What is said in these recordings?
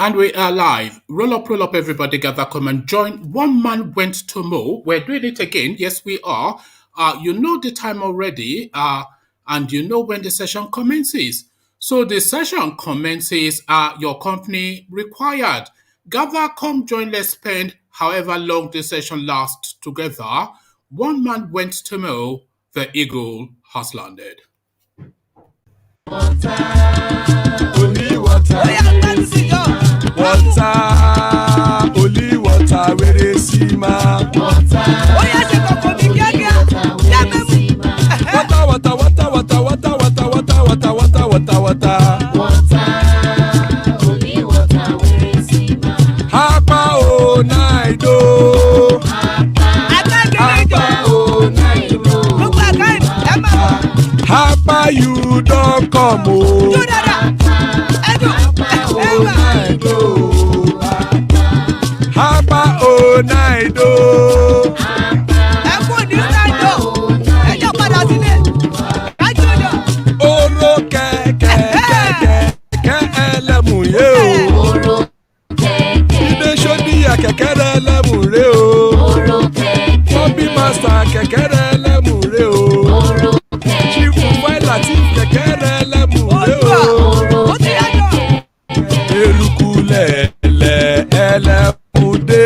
And we are live. Roll up, everybody. Gather, come and join. One man went to mow. We're doing it again. Yes, we are. You know the time already, and you know when the session commences. So the session commences. Your company required. Gather, come join. Let's spend however long the session lasts together. One man went to mow. The eagle has landed. Water, only water. Water, only water. Where they see ma. Water, water, water, water, water, water, water, water, water, water, water. Water, only water. Where they see ma. Hapa o naido. Hapa o naido. Hapa you don't come o. Hapa o naido. Oro kẹ̀kẹ́ ẹlẹ́mù yé o. Ilé sọ́díyà kẹ̀kẹ́ ẹlẹ́mù ré o. Bobby master kẹ̀kẹ́ ẹlẹ́mù ré o. Chief Latif kẹ̀kẹ́ ẹlẹ́mù ré o. Eruku lẹ̀lẹ̀ ẹlẹ́mù dé.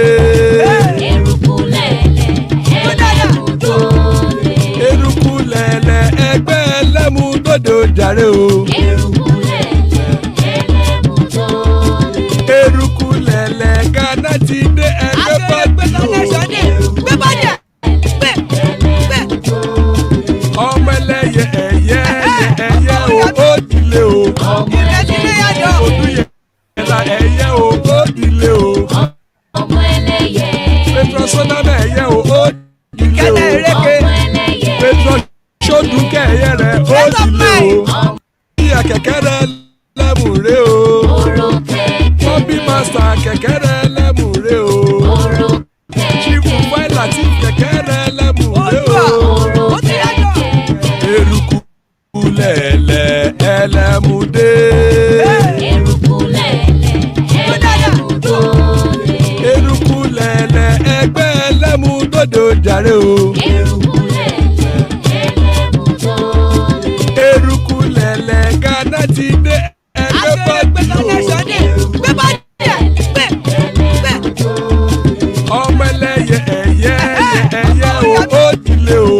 Eruku lẹ̀lẹ̀ ẹgbẹ́ ẹlẹ́mù dòdò jàre o. Eruku lẹ̀lẹ̀ Ghana ti dé ẹgbẹ́ bọ́dù o. Ọmọ ẹlẹ́yẹ ẹ̀yẹ o ó dilé o. Odúyẹ ẹ̀la ẹ̀yẹ o ó dilé o. Petro Soname ẹ̀yẹ o ó dilé o. Petro Sodunke ẹ̀yẹ rẹ̀ ó dilé o. Ìyá kẹ̀kẹ́ rẹ̀ lẹ́mù rẹ̀ o. Bobby master kẹ̀kẹ́ rẹ̀ lẹ́mù rẹ̀ o. Chief Latif kẹ̀kẹ́ rẹ̀ lẹ́mù rẹ̀ o. Eruku lẹ̀lẹ̀ ẹlẹ́mù dé. Eruku lẹ̀lẹ̀ ẹgbẹ́ ẹlẹ́mù dòdò jàre o. Eruku lẹ̀lẹ̀ Ghana ti dé ẹgbẹ́ bọ́dù o. Ọmọ ẹlẹ́yẹ ẹ̀yẹ o ó dilé o.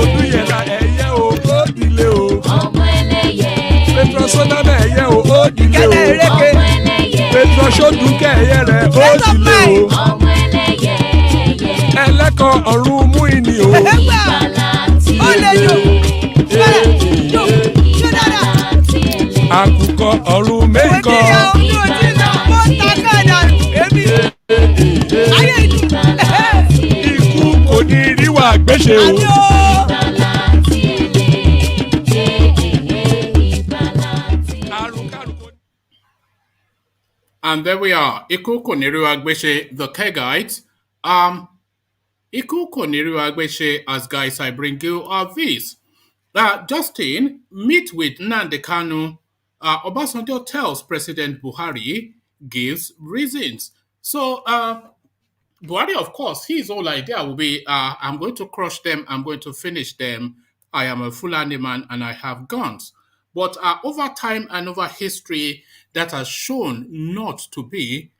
Odúyẹ̀lá ẹ̀yẹ o ó dilé o. Petro Soname ẹ̀yẹ o ó dilé o. Petro Sodunke ẹ̀yẹ rẹ̀ ó dilé o. Ẹlẹ́kọ̀ ọ̀run mú ìní o. Àkùkọ ọ̀run mẹ́kọ̀. Ikú kò ní ríwà gbéṣe o. And there we are. Iku Koniru Agbeshe, the Kegites. Iku Koniru Agbeshe, as guys, I bring you this. Justin, meet with Nnamdi Kanu. Obasanjo tells President Buhari, gives reasons. So, Buhari, of course, his whole idea will be, I'm going to crush them, I'm going to finish them. I am a Fulani man and I have guns. But over time and over history, that has shown not to be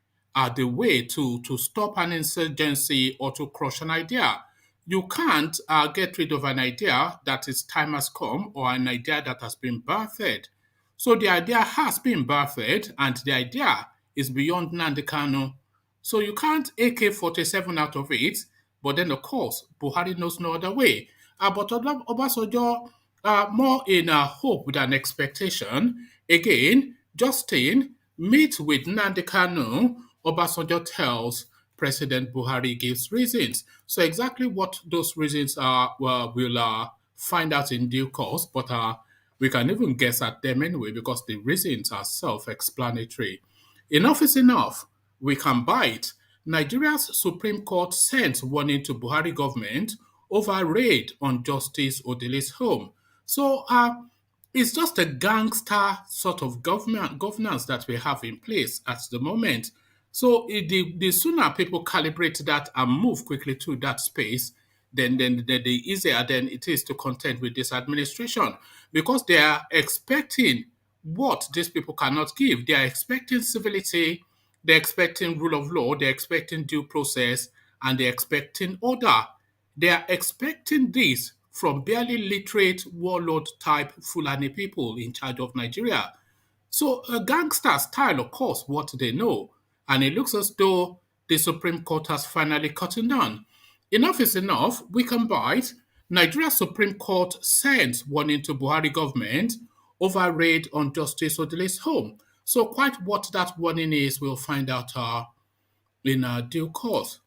the way to stop an insurgency or to crush an idea. You can't get rid of an idea that its time has come or an idea that has been birthed. So the idea has been birthed and the idea is beyond Nnamdi Kanu. So you can't AK-47 out of it, but then of course, Buhari knows no other way. But Obasanjo, more in hope than expectation. Again, Justin meets with Nnamdi Kanu. Obasanjo tells President Buhari, gives reasons. So exactly what those reasons are, we'll find out in due course, but we can even guess at them anyway because the reasons are self-explanatory. Enough is enough. We can bite. Nigeria's Supreme Court sent warning to Buhari government over raid on Justice ODILI's home. So It's just a gangster sort of governance that we have in place at the moment. So the sooner people calibrate that and move quickly to that space, then the easier then it is to contend with this administration, because they are expecting what these people cannot give. They are expecting civility, they're expecting rule of law, they're expecting due process, and they're expecting order. They are expecting this from barely literate warlord type Fulani people in charge of Nigeria. So a gangster style, of course, what they know. And it looks as though the Supreme Court has finally cut it down. Enough is enough. We can bite. Nigeria Supreme Court sends warning to Buhari government over raid on Justice ODILI's home. So quite what that warning is, we'll find out in due course.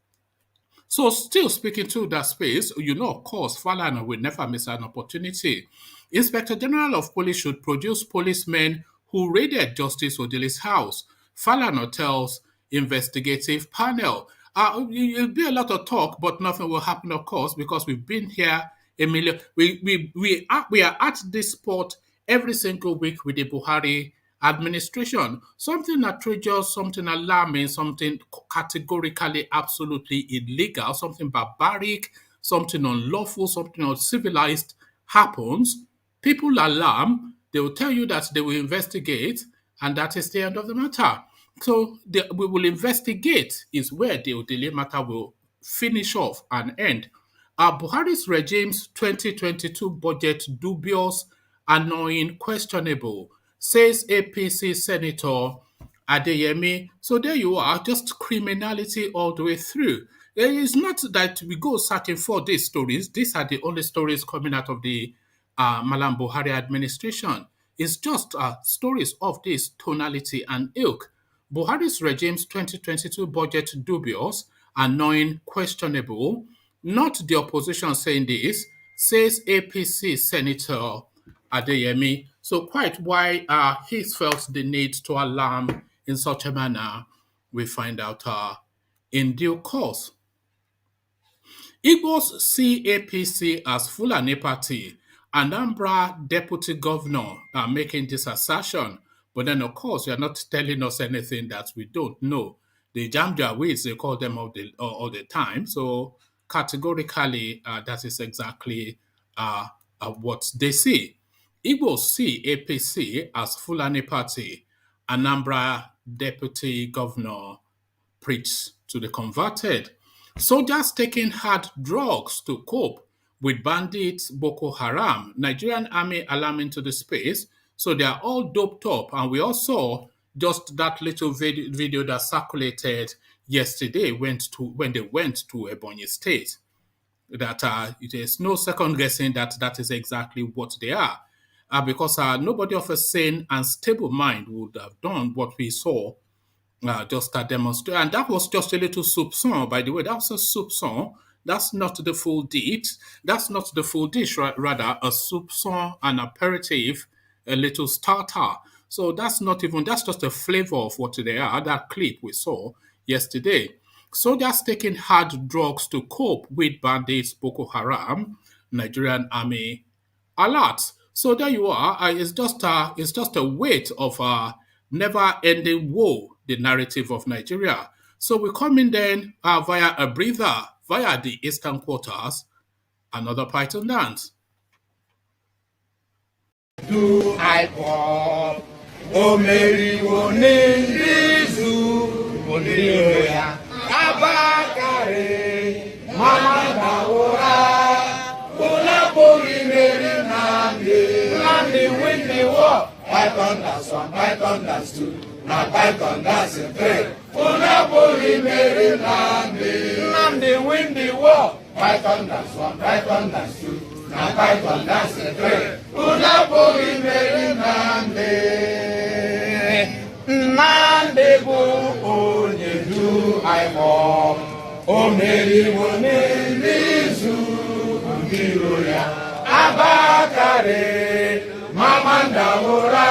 So still speaking to that space, of course, Falana will never miss an opportunity. Inspector General of Police should produce policemen who raided Justice Odili's house. Falana tells investigative panel. It'll be a lot of talk, but nothing will happen, of course, because we've been here a million. We are at this spot every single week with the Buhari administration. Something outrageous, something alarming, something categorically absolutely illegal, something barbaric, something unlawful, something uncivilized happens. People alarm, they will tell you that they will investigate, and that is the end of the matter. So we will investigate is where the ODILI matter will finish off and end. Buhari's regime's 2022 budget dubious, annoying, questionable, says APC Senator Adeyemi. So there you are, just criminality all the way through. It is not that we go searching for these stories. These are the only stories coming out of the MALLAM Buhari administration. It's just stories of this tonality and ilk. Buhari's regime's 2022 budget dubious, annoying, questionable. Not the opposition saying this, says APC Senator Adeyemi. So quite why he felt the need to alarm in such a manner, we find out in due course. Igbos see APC as Fulani party. Anambra deputy governor are making this assertion. But then, of course, you're not telling us anything that we don't know. The Jamjaweeds, they call them all the time. So categorically, that is exactly what they see. Igbos see APC as Fulani party. Anambra deputy governor preach to the converted. Soldiers taking hard drugs to cope with bandits, Boko Haram, Nigerian army alarming to the space. So they are all doped up. And we all saw just that little video that circulated yesterday when they went to Ebonyi State. That there's no second guessing that is exactly what they are. Because nobody of a sane and stable mind would have done what we saw just a demonstration. And that was just a little soupçon, by the way. That was a soupçon. That's not the full dish. That's not the full dish, rather a soupçon, an aperitif, a little starter. So that's just a flavor of what they are. That clip we saw yesterday. Soldiers taking hard drugs to cope with bandits, Boko Haram, Nigerian army alert. So there you are. It's just a weight of never-ending woe, the narrative of Nigeria. So we come in then via a breather, via the eastern quarters, another Python dance. Do Ipob, Omeri Wonizu, Woniroya, Abakare, Mama Daora, Ulapori Meri Nandi win the war. Python that's one, Python that's two, now Python that's a three. Ulapori Meri Nandi win the war. Python that's one, Python that's two, now Python that's a three. Ulapori Meri Nandi bu onye do Ipob, Omeri Wonizu, Woniroya, Abakare, Mamanda Ora,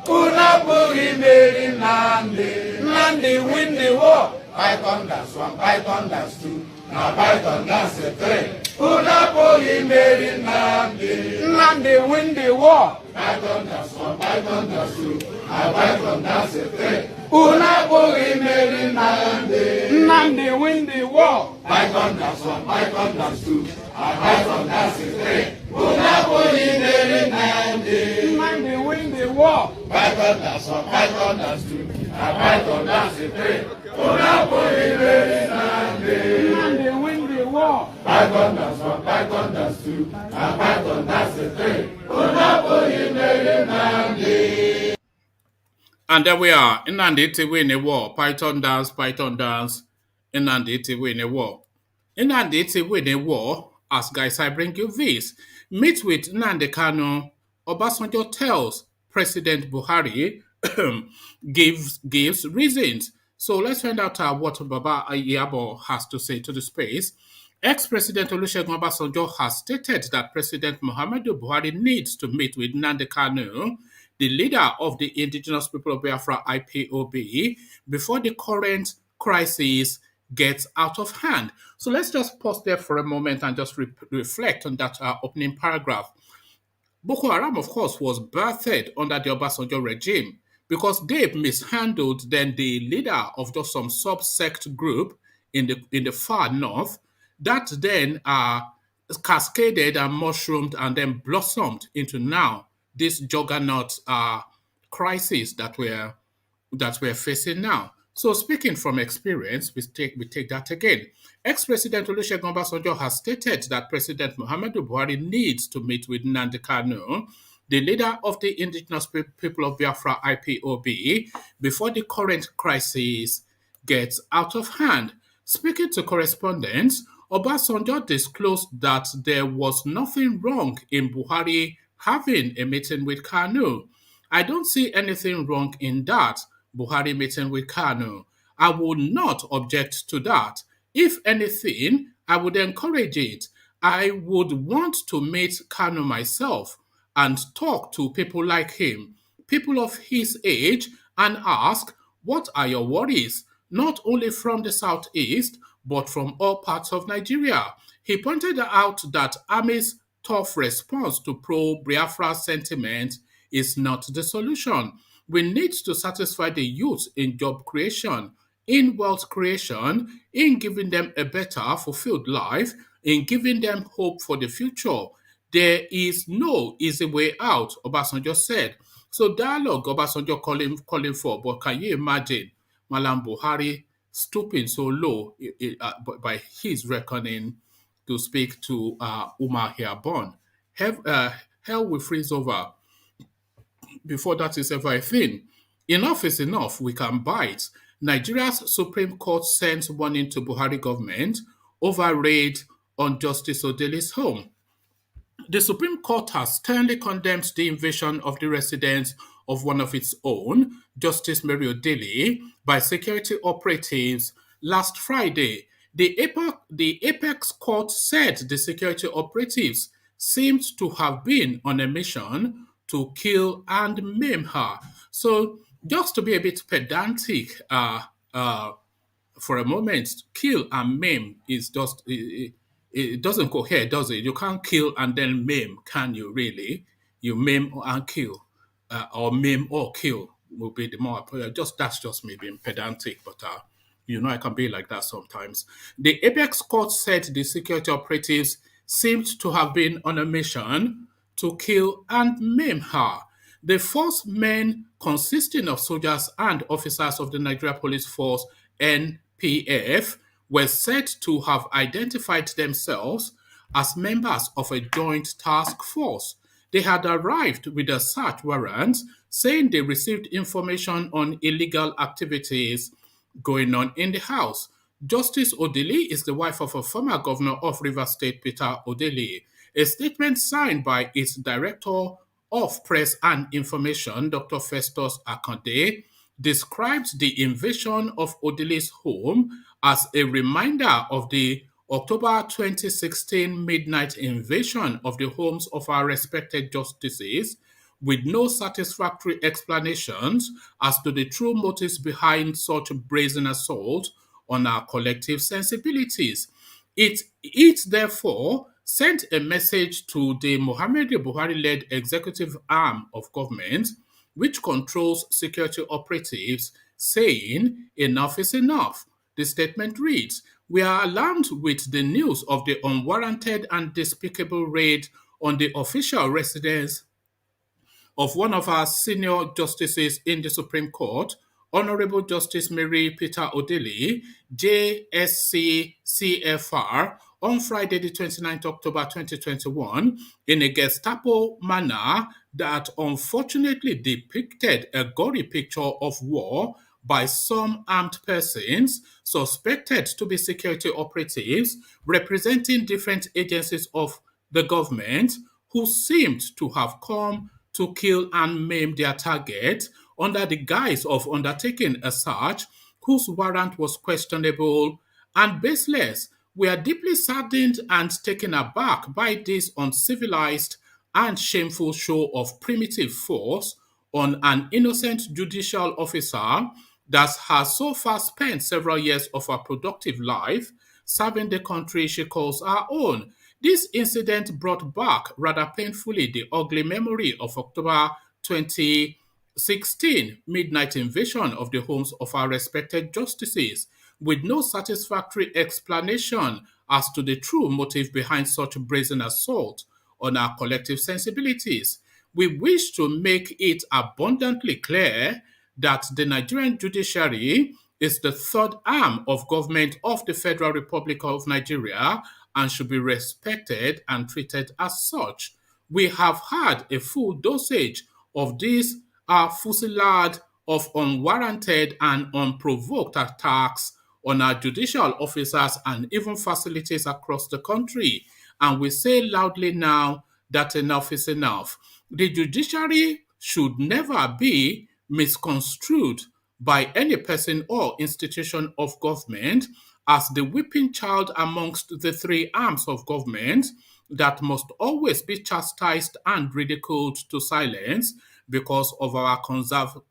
Unapuri Meri Nandi win the war. Python that's one, Python that's two, now Python that's a three. Unapuri Meri Nandi win the war. Una boy made Nnamdi win the war. Nnamdi win the war. Nnamdi win the war. And there we are. Nnamdi win a war. Python dance, Python dance. Nnamdi win a war. Nnamdi win a war. As guys, I bring you this. Meet with Nnamdi Kanu. Obasanjo tells President Buhari gives reasons. So let's find out what Baba Iyabo has to say to the space. Ex-President Olusegun Obasanjo has stated that President Muhammadu Buhari needs to meet with Nnamdi Kanu, the leader of the indigenous people of Biafra IPOB, before the current crisis gets out of hand. So let's just pause there for a moment and just reflect on that opening paragraph. Boko Haram, of course, was birthed under the Obasanjo regime because they mishandled then the leader of just some subsect group in the far north that then cascaded and mushroomed and then blossomed into now this juggernaut crisis that we're facing now. So speaking from experience, we take that again. Ex-President Olusegun Obasanjo has stated that President Muhammadu Buhari needs to meet with Nnamdi Kanu, the leader of the indigenous people of Biafra IPOB, before the current crisis gets out of hand. Speaking to correspondents, Obasanjo disclosed that there was nothing wrong in Buhari having a meeting with Kanu. I don't see anything wrong in that, Buhari meeting with Kanu. I would not object to that. If anything, I would encourage it. I would want to meet Kanu myself and talk to people like him, people of his age, and ask, what are your worries? Not only from the southeast, but from all parts of Nigeria. He pointed out that Army's tough response to pro-Biafra sentiment is not the solution. We need to satisfy the youth in job creation, in wealth creation, in giving them a better, fulfilled life, in giving them hope for the future. There is no easy way out, Obasanjo said. So dialogue Obasanjo calling for, but can you imagine Mallam Buhari stooping so low by his reckoning to speak to Umar Hiabon? Hell will freeze over before that is ever a thing. Enough is enough. We can bite. Nigeria's Supreme Court sends warning to Buhari government over raid on Justice Odili's home. The Supreme Court has sternly condemned the invasion of the residence of one of its own, Justice Mary Odili, by security operatives last Friday. The Apex Court said the security operatives seemed to have been on a mission to kill and maim her. So, just to be a bit pedantic, for a moment, kill and maim is just it doesn't cohere, does it? You can't kill and then maim, can you? Really? You maim and kill, or maim or kill will be the more appropriate. Just that's just me being pedantic, but I can be like that sometimes. The Apex Court said the security operatives seemed to have been on a mission to kill and maim her. The first men, consisting of soldiers and officers of the Nigeria Police Force (NPF), were said to have identified themselves as members of a joint task force. They had arrived with a search warrant saying they received information on illegal activities going on in the house. Justice Odili is the wife of a former governor of Rivers State, Peter Odili. A statement signed by its director of Press and Information, Dr. Festus Akande, describes the invasion of Odili's home as a reminder of the October 2016 midnight invasion of the homes of our respected justices, with no satisfactory explanations as to the true motives behind such brazen assault on our collective sensibilities. It therefore sent a message to the Muhammadu Buhari-led executive arm of government, which controls security operatives, saying, "Enough is enough." The statement reads, "We are alarmed with the news of the unwarranted and despicable raid on the official residence of one of our senior justices in the Supreme Court, Honorable Justice Mary Peter ODILI, JSC CFR, on Friday, the 29th October 2021, in a Gestapo manner that unfortunately depicted a gory picture of war by some armed persons suspected to be security operatives representing different agencies of the government who seemed to have come to kill and maim their target under the guise of undertaking a search whose warrant was questionable and baseless. We are deeply saddened and taken aback by this uncivilized and shameful show of primitive force on an innocent judicial officer that has so far spent several years of her productive life serving the country she calls our own. This incident brought back rather painfully the ugly memory of October 2016 midnight invasion of the homes of our respected justices, with no satisfactory explanation as to the true motive behind such brazen assault on our collective sensibilities. We wish to make it abundantly clear that the Nigerian judiciary is the third arm of government of the Federal Republic of Nigeria and should be respected and treated as such. We have had a full dosage of this fusillade of unwarranted and unprovoked attacks on our judicial officers and even facilities across the country. And we say loudly now that enough is enough. The judiciary should never be misconstrued by any person or institution of government as the weeping child amongst the three arms of government that must always be chastised and ridiculed to silence because of our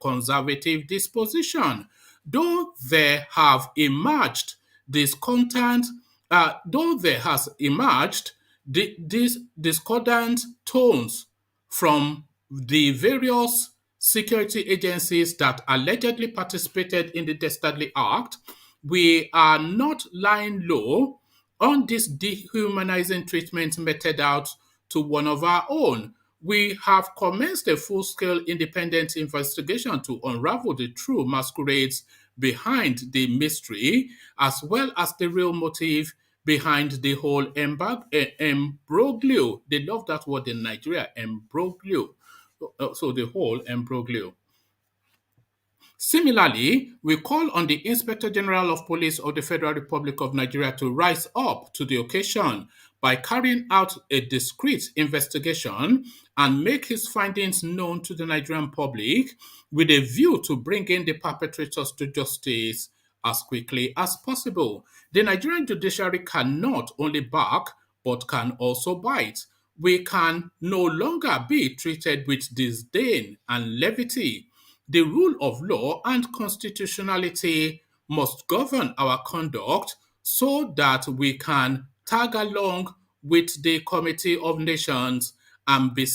conservative disposition. Though there have emerged discontent, though there has emerged these discordant tones from the various security agencies that allegedly participated in the Dastardly Act, we are not lying low on this dehumanizing treatment meted out to one of our own. We have commenced a full-scale independent investigation to unravel the true masquerades behind the mystery, as well as the real motive behind the whole embroglio. They love that word in Nigeria, embroglio. So the whole embroglio. Similarly, we call on the Inspector General of Police of the Federal Republic of Nigeria to rise up to the occasion by carrying out a discreet investigation and make his findings known to the Nigerian public with a view to bringing the perpetrators to justice as quickly as possible. The Nigerian judiciary can not only bark but can also bite. We can no longer be treated with disdain and levity. The rule of law and constitutionality must govern our conduct so that we can tag along with the Committee of Nations and be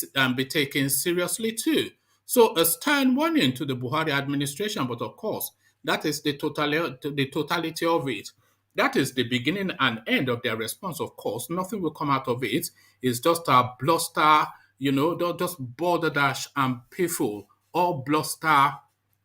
taken seriously too. So a stern warning to the Buhari administration, but of course, that is the totality of it. That is the beginning and end of their response, of course. Nothing will come out of it. It's just a bluster, just border dash and piffle. All bluster,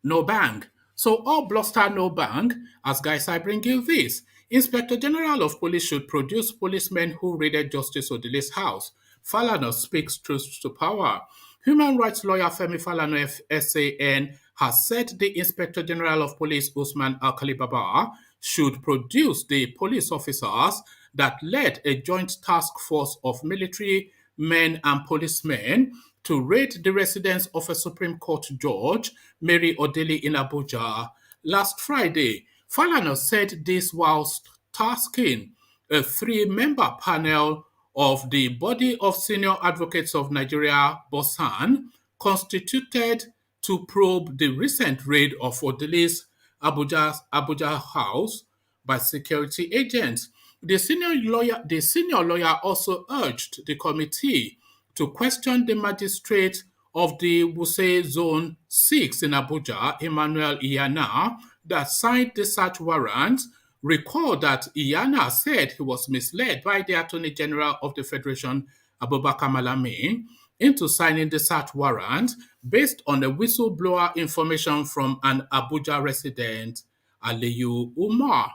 no bang. So all bluster, no bang. As guys, I bring you this. Inspector General of Police should produce policemen who raided Justice Odili's house. Falana speaks truth to power. Human rights lawyer Femi Falana SAN has said the Inspector General of Police Usman Alkali Baba should produce the police officers that led a joint task force of military men and policemen to raid the residence of a Supreme Court judge, Mary Odili in Abuja, last Friday. Falana said this whilst tasking a three-member panel of the Body of Senior Advocates of Nigeria, BOSAN, constituted to probe the recent raid of Odili's Abuja house by security agents. The senior lawyer also urged the committee to question the magistrate of the Wuse Zone 6 in Abuja, Emmanuel Iyana, that signed the search warrant. Recall that Iyana said he was misled by the Attorney General of the Federation, Abubakar Malami, into signing the search warrant based on a whistleblower information from an Abuja resident, Aliyu Umar.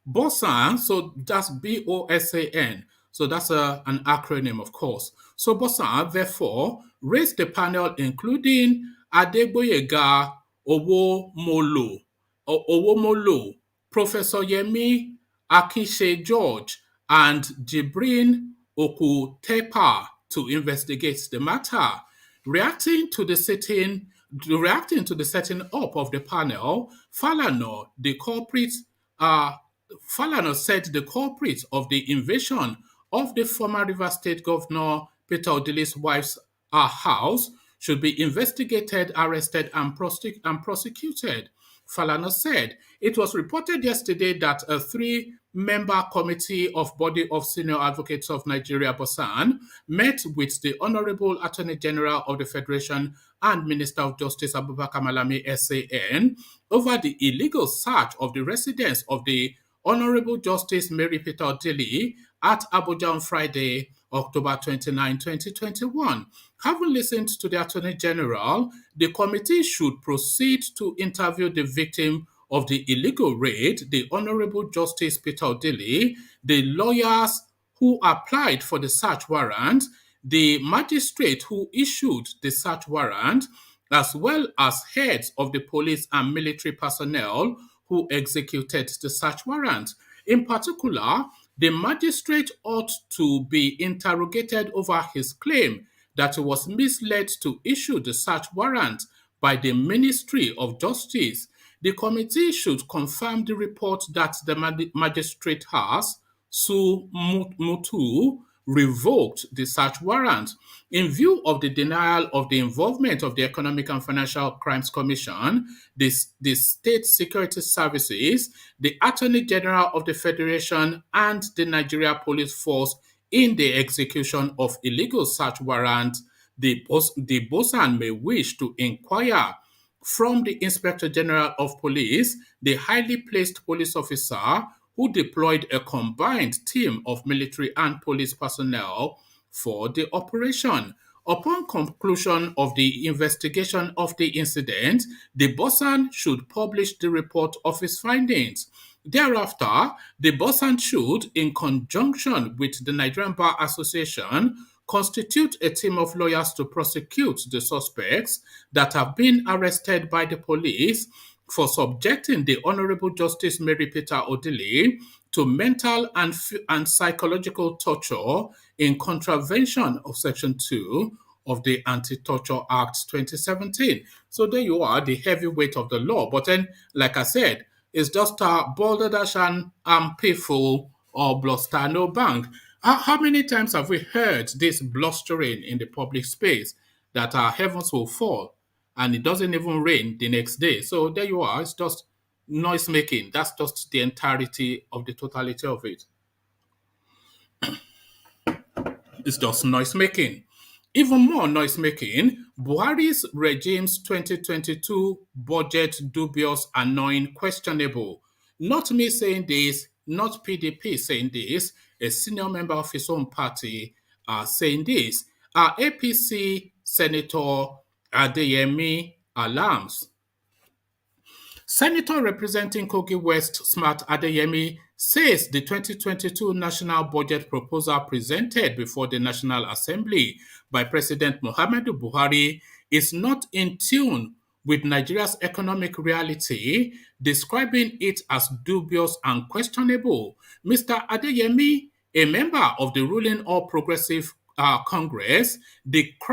Bosan, so that's Bosan. So that's an acronym, of course. So Bosan, therefore, raised the panel including Adegboyega Owomolo, Professor Yemi Akinshe George, and Jibrin Okutepa to investigate the matter. Reacting to the setting up of the panel, uh, Falana said the culprits of the invasion of the former River State Governor Peter Odili's wife's house should be investigated, arrested, and prosecuted. Falana said it was reported yesterday that a three-member committee of Body of Senior Advocates of Nigeria, Bosan, met with the Honorable Attorney General of the Federation and Minister of Justice Abubakar Malami SAN over the illegal search of the residence of the Honorable Justice Mary Peter Odili at Abuja on Friday, October 29, 2021. Having listened to the Attorney General, the committee should proceed to interview the victim of the illegal raid, the Honorable Justice Peter Odili, the lawyers who applied for the search warrant, the magistrate who issued the search warrant, as well as heads of the police and military personnel who executed the search warrant. In particular, the magistrate ought to be interrogated over his claim that he was misled to issue the search warrant by the Ministry of Justice. The committee should confirm the report that the magistrate has, Su Mutu, revoked the search warrant. In view of the denial of the involvement of the Economic and Financial Crimes Commission, the State Security Services, the Attorney General of the Federation, and the Nigeria Police Force in the execution of illegal search warrant, the Bosan may wish to inquire from the Inspector General of Police, the highly placed police officer who deployed a combined team of military and police personnel for the operation. Upon conclusion of the investigation of the incident, the Bosan should publish the report of his findings. Thereafter, the Bosan should, in conjunction with the Nigerian Bar Association, constitute a team of lawyers to prosecute the suspects that have been arrested by the police for subjecting the Honorable Justice Mary Peter Odili to mental and psychological torture in contravention of Section 2 of the Anti-Torture Act 2017. So there you are, the heavyweight of the law. But then, like I said, it's just a balderdash and payful or bluster no bank. How many times have we heard this blustering in the public space that our heavens will fall and it doesn't even rain the next day? So there you are. It's just noise making. That's just the entirety of the totality of it. It's just noise making. Even more noise making, Buhari's regime's 2022 budget dubious, annoying, questionable. Not me saying this, not PDP saying this, a senior member of his own party saying this. APC Senator Adeyemi alarms. Senator representing Kogi West Smart Adeyemi says the 2022 national budget proposal presented before the National Assembly by President Muhammadu Buhari is not in tune with Nigeria's economic reality, describing it as dubious and questionable. Mr. Adeyemi, a member of the ruling All Progressive Congress, Mr.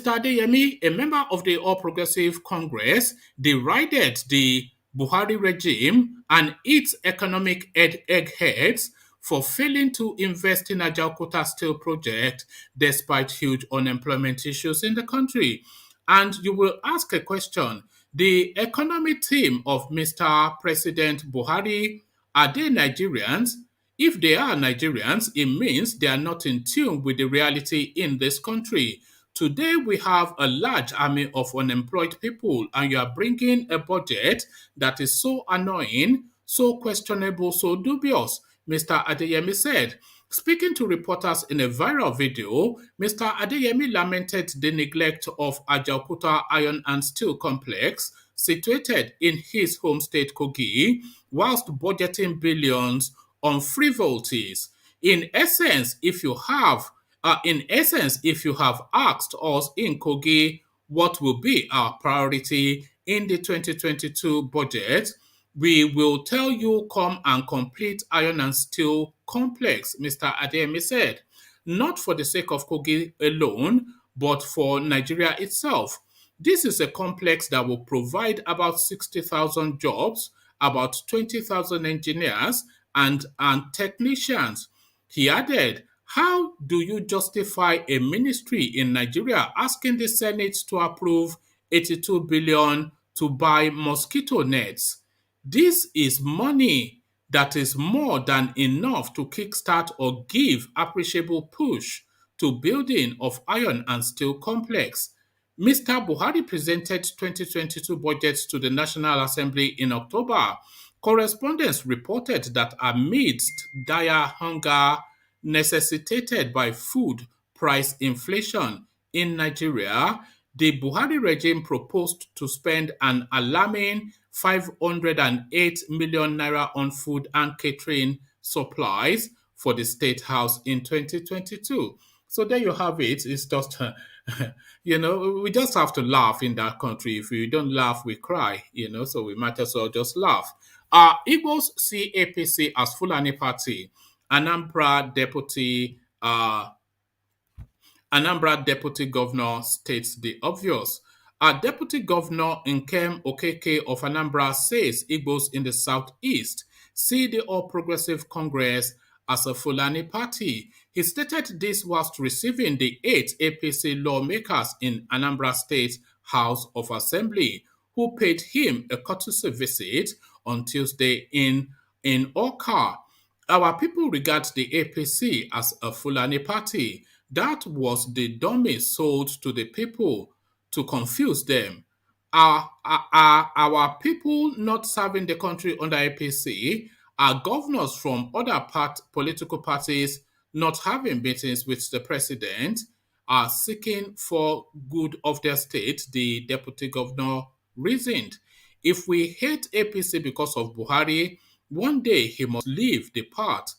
Adeyemi, a member of the All Progressive Congress, derided the Buhari regime and its economic eggheads for failing to invest in Ajaokuta steel project despite huge unemployment issues in the country. And you will ask a question, The economy team of Mr. President Buhari, are they Nigerians? If they are Nigerians, it means they are not in tune with the reality in this country. Today, we have a large army of unemployed people, and you are bringing a budget that is so annoying, so questionable, so dubious, Mr. Adeyemi said. Speaking to reporters in a viral video, Mr. Adeyemi lamented the neglect of Ajaokuta Iron and Steel Complex, situated in his home state Kogi, whilst budgeting billions on frivolities. In essence, if you have asked us in Kogi what will be our priority in the 2022 budget, we will tell you come and complete iron and steel complex, Mr. Adeyemi said. Not for the sake of Kogi alone, but for Nigeria itself. This is a complex that will provide about 60,000 jobs, about 20,000 engineers, and technicians. He added, how do you justify a ministry in Nigeria asking the Senate to approve 82 billion to buy mosquito nets? This is money that is more than enough to kickstart or give appreciable push to building of iron and steel complex. Mr. Buhari presented 2022 budgets to the National Assembly in October. Correspondents reported that amidst dire hunger necessitated by food price inflation in Nigeria, the Buhari regime proposed to spend an alarming 508 million naira on food and catering supplies for the State House in 2022. So there you have it. It's just, we just have to laugh in that country. If we don't laugh, we cry, so we might as well just laugh. Igbos see APC as Fulani Party. Anambra Deputy Governor states the obvious. Our Deputy Governor Nkem Okeke of Anambra says Igbos in the southeast see the All Progressive Congress as a Fulani party. He stated this whilst receiving the 8 APC lawmakers in Anambra State House of Assembly, who paid him a courtesy visit on Tuesday in Oka. Our people regard the APC as a Fulani party. That was the dummy sold to the people to confuse them. Our people not serving the country under APC are governors from other political parties not having meetings with the president, are seeking for good of their state, the deputy governor reasoned. If we hate APC because of Buhari, one day he must leave the part.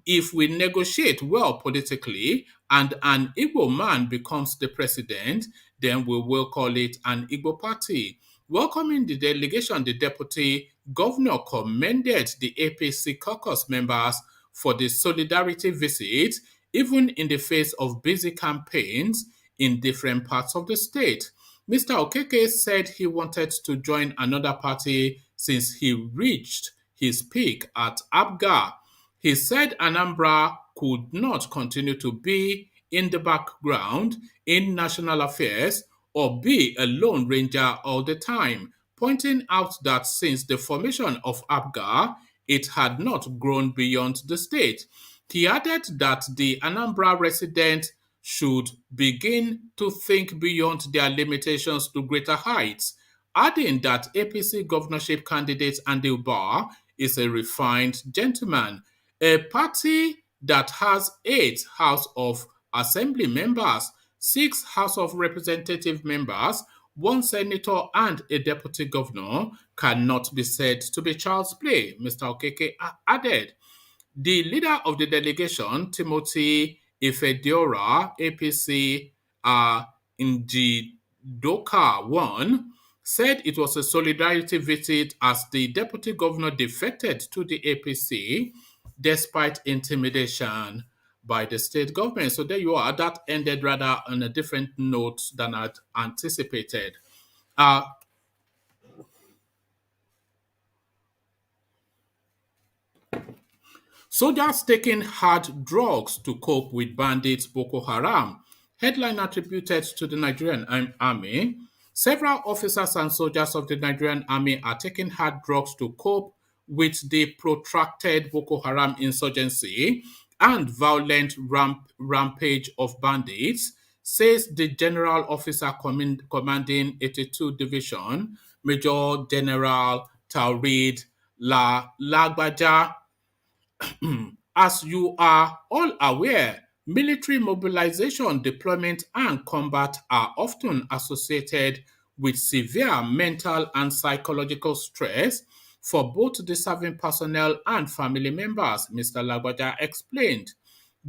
If we negotiate well politically and an Igbo man becomes the president, then we will call it an Igbo party. Welcoming the delegation, the deputy governor commended the APC caucus members for the solidarity visit, even in the face of busy campaigns in different parts of the state. Mr. Okeke said he wanted to join another party since he reached his peak at Abga. He said Anambra could not continue to be in the background in national affairs or be a lone ranger all the time, pointing out that since the formation of APGA, it had not grown beyond the state. He added that the Anambra residents should begin to think beyond their limitations to greater heights, adding that APC governorship candidate Andy Barr is a refined gentleman. A party that has 8 House of Assembly members, 6 House of Representative members, 1 senator, and a deputy governor cannot be said to be child's play, Mr. Okeke added. The leader of the delegation, Timothy Ifediora, APC Njidoka 1, said it was a solidarity visit as the deputy governor defected to the APC despite intimidation by the state government. So there you are. That ended rather on a different note than I'd anticipated. Soldiers taking hard drugs to cope with bandits Boko Haram. Headline attributed to the Nigerian army. Several officers and soldiers of the Nigerian army are taking hard drugs to cope with the protracted Boko Haram insurgency and violent rampage of bandits, says the General Officer commanding 82 Division, Major General Taurid Lagbaja. As you are all aware, military mobilization, deployment, and combat are often associated with severe mental and psychological stress for both the serving personnel and family members, Mr. Lagbaja explained.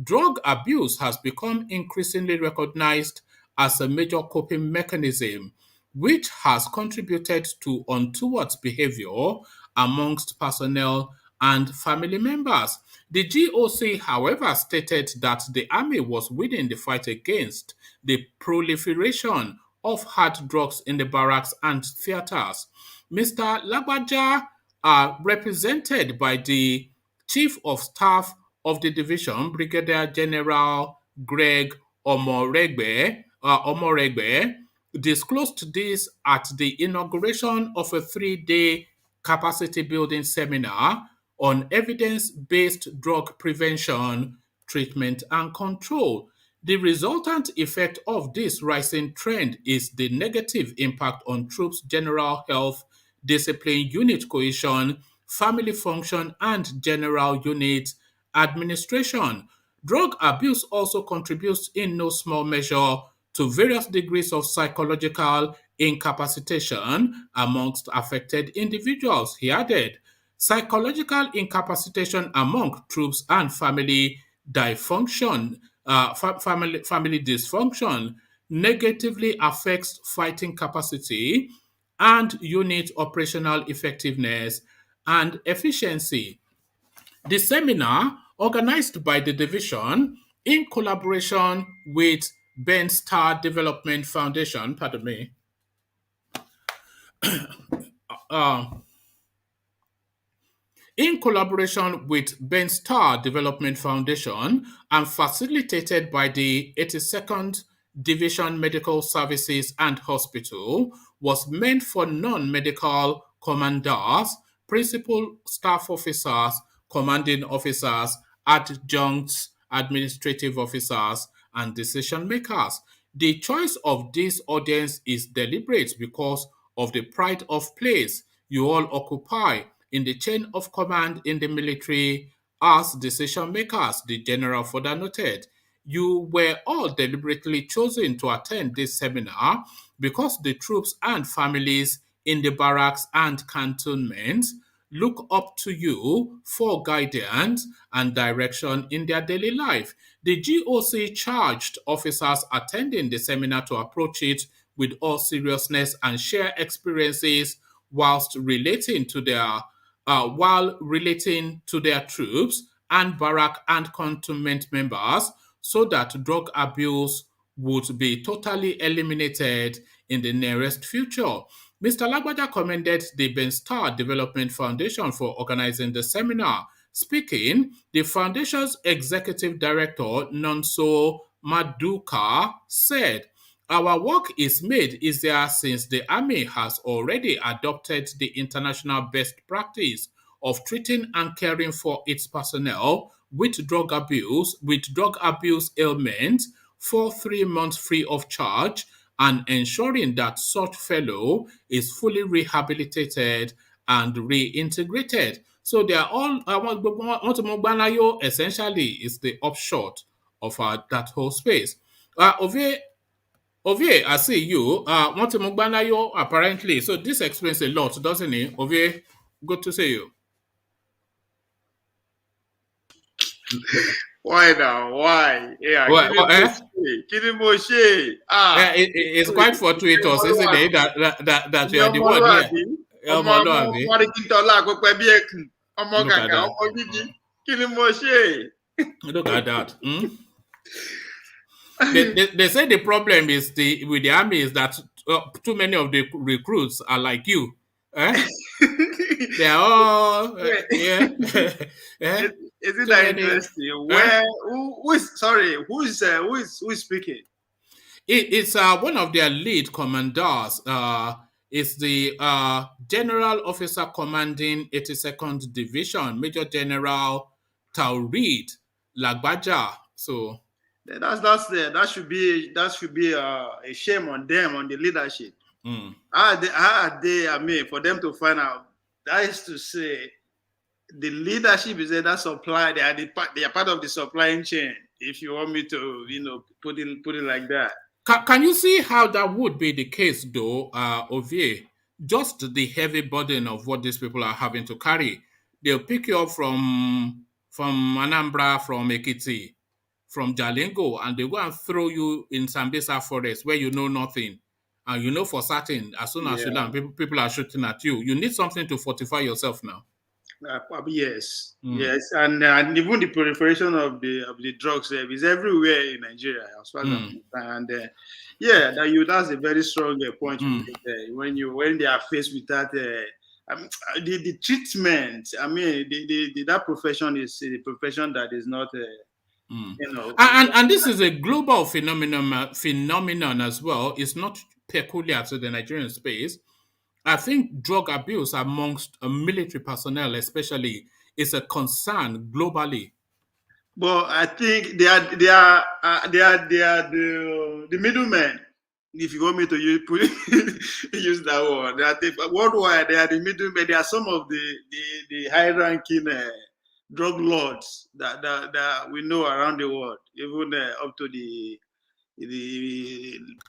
Drug abuse has become increasingly recognized as a major coping mechanism, which has contributed to untoward behavior amongst personnel and family members. The GOC, however, stated that the army was winning the fight against the proliferation of hard drugs in the barracks and theaters. Mr. Labaja, represented by the Chief of Staff of the division, Brigadier General Greg Omoregbe, disclosed this at the inauguration of a 3-day capacity building seminar on evidence-based drug prevention, treatment, and control. The resultant effect of this rising trend is the negative impact on troops' general health, discipline, unit cohesion, family function, and general unit administration. Drug abuse also contributes in no small measure to various degrees of psychological incapacitation amongst affected individuals, he added. Psychological incapacitation among troops and family dysfunction negatively affects fighting capacity and unit operational effectiveness and efficiency. The seminar, organized by the division in collaboration with Ben Star Development Foundation, pardon me, uh, in collaboration with Ben Star Development Foundation and facilitated by the 82nd Division Medical Services and Hospital, was meant for non-medical commanders, principal staff officers, commanding officers, adjuncts, administrative officers, and decision makers. The choice of this audience is deliberate because of the pride of place you all occupy in the chain of command in the military as decision makers, the general further noted. You were all deliberately chosen to attend this seminar because the troops and families in the barracks and cantonments look up to you for guidance and direction in their daily life. The GOC charged officers attending the seminar to approach it with all seriousness and share experiences while relating to their troops and barrack and cantonment members so that drug abuse would be totally eliminated in the nearest future. Mr. Lagbaja commended the Ben Star Development Foundation for organizing the seminar. Speaking, the foundation's executive director, Nonso Maduka, said, our work is made easier since the Army has already adopted the international best practice of treating and caring for its personnel with drug abuse ailments for 3 months free of charge and ensuring that such fellow is fully rehabilitated and reintegrated. So they are all, essentially is the upshot of that whole space. Ovie, I see you. Montimogbanayo, apparently. So this explains a lot, doesn't it? Ovie, good to see you. Why now? Why? Yeah, It's quite fortuitous, isn't it? That you are the one here. Look at that. They say the problem is with the army is that too many of the recruits are like you. They are all yeah. Isn't that interesting? Who is speaking? It's one of their lead commanders. Is the General Officer Commanding 82nd Division, Major General Taurid Lagbaja. So that should be a shame on them, on the leadership. mm. How are they? I mean, for them to find out. That is to say, the leadership is there that supply. They are part of the supplying chain. If you want me to, put it like that. Can you see how that would be the case, though, Ovie? Just the heavy burden of what these people are having to carry. They'll pick you up from Anambra, from Ekiti, from Jalingo, and they go and throw you in Sambisa Forest where you know nothing. And you know for certain, as soon as you land, people are shooting at you. You need something to fortify yourself now. Yes, yes, and even the proliferation of the drugs is everywhere in Nigeria, as far as I'm concerned. And that's a very strong point you make there. When they are faced with that, the treatment. I mean, that profession is a profession that is not, and this is a global phenomenon as well. It's not peculiar to the Nigerian space. I think drug abuse amongst military personnel, especially, is a concern globally. But I think they are the middlemen. If you want me to use that word, I think worldwide they are the middlemen. They are some of the high-ranking drug lords that we know around the world, even up to the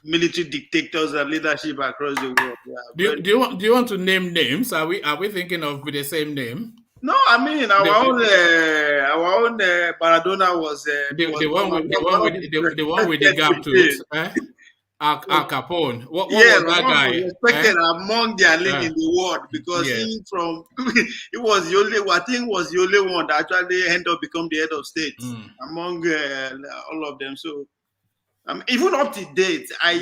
military dictators and leadership across the world. Yeah, do you want to name names? Are we thinking of the same name? No, I mean our own Maradona was the one with the gap tooth. Al Capone. What was that guy? Respected among their league in the world because he was the only. I think was the only one that actually ended up become the head of state among all of them. So. Even up to date, I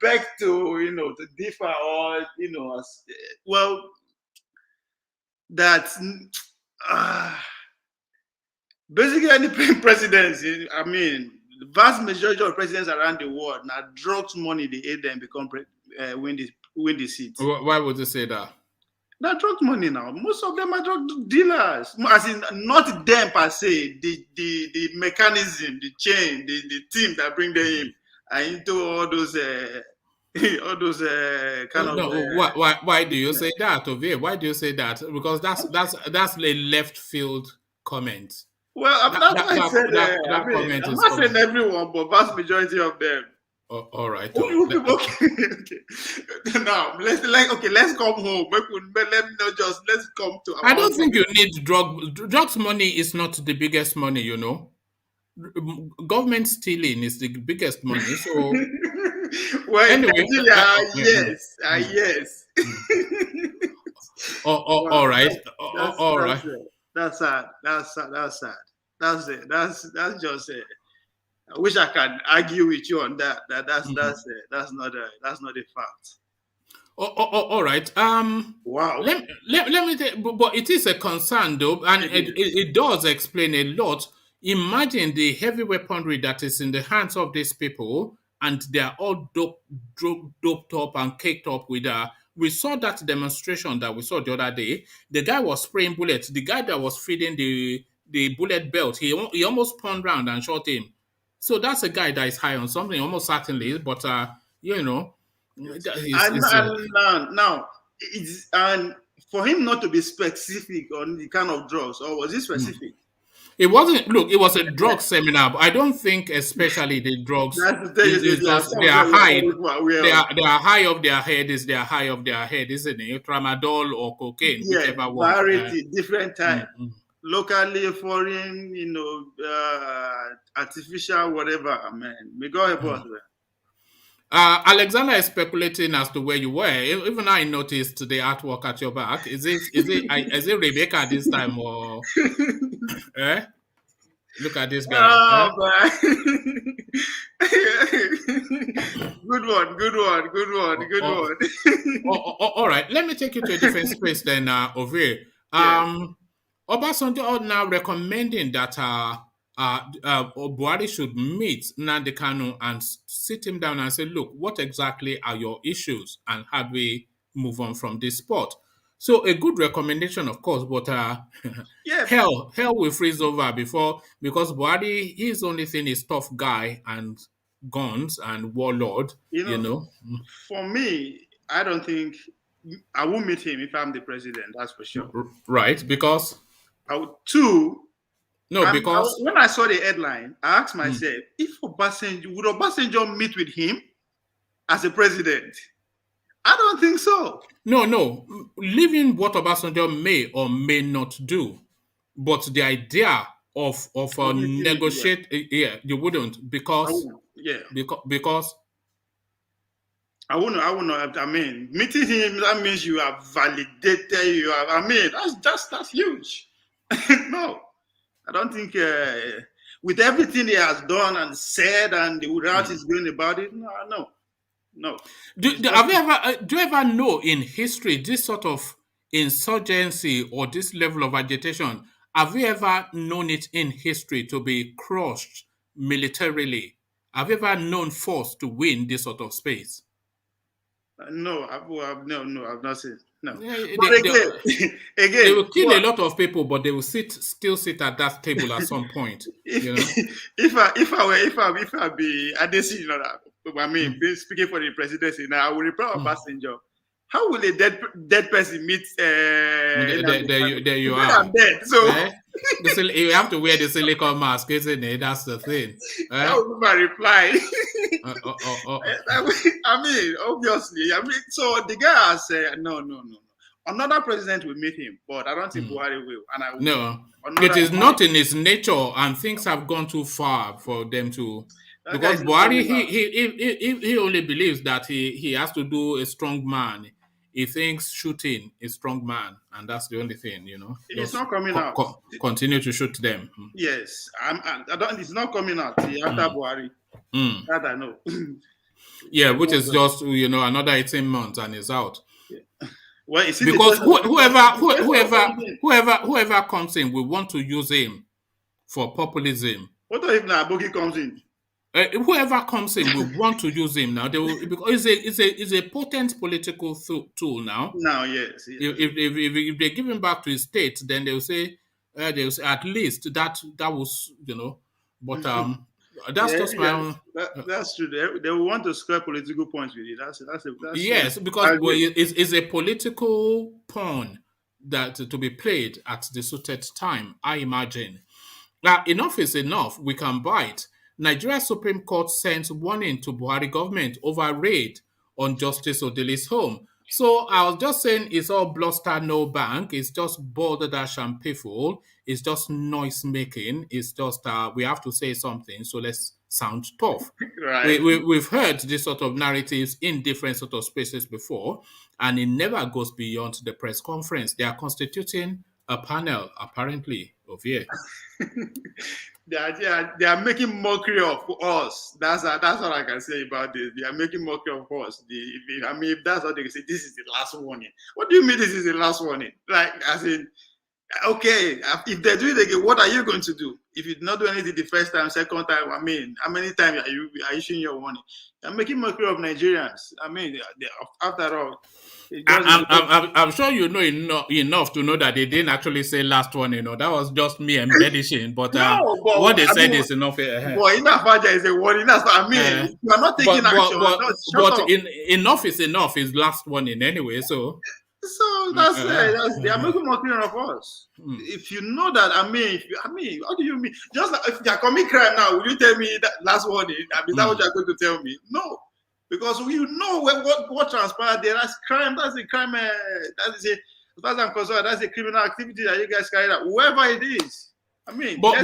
beg to to differ or that basically any presidency. I mean, the vast majority of presidents around the world now drugs money they aid them become win the seat. Why would you say that? Not drug money now. Most of them are drug dealers. As in, not them per se. The mechanism, the chain, the team that bring them in are into all those kind of. Why do you say that, Ovie? Why do you say that? Because that's a left field comment. Well, that comment I'm not saying everyone, but vast majority of them. All right. Okay. Now let's come home. Let's come to. I don't think you need drugs. Money is not the biggest money. Government stealing is the biggest money. So, well, anyway, yes. All right. All right. That's sad. That's sad. That's it. That's just it. I wish I could argue with you on that. That's not a fact. All right. Wow. Let me say, but it is a concern though, and it does explain a lot. Imagine the heavy weaponry that is in the hands of these people, and they are all doped up and caked up with. We saw that demonstration that we saw the other day. The guy was spraying bullets. The guy that was feeding the bullet belt, he almost spun round and shot him. So that's a guy that is high on something, almost certainly. But now and for him not to be specific on the kind of drugs, or was it specific? It wasn't. Look, it was a drug seminar. But I don't think, especially the drugs, they are high. They are high of their head. They are high of their head, isn't it? Tramadol or cocaine, whichever one. Variety, different type. Locally, foreign, artificial, whatever, man. May God help us, man. Alexander is speculating as to where you were. Even I noticed the artwork at your back. Is it Rebecca this time or? Look at this guy. Good one. All right. Let me take you to a different space then, Ovie. Obasanjo are now recommending that Buhari should meet Nnamdi Kanu and sit him down and say, look, what exactly are your issues and how do we move on from this spot? So a good recommendation, of course, but Yeah, hell will freeze over because Buhari, his only thing is tough guy and guns and warlord, you you know, know. for me, I don't think I will meet him if I'm the president. That's for sure. Right, because Two, no, because when I saw the headline, I asked mm, myself, if Obasanjo would Obasanjo meet with him as a president? I don't think so. no, leaving what Obasanjo may or may not do, but the idea of Of meeting him, yeah. negotiate, yeah, you wouldn't I won't. Yeah. because I wouldn't. I mean, meeting him, that means you have validated. You have. I mean, that's huge. No, I don't think. With everything he has done and said, and the route he's going about it, no. do you ever know in history this sort of insurgency or this level of agitation? Have you ever known it in history to be crushed militarily? Have you ever known force to win this sort of space? No, I've not seen. No, Yeah, but again, they again, will kill a lot of people, but they will still sit at that table at some point. if You know. if I be Adesi, you know that, I mean, speaking for the presidency now, I will reply Obasanjo. How will a dead person meet? There you I'm are. dead, so Eh? You have to wear the silicone mask, isn't it? That's the thing. that would be my reply. Uh, uh, uh, uh, I mean, obviously, so the guy has said no. Another president will meet him, but I don't think Buhari will, and I will. No, it is not in his nature, and things have gone too far for them to. That guy Because is a Buhari, foreigner. he only believes that he has to do a strong man. He thinks shooting is strong man, and that's the only thing, you know. It's Just not coming out. continue to shoot them. Yes, I don't. It's not coming out after Buhari. That I know. Yeah, which is just another 18 months and it's out. Yeah. Well, you see, because whoever comes in, we want to use him for populism. What if Naboki comes in? Whoever comes in, we want to use him now. They will, because it's a potent political tool now. Now, yes. If they give him back to his state, then they'll say at least that was But that's just my own. That's true. They will want to score political points with it. That's yes, because it's a political pawn that to be played at the suited time, I imagine. Now, enough is enough. We can bite. Nigeria Supreme Court sends warning to Buhari government over raid on Justice ODILI's home. So I was just saying it's all bluster, no bank. It's just balderdash and piffle. It's just noise making. It's just we have to say something, so let's sound tough. Right. We've heard this sort of narratives in different sort of spaces before, and it never goes beyond the press conference. They are constituting a panel, apparently, of here. They are making mockery of us. That's what I can say about this. They are making mockery of us. If that's what they say, this is the last warning. What do you mean this is the last warning? Like, as in, okay, if they do it again, what are you going to do? If you did not do anything the first time, second time, how many times are you issuing your warning? They're making mockery of Nigerians. After all, I'm sure you know enough to know that they didn't actually say last one. That was just me embellishing. But what they said is enough. But enough is a warning. That's what I mean. You are not taking action. Enough is enough is last warning anyway. So that's it. They are making mockery of us. If you know that, what do you mean? Just like if they are committing crime now, will you tell me that last warning? Is that what you are going to tell me? No. Because you know what transpired there. That's crime. That's a crime. As far as I'm concerned, that's a criminal activity that you guys carried out. Whoever it is. But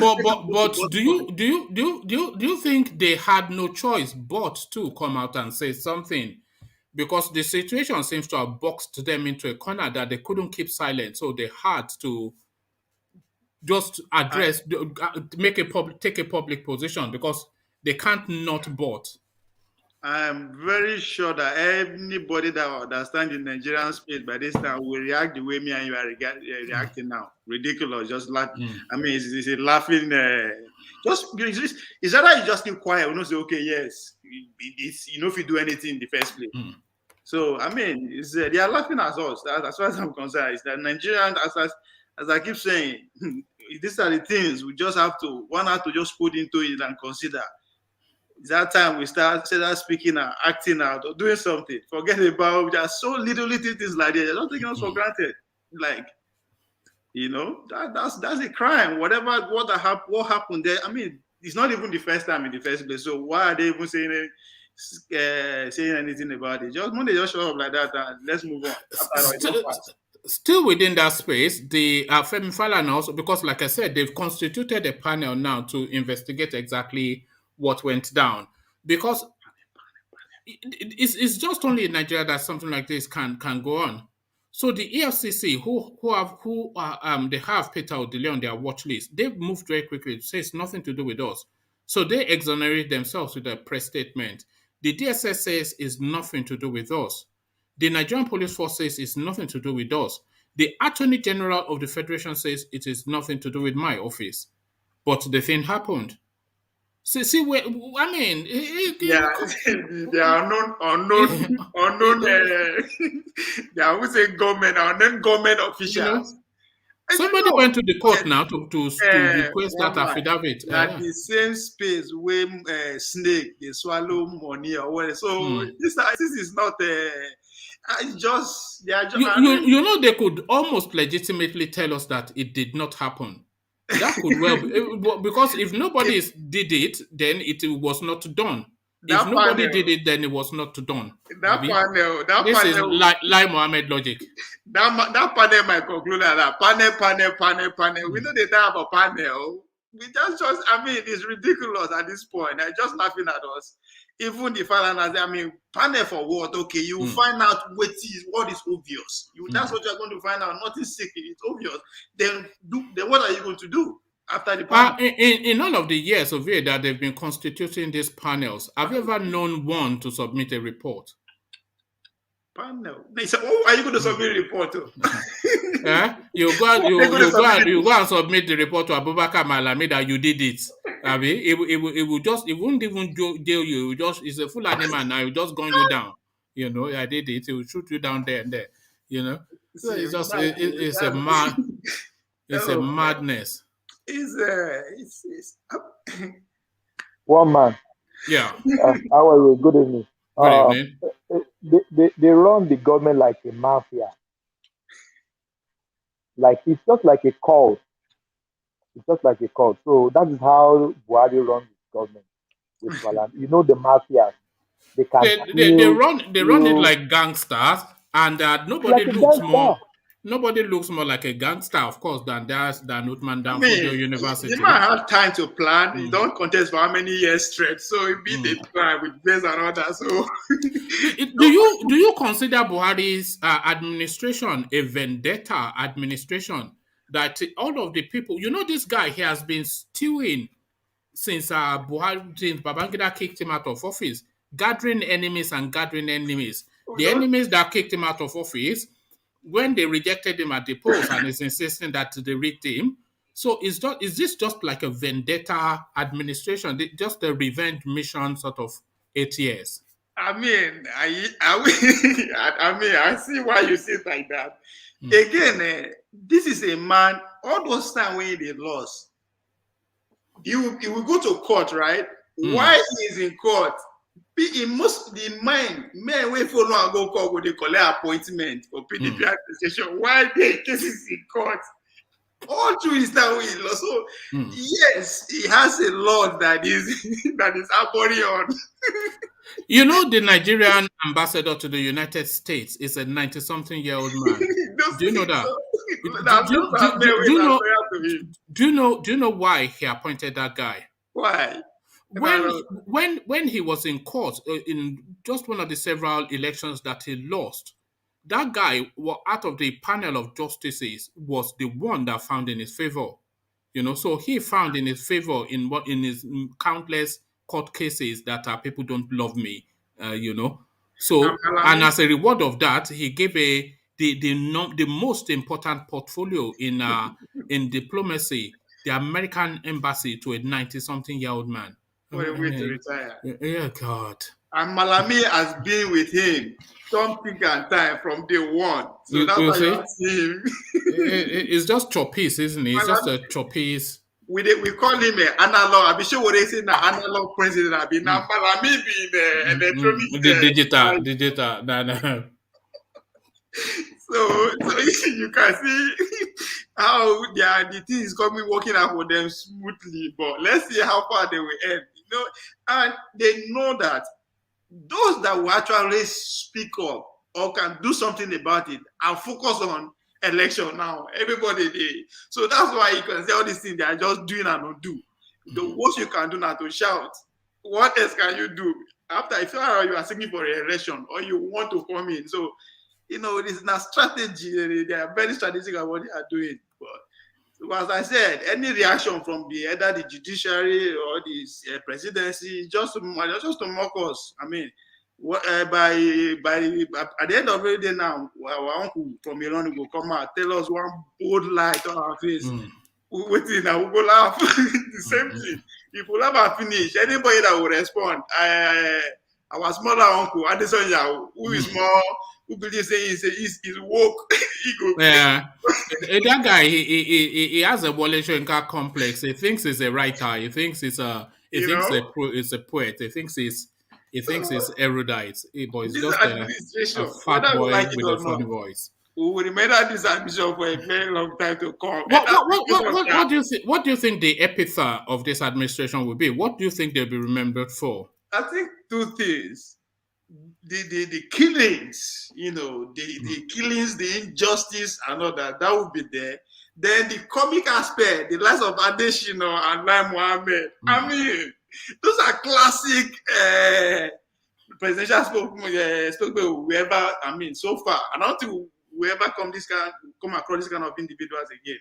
do you think they had no choice but to come out and say something? Because the situation seems to have boxed them into a corner that they couldn't keep silent, so they had to just address, take a public position because they can't not but. I'm very sure that anybody that understands the Nigerian space by this time will react the way me and you are reacting now. Ridiculous, just laugh. I mean, it's a laughing. It's either you just keep quiet, or not say, okay, yes, it's you know if you do anything in the first place. So I mean, they are laughing at us. As far as I'm concerned, it's that Nigerians, as I keep saying, these are the things we just have to just put into it and consider. It's that time we start speaking out, acting out, or doing something. Forget about just so little things like that. They're not taking us for granted. Like, that's a crime. What happened there? I mean, it's not even the first time in the first place. So why are they even saying anything about it? Just when they just show up like that, and let's move on. Still within that space, the Femi Falana also, because like I said, they've constituted a panel now to investigate exactly what went down. Because it's just only in Nigeria that something like this can go on. So the EFCC, they have Peter ODILI on their watch list. They've moved very quickly to say it's nothing to do with us. So they exonerate themselves with a press statement. The DSS says it's nothing to do with us. The Nigerian Police Force says it's nothing to do with us. The Attorney General of the Federation says it is nothing to do with my office. But the thing happened. See where I mean, they are unknown. I would say unknown government officials. Somebody went to the court now to request that affidavit. At the same space where snake they swallow money or whatever. So this is not just they are just. They could almost legitimately tell us that it did not happen. That could well be, because if nobody did it, then it was not done. If nobody did it, then it was not done. This is Lai Mohammed logic. That panel might conclude like that. Panel. We know they talk about panel. We just I mean, it's ridiculous at this point. They're just laughing at us. Even the Falanas, I mean, panel for what? Okay, you find out what is obvious. That's what you're going to find out. Nothing secret. It's obvious. Then what are you going to do after the panel? In all of the years of it that they've been constituting these panels, have you ever known one to submit a report? Panel. They say, are you going to submit a report to? You go and submit the report to Abubakar Malami that you did it. I mean, it wouldn't even jail you. It's a full animal now. It will just gun you down. I did it. It will shoot you down there and there. So it's a madness. One man. Yeah. How are you? Good evening. Good evening. They run the government like a mafia. Like it's just like a cult. So that is how Buhari runs his government with Falana. The mafia. They run it like gangsters, and nobody looks more like a gangster, of course, than Uthman Danfodio University. You might have time to plan. You don't contest for how many years straight, so it be the plan with base and all that. So, do you consider Buhari's administration a vendetta administration? That all of the people, this guy, he has been stewing since Babangida kicked him out of office, gathering enemies. The enemies that kicked him out of office, when they rejected him at the polls and is insisting that they rigged him. So is this just like a vendetta administration, just a revenge mission sort of 8 years? I mean, I see why you say it like that. Again, this is a man, all those times when they lost, he will go to court, right? Why he is in court? Men wey follow and go court, they collect appointment for PDP administration. Why they cases in court? All through his time when he lost. So yes, he has a lot that is harboring on. The Nigerian ambassador to the United States is a 90-something-year-old man. Do you know that? Do you know why he appointed that guy? Why? When he was in court in just one of the several elections that he lost, that guy, out of the panel of justices, was the one that found in his favor. So he found in his favor in his countless court cases that people don't love me. you know. So, and as a reward of that, he gave the most important portfolio in diplomacy, the American embassy, to a 90-something-year-old man. For a way to retire. Yeah, God. And Malami has been with him, don't pick and time from day one. So that's You why you see, have seen him. it's just choppies, isn't it? It's just a choppies. We call him an analog. I be sure what they say now, analog president. I be now Malami being electronic. Digital. Nah. So you can see how the thing is coming working out for them smoothly. But let's see how far they will end. You know, and they know that those that will actually speak up or can do something about it and focus on election now. Everybody did. So that's why you can say all these things they are just doing and not do. The worst you can do now to shout. What else can you do? After if you are seeking for an election or you want to come in. So you know, it's not strategy. They are very strategic about what they are doing. But as I said, any reaction from either the judiciary or the presidency just to mock us. I mean, at the end of the day now, our uncle from Iran will come out tell us one bold lie on our face. Waiting now, we go laugh. The same thing. If we laugh and finish, anybody that will respond, our smaller uncle Adesanya, who is more. Who believes he's woke ego. Yeah, that guy he has a Wole Soyinka complex. He thinks he's a writer. He thinks he's a poet. He thinks he's erudite. But he's just a fat boy with a funny voice. We will remember this ambition for a very long time to come. What do you think the epithet of this administration will be? What do you think they'll be remembered for? I think two things. The killings, you know, the killings, the injustice, and all that would be there. Then the comic aspect, the likes of Adesina and Lai Mohammed. I mean, those are classic presidential spokespeople we ever, I mean, so far. I don't think we ever come across this kind of individuals again.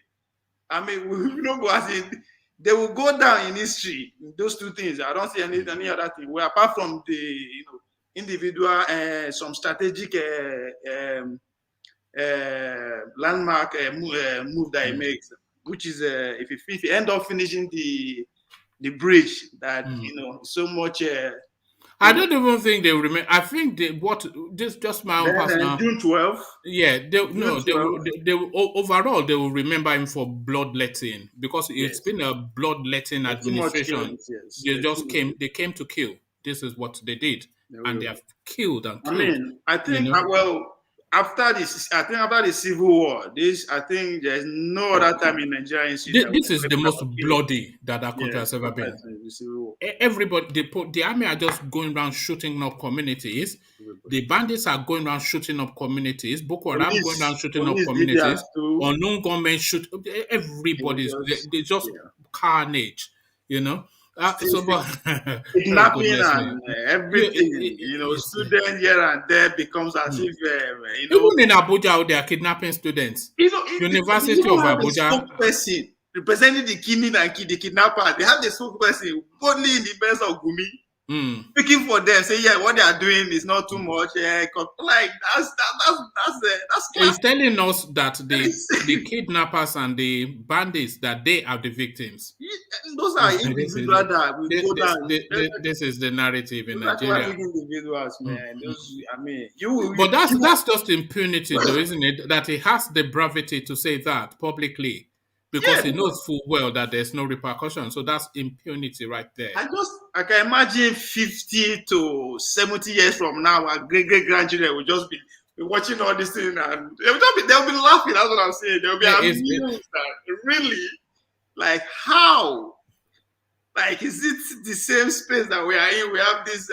I mean, we don't go as in, they will go down in history. Those two things. I don't see any other thing. Well, apart from the, you know, individual some strategic landmark move that he makes, which is if you end up finishing the bridge that you know so much. I don't even think they will remember. I think just my own personal. June 12th. Yeah, they will overall they will remember him for bloodletting because it's been a bloodletting administration. They came to kill. This is what they did. And they have killed and killed. I mean, I think after the Civil War, I think there's no other time in Nigeria history. This is the most bloody that our country has ever been. Everybody, the army are just going around shooting up communities. The bandits are going around shooting up communities. Boko Haram going around shooting up communities. Unknown government shoot. Everybody's they just carnage. You know. Kidnapping and everything, you know, students here and there becomes as if, you know. Even in Abuja, they are kidnapping students. You know, University of Abuja. Spokesperson representing the killing and the kidnapper. They have the spokesperson boldly in the best of Gumi, speaking for them, say, yeah, what they are doing is not too much. Like that's He's telling us that the kidnappers and the bandits that they are the victims. Those are individuals that will go down. This is the narrative in Nigeria. Individuals, man. I mean, but that's just impunity, though, isn't it? That he has the bravado to say that publicly. Because he knows full well that there's no repercussion. So that's impunity right there. I can imagine 50 to 70 years from now, our great-great-grandchildren will just be watching all this thing and they'll be laughing. That's what I'm saying. They'll be amused. Really? Like, how? Like, is it the same space that we are in? We have this.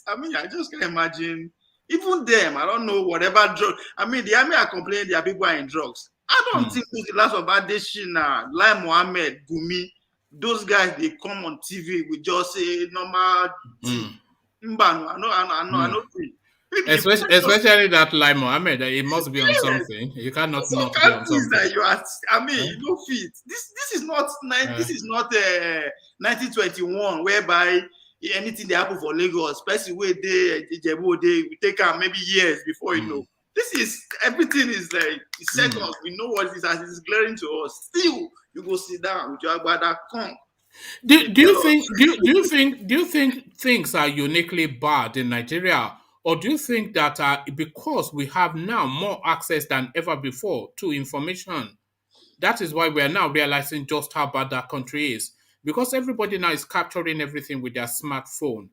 I mean, I just can imagine. Even them, I don't know, whatever drug. I mean, the army are complaining their people are in drugs. I don't think the last of Adesina, Lai Mohammed, Gumi, those guys, they come on TV with just say normal thing. I know. Especially that Lai Mohammed, it must be on something. You cannot not be on something. That you are, I mean, you don't fit. This is not 1921, whereby anything that happen for Lagos, especially where they we take out maybe years before you know. This is everything is like seconds. We know what it is as it's glaring to us. Still, you go sit down with your brother. Come. Do you think things are uniquely bad in Nigeria, or do you think that because we have now more access than ever before to information, that is why we are now realizing just how bad that country is? Because everybody now is capturing everything with their smartphone.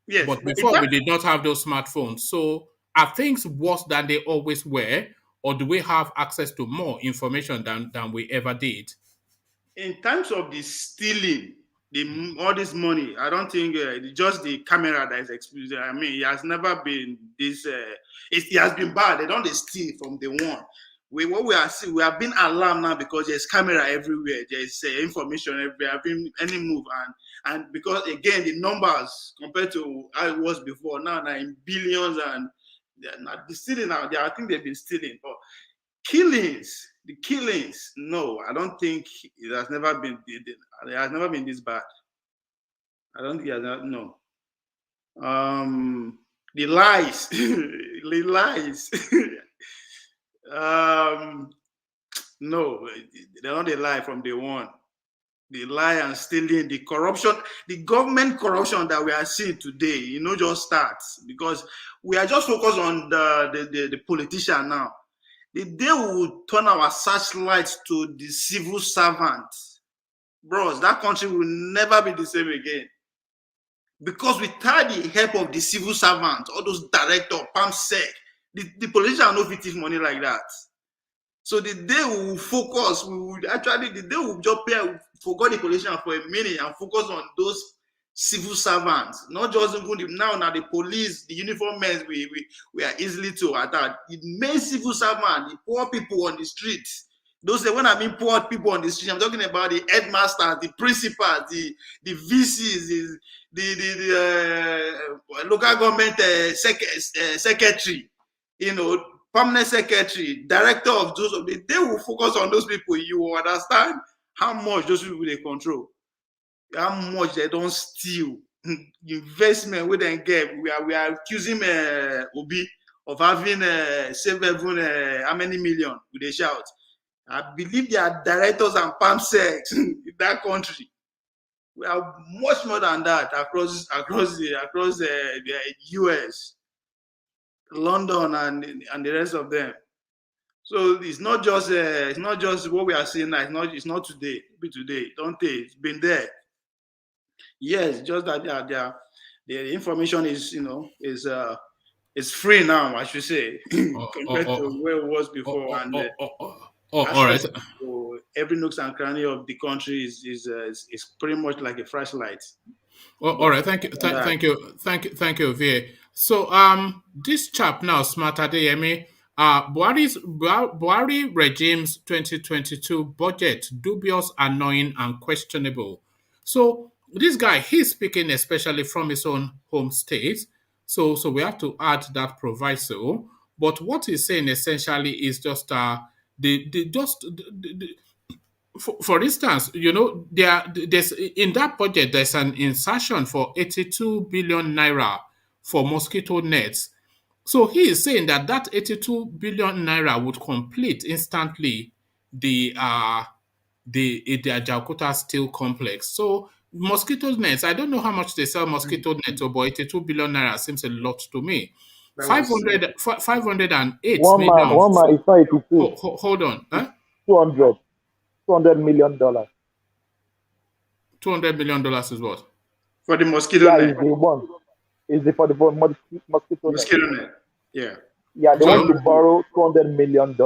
Yes, But but before we did not have those smartphones. So are things worse than they always were, or do we have access to more information than we ever did? in terms of the stealing, all this money, I don't think just the camera that is exposed. I mean, it has never been this. It has been bad. They don't steal from the one. What we are seeing, we have been alarmed now because there's camera everywhere. There's information everywhere. Any move and because again the numbers compared to how it was before now in billions and they're not stealing now. I think they've been stealing, but the killings, no, I don't think it has never been. It has never been this bad. I don't think it has not. No. The lies, the lies. No, they're not a lie from day one. The lie and stealing, the corruption, the government corruption that we are seeing today, just starts because we are just focused on the politician now. The day we will turn our searchlights to the civil servants, bros, that country will never be the same again. Because without the help of the civil servants, all those directors, PAMSEC, the politician no fit money like that. So the day we will focus, the day we will just forget the politician for a minute and focus on those civil servants, not just now the police, the uniform men we are easily to attack. The main civil servant, the poor people on the streets. Those when I mean poor people on the street, I'm talking about the headmasters, the principals, the VCs, the local government secretary, permanent secretary, director of those. They will focus on those people. You will understand how much those people they control, how much they don't steal. Investment we then get. We are accusing Obi of having saved even how many million with a shout. I believe there are directors and PAMSECs in that country. We are much more than that across the US, London, and the rest of them. So it's not just what we are seeing now. It's not today. Be today. Don't they? It's been there. Yes, just that the information is is free now, I should say, compared to where it was before. All right. So every nooks and cranny of the country is pretty much like a flashlight. All right. Thank you, VA. So this chap now, Smart Adeyemi, Buhari regime's 2022 budget dubious, annoying, and questionable. So this guy, he's speaking especially from his own home state. So we have to add that proviso. But what he's saying essentially is just for instance, there's in that budget there's an insertion for 82 billion naira for mosquito nets. So he is saying that 82 billion naira would complete instantly the Ajaokuta steel complex. So mosquito nets, I don't know how much they sell mosquito nets, but 82 billion naira seems a lot to me. 508 one million. man, it's not 82. Hold on. Huh? $200 million. $200 million is what? For the mosquito net. Is the one. Is it for the mosquito net? Net. Yeah. Yeah, they want to borrow $200 million.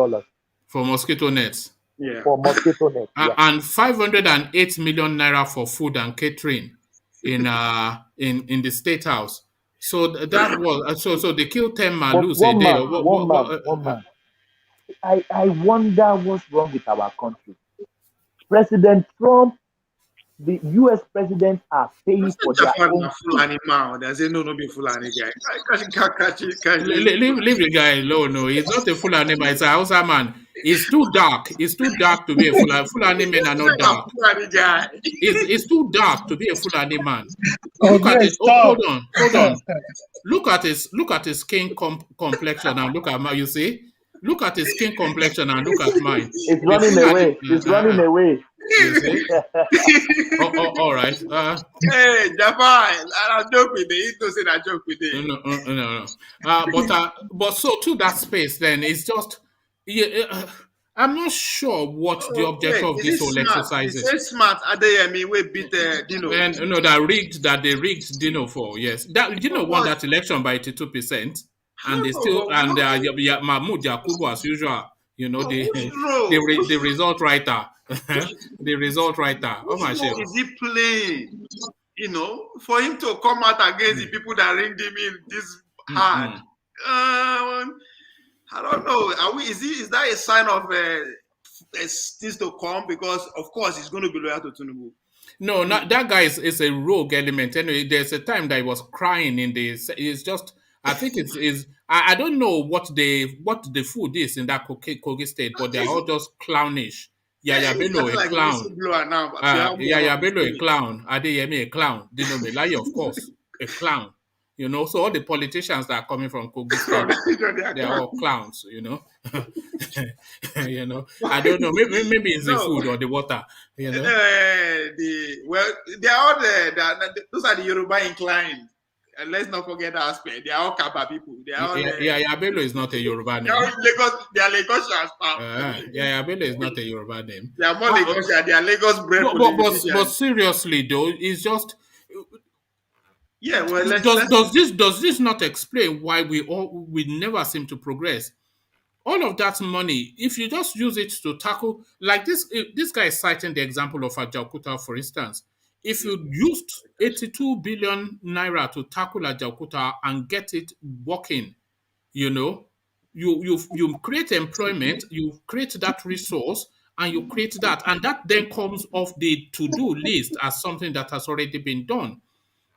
For mosquito nets. Yeah. For mosquito nets. And 508 million naira for food and catering in the State House. So that was so they killed 10 malus a day. One man. I wonder what's wrong with our country. President Trump the US presidents are paying for their own. Fulani man. They say no be Fulani guy. Leave the guy alone. No, he's not a Fulani man. It's a Hausa man. It's too dark. It's too dark to be a Fulani. Fulani men are not dark. Fulani guy. It's too dark to be a Fulani man. Look at it. Oh, hold on. Look at his skin complexion and look at mine. You see? Look at his skin complexion and look at mine. It's running away. It's running away. You see? All right. Hey, Japan, I joke with it. You don't say that joke with it. No. But so to that space, then it's just. I'm not sure what the objective of this whole exercise is. It's smart. Adeyemi we beat Dino. And they rigged Dino for, yes. That Dino won that election by 82%. And they still Mahmoud Yakubu as usual, the result writer. The result writer. Oh my God. Is he playing? For him to come out against the people that ringed him in this hard. I don't know. Is that a sign of things to come? Because of course he's going to be loyal to Tinubu. No, that guy is a rogue element. Anyway, there's a time that he was crying in this. It's just. I think I don't know what the food is in that Kogi state, but they're all just clownish. Yaya Bello a clown. Yaya Bello a clown. Adeyemi a clown. Dino Melaye, of course, a clown. So all the politicians that are coming from Kogi state, they're all clowns. I don't know. Maybe it's the food or the water. They are all those are the Yoruba inclined. And let's not forget that aspect. They are all Kaba people. They are all, Bello is not a Yoruba name. They are Lagosians. Bello is not a Yoruba name. They are more Lagosian. They are Lagos bred. But seriously though, it's just. Yeah, well, does this not explain why we never seem to progress? All of that money, if you just use it to tackle, like this guy is citing the example of Ajaokuta, for instance. If you used 82 billion naira to tackle Ajaokuta and get it working, you create employment, you create that resource, and you create that, and that then comes off the to-do list as something that has already been done.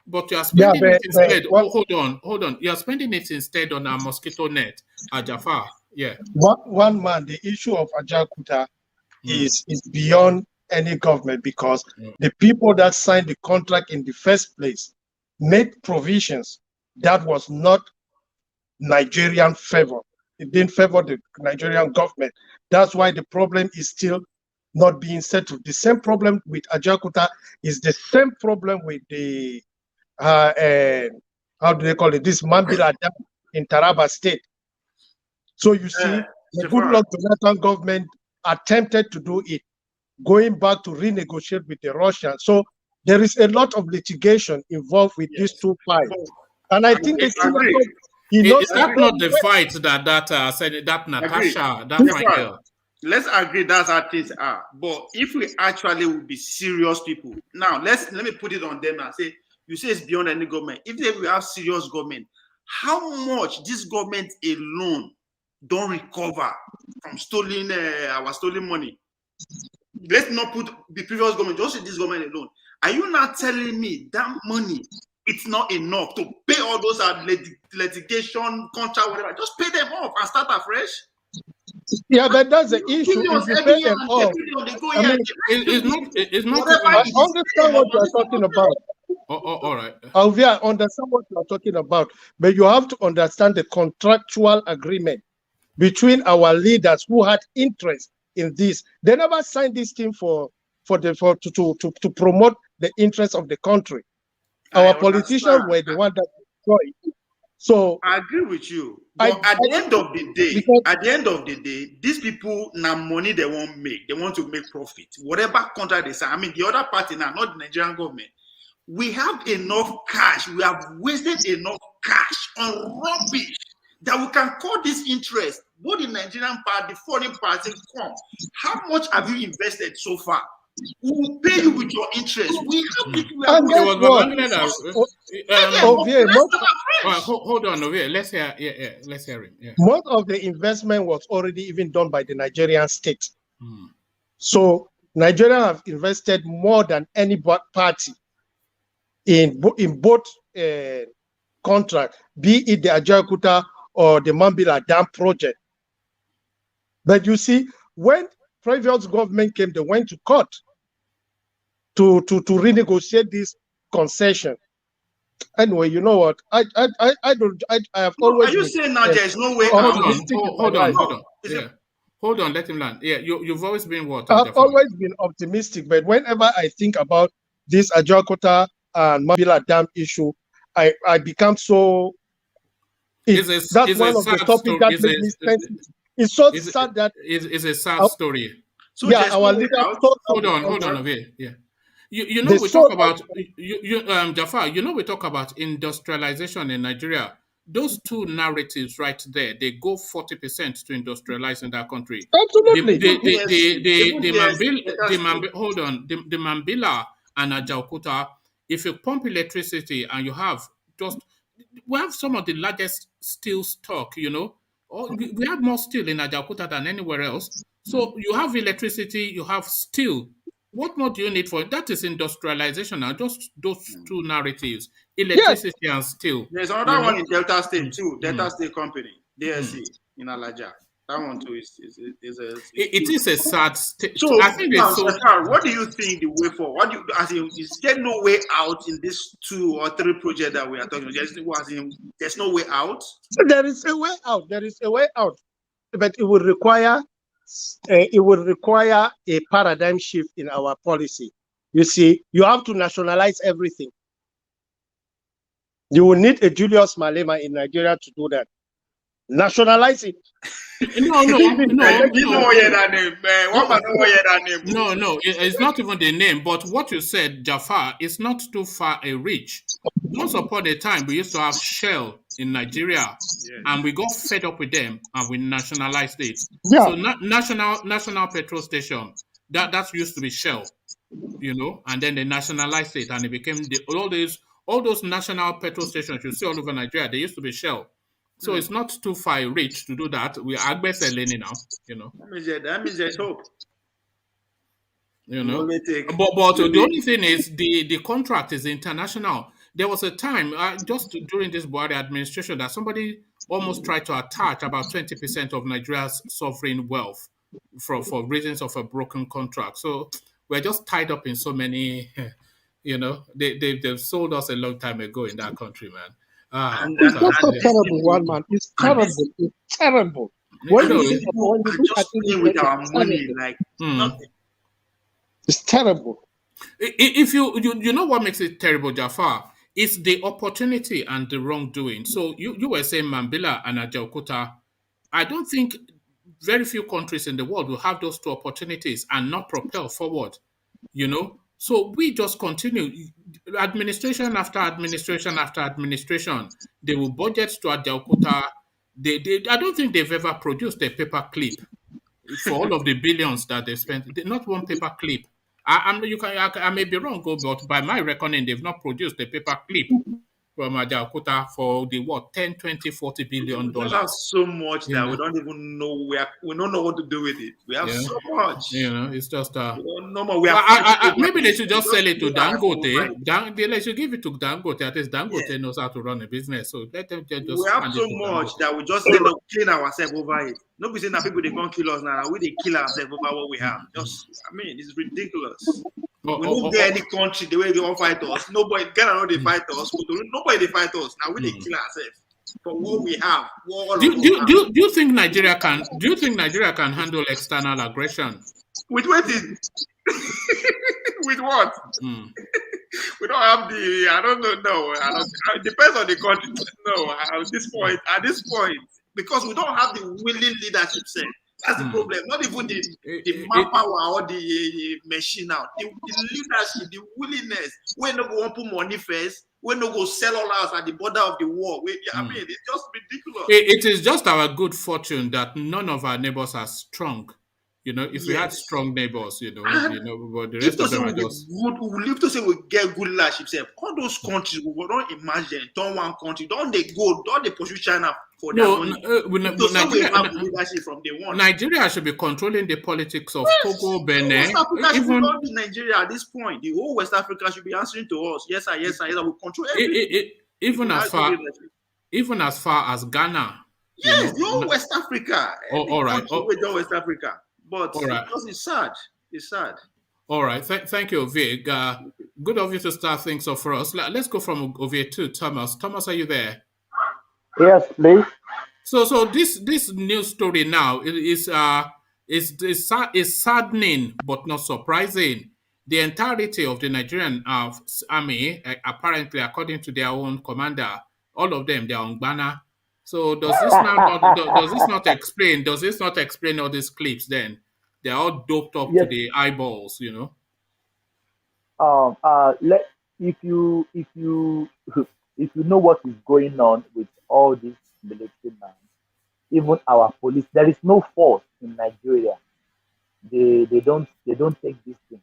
But you are spending it instead. Hold on. You are spending it instead on a mosquito net, Jafar. Yeah. One man, the issue of Ajaokuta is beyond any government, because the people that signed the contract in the first place made provisions that was not Nigerian favor. It didn't favor the Nigerian government. That's why the problem is still not being settled. The same problem with Ajaokuta is the same problem with the how do they call it? This Mambila Dam in Taraba State. So you see, the Goodluck Jonathan government attempted to do it, going back to renegotiate with the Russians. So there is a lot of litigation involved with these two fights. And I think it's not the fight that said that Natasha, that Michael. Let's agree that's how things are. But if we actually would be serious people, now let me put it on them and say, you say it's beyond any government. If we have serious government, how much this government alone don't recover from our stolen money? Let's not put the previous government, just say this government alone. Are you not telling me that money, it's not enough to pay all those litigation, contract, whatever? Just pay them off and start afresh. Yeah, but that's the issue. If you pay them off, it's not. I understand what you are talking about. All right. I understand what you are talking about, but you have to understand the contractual agreement between our leaders who had interest in this. They never signed this thing to promote the interests of the country. Our politicians were the ones that destroyed it. So I agree with you. But at the end of the day, these people now money they won't make. They want to make profit. Whatever contract they sign. I mean, the other party now, not the Nigerian government. We have enough cash. We have wasted enough cash on rubbish that we can call this interest. Both the Nigerian part, the foreign party come. How much have you invested so far? We will pay you with your interest. We have people. Hold on, Ovie. Let's hear. Let's hear him. Yeah. Most of the investment was already even done by the Nigerian state. So Nigeria have invested more than any party in both contracts, be it the Ajaokuta or the Mambila Dam project. But you see, when previous government came, they went to court to renegotiate this concession. Anyway, you know what? I have always. Are you saying now there is no way Hold out? on. Yeah. Hold on, let him land. Yeah, you've always been what? I've always been optimistic, but whenever I think about this Ajaokuta and Mambila Dam issue, I become so. That's one of the topics that makes me sensitive. It's so sad that it's a sad story. So yeah, our leader. Hold on over here. Yeah. You know, we talk about Jafar, you know, we talk about industrialization in Nigeria. Those two narratives right there, they go 40% to industrialize in that country. Absolutely. The Mambila and Ajaokuta, if you pump electricity and you have we have some of the largest steel stock, you know. We have more steel in Ajaokuta than anywhere else. So you have electricity, you have steel. What more do you need for it? That is industrialization now. Just those two narratives, electricity and steel. There's another one in Delta State too, Delta State Company, DSC in Alaja. That one too is a sad state. So I think now, what do you think the way forward? Is there no way out in this 2 or 3 projects that we are talking about? There's no way out. There is a way out. There is a way out, but it would require a paradigm shift in our policy. You see, you have to nationalize everything. You will need a Julius Malema in Nigeria to do that. Nationalize it. No, it's not even the name. But what you said, Jafar, is not too far a reach. Once upon a time, we used to have Shell in Nigeria, and we got fed up with them, and we nationalized it. Yeah. So national petrol station, that used to be Shell, you know, and then they nationalized it, and it became all those national petrol stations you see all over Nigeria. They used to be Shell. So it's not too far a reach to do that. We are Agbeseleni now, you know. That means there's hope. You know, but the only thing is the contract is international. There was a time just during this Buhari administration that somebody almost tried to attach about 20% of Nigeria's sovereign wealth for reasons of a broken contract. So we're just tied up in so many, you know, they've sold us a long time ago in that country, man. It's just a terrible one, man. It's terrible. It's terrible. With our money, like nothing. It's terrible. If you know what makes it terrible, Jafar, it's the opportunity and the wrongdoing. So you were saying Mambila and Ajaokuta. I don't think very few countries in the world will have those two opportunities and not propel forward, you know. So we just continue, administration after administration after administration. They will budget to Ajaokuta. I don't think they've ever produced a paper clip for all of the billions that they spent. Not one paper clip. I may be wrong, but by my reckoning, they've not produced a paper clip from Ajaokuta for the 10, 20, 40 billion dollars. We have so much that we don't even know we don't know what to do with it. We have so much. You know, it's just maybe they should just sell it to Dangote. They should give it to Dangote. At least Dangote knows how to run a business. So let them just. We have so much that we just end up killing ourselves over it. Nobody saying that people they can't kill us now. We they kill ourselves over what we have. It's ridiculous. We don't get any country the way they all fight us. Nobody Ghana know they fight us. Nobody they fight us. Now we they kill ourselves for what we have. Do you think Nigeria can? Do you think Nigeria can handle external aggression? With what? With what? We don't have the. I don't know. No, it depends on the country. No, at this point, because we don't have the willing leadership set. That's the problem. Not even the manpower or the machine now. The leadership, the willingness. We're not going to put money first. We're not going to sell all us at the border of the war. I mean, it's just ridiculous. It is just our good fortune that none of our neighbors are strong You know, if we had strong neighbors, but the If rest to of say them are we just if to say we get good leadership, all those countries we don't imagine, don't one country, don't they pursue China for their money. If to say we have good leadership from day one. Nigeria should be controlling the politics of Togo, Benin. West Africa should not be Nigeria at this point. The whole West Africa should be answering to us. Yes, sir, yes, sir, yes, sir. We control everything. Even as far as Ghana. Yes, the whole West Africa. All right. West Africa. But it's sad. It's sad. All right. Thank you, Ovie. Good of you to start things off for us. Let's go from Ovie to Thomas. Thomas, are you there? Yes, please. So this news story now is saddening but not surprising. The entirety of the Nigerian army, apparently, according to their own commander, all of them, they are on Ghana. So does this not explain all these clips then? They're all doped up to the eyeballs, if you know what is going on with all these military men, even our police, there is no force in Nigeria. They don't take this thing.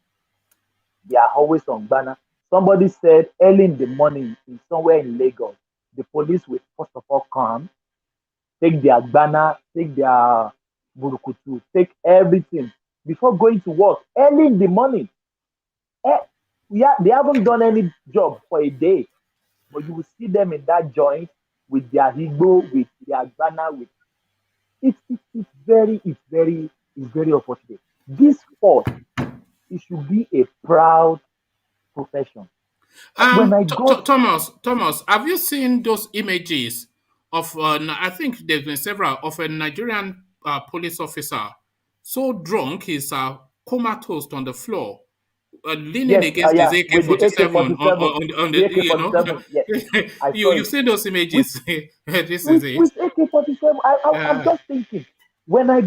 They are always on Ghana. Somebody said early in the morning somewhere in Lagos, the police will first of all come, take their Ghana, take their Burukutu, take everything before going to work early in the morning. They haven't done any job for a day, but you will see them in that joint with their Igbo, with their Ghana, with it's very unfortunate. This force, it should be a proud profession. Thomas, have you seen those images of? I think there's been several of a Nigerian police officer so drunk he's comatose on the floor, leaning against his AK-47 on the AK-47. Yes, you've seen those images. This is it. With AK-47, I'm just thinking. When I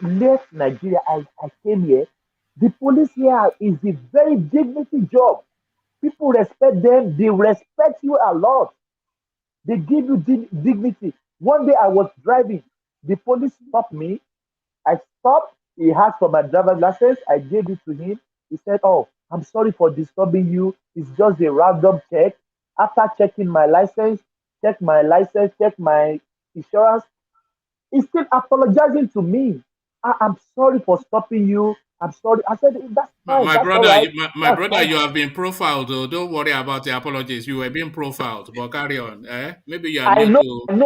left Nigeria, I came here. The police here is a very dignity job. People respect them. They respect you a lot. They give you dignity. One day I was driving. The police stopped me. I stopped. He asked for my driver's license. I gave it to him. He said, "Oh, I'm sorry for disturbing you. It's just a random check." After checking my license, check my insurance, he's still apologizing to me. I'm sorry for stopping you. I'm sorry. I said, that's fine. My brother, you have been profiled, though. Don't worry about the apologies. You were being profiled, but carry on. Maybe you are I know I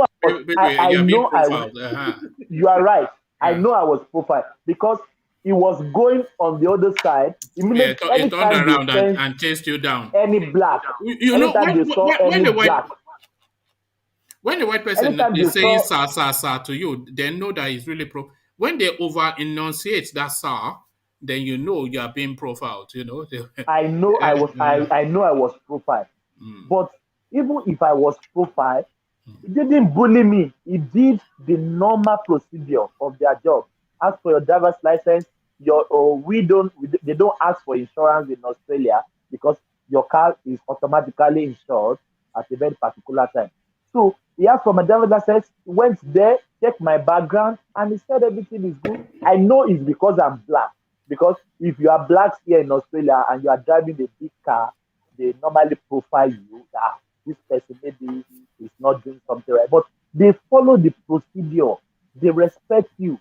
know. You are right. I know I was profiled because he was going on the other side. He turned around and chased you down. Any black. When the white person is saying "sir" to you, then know that he's really When they over enunciate that "sir," then you know you are being profiled. I know I was profiled, but even if I was profiled, he didn't bully me. He did the normal procedure of their job. Ask for your driver's license. They don't ask for insurance in Australia because your car is automatically insured at a very particular time. So he asked for my driver's license, went there, checked my background, and he said everything is good. I know it's because I'm black. Because if you are blacks here in Australia and you are driving a big car, they normally profile you that this person maybe is not doing something right. But they follow the procedure. They respect you.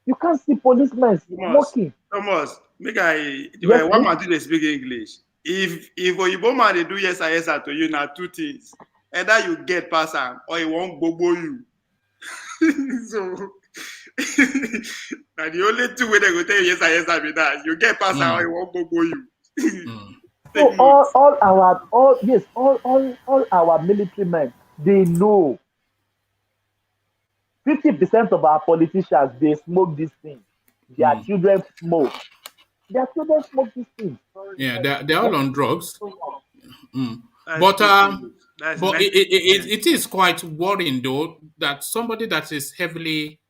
You can't see policemen smoking. Thomas, one man they speak English. If Oyibo man they do yes to you, now two things. Either you get past him or he won't bobo you. So and the only two way they go tell you yes be that you get past him or he won't bobo you. So all our military men, they know. 50% of our politicians, they smoke these things. Their children smoke. Their children smoke these things. Yeah, they're all on drugs. But it is quite worrying though that somebody that is heavily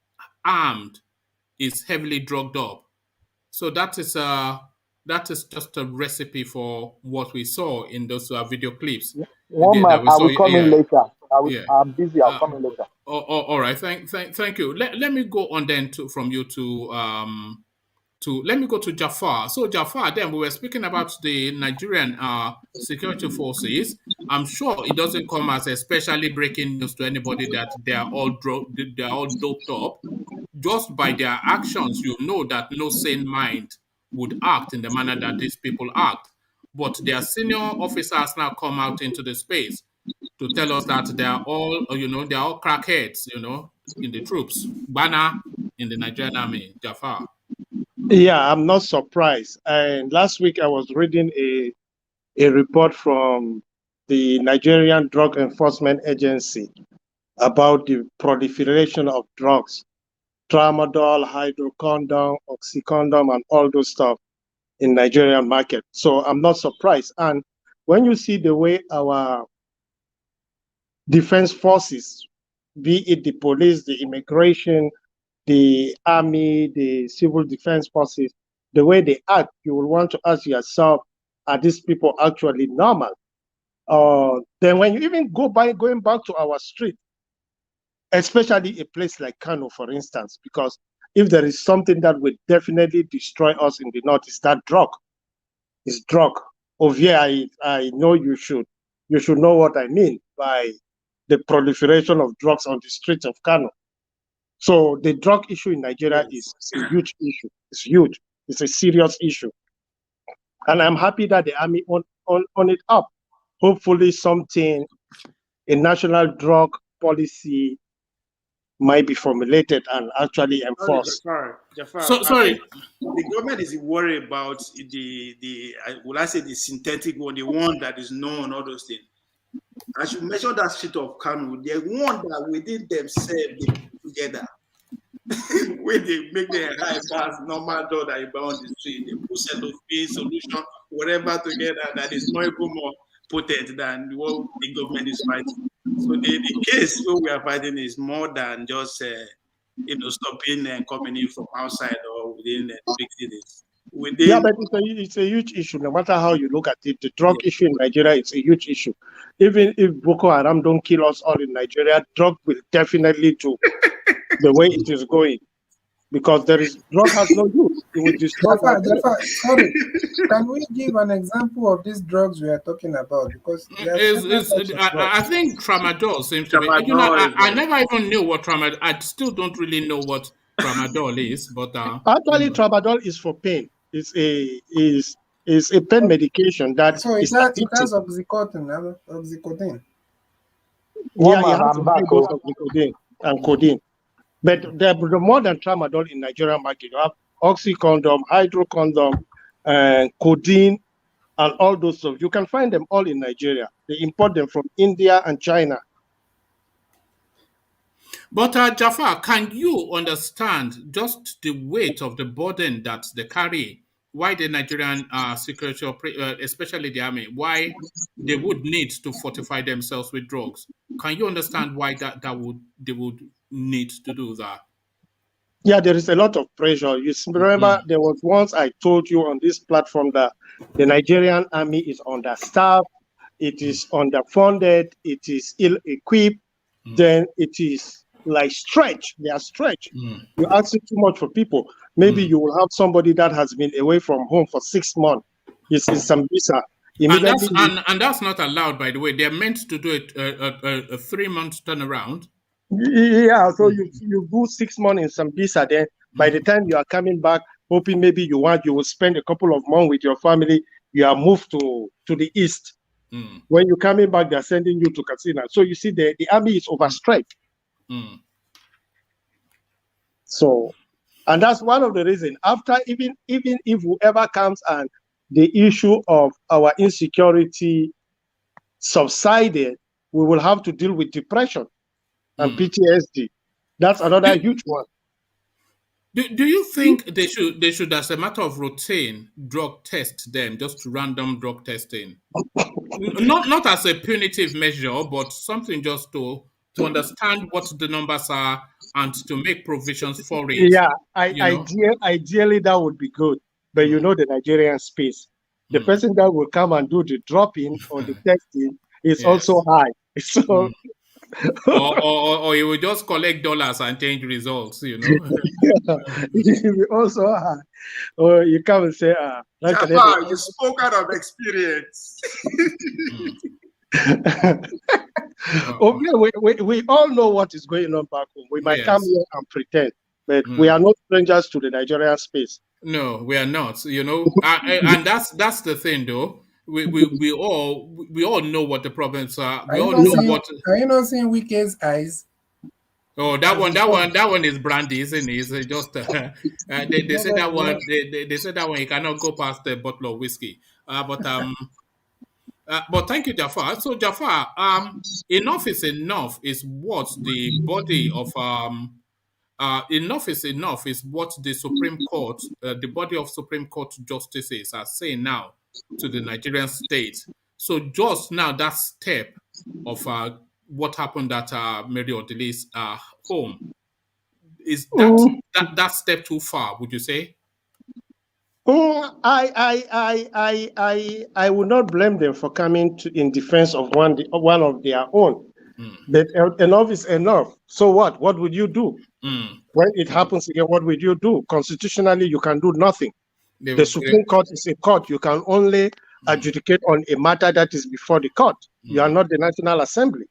armed is heavily drugged up. So that is just a recipe for what we saw in those video clips. I will come in later. I'm busy. I'll come in later. All right. Thank you. Let me go on then from you to let me go to Jafar. So Jafar, then we were speaking about the Nigerian security forces. I'm sure it doesn't come as especially breaking news to anybody that they are all doped up. Just by their actions, you know that no sane mind would act in the manner that these people act. But their senior officers now come out into the space to tell us that they are all, they are all crackheads, in the troops. Bana in the Nigerian army, Jafar. Yeah, I'm not surprised. And last week I was reading a report from the Nigerian Drug Enforcement Agency about the proliferation of drugs, tramadol, hydrocodone, oxycodone, and all those stuff in Nigerian market. So I'm not surprised. And when you see the way our defense forces, be it the police, the immigration, the army, the civil defense forces, the way they act, you will want to ask yourself, are these people actually normal? Then when you even going back to our street, especially a place like Kanu, for instance, because if there is something that will definitely destroy us in the north, it's that drug. It's drug. Ovie, I know you should know what I mean by the proliferation of drugs on the streets of Kanu. So the drug issue in Nigeria is a huge issue. It's huge. It's a serious issue. And I'm happy that the army on it up. Hopefully a national drug policy might be formulated and actually enforced. Jafar, sorry. The government is worried about the synthetic one, the one that is known, all those things. As you mentioned that street of Kanu, the one that within themselves they put together. When they make the high pass, normal door that you buy on the street, they put set of fee solution, whatever together that is more even more potent than what the government is fighting. So the case what we are fighting is more than just stopping and coming in from outside or within the big cities. Yeah, but it's a huge issue. No matter how you look at it, the drug issue in Nigeria is a huge issue. Even if Boko Haram don't kill us all in Nigeria, drug will definitely do the way it is going. Because drug has no use. It will destroy. Sorry. Can we give an example of these drugs we are talking about? Because I think tramadol seems to be. I never even knew what tramadol. I still don't really know what tramadol is, but actually, tramadol is for pain. It's a pain medication that. So it has oxycodone. Yeah, it has oxycodone and codeine. But there are more than tramadol in Nigerian market. You have oxycodone, hydrocodone, and codeine, and all those stuff. You can find them all in Nigeria. They import them from India and China. But Jafar, can you understand just the weight of the burden that they carry? Why the Nigerian security, especially the army, why they would need to fortify themselves with drugs? Can you understand why they would need to do that? Yeah, there is a lot of pressure. You remember there was once I told you on this platform that the Nigerian army is understaffed, it is underfunded, it is ill-equipped, then it is like stretched. They are stretched. You're asking too much for people. Maybe you will have somebody that has been away from home for 6 months. He's in Sambisa. And that's not allowed, by the way. They're meant to do it a 3-month turnaround. Yeah, so you do 6 months in Sambisa, then by the time you are coming back, hoping maybe you will spend a couple of months with your family, you are moved to the east. When you're coming back, they're sending you to Katsina. So you see the army is overstretched. So, and that's one of the reasons. After even if whoever comes and the issue of our insecurity subsided, we will have to deal with depression and PTSD. That's another huge one. Do you think they should, as a matter of routine, drug test them, just random drug testing? not as a punitive measure, but something just to understand what the numbers are and to make provisions for it. Yeah, ideally that would be good. But you know the Nigerian space. The person that will come and do the dropping or the testing is also high. So or he will just collect dollars and change results, you know. We also or you come and say, Jafar, you spoke out of experience. Okay, we all know what is going on back home. We might come here and pretend, but we are not strangers to the Nigerian space. No, we are not. You know, and that's the thing, though. We all know what the problems are. We all know what. Are you not seeing Wike's eyes? Oh, that one is brandy, isn't it? It's just they say that one. They say that one you cannot go past the bottle of whiskey. But thank you, Jafar. So Jafar, enough is enough is what the body of enough is enough is what the Supreme Court, the body of Supreme Court justices are saying now to the Nigerian state. So just now that step of what happened at Mary ODILI's home, is that step too far, would you say? I would not blame them for coming in defense of one of their own. But enough is enough. So what? What would you do? When it happens again, what would you do? Constitutionally, you can do nothing. The Supreme Court is a court. You can only adjudicate on a matter that is before the court. You are not the National Assembly.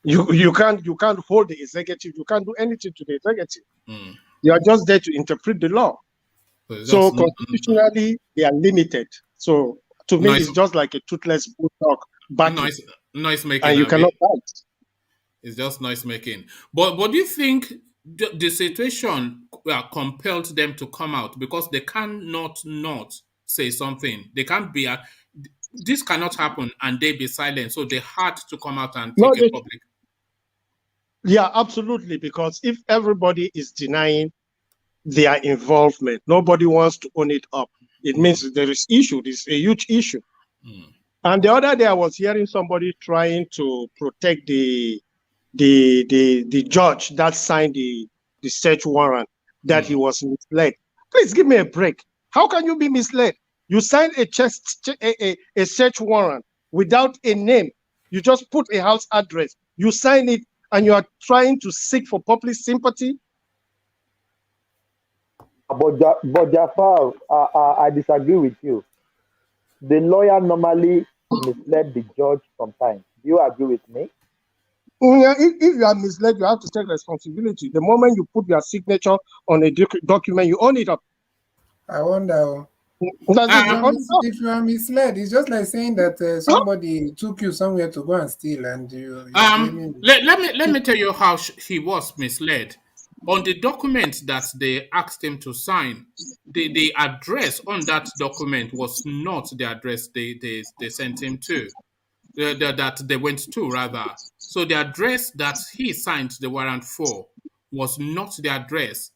You can't hold the executive. You can't do anything to the executive. You are just there to interpret the law. So constitutionally, they are limited. So to me, it's just like a toothless bulldog battle. Noise making, and you cannot fight. It's just noise making. But do you think the situation compelled them to come out because they cannot not say something? They can't be. This cannot happen, and they be silent. So they had to come out and take a public. Yeah, absolutely. Because if everybody is denying their involvement, nobody wants to own it up. It means there is issue. This is a huge issue. And the other day, I was hearing somebody trying to protect the judge that signed the search warrant, that he was misled. Please give me a break. How can you be misled? You signed a search warrant without a name. You just put a house address. You sign it, and you are trying to seek for public sympathy. But Jafar, I disagree with you. The lawyer normally misled the judge sometimes. Do you agree with me? If you are misled, you have to take responsibility. The moment you put your signature on a document, you own it up. I wonder. If you are misled, it's just like saying that somebody took you somewhere to go and steal, and you. Let me tell you how he was misled. On the document that they asked him to sign, the address on that document was not the address they sent him to, that they went to, rather. So the address that he signed the warrant for was not the address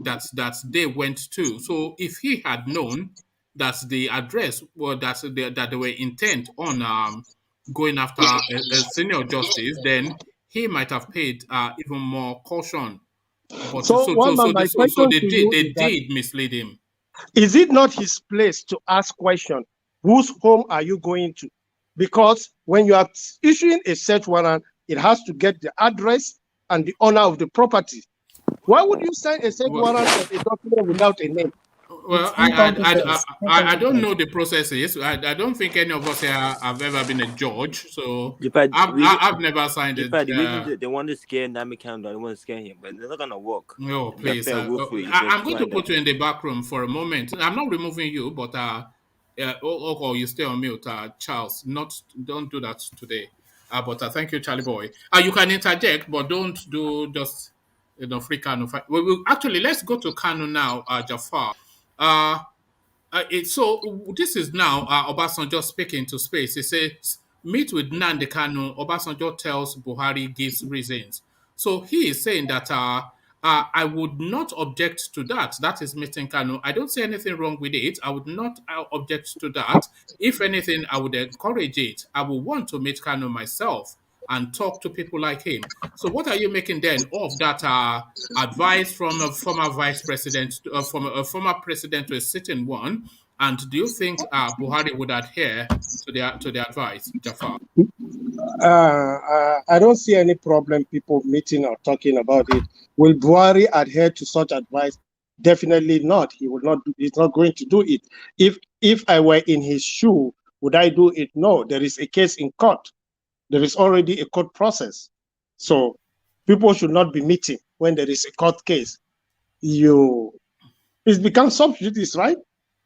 that they went to. So if he had known that the address, well, that they were intent on going after a senior justice, then he might have paid even more caution. But so they did mislead him. Is it not his place to ask question? Whose home are you going to? Because when you are issuing a search warrant, it has to get the address and the owner of the property. Why would you sign a search warrant for a document without a name? Well, I don't know the processes. I don't think any of us here have ever been a judge, so I've never signed it. They want to scare NNAMDI, they want to scare him, but they're not gonna work. No, please. I'm going to put you in the back room for a moment. I'm not removing you, but you stay on mute, Charles. Don't do that today. But thank you, Charlie boy. You can interject, but don't do just free Kanu. Actually, let's go to Kanu now, Jafar. So this is now Obasanjo speaking to space. He says, meet with Nnamdi Kanu. Obasanjo tells Buhari, gives reasons. So he is saying that I would not object to that. That is meeting Kanu. I don't see anything wrong with it. I would not object to that. If anything, I would encourage it. I would want to meet Kanu myself and talk to people like him. So what are you making then of that advice from a former vice president, from a former president to a sitting one? And do you think Buhari would adhere to the advice, Jafar? I don't see any problem people meeting or talking about it. Will Buhari adhere to such advice? Definitely not. He will not. He's not going to do it. If I were in his shoe, would I do it? No. There is a case in court. There is already a court process. So people should not be meeting when there is a court case. It's become sub judice, right?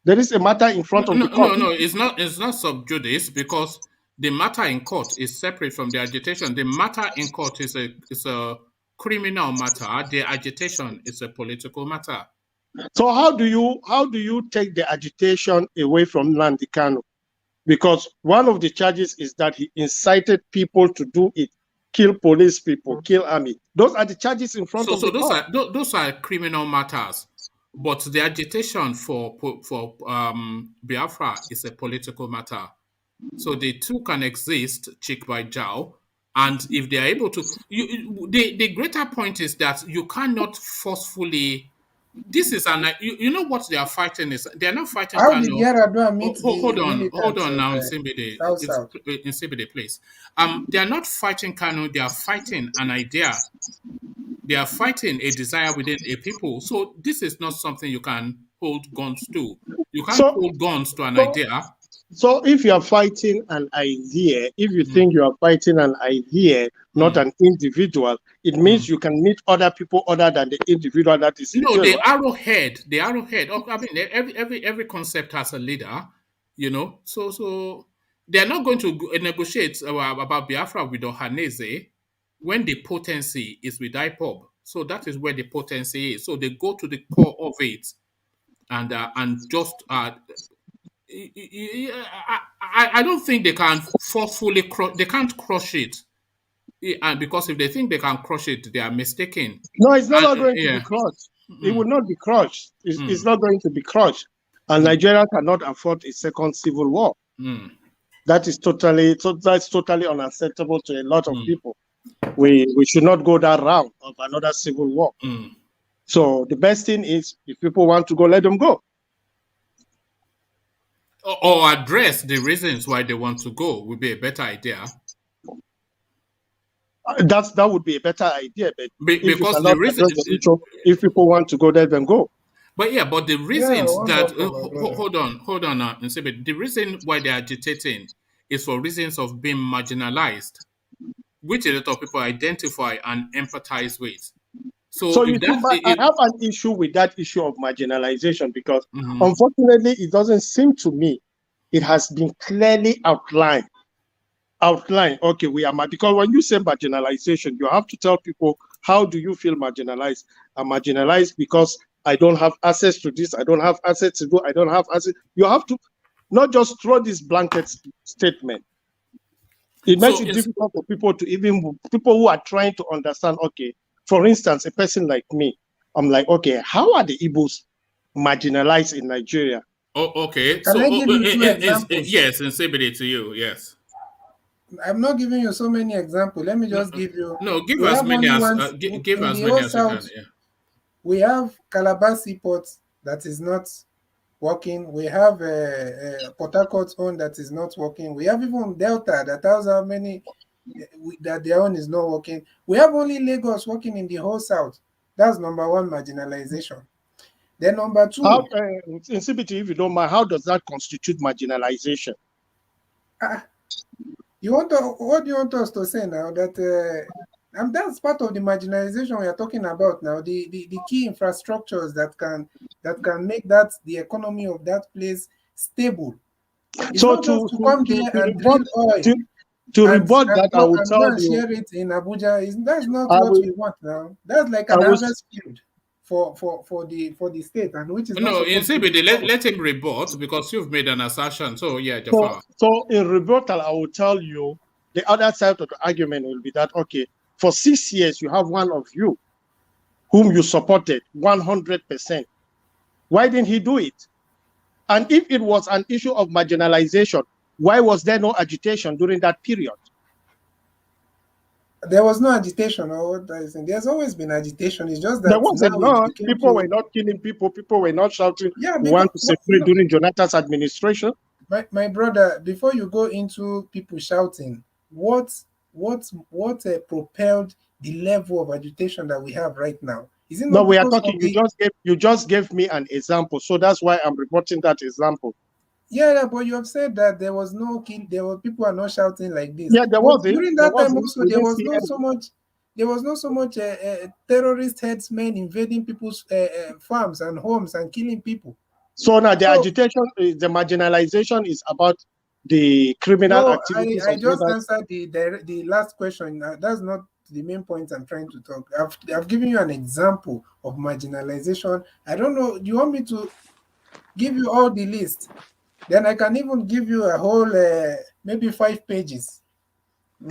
There is a matter in front of the court. No, it's not. It's not sub judice because the matter in court is separate from the agitation. The matter in court is a criminal matter. The agitation is a political matter. So how do you take the agitation away from Nnamdi Kanu? Because one of the charges is that he incited people to do it, kill police people, kill army. Those are the charges in front of the court. So those are criminal matters. But the agitation for Biafra is a political matter. So the two can exist cheek by jowl. And if they are able to... the greater point is that you cannot forcefully... This is you know what they are fighting is... They are not fighting... How did Yaradua meet hold on now, in Simbide, please. They are not fighting Kanu. They are fighting an idea. They are fighting a desire within a people. So this is not something you can hold guns to. You can't hold guns to an idea. So if you are fighting an idea, if you think you are fighting an idea, not an individual, it means you can meet other people other than the individual that is. No, the arrowhead. Oh, I mean, every concept has a leader, you know. So they are not going to negotiate about Biafra with Ohaneze when the potency is with Ipob. So that is where the potency is. So they go to the core of it, and just I don't think they can forcefully they can't crush it. And because if they think they can crush it, they are mistaken. No, it's not going to be crushed. It will not be crushed. It's not going to be crushed. And Nigeria cannot afford a second civil war. That's totally unacceptable to a lot of people. We should not go that route of another civil war. So the best thing is, if people want to go, let them go. Or address the reasons why they want to go would be a better idea. That would be a better idea, but because the reason, if people want to go, let them go. But the reasons hold on now, the reason why they're agitating is for reasons of being marginalized, which a lot of people identify and empathize with. So I have an issue with that issue of marginalization because unfortunately, it doesn't seem to me it has been clearly outlined. Okay, we are because when you say marginalization, you have to tell people, how do you feel marginalized? I'm marginalized because I don't have access to this, I don't have access to do, I don't have access. You have to not just throw this blanket statement. It makes it difficult for people who are trying to understand. Okay, for instance, a person like me, I'm like, okay, how are the Igbos marginalized in Nigeria? Oh, okay. Can I give you 2 examples? Yes, and say it to you. Yes. I'm not giving you so many examples. Let me just give you. No, give as many as give as many as you can. Yeah. We have Calabar Seaport that is not working. We have Port Harcourt's own that is not working. We have even Delta that has how many that their own is not working. We have only Lagos working in the whole South. That's number one, marginalization. Then number two. In CBT, if you don't mind, how does that constitute marginalization? What do you want us to say now? That and that's part of the marginalization we are talking about now. The key infrastructures that can make that the economy of that place stable. It's so not just to come there and drill oil. To rebut that, I will tell you. Share it in Abuja. That's not what we want now. That's like an harvest field for the state, and which is no. In CBD, let him rebut because you've made an assertion. So yeah, Jafar. So in rebuttal, I will tell you the other side of the argument will be that okay, for 6 years you have one of you whom you supported 100%. Why didn't he do it? And if it was an issue of marginalization, why was there no agitation during that period? There was no agitation. There's always been agitation. It's just that there wasn't. No, people were not killing people. People were not shouting. Yeah, we want to separate during Jonathan's administration. My brother, before you go into people shouting, what propelled the level of agitation that we have right now? Is it No, not we are because talking. of the... You just gave me an example, so that's why I'm reporting that example. Yeah, but you have said that there was no kill. There were people are not shouting like this. Yeah, there But was it. during There that was time it. also, We there didn't was see not so much. There was not so much terrorist headsmen invading people's farms and homes and killing people. So now the So agitation, the marginalization is about the criminal no, activities I of just others. answered the last question. That's not the main point I'm trying to talk. I've given you an example of marginalization. I don't know. Do you want me to give you all the list? Then I can even give you a whole maybe 5 pages.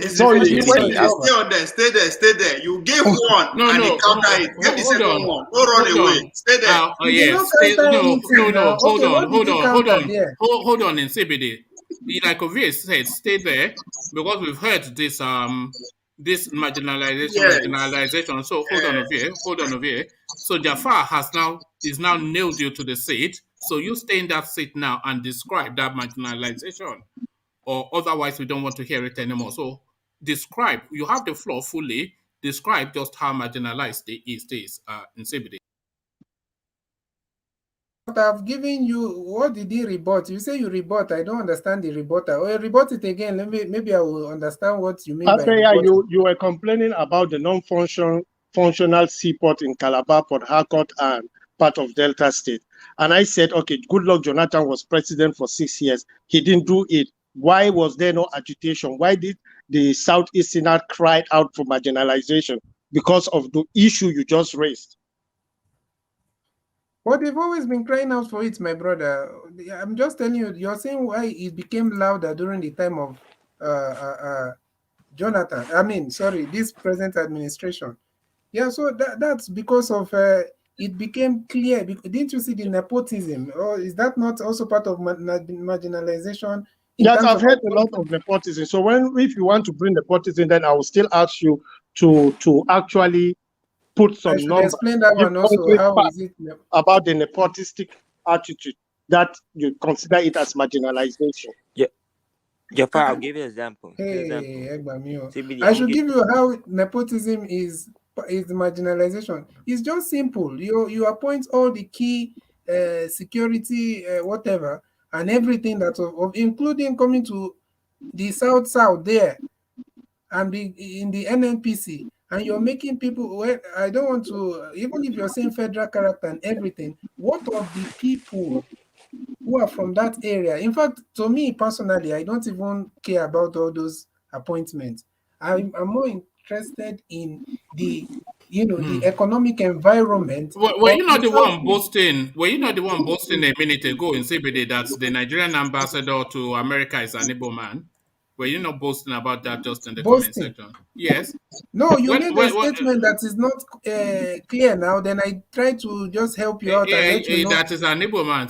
So you see, when Stay on there, stay there. You gave one No, and he no, counter it. Get the hold second on, one. Don't run hold away. on. Stay there. He did Yes, not counter anything now. hold Okay, on, what did he counter there? hold on in CBD. Like Ovie said, stay there because we've heard this Yes. marginalization. So hold on Ovie. So is now nailed you to the seat. So you stay in that seat now and describe that marginalization, or otherwise we don't want to hear it anymore. So describe. You have the floor fully. Describe just how marginalized it is in CBD. But I've given you, what did he rebut? You say you rebut. I don't understand the rebutter. Oh, rebut it again. Maybe I will understand what you mean I by say, yeah, rebutting. you were complaining about the functional seaport in Calabar, Port Harcourt, and part of Delta State. And I said, okay, Goodluck Jonathan was president for 6 years. He didn't do it. Why was there no agitation? Why did the Southeasterners cry out for marginalization? Because of the issue you just raised. But they've always been crying out for it, my brother. I'm just telling you, you're saying why it became louder during the time of Jonathan. I mean, sorry, this present administration. Yeah, so that's because of it became clear. Didn't you see the nepotism? Or is that not also part of marginalization in Yes, terms I've of... heard a lot of nepotism. So if you want to bring nepotism, then I will still ask you to actually put I some should numbers, explain that give one also. concrete How facts is it? about the nepotistic attitude that you consider it as marginalization. Yeah, Jafar, I'll give you an example. Hey, Egbamio. CBD, I I'm should give give you how nepotism is marginalization. It's just simple. You appoint all the key security whatever and everything that of including coming to the south there and in the NNPC, and you're making people... Well, I don't want to, even if you're saying federal character and everything, what of the people who are from that area? In fact, to me personally, I don't even care about all those appointments. I'm more interested in the the economic environment Were of you the not the one Southeast. boasting? Were you not the one boasting a minute ago in CBD that the Nigerian ambassador to America is an Igbo man? Were you not boasting about that just in the comment Boasting. section? Yes. No, you made a When statement that is not clear now. Then I try to just help you out and let you know. that is an Igbo man.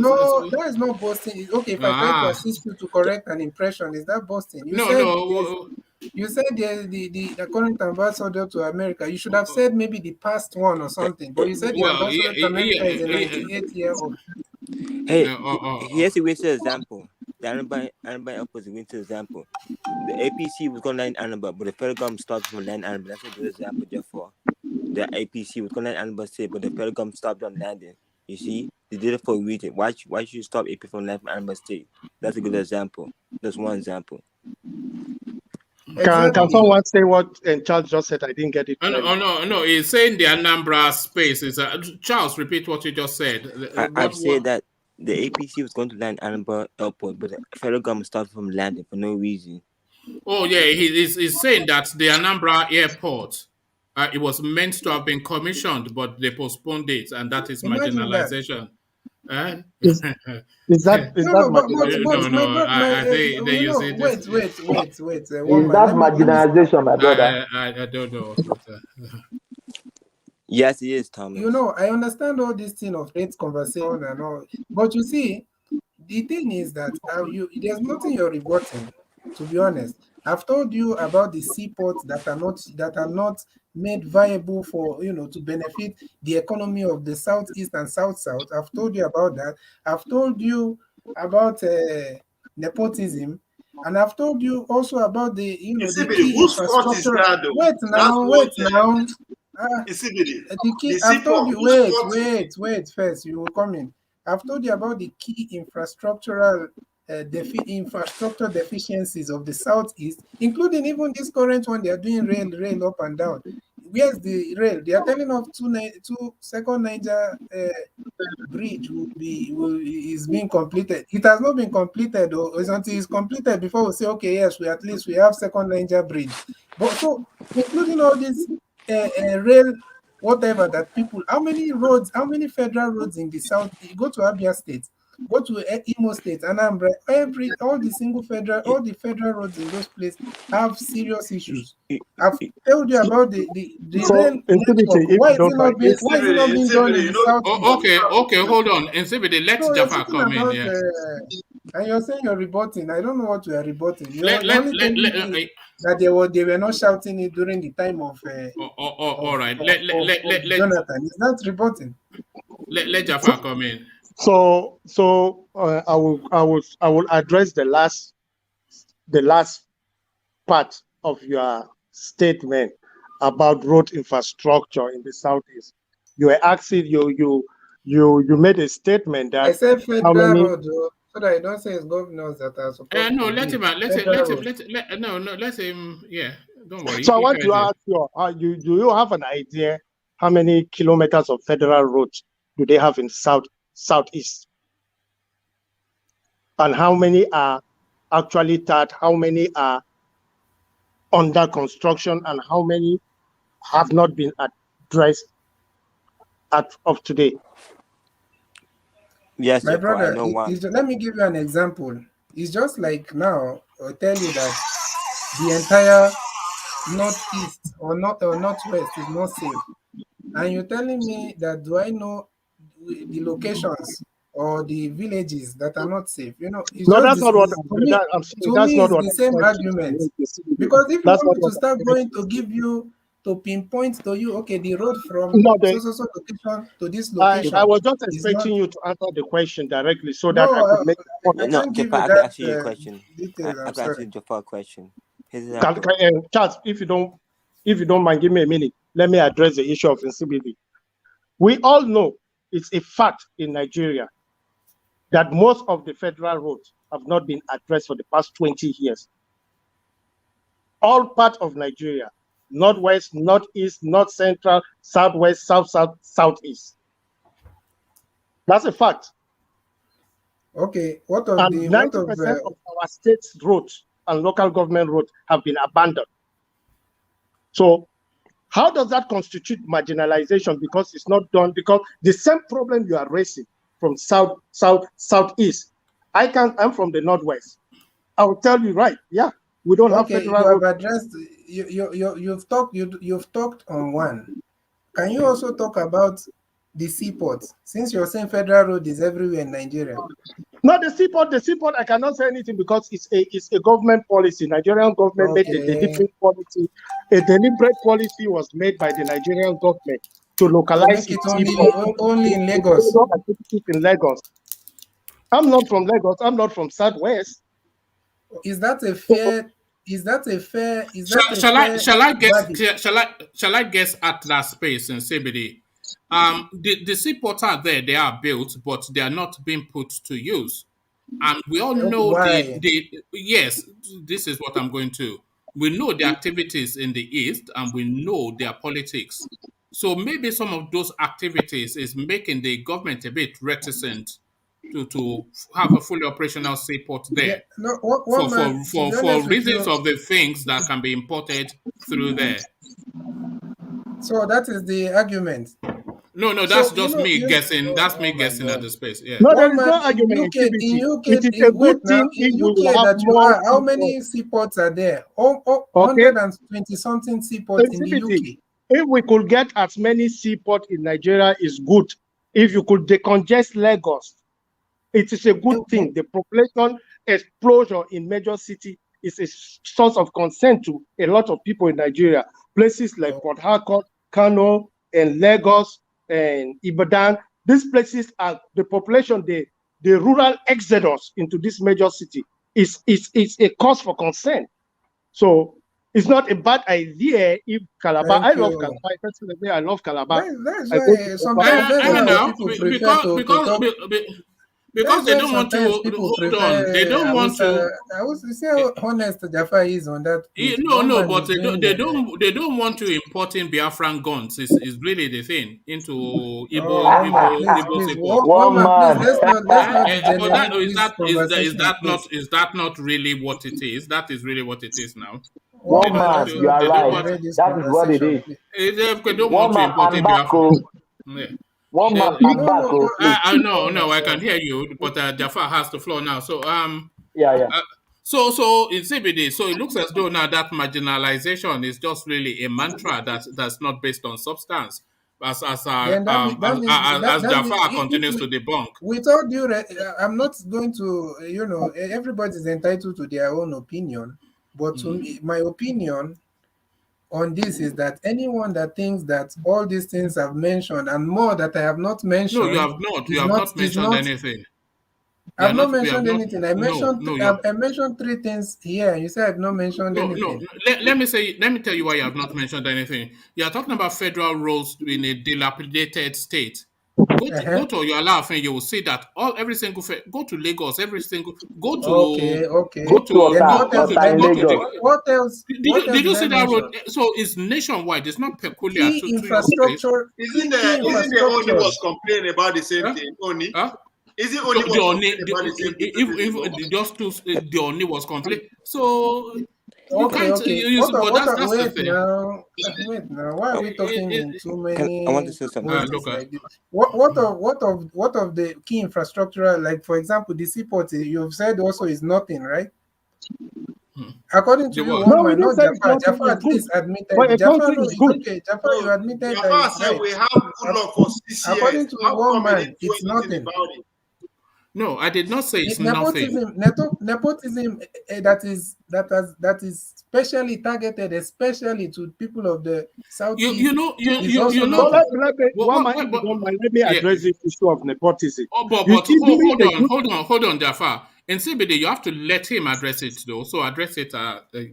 No, that is not boasting. Okay, if I try to Ah, assist you to correct an impression, is that boasting? You no, said yes. no. You said the current ambassador to America. You should have said maybe the past one or something. But you said the Well, ambassador to America is a 98-year-old. Hey, uh, here's a winter example. The Anambra Airport is a winter example. The APC was going to land Anambra, but the federal government stopped from land Anambra. That's a good example, therefore. The APC was going to land Anambra State, but the federal government stopped on landing. You see? They did it for a reason. Why should you stop AP from landing Anambra State? That's a good example. That's one example. Can Exactly. someone say what Charles just said? I didn't get it clearly. No. He's saying the Anambra space is. Charles, repeat what you just said. I've said that the APC was going to land Anambra Airport, but the federal government stopped from landing for no reason. Oh yeah, he's saying that the Anambra airport, it was meant to have been commissioned, but they postponed it, and that is Imagine that. marginalization. Eh? Is that No, marginalization? but my No. brother, I think that you see this. wait. One Is man, that let me marginalization, my brother? I don't know. Yes, it is, Thomas. I understand all this thing of hate conversation and all, but you see, the thing is that there's nothing you're rebutting. To be honest, I've told you about the seaports that are not made viable for to benefit the economy of the southeast and south. I've told you about that. I've told you about nepotism. And I've told you also about the the Isibidi, key whose fault is infrastructure. that though? Wait That's now, what wait now. Isibidi. The key. The I've told seaport, you. whose Wait, fault is it? wait. First, you will come in. I've told you about the key infrastructural infrastructure deficiencies of the southeast, including even this current one. They are doing rail up and down. Where's the rail? They are telling of two second Niger bridge is being completed. It has not been completed, or it's until it's completed before we say, okay, yes, we at least we have second Niger bridge. But so including all this rail, whatever that people, how many roads, how many federal roads in the south? You go to Abia State, go to Imo State, Anambra, all the federal roads in those places have serious issues. I've told you about the So, rail network. Infinity, if Why you is don't it not mind, being why is it not being done in You the know, southeast? Okay, hold on. Nsibidi, let So you're Jaffa talking come in. about Yeah. and you're saying you're rebutting. I don't know what you are rebutting. You're Let only telling me that they were not shouting it during the time of all right. Let Jonathan. Is that rebutting? let Jaffa come in. So I will address the last part of your statement about road infrastructure in the southeast. You were asking you made a statement I that said how federal many. road, so that I don't say it's governors that are supposed No, to let build him. federal road. No, let him. Yeah, don't worry. So I You want to guys. ask you, do you have an idea how many kilometers of federal roads do they have in southeast? And how many are actually tarred, how many are under construction, and how many have not been addressed of today? Yes, My therefore, I brother, know one. let me give you an example. It's just like now, I'll tell you that the entire northeast or northwest is not safe. And you're telling me that do I know the locations or the villages that are not safe? It's No, just that's this not what I'm saying. I'm saying to that's me not it's what the I'm same trying argument. to say. Because if you That's want not me to what start I'm trying going to to say. give you to pinpoint to you, okay, the road from No, so location to this I location was just is not. expecting you to answer the question directly so that I No, could make a I comment. No, can't give Jafar, you I can that ask you a question. details. I I'm can ask sorry. you Jafar a question. Here's an example. Charles, if you don't mind, give me a minute. Let me address the issue of incivility. We all know it's a fact in Nigeria that most of the federal roads have not been addressed for the past 20 years. All parts of Nigeria, northwest, northeast, north central, southwest, southeast. That's a fact. Okay, And 90% of our state's roads and local government roads have been abandoned. So how does that constitute marginalization? Because it's not done, because the same problem you are raising from southeast. I'm from the northwest. I will tell you, right, yeah, we don't have Okay, federal you have roads. addressed you've talked on one. Can you also talk about the seaports? Since you're saying federal road is everywhere in Nigeria. No, the seaport, I cannot say anything because it's a government policy. Nigerian government made a Okay. deliberate policy. A deliberate policy was made by the Nigerian government to To localize make it its seaport only in Lagos. activities in Lagos. I'm not from Lagos. I'm not from Southwest. Is that a fair verdict? Shall I guess at that space in CBD? The seaports are there, they are built, but they are not being put to use. And we all know Why? yes, this is what I'm going to. We know the activities in the East and we know their politics. So maybe some of those activities is making the government a bit reticent to have a fully operational seaport Yeah, there no, one man, to be for honest with reasons you, of the things that can be imported through there. so that is the argument. No, that's So just me guessing. That's me oh my guessing at god. the space. Yeah. No, there One is man no argument in CBT. In UK, It is a wait good now, thing if in we will UK have that you more are, how seaports. many seaports are there? 120 something seaports In in the CBT, UK. if we could get as many seaports in Nigeria is good. If you could decongest Lagos, it is a good thing. The population explosion in major city is a source of concern to a lot of people in Nigeria. Places like Port Harcourt, Kanu, and Lagos, and Ibadan. These places are the population, the rural exodus into this major city it's a cause for concern. So it's not a bad idea if Calabar. I love Calabar. Personally, I love Calabar. That's why sometimes that's why people prefer to talk. Because they don't want to people hold on. They don't want to. I was see how honest Jaffa is on that. No, but they don't want to import in Biafran guns. Is really the thing into Igbo people. One man. Is that not really what it is? That is really what it is now. One man, you are right. That is what it is. They don't want to import in Biafran. One man, I'm back. No, I can hear you, but Jafar has the floor now. So yeah. So in CBD, so it looks as though now that marginalization is just really a mantra that's not based on substance, as Jafar continues to debunk. With all due, I'm not going to, everybody's entitled to their own opinion, but to me, my opinion on this is that anyone that thinks that all these things I've mentioned and more that I have not mentioned. No, you have not. You have not mentioned anything. I've not mentioned anything. I mentioned 3 things here. You said I've not mentioned anything. No. Let me tell you why you have not mentioned anything. You are talking about federal roles in a dilapidated state. Go to your life and you will see that every single go to Lagos, go to what else? Did you see that road? So it's nationwide. It's not peculiar to infrastructure. Isn't the only was complaining about the same thing? Only. Huh? Is it only the only was complaining? So. Okay. Wait now. Why are we talking in too many? I want to say something. What of the key infrastructure? Like for example, the seaport you've said also is nothing, right? According to you, Jaffa at least admitted. Jaffa, you admitted. Jaffa said we have good luck for 6 years. According to one man, it's nothing. No, I did not say it's nothing. Nepotism that is specially targeted, especially to people of the Southeast. Let me address this issue of nepotism. Hold on, Jafar. In CBD, you have to let him address it, though. So address it,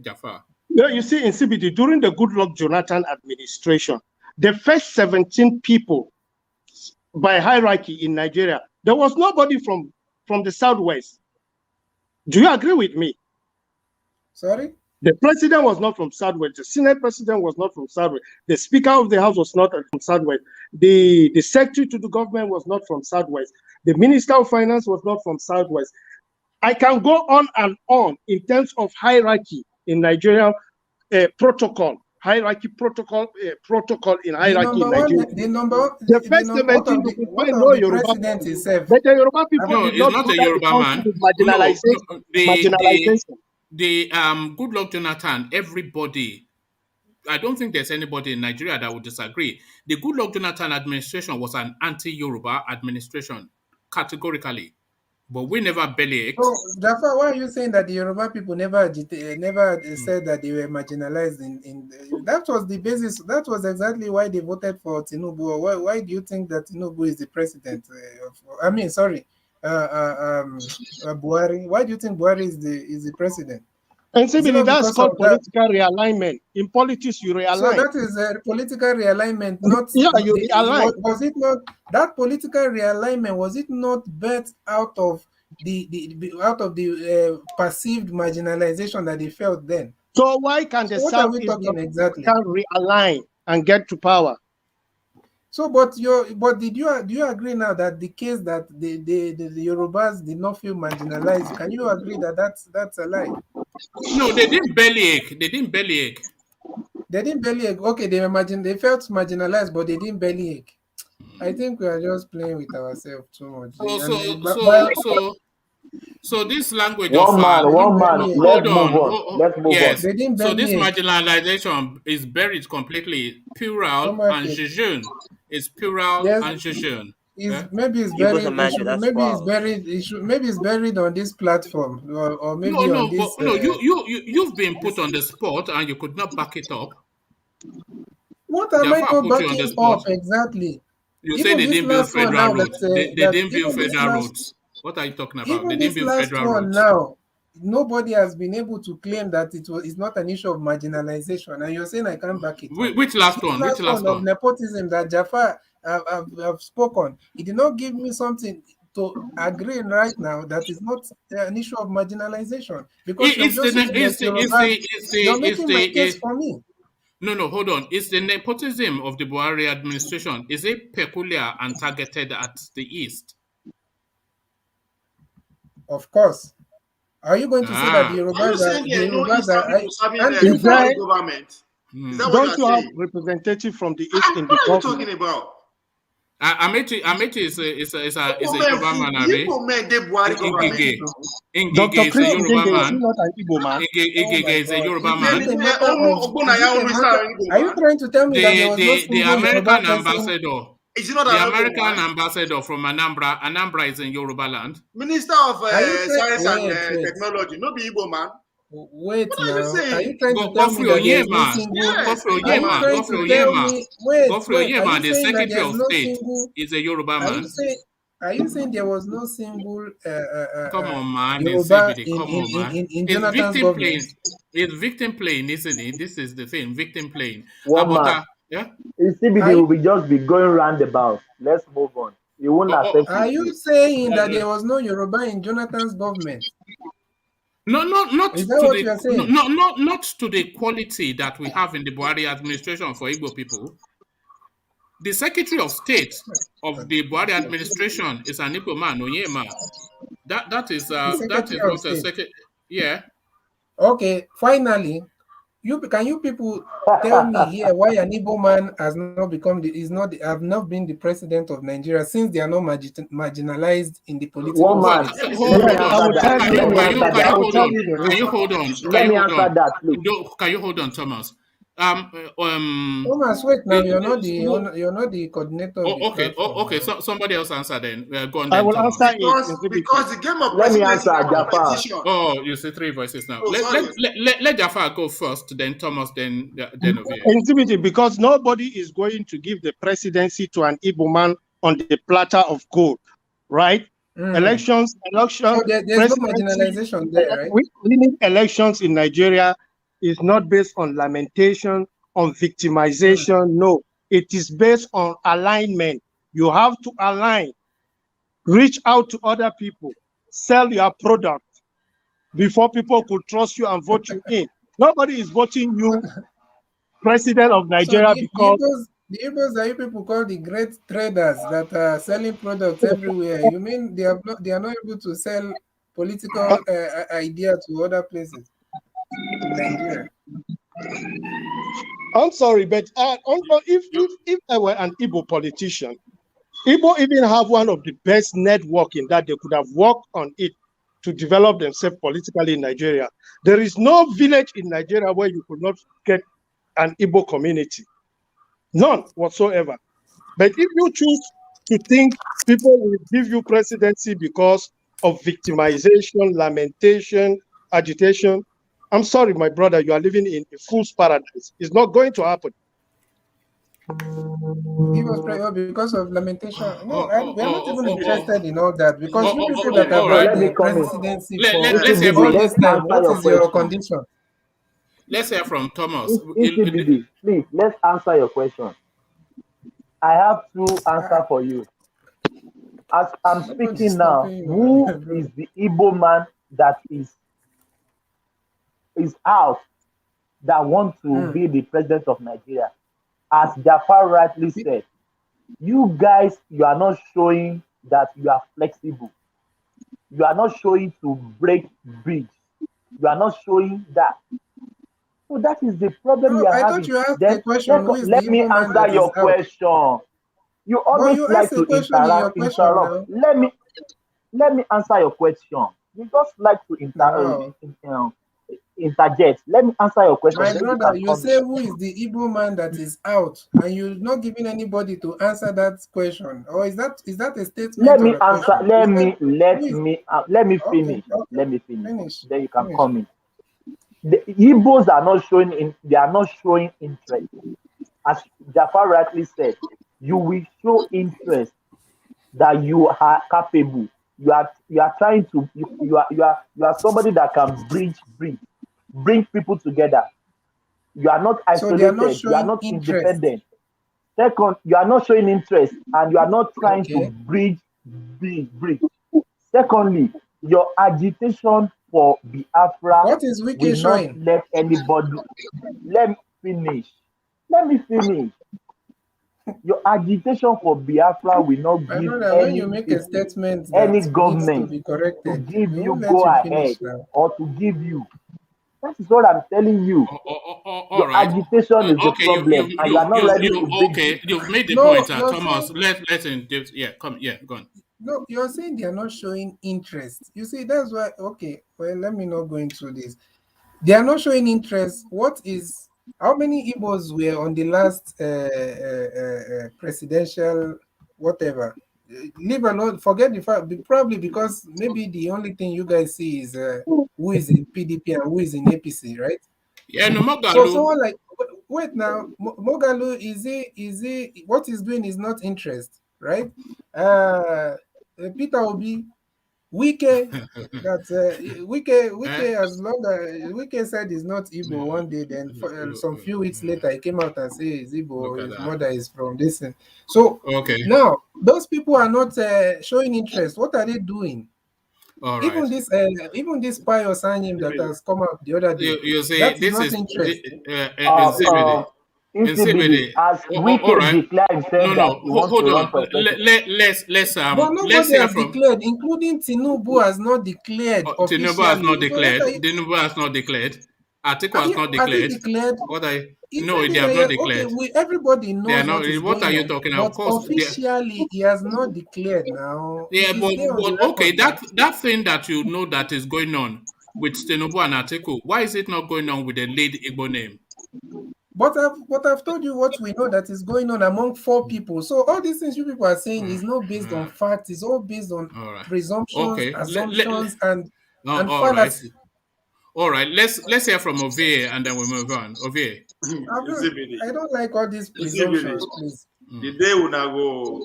Jafar. Yeah, you see, in CBD, during the Goodluck Jonathan administration, the first 17 people by hierarchy in Nigeria, there was nobody from the Southwest. Do you agree with me? Sorry? The president was not from Southwest. The Senate president was not from Southwest. The Speaker of the House was not from Southwest. The Secretary to the government was not from Southwest. The Minister of Finance was not from Southwest. I can go on and on in terms of hierarchy in Nigeria, protocol in hierarchy in Nigeria. The first 17 people find no Yoruba people. But the Yoruba people is not a Yoruba man. Marginalization. The Goodluck Jonathan, everybody, I don't think there's anybody in Nigeria that would disagree. The Goodluck Jonathan administration was an anti-Yoruba administration, categorically. But we never bellyached. So, Jafar, why are you saying that the Yoruba people never said that they were marginalized? That was the basis. That was exactly why they voted for Tinubu. Why do you think that Tinubu is the president? Buhari. Why do you think Buhari is the president? And simply that's called political realignment. In politics, you realign. So that is a political realignment. You realign. Was it not that political realignment? Was it not birthed out of the perceived marginalization that they felt then? So why can't the South realign and get to power? So, but do you agree now that the case that the Yorubas did not feel marginalized? Can you agree that that's a lie? No, they didn't bellyache. They didn't bellyache. Okay, they felt marginalized, but they didn't bellyache. I think we are just playing with ourselves too much. So this language one man. Let's move on. Yes. So this marginalization is buried completely. Plural and jejune. It's plural and jejune. Maybe it's buried on this platform, or maybe on this. You've been put on the spot and you could not back it up. What am I not backing up exactly? You say they didn't build federal roads. They didn't build federal roads. What are you talking about? They didn't build federal roads. Now, nobody has been able to claim that it's not an issue of marginalization, and you're saying I can't back it up. Which last This one? last Which last one of one? nepotism that Jafar have spoken, he did not give me something to agree right now that is not an issue of marginalization, because you're just saying that you're making my case for me. No, hold on. Is the nepotism of the Buhari administration, is it peculiar and targeted at the East? Of course. Are you going to say that the Yorubas are are serving the Buhari government? Is that what Don't you have representative from the East in the government? What are you government? talking about? Ameti is a Yoruba man, Abi. Dr. Ngige is a Chris Yoruba Ngige, is he man. not an Igbo man? Ngige is a Yoruba Is man. it a matter of, are you trying to tell me that there was no The single American Yoruba person? ambassador, the American ambassador from Anambra is in Yoruba land. Minister of Science and Technology, no be Igbo man. Wait What now, are you saying? are you trying to tell me that there is no single? Godfrey Oyema, the Secretary of State, is a Yoruba man. Are you saying there was no single come on, man, Yoruba in Jonathan's government? It's victim playing, isn't it? This is the thing, victim playing. One man. Yeah? In CBD will be just be going roundabout. Let's move on. You won't accept. Are you saying that there was no Yoruba in Jonathan's government? No, not is that what you are saying? Not to the quality that we have in the Buhari administration for Igbo people. The Secretary of State of the Buhari administration is an Igbo man, Oyema. That is what a second. Yeah. Okay. Finally, can you people tell me here why an Igbo man has not have not been the president of Nigeria, since they are not marginalized in the political man. Can you hold on? Let me answer that, please. Can you hold on, Thomas? Thomas, wait now. You're not the coordinator. Okay. So somebody else answer then. Go on. I then, will Thomas. answer because the game of let me answer Jafar. Oh, you see three voices now. Let Jafar go first, then Thomas, then Ovie. Intimidity, because nobody is going to give the presidency to an Igbo man on the platter of gold, right? Elections. So there's no marginalization there, right? Winning elections in Nigeria is not based on lamentation, on victimization. No, it is based on alignment. You have to align, reach out to other people, sell your product before people could trust you and vote you in. Nobody is voting you president of Nigeria because the Igbos are you people call the great traders that are selling products everywhere. You mean they are not able to sell political idea to other places in Nigeria? I'm sorry, but if I were an Igbo politician, Igbo even have one of the best networking that they could have worked on it to develop themselves politically in Nigeria. There is no village in Nigeria where you could not get an Igbo community. None whatsoever. But if you choose to think people will give you presidency because of victimization, lamentation, agitation, I'm sorry, my brother, you are living in a fool's paradise. It's not going to happen. Because of lamentation. No, we are not even interested in all that. Because you people that have had the presidency for all this time, what is your condition? Let's hear from Thomas. Please, let's answer your question. I have two answers for you. As I'm speaking now, who is the Igbo man that is out that wants to be the president of Nigeria? As Jafar rightly said, you guys, you are not showing that you are flexible. You are not showing to break bridge. You are not showing that. So that is the problem we are having. Thought you asked the question. Let me answer your question. You always like to interrupt. Let me answer your question. You just like to interject. Let me answer your question. My brother, you say who is the Igbo man that is out, and you're not giving anybody to answer that question, or is that a statement? Let me answer. Let me finish. Let me finish. Then you can come in. The Igbos are not showing they are not showing interest. As Jafar rightly said, you will show interest that you are capable. you are trying to you are somebody that can bring people together. You are not So they are not isolated. You are showing not interest. independent. Second, you are not showing interest, and you are not trying to Okay. bridge. Secondly, your agitation for Biafra What is will Wiki not showing? let anybody. Let me finish. Let me finish. Your agitation for Biafra will not My give brother, when you any make a people, statement any that needs to government be to corrected, give we you won't let go you ahead finish now. or to give you. That is what I'm telling you. All Your right. agitation is the Okay, problem, and you are not ready to bring okay. people. You've made the No, point, you're saying Thomas. Let's yeah, come, yeah, go on. no, you're saying they are not showing interest. You see, that's why. Okay, well, let me not go into this. They are not showing interest. What is how many Igbos were on the last presidential whatever? Leave alone, forget the fact. Probably because maybe the only thing you guys see is who is in PDP and who is in APC, right? Yeah, no So Magalu. someone like wait now, Mogalu is he what he's doing is not interest, right? Peter Obi, Wike, that Wike Eh? as long as Wike said he's not Igbo one day, then some few weeks later he came out and said he's Look Igbo, at his that. mother is from this. So Okay. now those people are not showing interest. What are they doing? All right. Even this Pius Anyim that has come out the other day, You see, that is this not is interest. in CBD. In Insibidi, CBD. as All Wike right. declared No, himself that no. he wants Hold to run on. for president. But Let's nobody hear has from declared, including Tinubu has not declared Tinubu has not officially. So what are declared. you? Tinubu has not declared. Atiku has Yeah, not has he declared. declared? What I He no, said they it have that not okay, declared. everybody They are knows not. what is What are going you on, talking about? Of but course, they. officially he has not declared. Now Yeah, it is there on the but okay, record now. that thing that you know that is going on with Tinubu and Atiku, why is it not going on with the lead Igbo name? But I've told you what we know that is going on among four people. So all these things you people are saying is not based on fact. It's all based on All right. presumptions, Okay. assumptions, No, and all right. fallacy. All right. Let's hear from Ovie and then we move on. Ovie. I don't like all these Insibidi. presumptions, please. The day una go,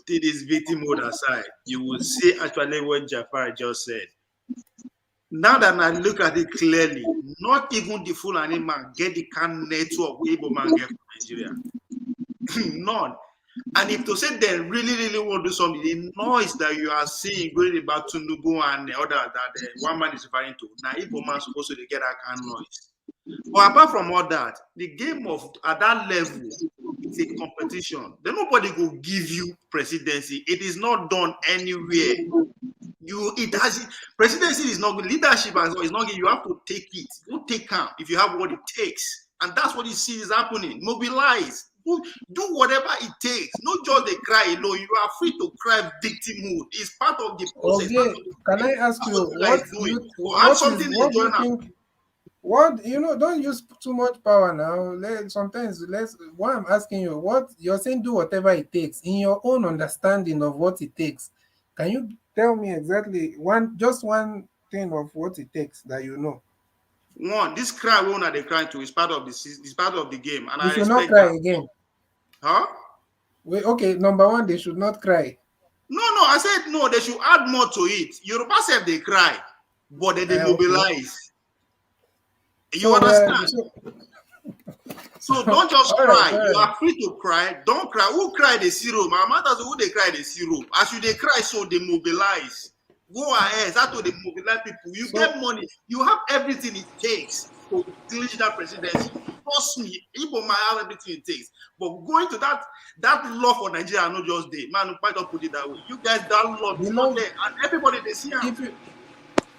take this victim mode aside, you will see actually what Jafar just said. Now that I look at it clearly, not even the Fulani man get the kind network we Igbo man get from Nigeria. None. And if to say they really, really want to do something, the noise that you are seeing going about Tinubu and the others that one man is referring to, now Igbo man supposed to get that kind of noise. But apart from all that, the game of at that level, it's a competition. Then nobody will give you presidency. It is not done anywhere. Presidency is not good. Leadership as well is not good. You have to take it. Don't take camp if you have what it takes. And that's what you see is happening. Mobilize. Do whatever it takes. Not just the cry alone. You are free to cry victimhood. It's part of the process. Part Okay, of the can I game. ask That's you what you guys doing. But add something in what do you join up. think? Don't use too much power now. Why I'm asking you, what you're saying, do whatever it takes in your own understanding of what it takes. Can you tell me exactly just one thing of what it takes that you know? One, this cry one are they crying to is part of the game, and They I should not respect cry that. again. Huh? Wait, okay, number one, they should not cry. No, I said no, they should add more to it. Yoruba said they cry, but then they Okay. mobilize. You So, understand? So don't just all right, cry. all You right. are free to cry. Don't cry. Who cry the zero? My matters who they cry the zero. As you they cry, so they mobilize. Go ahead. That's what they mobilize people. You get money. You have everything it takes to clinch that presidency. Trust me, Igbo might have everything it takes. But going to that law for Nigeria, not just there. Man, quite don't put it that way. You guys, that law is The not love, there. And everybody they see if them. you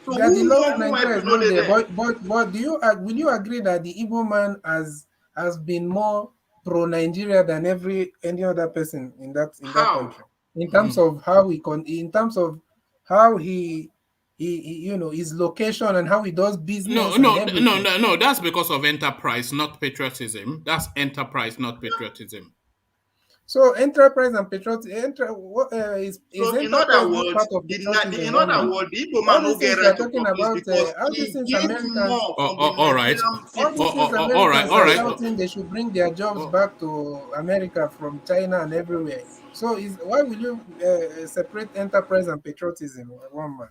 So that the love for who help Nigeria you is know not they there, there? but will you agree that the Igbo man has been more pro Nigeria than any other person in that How? country in terms of how he his location and how he does business and everything. No. That's because of enterprise, not patriotism. That's enterprise, not patriotism. So enterprise and patriotism is So in other enterprise not words, part of in patriotism other only? words, the Igbo All man these no get things you are right to talking office about, because all these he things get Americans, more from the All right. Nigerian all these people. things All right. Americans All are right. shouting they should bring their jobs back to America from China and everywhere. So why will you separate enterprise and patriotism one man?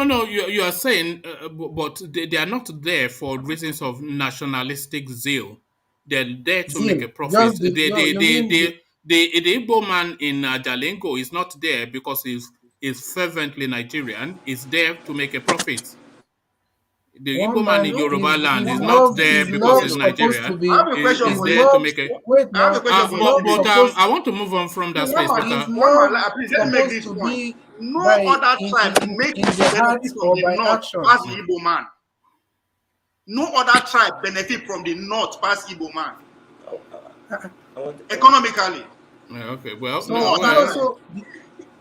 No, you are saying, but they are not there for reasons of nationalistic zeal. They're there to make Zeal. a profit. Just you mean The Igbo man in Jalingo is not there because he's fervently Nigerian. He's there to make a profit. The one Igbo man man in Yoruba land is not there his because love he's supposed to Nigerian. I be have a question He's for there you. to love. make a. Wait I have a now, question his for you. love supposed I want to move on from that space, One but his man, love please let me make supposed this to point. be No by other tribe make in the heart benefit from or the by north past actions. the Igbo man. No other tribe benefit from the north past Igbo man. Economically. okay. Well, So no, No do you other well, tribe also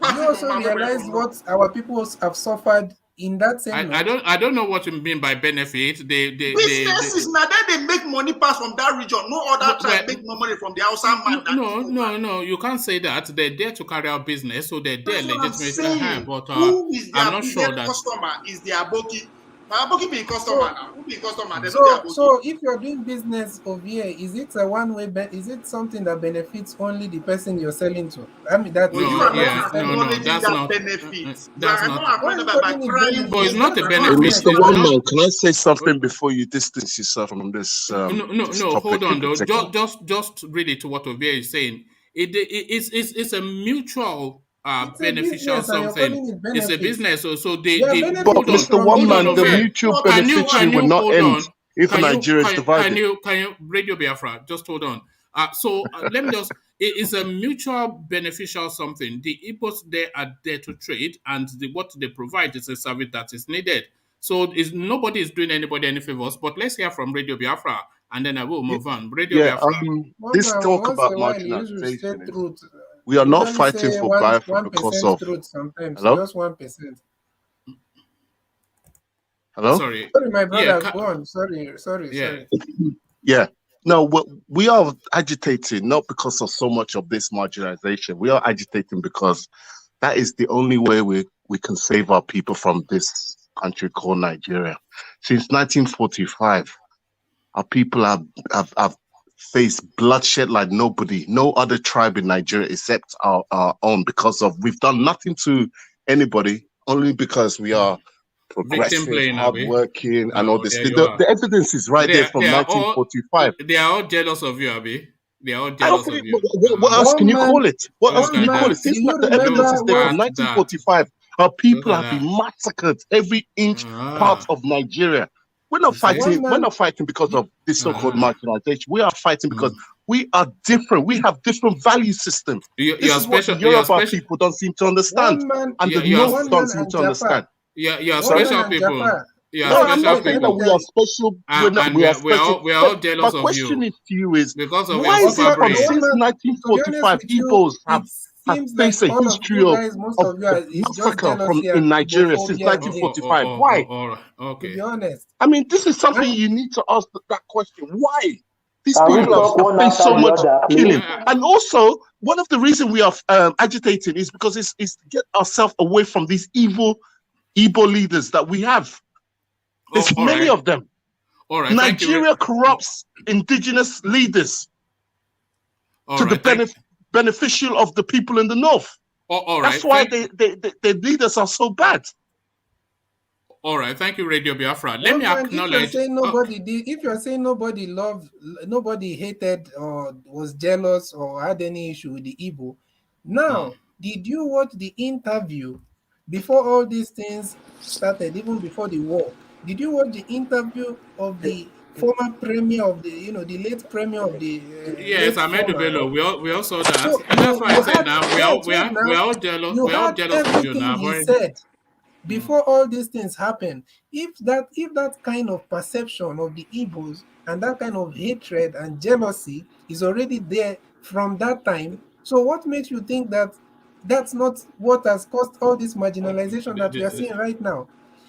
past Igbo man benefit realize from north. what our people have suffered in that same I north? don't know what you mean by benefit. Businesses now they make money pass from that region. No other tribe well, make more money from the outside man than Igbo man. no. You can't say that. They're there to carry out business, so they're there That's what I'm legitimate. saying. But Who is I'm their not sure biggest that. customer? Is the Aboki. Now Aboki being customer So now. Who being customer? They know the so Aboki. so if you're doing business over here, is it a one-way is it something that benefits only the person you're selling to? I mean that But you No, are that not is yeah, selling. no. acknowledging That's that not. benefit. You That's are not. not Why are acknowledging you that by calling it crying But benefit? it's wolf. not That's a You are not not a benefit. acknowledging Mr. that It's benefit. not. Wonman, can I say something before you distance yourself from this No, this no. topic Hold in on, though. particular? Just read it to what Ovia is saying. It's a mutual It's a beneficial business and you're something. calling it It's a benefit. business. So You are But hold benefiting on, Mr. from hold it on, Wonman, the Ovia. also. mutual not beneficiary Can will you not hold end on? if Nigeria is divided. Can you Radio Biafra? Just hold on. Let me just. It is a mutual beneficial something. The Igbos there are there to trade, and what they provide is a service that is needed. So nobody is doing anybody any favors. But let's hear from Radio Biafra, and then I will Y- move on. Radio Yeah, Biafra. One this man talk once about in a while he usually say marginalization is truth. we are not Usually fighting say for one Biafra because 1% of truth sometimes, hello, just 1%. hello. Sorry. Sorry, my Yeah, brother, go on. yeah. Sorry. Yeah. No, we are agitating not because of so much of this marginalization. We are agitating because that is the only way we can save our people from this country called Nigeria. Since 1945, our people have faced bloodshed like no other tribe in Nigeria except our own, because of we've done nothing to anybody, only because we are Victim progressive, playing, Abby. hardworking, and all Oh, this. there you are. The evidence is right there from They are all 1945. they are all jealous of you, Abby. They are all jealous Okay, of you. what else can One you man, call it? What else Look can one you at call man. it? that. Do Since you the evidence remember is Look there from at what? that. 1945, our Look people at have been that. massacred every inch part Ah, of Nigeria. We're not you see? fighting. One We're man. not fighting because You, of this so-called Uh-huh. marginalization. We are fighting because Mm. we are different. We have different value system. You This are is what the special. You are Yoruba special. people don't seem to understand, one man. and the You are North One don't man seem and to understand. Japa. you are One Sorry? man special and people. Japa. You are No, I'm special not Wait. saying Let that me we people. tell are you. special. And We are special. we are But all my jealous of question you is to you is, because of your why is Okay, it super from brain. one since man. To be honest 1945 with you, Igbos it have seems like faced a all of history you guys, most of you, of is just massacre jealousy in and Nigeria since Igbophobia there. 1945? Why? All right. To be Okay. honest, I mean, this is something and you need to ask that question. Why? These Can we people Well, talk have one faced after so the much other, please? killing. And also, one of the reasons we are agitating is because it's to get ourselves away from these evil Igbo leaders that we have. There's all many right. of them. All right. Thank you. Nigeria corrupts indigenous leaders All to the right. beneficial of the people in the north. All That's right. why their leaders are so bad. All right. Thank you, Radio Biafra. Let me one man, if you're acknowledge. saying nobody did, if you're saying nobody loved, nobody hated or was jealous or had any issue with the Igbo, now, did you watch the interview before all these things started, even before the war? Did you watch the interview of the former premier of the late premier of the Yes, late Ahmed former? Bello. We all saw that, So and that's why I you said had now wait we now, are all jealous. you We are all had jealous of you everything now. he But said before all these things happen. If that kind of perception of the Igbos and that kind of hatred and jealousy is already there from that time, so what makes you think that that's not what has caused all this marginalization that we are seeing right now?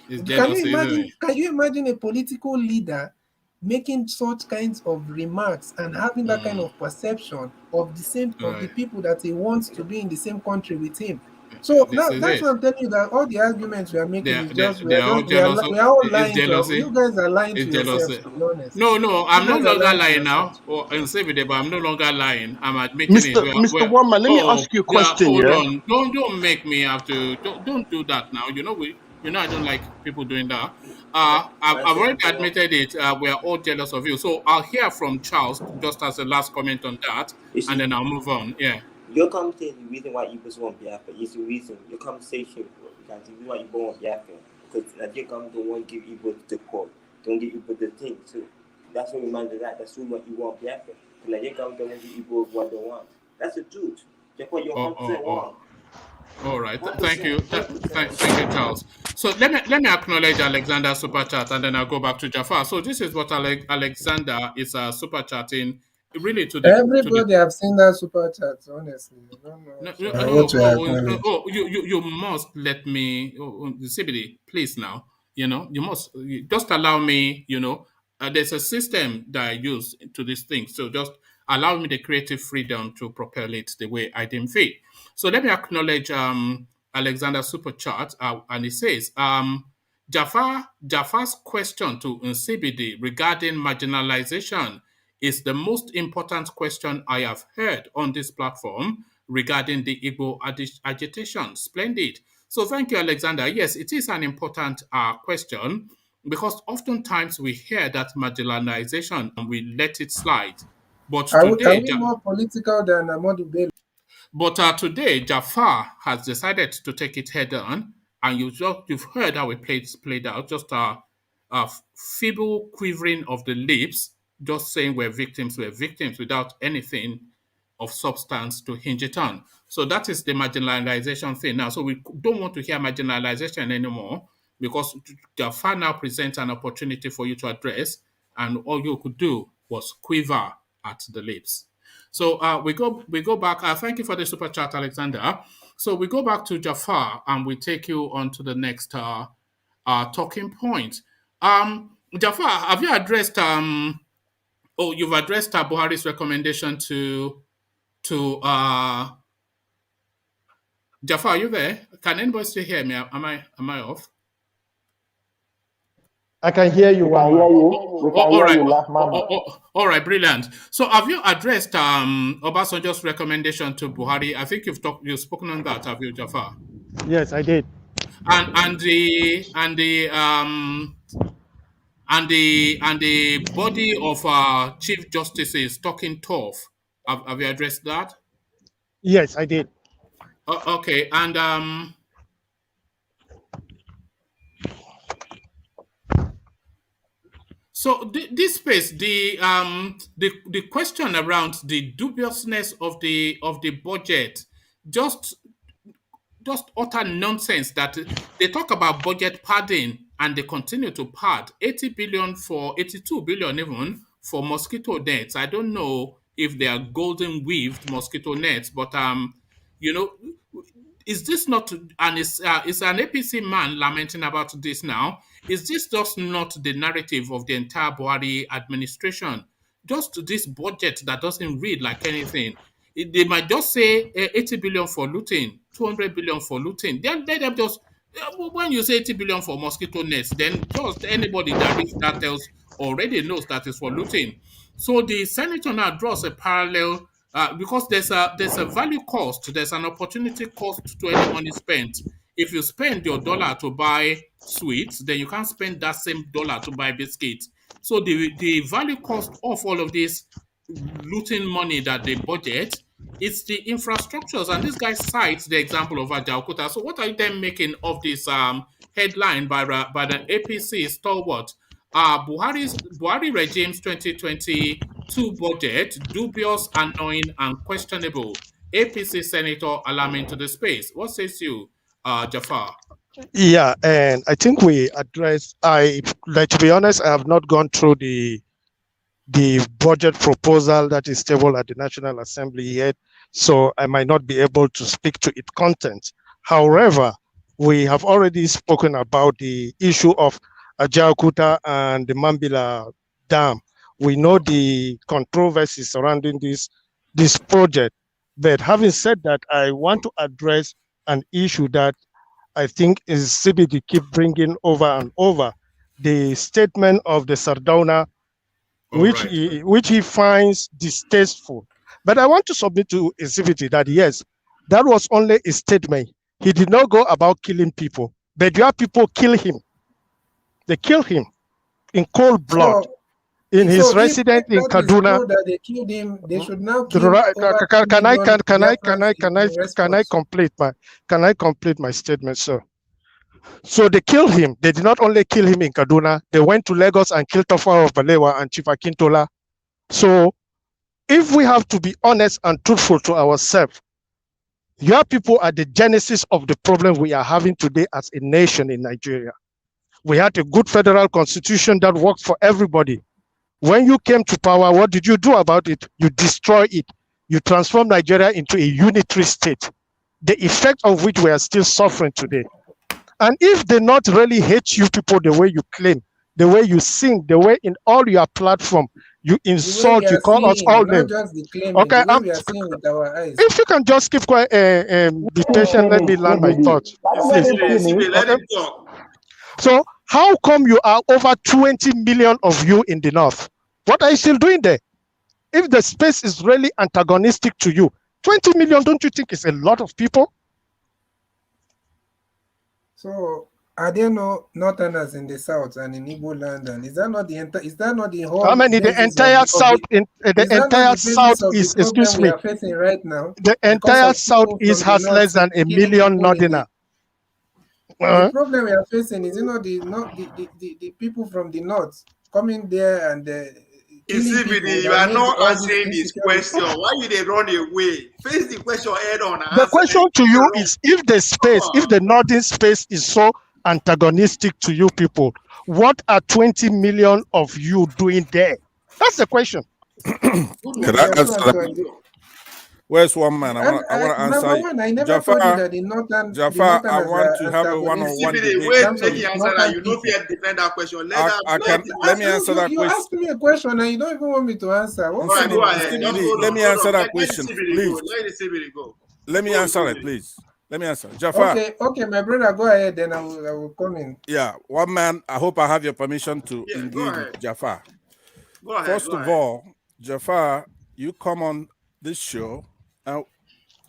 it's Can you jealousy, isn't imagine? it? Can you imagine a political leader making such kinds of remarks and having that kind of perception of the All of the right. people that he wants to be in the same country with him? So This now is that's it. what I'm telling you, that all the arguments we are making is just They are all jealous. we are all It's lying to jealousy. you guys are lying to It's yourselves, jealousy. to be honest. No, You I'm no guys are longer lying to lying now. yourselves. Or in but I'm no longer lying. I'm admitting it. Mr. Wama, let me ask you a Yeah, question, hold yeah? on. Don't make me have to. Don't do that now. I don't like people doing that. I've already admitted it. We're all jealous of you. So I'll hear from Charles just as a last comment on that, You and see, then I'll move on. Yeah. your conversation, the reason why Igbos want Biafra is the reason. Your conversation, because the reason why Igbo want Biafra, because Nigerian government don't want to give Igbo the call, don't give Igbo the thing. So that's what reminds of that. That's what you want Biafra. The Nigerian government don't want to give Igbo what they want. That's the truth. Therefore, you're 100% wrong. All right. Thank you. Thank you, Charles. So let me acknowledge Alexander super chat, and then I'll go back to Jafar. So this is what Alexander is super chatting really to the. Everybody have seen that super chat, honestly. I don't know what to acknowledge. You must let me, CBD, please now. You just allow me. There's a system that I use to this thing, so just allow me the creative freedom to propel it the way I deem fit. So let me acknowledge Alexander super chat, and he says Jafar's question to CBD regarding marginalization is the most important question I have heard on this platform regarding the Igbo agitation. Splendid. So thank you, Alexander. Yes, it is an important question because oftentimes we hear that marginalization and we let it slide. But Are today, we more political than Amadu Bello? Today, Jafar has decided to take it head on, and you've heard how it played out. Just a feeble quivering of the lips, just saying we're victims, without anything of substance to hinge it on. So that is the marginalization thing now. So we don't want to hear marginalization anymore because Jafar now presents an opportunity for you to address, and all you could do was quiver at the lips. So we go back. Thank you for the super chat, Alexander. So we go back to Jafar and we take you on to the next talking point. Jafar, have you addressed you've addressed Buhari's recommendation to Jafar, are you there? Can anybody still hear me? Am I off? I can hear you, Wama. All right. All right, brilliant. So have you addressed Obasanjo's recommendation to Buhari? I think you've spoken on that, have you, Jafar? Yes, I did. And the body of chief justices talking tough. Have you addressed that? Yes, I did. Okay, and so this space, the question around the dubiousness of the budget, just utter nonsense that they talk about budget padding and they continue to pad 80 billion for 82 billion even for mosquito nets. I don't know if they are golden weaved mosquito nets, but you know, is this not, and is an APC man lamenting about this now? Is this just not the narrative of the entire Buhari administration? Just this budget that doesn't read like anything. They might just say 80 billion for looting, 200 billion for looting. Then let them just, when you say 80 billion for mosquito nets, then just anybody that reads that else already knows that is for looting. So the senator now draws a parallel because there's a value cost, there's an opportunity cost to any money spent. If you spend your dollar to buy sweets, then you can't spend that same dollar to buy biscuits. So the value cost of all of this looting money that they budget, it's the infrastructures. And this guy cites the example of Ajaokuta. So what are you then making of this headline by the APC stalwart? Buhari regime's 2022 budget, dubious, annoying, and questionable. APC senator alarming to the space. What says you, Jafar? Yeah, and I think we addressed. To be honest, I have not gone through the budget proposal that is tabled at the National Assembly yet, so I might not be able to speak to its content. However, we have already spoken about the issue of Ajaokuta and the Mambila Dam. We know the controversy surrounding this project. But having said that, I want to address an issue that I think is CBD keep bringing over and over, the statement of the Sardauna, which he finds distasteful. But I want to submit to CBD that yes, that was only a statement. He did not go about killing people, but your people kill him. They kill him in cold blood. In his residence in Kaduna, that they killed him, they should now kill can I complete my statement, sir? So they killed him. They did not only kill him in Kaduna, they went to Lagos and killed Tafawa of Balewa and Chief Akintola. So if we have to be honest and truthful to ourselves, your people are the genesis of the problem we are having today as a nation in Nigeria. We had a good federal constitution that worked for everybody. When you came to power, what did you do about it? You destroy it. You transform Nigeria into a unitary state, the effect of which we are still suffering today. And if they not really hate you people the way you claim, the way you sing, the way in all your platform, you insult, you call us all names. Okay, if you can just keep quiet, be patient, let me land my thoughts. Okay? So how come you are over 20 million of you in the north? What are you still doing there? If the space is really antagonistic to you, 20 million, don't you think is a lot of people? So are there no northerners in the south and in Igbo land? And is that not the whole? How many? The entire south the entire southeast. Excuse me. We are facing right now. The entire southeast has less than a million northerner. The problem we are facing is, the people from the north coming there and you are not answering this question. Why you they run away? Face the question head on. The question to you is, if the space, if the northern space is so antagonistic to you people, what are 20 million of you doing there? That's the question. Can I answer? Where's one man? I want to answer. I never told you that Jafar, I want to have a one-on-one debate. You don't defend that question. Let me answer that question. You asked me a question and you don't even want me to answer. Let me answer that question, please. Let me answer it, please. Let me answer. Jafar. Okay, my brother, go ahead, then I will come in. Yeah, one man, I hope I have your permission to engage with Jafar. First of all, Jafar, you come on this show, and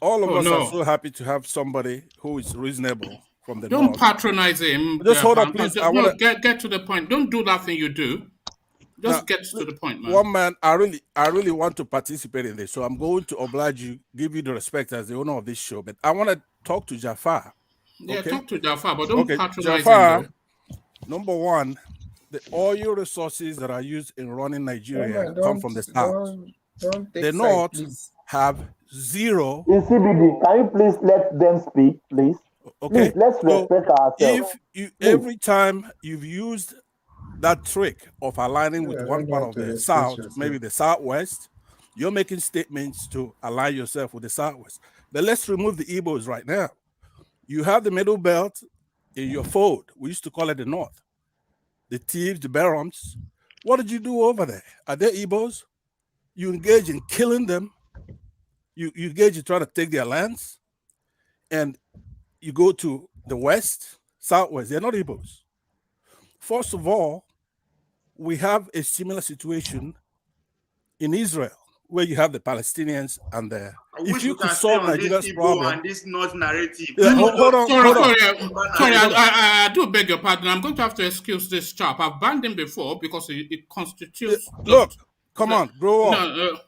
all of us are so happy to have somebody who is reasonable from the north. Don't patronize him. Just hold on, please. Get to the point. Don't do that thing you do. Just get to the point, man. One man, I really want to participate in this, so I'm going to oblige you, give you the respect as the owner of this show. But I want to talk to Jafar. Yeah, talk to Jafar, but don't patronize Jafar, him. Number one, the oil resources that are used in running Nigeria come from the south. The north have zero. In CBD, can you please let them speak, please? Okay. Please, let's respect ourselves. If every time you've used that trick of aligning with one part of the south, maybe the southwest, you're making statements to align yourself with the southwest. But let's remove the Igbos right now. You have the middle belt in your fold. We used to call it the north. The thieves, the barons. What did you do over there? Are there Igbos? You engage in killing them. You engage in trying to take their lands. And you go to the west, southwest. They're not Igbos. First of all, we have a similar situation in Israel, where you have the Palestinians and the. If you could solve Nigeria's problem, and this North narrative. Yeah, hold on. Sorry, I do beg your pardon. I'm going to have to excuse this chap. I've banned him before because it constitutes. Look, come on, grow up.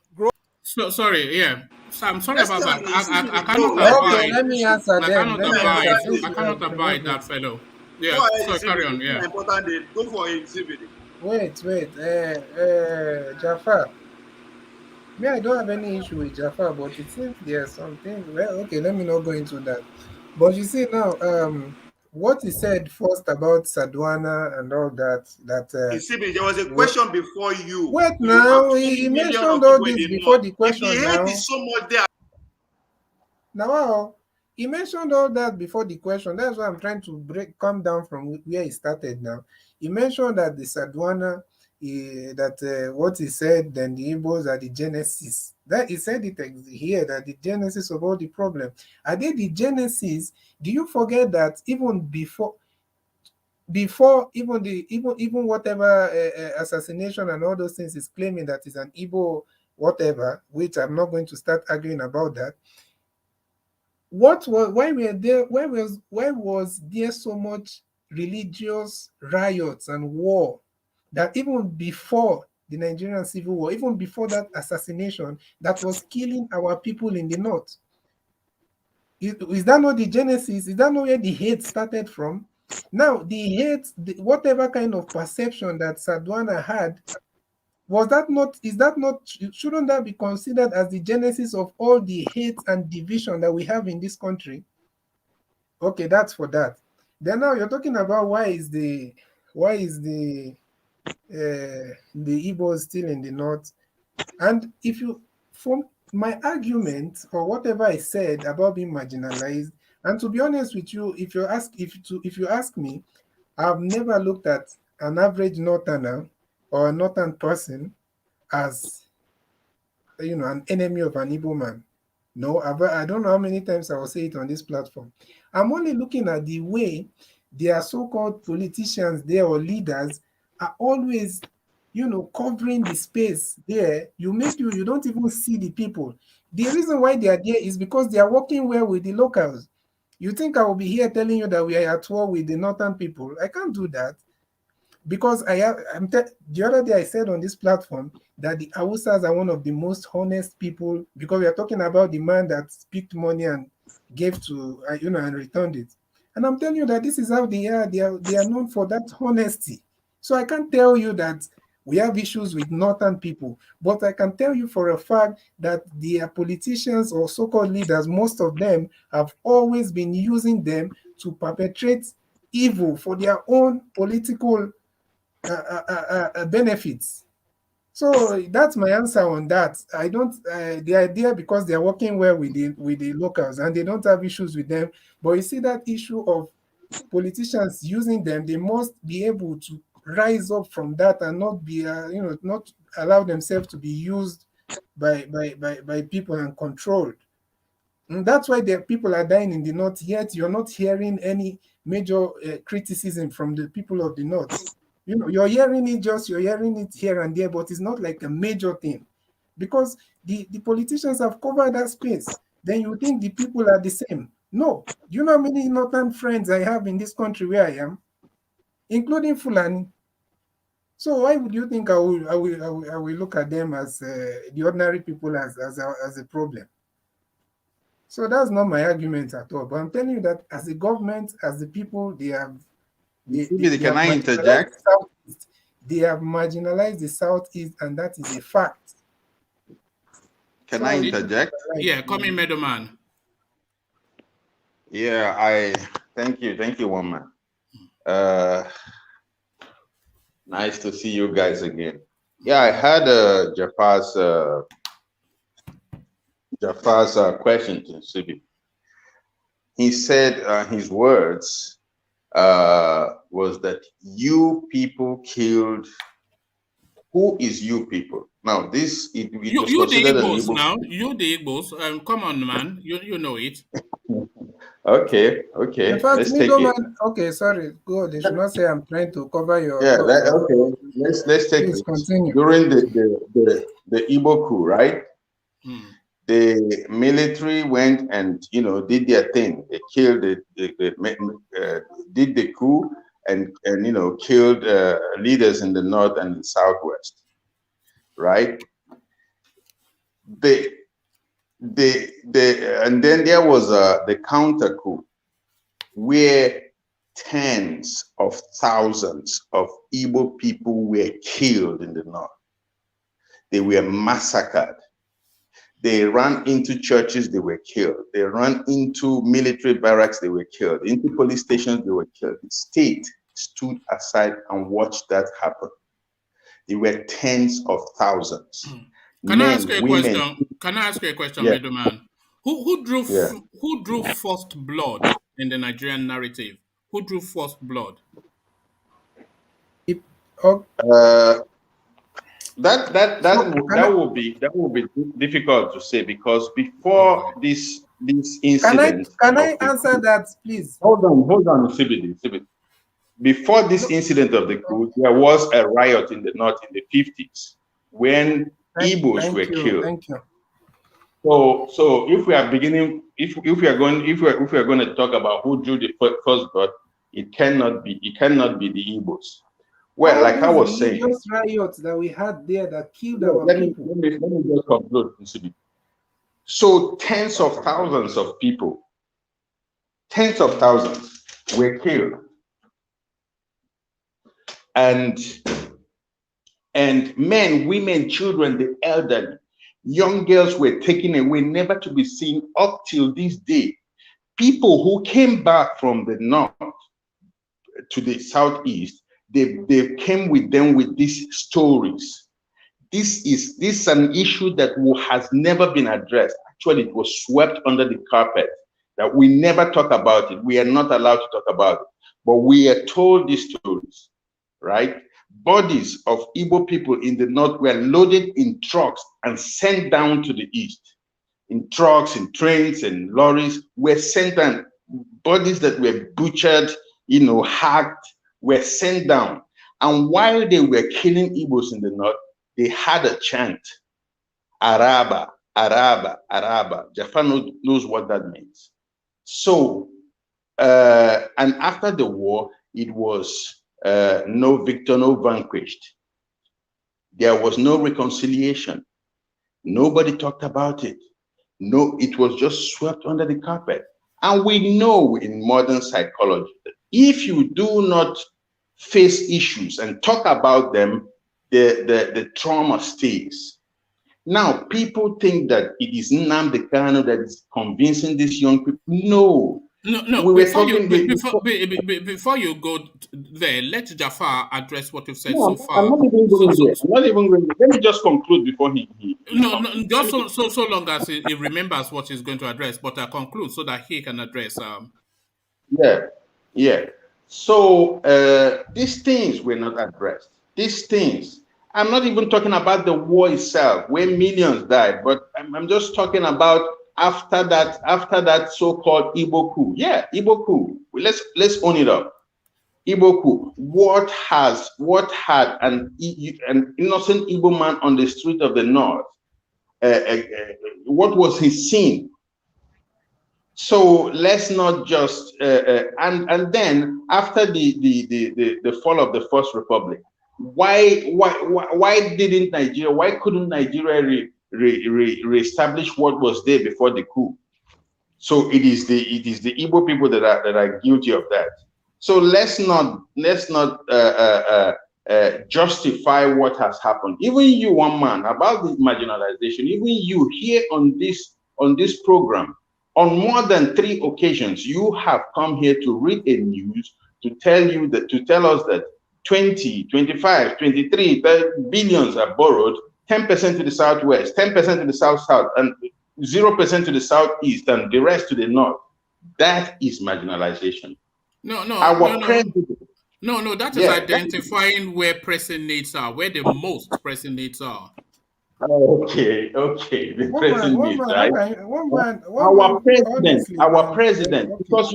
No, sorry, yeah. So I'm sorry about that. I cannot abide. Okay, let me answer them. I cannot abide that fellow. Yeah, so carry on. Yeah. Go for exhibit. Wait, Jafar. Me, I don't have any issue with Jafar, but it seems there's something. Well, okay, let me not go into that. But you see now, what he said first about Sadwana and all that. There was a question before you. Wait now, he mentioned all this before the question. The hate is so much there. Now, he mentioned all that before the question. That's why I'm trying to come down from where he started now. He mentioned that the Sadwana what he said, then the Igbos are the genesis. That he said it here, that the genesis of all the problem. Are they the genesis? Do you forget that even before even whatever assassination and all those things is claiming that is an Igbo whatever, which I'm not going to start arguing about that. What was why were there why was there so much religious riots and war that even before the Nigerian Civil War, even before that assassination that was killing our people in the north? Is that not the genesis? Is that not where the hate started from? Now, the hate, whatever kind of perception that Sadwana had, is that not, shouldn't that be considered as the genesis of all the hate and division that we have in this country? Okay, that's for that. Then now you're talking about why is the Igbos still in the north? And if you, from my argument or whatever I said about being marginalized, and to be honest with you, if you ask me, I've never looked at an average northerner or a northern person as an enemy of an Igbo man. No, I don't know how many times I will say it on this platform. I'm only looking at the way their so-called politicians there or leaders are always covering the space there. You don't even see the people. The reason why they are there is because they are working well with the locals. You think I will be here telling you that we are at war with the northern people? I can't do that. Because the other day I said on this platform that the Hausas are one of the most honest people, because we are talking about the man that picked money and gave to and returned it. And I'm telling you that this is how they are. They are known for that honesty. So I can't tell you that we have issues with northern people, but I can tell you for a fact that their politicians or so-called leaders, most of them have always been using them to perpetrate evil for their own political benefits. So that's my answer on that. I don't the idea, because they're working well with the locals and they don't have issues with them. But you see that issue of politicians using them, they must be able to rise up from that and not be not allow themselves to be used by people and controlled. And that's why the people are dying in the north, yet you're not hearing any major criticism from the people of the north. You're hearing it here and there, but it's not like a major thing, because the politicians have covered that space. Then you think the people are the same. No. Do you know how many northern friends I have in this country where I am, including Fulani? So why would you think I will look at them as the ordinary people as a problem? So that's not my argument at all. But I'm telling you that as a government, as the people, can I interject? They have marginalized the Southeast, and that is a fact. Can I interject? Yeah, come in, middleman. Yeah, thank you, woman. Nice to see you guys again. Yeah, I had Jafar's question to Sibi. He said his words was that you people killed. Who is you people? Now this it was you the considered Igbos an Igbo. now. You the Igbos. Come on, man. You know it. Okay. In fact, Let's take it. Okay, sorry. Go. They should not say I'm trying to cover your. Yeah. Okay. Let's take Please it. continue. During the Igbo coup, right? The military went and did their thing. They killed did the coup and killed leaders in the north and the southwest, right? And then there was the counter coup, where tens of thousands of Igbo people were killed in the north. They were massacred. They ran into churches, they were killed. They ran into military barracks, they were killed. Into police stations, they were killed. The state stood aside and watched that happen. There were tens of thousands. Can I ask you a question, Yeah. middleman? Who drew first blood in the Nigerian narrative? Who drew first blood? That will be difficult to say, because before this incident, can I answer that, please? Hold on, CBD. Before this incident of the coup, there was a riot in the north in the 50s when Igbos were killed. Thank you. So if we are beginning, if we are going to talk about who drew the first blood, it cannot be the Igbos. Well, all like I was saying, those riots that we had there that killed our people. Let me just conclude. So tens of thousands of people, were killed, and men, women, children, the elderly, young girls were taken away, never to be seen up till this day. People who came back from the north to the southeast, they came with them with these stories. This is an issue that has never been addressed. Actually, it was swept under the carpet, that we never talk about it. We are not allowed to talk about it, but we are told these stories, right? Bodies of Igbo people in the north were loaded in trucks and sent down to the east. In trucks, in trains, and lorries were sent down. Bodies that were butchered, hacked, were sent down. And while they were killing Igbos in the north, they had a chant, Araba, Araba, Araba. Japan knows what that means. So, and after the war, it was no victor, no vanquished. There was no reconciliation. Nobody talked about it. No, it was just swept under the carpet. And we know in modern psychology that if you do not face issues and talk about them, the trauma stays. Now, people think that it is NNAMDI Kanu that is convincing these young people. No. No. Before you go there, let Jafar address what you've said so far. I'm not even going there. Let me just conclude before he No, just so long as he remembers what he's going to address, but I conclude so that he can address. Yeah. So these things were not addressed. These things. I'm not even talking about the war itself, where millions died, but I'm just talking about after that so-called Igbo coup. Yeah, Igbo coup. Let's own it up. Igbo coup. What had an innocent Igbo man on the street of the north? What was his sin? So let's not just and then after the fall of the First Republic, why couldn't Nigeria reestablish what was there before the coup? So it is the Igbo people that are guilty of that. So let's not justify what has happened. Even you, one man, about the marginalization. Even you here on this program, on more than 3 occasions, you have come here to read a news to tell us that 20, 25, 23 billions are borrowed, 10% to the southwest, 10% to the south-south, and 0% to the southeast, and the rest to the north. That is marginalization. No. That is identifying where pressing needs are, where the most pressing needs are. Okay. The pressing needs, right? Our president. Because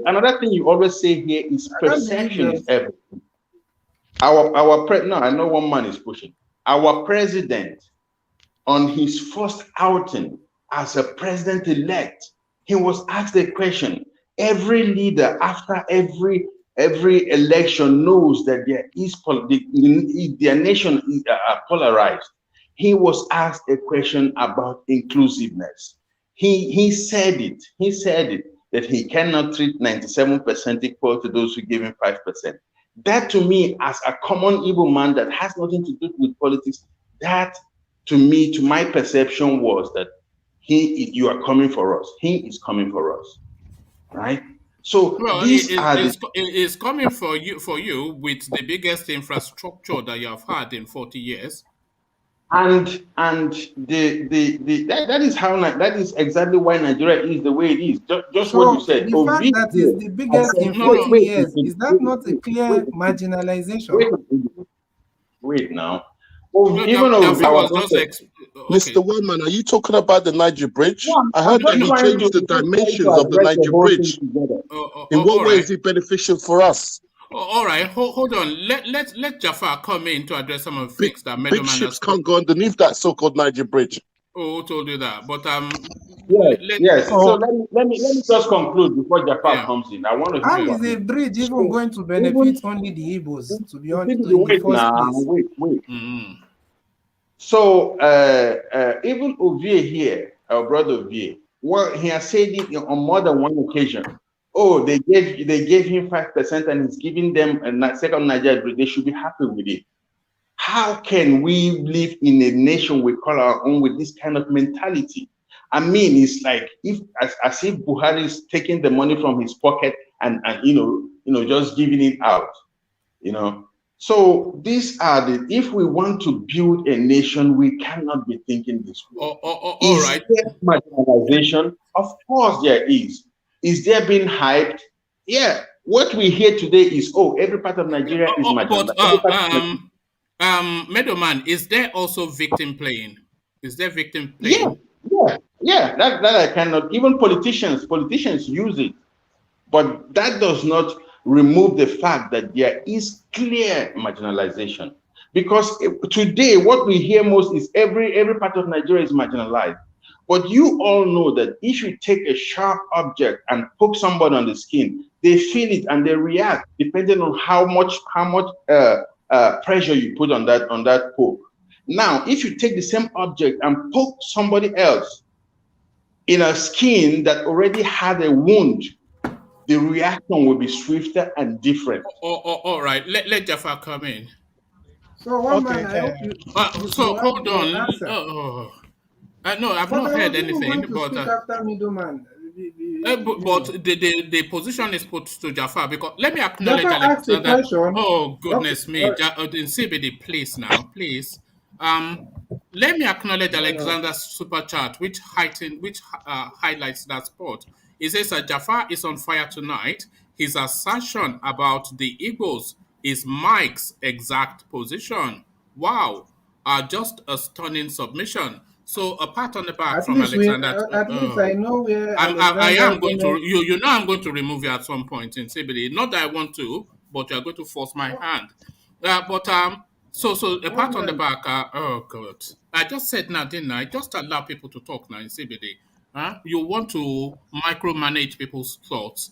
another thing you always say here is perception is everything. I know one man is pushing. Our president, on his first outing as a president-elect, he was asked a question. Every leader after every election knows that their nation is polarized. He was asked a question about inclusiveness. He said it. He said that he cannot treat 97% equal to those who give him 5%. That to me, as a common Igbo man that has nothing to do with politics, that to me, to my perception was that you are coming for us. He is coming for us, right? So it's coming for you with the biggest infrastructure that you have had in 40 years. And that is exactly why Nigeria is the way it is. Just what you said. The fact that is the biggest in 40 years, is that not a clear marginalization? Wait now. Even Jaffa our was just prophet. okay. Mr. Wellman, are you talking about the Niger Bridge? I I'm heard that just he trying changed the to dimensions of the address the Niger whole thing Bridge. together. In what all way right. is it beneficial for us? All right, hold on. Let Jaffa come in to address some of the things that Big Meadowman ships has can't go underneath that so-called Niger Bridge. who told you that? But Yes. So Oh, let me just conclude before Jafar yeah. comes in. I want to How say is a something. bridge even So going to even benefit only the Igbos, to be honest, in the wait first now, place? wait. Mm-hmm. So even Ovie here, our brother Ovie, well, he has said it on more than one occasion. Oh, they gave him 5% and he's giving them a second Niger bridge. They should be happy with it. How can we live in a nation we call our own with this kind of mentality? I mean, it's like as if Buhari'S taking the money from his pocket and just giving it out, So these are if we want to build a nation, we cannot be thinking this way. All right. There marginalization? Of course there is. Is there being hyped? Yeah. What we hear today is, every part of Nigeria is marginalized. Meadowman, is there also victim playing? Is there victim Yeah. playing? That I cannot. Even politicians use it, but that does not remove the fact that there is clear marginalization. Because today, what we hear most is every part of Nigeria is marginalized. But you all know that if you take a sharp object and poke somebody on the skin, they feel it and they react depending on how much pressure you put on that poke. Now, if you take the same object and poke somebody else in a skin that already had a wound, the reaction will be swifter and different. All right. Let Jaffa come in. So one man, I hope you So have hold your on. answer. No, I've But not I heard was even anything. going to But speak after middleman. but the position is put to Jaffa because let me acknowledge Jaffa asked a Alexander. question. Oh Okay, goodness all me, right. in CBD, please now, please. Let me acknowledge No. Alexander's super chat, which highlights that spot. He says that Jaffa is on fire tonight. His assertion about the Eagles is Mike's exact position. Wow, just a stunning submission. So a pat on the back At from least Alexander. I know where I Alexander am going to I'm going to remove you at some point in CBD. Not that I want to, but you are going to force my hand. So a pat on the back. Oh God, I just said now, didn't I? Just allow people to talk now in CBD. You want to micromanage people's thoughts.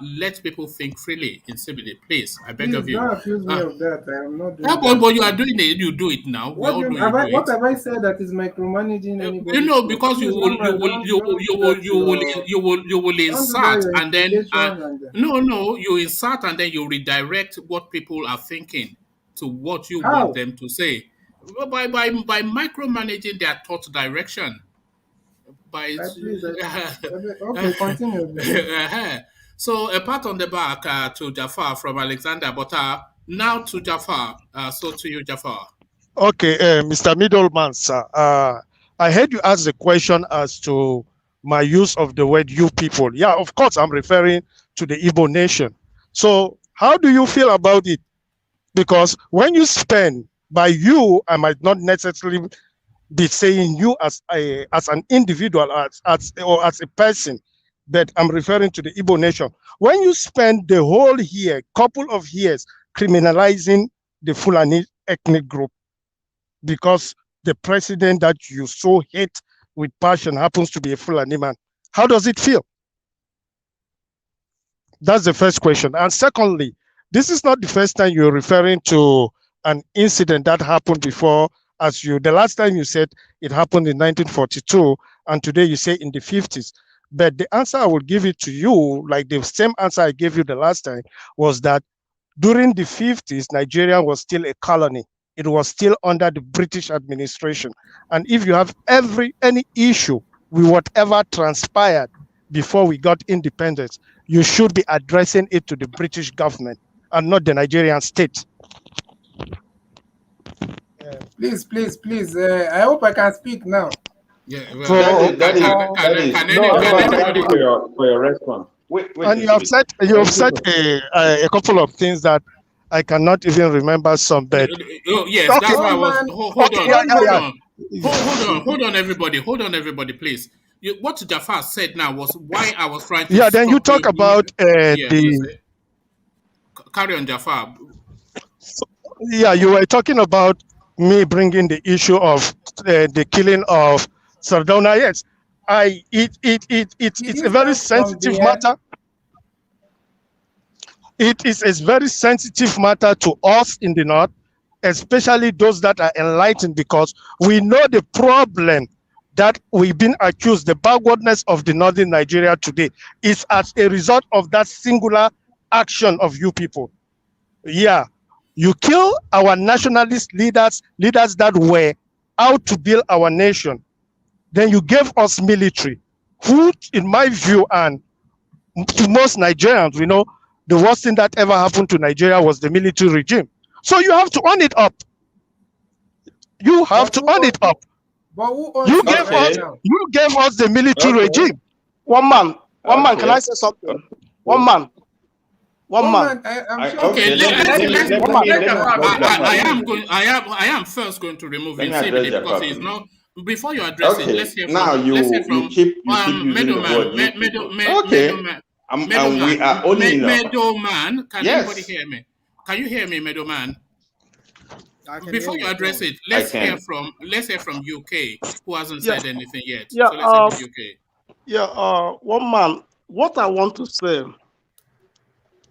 Let people think freely in CBD, please. I beg Please of you. don't accuse me of that. I am not doing that. But you are doing it. You do it now. We all do. You do What it. have I said that is micromanaging anybody's thought? Because Please, one man, don't do that to your, you will don't do that insert your and then instigation and no, you insert and then you redirect what people are thinking to what you want how? them to say by micromanaging their thought direction. By Please, okay, continue. so a pat on the back to Jafar from Alexander, but now to Jafar. So to you, Jafar. okay, Mr. Middleman, sir. I heard you ask the question as to my use of the word "you people." Yeah, of course, I'm referring to the Igbo nation. So, how do you feel about it? Because when you spend by you, I might not necessarily be saying you as an individual, or as a person, but I'm referring to the Igbo nation. When you spend the whole year, couple of years, criminalizing the Fulani ethnic group because the president that you so hate with passion happens to be a Fulani man, how does it feel? That's the first question. And secondly, this is not the first time you're referring to an incident that happened before. The last time you said it happened in 1942, and today you say in the 50s. But the answer I will give it to you, like the same answer I gave you the last time, was that during the 50s, Nigeria was still a colony. It was still under the British administration. And if you have any issue with whatever transpired before we got independence, you should be addressing it to the British government and not the Nigerian state. Please. I hope I can speak now. Yeah, well, that is for your response. Wait, and you have said a couple of things that I cannot even remember some, but Oh, yes, okay. that's why I was. Hold Okay, on, hold on, everybody, please. What Jafar said now was why I was trying to Yeah, then you stop talk you. about Yes. Carry on, Jafar. Yeah, you were talking about me bringing the issue of the killing of Sardona. Yes, it's a very sensitive matter. It is a very sensitive matter to us in the North, especially those that are enlightened, because we know the problem that we've been accused, the backwardness of the Northern Nigeria today is as a result of that singular action of you people. Yeah, you kill our nationalist leaders that were out to build our nation. Then you gave us military, who, in my view, and to most Nigerians, we know the worst thing that ever happened to Nigeria was the military regime. So you have to own it up. You have to own it up. But who owns You gave us the military regime. One man, can I say something? One man. Okay, I am first going to remove Insibidi because he's not. Before you address it, let's hear from. Now you keep Middleman. We are only Middleman. Can anybody hear me? Can you hear me, Middleman? Before you address it, let's hear from UK, who hasn't said anything yet. Yeah, so let's hear from UK. Yeah, one man. What I want to say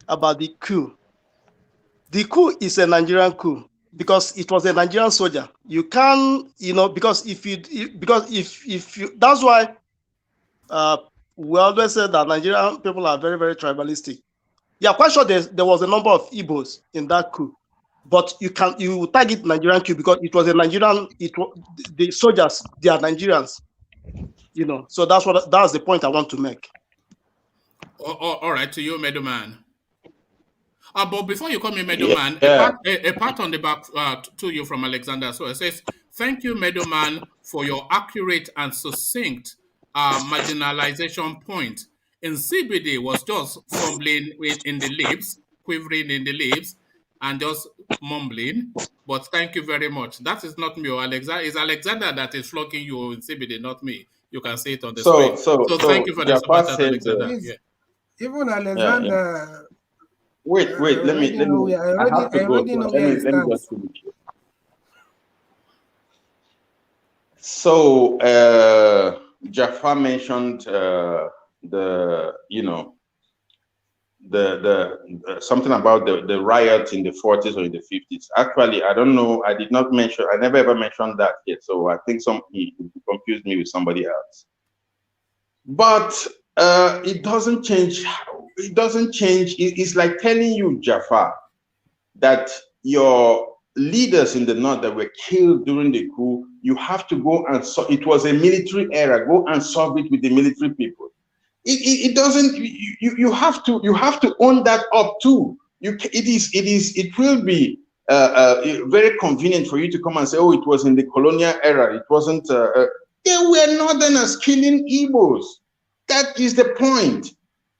about the coup. The coup is a Nigerian coup because it was a Nigerian soldier. You can, because if you, that's why we always say that Nigerian people are very, very tribalistic. Yeah, quite sure there was a number of Igbos in that coup, but you target Nigerian coup because it was a Nigerian. The soldiers, they are Nigerians. So that's the point I want to make. All right, to you, Middleman. But before you call me Middleman, a part on the back to you from Alexander. So it says, thank you, Middleman, for your accurate and succinct marginalization point. In CBD was just fumbling in the lips, quivering in the lips, and just mumbling. But thank you very much. That is not me, or Alexander. It's Alexander that is flogging you in CBD, not me. You can see it on the screen. So thank you for the support, Alexander. Even Alexander. Wait. Let me. I have to go. Let me just finish. So Jafar mentioned the something about the riot in the 40s or in the 50s. Actually, I don't know. I did not mention. I never ever mentioned that yet. So I think he confused me with somebody else. But it doesn't change. It doesn't change. It's like telling you, Jafar, that your leaders in the North that were killed during the coup, you have to go and solve. It was a military era. Go and solve it with the military people. It doesn't. You have to own that up too. It will be very convenient for you to come and say, oh, it was in the colonial era. It wasn't. They were Northerners killing Igbos. That is the point.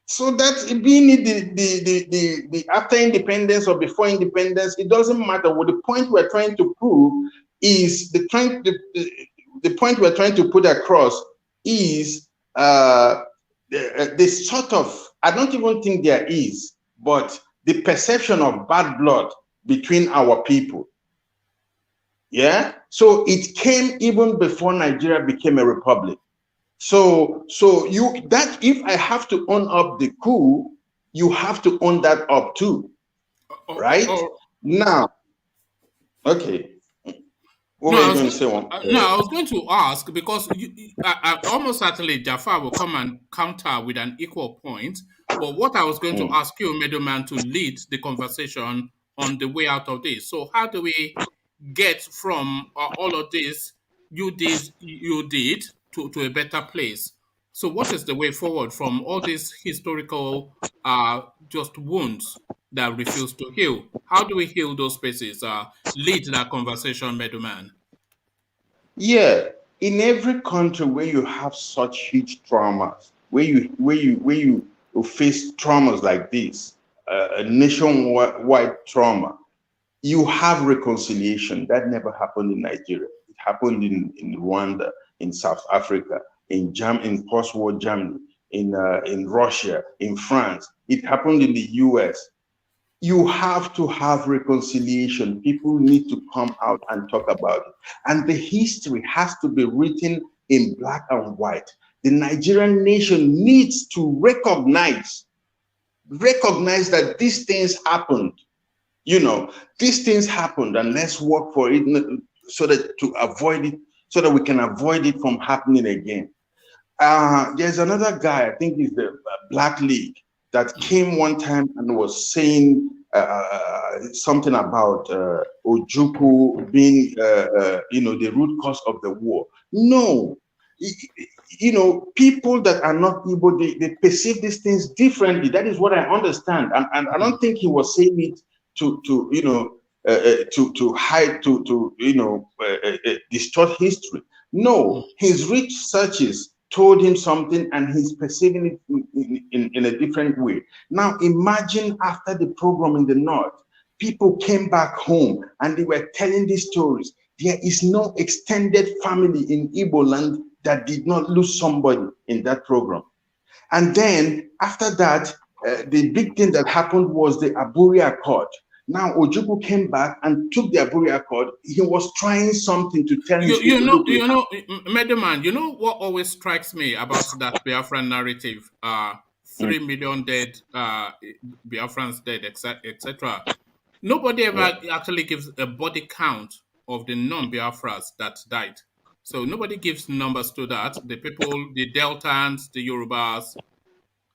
So that being the after independence or before independence, it doesn't matter. What the point we're trying to prove is the point we're trying to put across is this sort of, I don't even think there is, but the perception of bad blood between our people. Yeah. So it came even before Nigeria became a republic. So if I have to own up the coup, you have to own that up too, right? Now, okay. What were you going to say? I was going to ask because almost certainly Jafar will come and counter with an equal point. But what I was going to ask you, Middleman, to lead the conversation on the way out of this. So how do we get from all of this you did to a better place? So what is the way forward from all these historical just wounds that refuse to heal? How do we heal those spaces? Lead that conversation, Middleman. Yeah, in every country where you have such huge traumas, where you face traumas like this, a nationwide trauma, you have reconciliation. That never happened in Nigeria. It happened in Rwanda, in South Africa, in post-war Germany, in Russia, in France. It happened in the US. You have to have reconciliation. People need to come out and talk about it. And the history has to be written in black and white. The Nigerian nation needs to recognize that these things happened. These things happened, and let's work for it so that we can avoid it from happening again. There's another guy, I think he's the Black League, that came one time and was saying something about Ojukwu being, the root cause of the war. No, people that are not Igbo, they perceive these things differently. That is what I understand, and I don't think he was saying it to hide, distort history. No, his researches told him something, and he's perceiving it in a different way. Now, imagine after the program in the North, people came back home and they were telling these stories. There is no extended family in Igbo land that did not lose somebody in that program. And then after that, the big thing that happened was the Aburi Accord. Now, Ojukwu came back and took the Aburi Accord. He was trying something to tell his people. Medeman, you know what always strikes me about that Biafran narrative? 3 million dead, Biafrans dead, etc. Nobody ever actually gives a body count of the non-Biafras that died. So nobody gives numbers to that. The people, the Deltans, the Yorubas.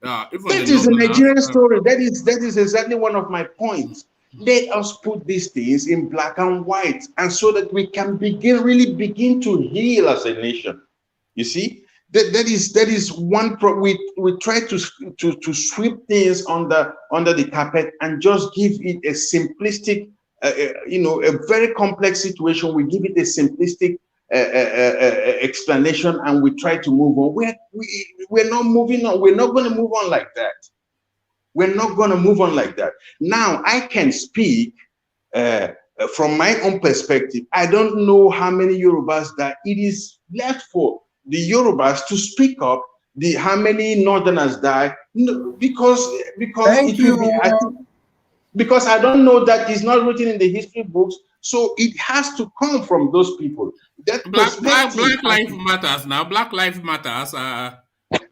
That is a Nigerian story. That is exactly one of my points. Let us put these things in black and white, and so that we can really begin to heal as a nation. You see, that is one. We try to sweep things under the carpet and just give it a simplistic, a very complex situation. We give it a simplistic explanation, and we try to move on. We're not moving on. We're not going to move on like that. We're not going to move on like that. Now, I can speak from my own perspective. I don't know how many Yorubas that it is left for the Yorubas to speak up. How many Northerners died? No, because Thank you. Because I don't know that it's not written in the history books. So it has to come from those people. That Black Lives Matters now. Black Lives Matters.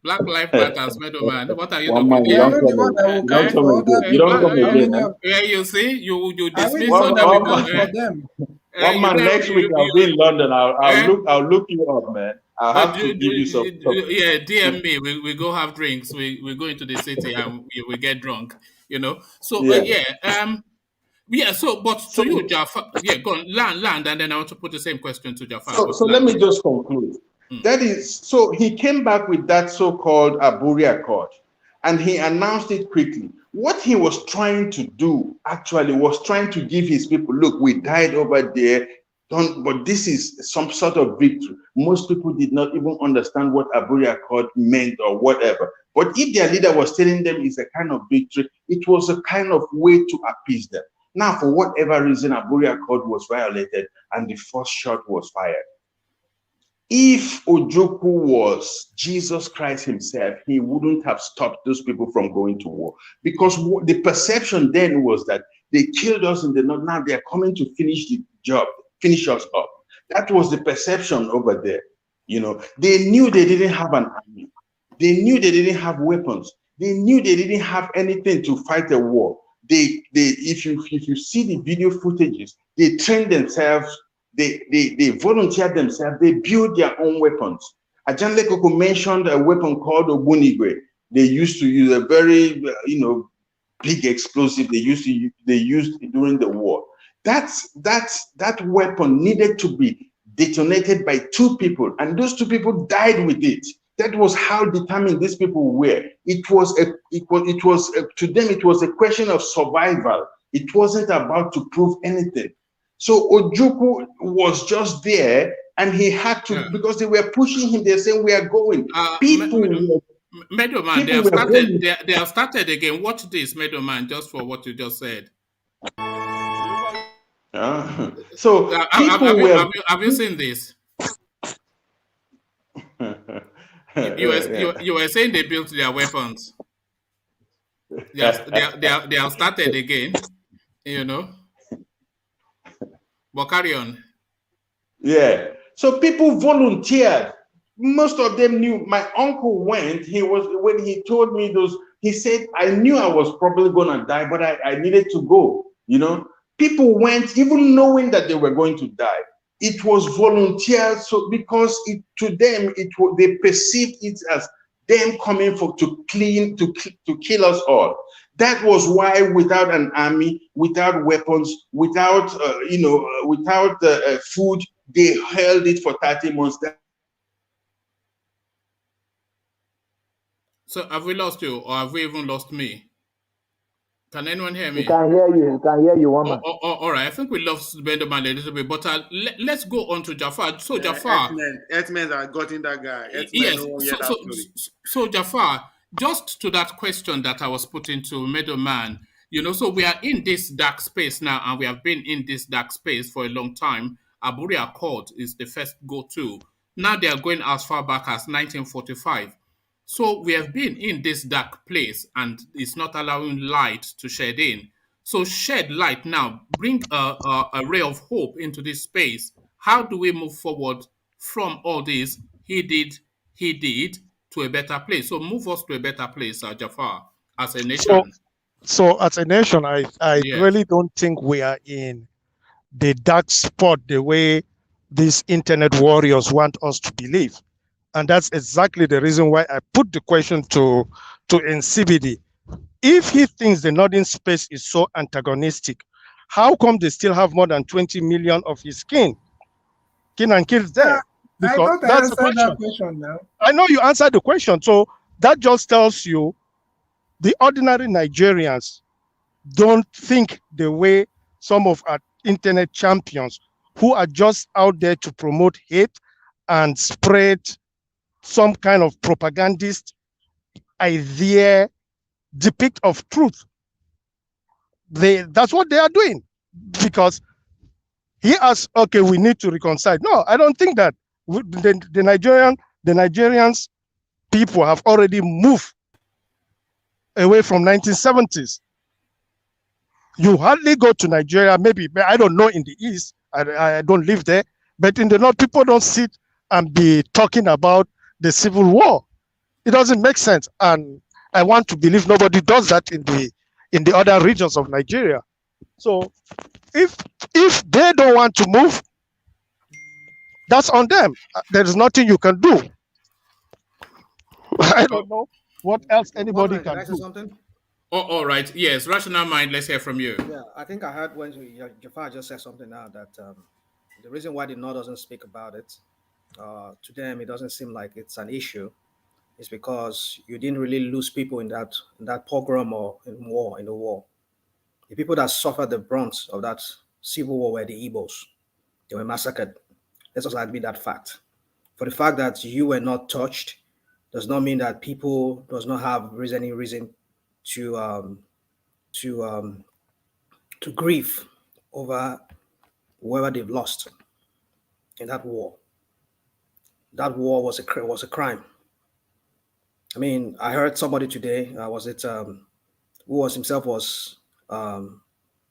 Black Lives Matters, man. What are you talking about? You don't come again. Yeah, you see, you dismiss them. One man, next week I'll be in London. I'll look you up, man. I'll have to give you some. Yeah, DM me. We go have drinks. We go into the city and we get drunk. So So, but to you, Jafar, go on, land, and then I want to put the same question to Jafar. So let me just conclude. That is, so he came back with that so-called Aburi Accord, and he announced it quickly. What he was trying to do actually was trying to give his people, look, we died over there, but this is some sort of victory. Most people did not even understand what Aburi Accord meant or whatever. But if their leader was telling them it's a kind of victory, it was a kind of way to appease them. Now, for whatever reason, Aburi Accord was violated and the first shot was fired. If Ojukwu was Jesus Christ himself, he wouldn't have stopped those people from going to war, because the perception then was that they killed us in the north. Now they are coming to finish the job, finish us up. That was the perception over there. They knew they didn't have an army. They knew they didn't have weapons. They knew they didn't have anything to fight a war. If you see the video footages, they trained themselves. They volunteered themselves. They built their own weapons. Ajanle Koko mentioned a weapon called Ogbunigwe. They used to use a very, big explosive. They used during the war. That weapon needed to be detonated by 2 people, and those 2 people died with it. That was how determined these people were. It was to them, it was a question of survival. It wasn't about to prove anything. So Ojukwu was just there, and he had to, because they were pushing him. They're saying, we are going. Meadowman, they have started again. Watch this, Meadowman, just for what you just said. So have you seen this? You were saying they built their weapons. They have started again, you know. But carry on. Yeah. So people volunteered. Most of them knew. My uncle went. When he told me those, he said, I knew I was probably gonna die, but I needed to go. You know, people went even knowing that they were going to die. It was volunteer, so because to them they perceived it as them coming to kill us all. That was why, without an army, without weapons, without food, they held it for 30 months. So have we lost you, or have we even lost me? Can anyone hear me? We can hear you. We can hear you, woman. All right. I think we lost Benderman a little bit, but let's go on to Jafar. So Jafar, Earthmen have gotten that guy. Yes. So Jafar, just to that question that I was putting to Middleman, you know, so we are in this dark space now, and we have been in this dark space for a long time. Aburi Accord is the first go-to. Now they are going as far back as 1945. So we have been in this dark place, and it's not allowing light to shed in. So shed light now, bring a ray of hope into this space. How do we move forward from all this? He did, to a better place. So move us to a better place, Jafar, as a nation. So as a nation, I really don't think we are in the dark spot the way these internet warriors want us to believe. And that's exactly the reason why I put the question to NCBD. If he thinks the northern space is so antagonistic, how come they still have more than 20 million of his kin and kills there? I thought I answered that question now. I know you answered the question. So that just tells you the ordinary Nigerians don't think the way some of our internet champions who are just out there to promote hate and spread some kind of propagandist idea, depict of truth. That's what they are doing, because he asks, okay, we need to reconcile. No, I don't think that. The Nigerians people have already moved away from 1970s. You hardly go to Nigeria, maybe, I don't know in the East, I don't live there, but in the North, people don't sit and be talking about the civil war. It doesn't make sense. And I want to believe nobody does that in the other regions of Nigeria. So if they don't want to move, that's on them. There is nothing you can do. I don't know what else anybody can do. Something? Oh, all right. Yes, Rational Mind, let's hear from you. Yeah, I think I heard when Jafar just said something now that the reason why the North doesn't speak about it, to them, it doesn't seem like it's an issue, is because you didn't really lose people in that pogrom or in the war. The people that suffered the brunt of that civil war were the Igbos. They were massacred. Let's just admit that fact. For the fact that you were not touched does not mean that people does not have any reason to grieve over whoever they've lost in that war. That war was a crime. I mean, I heard somebody today, who was himself was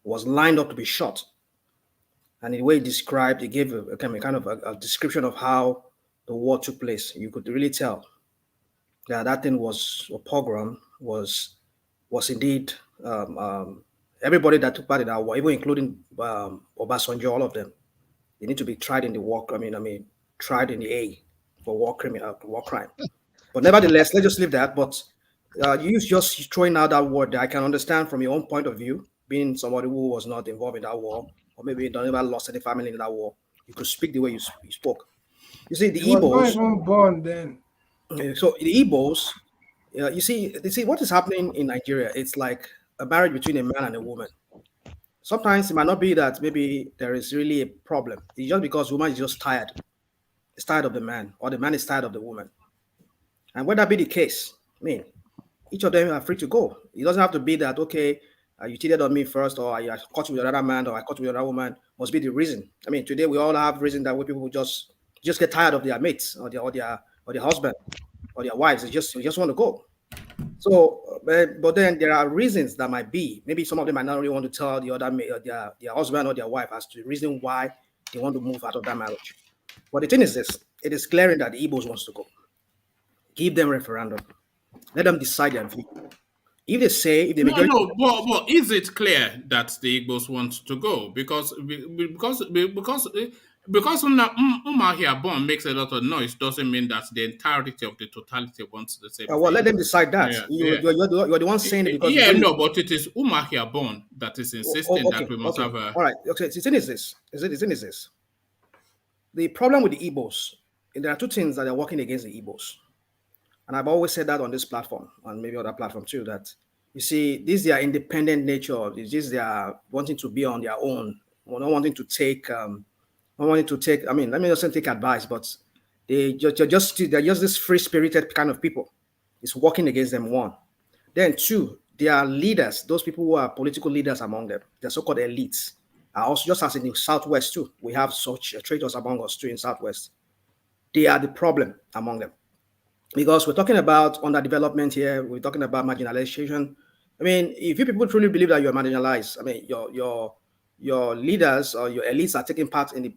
lined up to be shot. And the way he described, he gave a kind of a description of how the war took place. You could really tell that thing was a pogrom, was indeed everybody that took part in that war, even including Obasanjo, all of them, they need to be tried in the war. Tried in the A for war crime. But nevertheless, let's just leave that. But you just throwing out that word, I can understand from your own point of view, being somebody who was not involved in that war, or maybe don't ever lost any family in that war. You could speak the way you spoke. You see, the Igbos was not even born then. So the Igbos, you see what is happening in Nigeria. It's like a marriage between a man and a woman. Sometimes it might not be that maybe there is really a problem. It's just because the woman is just tired. It's tired of the man, or the man is tired of the woman. And when that be the case, I mean, each of them are free to go. It doesn't have to be that, okay, you cheated on me first, or I caught you with another man, or I caught you with another woman, must be the reason. I mean, today we all have reason that people just get tired of their mates or their husband or their wives. They just want to go. So, but then there are reasons that might be. Maybe some of them might not really want to tell the other their husband or their wife as to the reason why they want to move out of that marriage. But the thing is this: it is glaring that the Igbos wants to go. Give them referendum. Let them decide their view. If they say, if the majority, but is it clear that the Igbos want to go? Because Umahia Bon makes a lot of noise doesn't mean that the entirety of the totality wants the same well, thing. let them decide that. Yeah, you're the one saying it because but it is Umahia Bon that is insisting that we must have a. All right, okay. The thing is this. The problem with the Igbos, there are two things that are working against the Igbos. And I've always said that on this platform, and maybe other platform too, that you see, this is their independent nature. It's just their wanting to be on their own, or not wanting to take, I mean, let me not say take advice, but they're just this free-spirited kind of people. It's working against them, one. Then two, their leaders, those people who are political leaders among them, the so-called elites, are also, just as in the Southwest too, we have such traitors among us too in Southwest. They are the problem among them. Because we're talking about underdevelopment here, we're talking about marginalization. I mean, if you people truly believe that you're marginalized, I mean, your leaders or your elites are taking part in the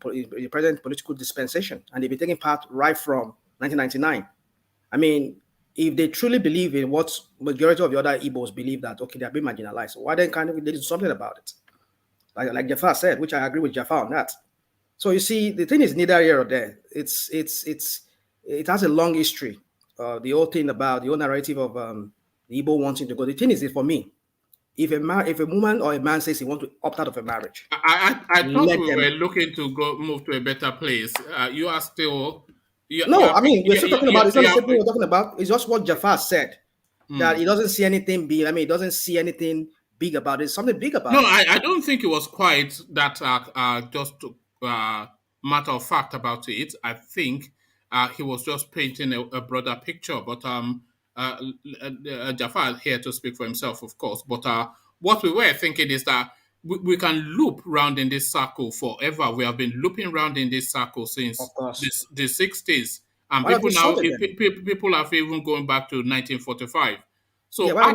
present political dispensation, and they've been taking part right from 1999. I mean, if they truly believe in what majority of the other Igbos believe, that, okay, they're being marginalized, why then can't they do something about it? Like Jafar said, which I agree with Jafar on that. So you see, the thing is neither here or there. It has a long history. The whole thing about the whole narrative of the Igbo wanting to go. The thing is, for me, if a woman or a man says he wants to opt out of a marriage, I thought we were looking to move to a better place. You are still. I mean, we're still talking about. It's not the same thing we're talking about. It's just what Jafar said, that he doesn't see anything big. I mean, he doesn't see anything big about it. Something big about it. No, I don't think it was quite that just matter of fact about it. I think he was just painting a broader picture. But Jafar here to speak for himself, of course. But what we were thinking is that we can loop round in this circle forever. We have been looping round in this circle since the 60s. And people now, people have even going back to 1945. So why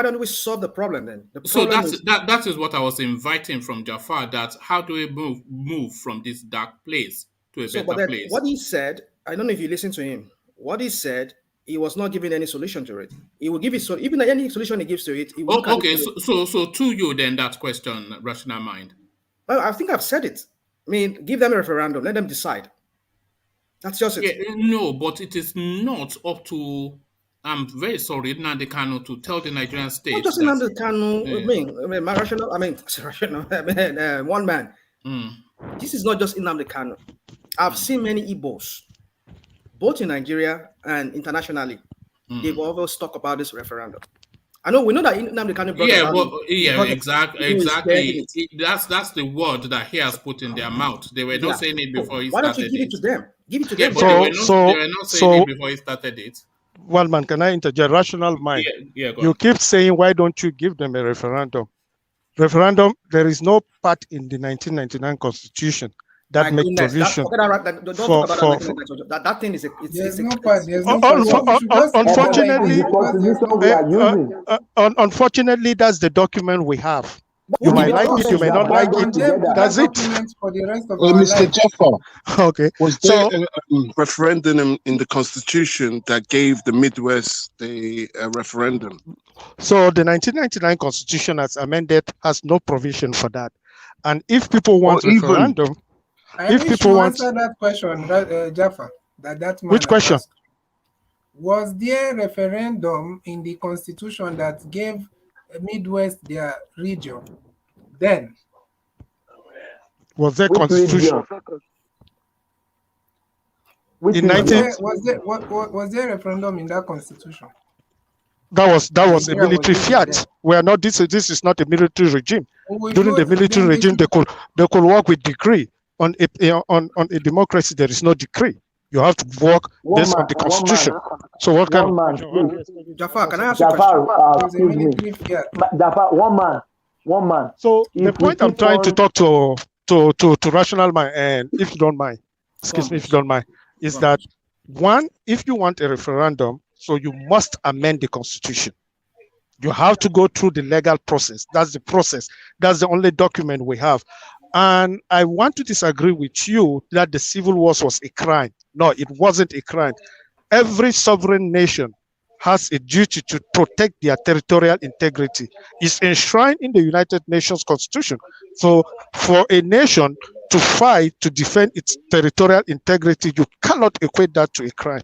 don't we solve the problem then? So that is what I was inviting from Jafar, that how do we move from this dark place to a better place? What he said, I don't know if you listened to him. What he said, he was not giving any solution to it. He will give it, so even any solution he gives to it, he will so to you then, that question, rational mind. Well, I think I've said it. I mean, give them a referendum, let them decide. That's just it. Yeah, no, but it is not up to, I'm very sorry, NNAMDI Kanu to tell the Nigerian state. Not just NNAMDI Kanu, one man. This is not just NNAMDI Kanu. I've seen many Igbos, both in Nigeria and internationally. They've always talked about this referendum. We know that NNAMDI Kanu brought exactly. That's the word that he has put in their mouth. They were not saying it before he started. Why don't you give it to them? Give it to them. But they were not saying it before he started it. Well, man, can I interject? Rational mind. You keep saying, why don't you give them a referendum? Referendum, there is no part in the 1999 Constitution that makes provision for that thing is unfortunately, that's the document we have. You might like it, you may not like it. That's it. For the rest of Mr. Jaffa, okay. Was there a referendum in the Constitution that gave the Midwest the referendum? So the 1999 Constitution, as amended, has no provision for that. And if people want referendum, if people want that question, Jaffa, that man. Which question? Asked, was there a referendum in the Constitution that gave Midwest their region? Then was there Constitution? Was there a referendum in that Constitution? That was a military fiat. We are not. This is not a military regime. During the military regime, they could work with decree. On a democracy, there is no decree. You have to work based on the constitution. So what kind of Jafar, can I ask you a question? Jafar, one man. So the point I'm trying to talk to rational mind, and if you don't mind, excuse me, if you don't mind, is that one, if you want a referendum, so you must amend the constitution. You have to go through the legal process. That's the process. That's the only document we have. And I want to disagree with you that the civil wars was a crime. No, it wasn't a crime. Every sovereign nation has a duty to protect their territorial integrity. It's enshrined in the United Nations Constitution. So for a nation to fight to defend its territorial integrity, you cannot equate that to a crime.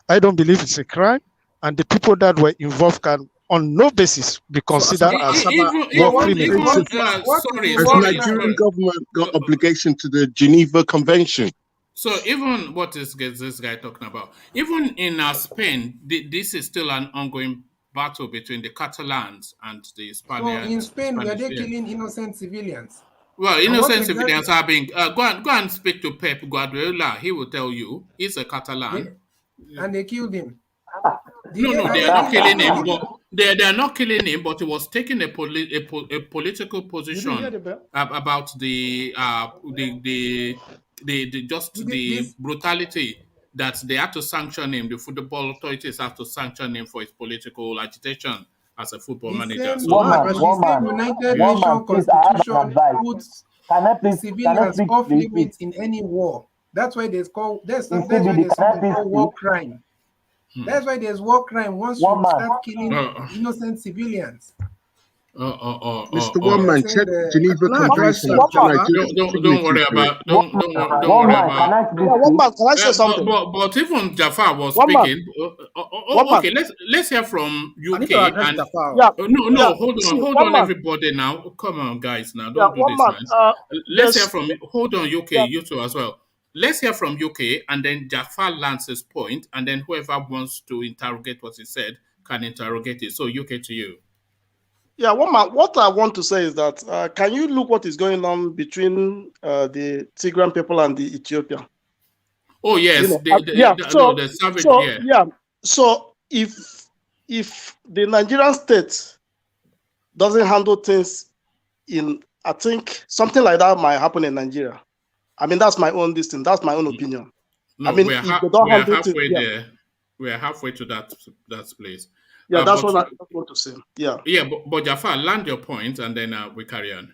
I don't believe it's a crime, and the people that were involved can on no basis be considered as war criminals. The Nigerian government got obligation to the Geneva Convention. So even what is this guy talking about? Even in Spain, this is still an ongoing battle between the Catalans and the Spaniards. So in Spain, were they killing innocent civilians? Well, innocent civilians are being... go and speak to Pep Guardiola. He will tell you. He's a Catalan. And they killed him. No, they are not killing him. But they are not killing him, but he was taking a political position about the brutality that they had to sanction him. The football authorities have to sanction him for his political agitation as a football manager. So United Nations Constitution puts civilians off limits in any war. That's why there's something called war crime. That's why there's war crime once you start killing innocent civilians. Mr. One Man, check Geneva Convention. Don't worry about. Can I say something? But even Jafar was speaking. Okay, let's hear from UK. And hold on, everybody now. Come on, guys, now don't do this, man. Let's hear from. Hold on, UK, you two as well. Let's hear from UK, and then Jafar lands his point, and then whoever wants to interrogate what he said can interrogate it. So UK to you. Yeah, what I want to say is that can you look what is going on between the Tigray people and the Ethiopian? Oh yes, the savage. So if the Nigerian state doesn't handle things I think something like that might happen in Nigeria. I mean, that's my own distance. That's my own opinion. No, I mean, we're halfway there. We're halfway to that place. Yeah, that's what I want to say. Yeah. Yeah, but Jafar, land your point, and then we carry on.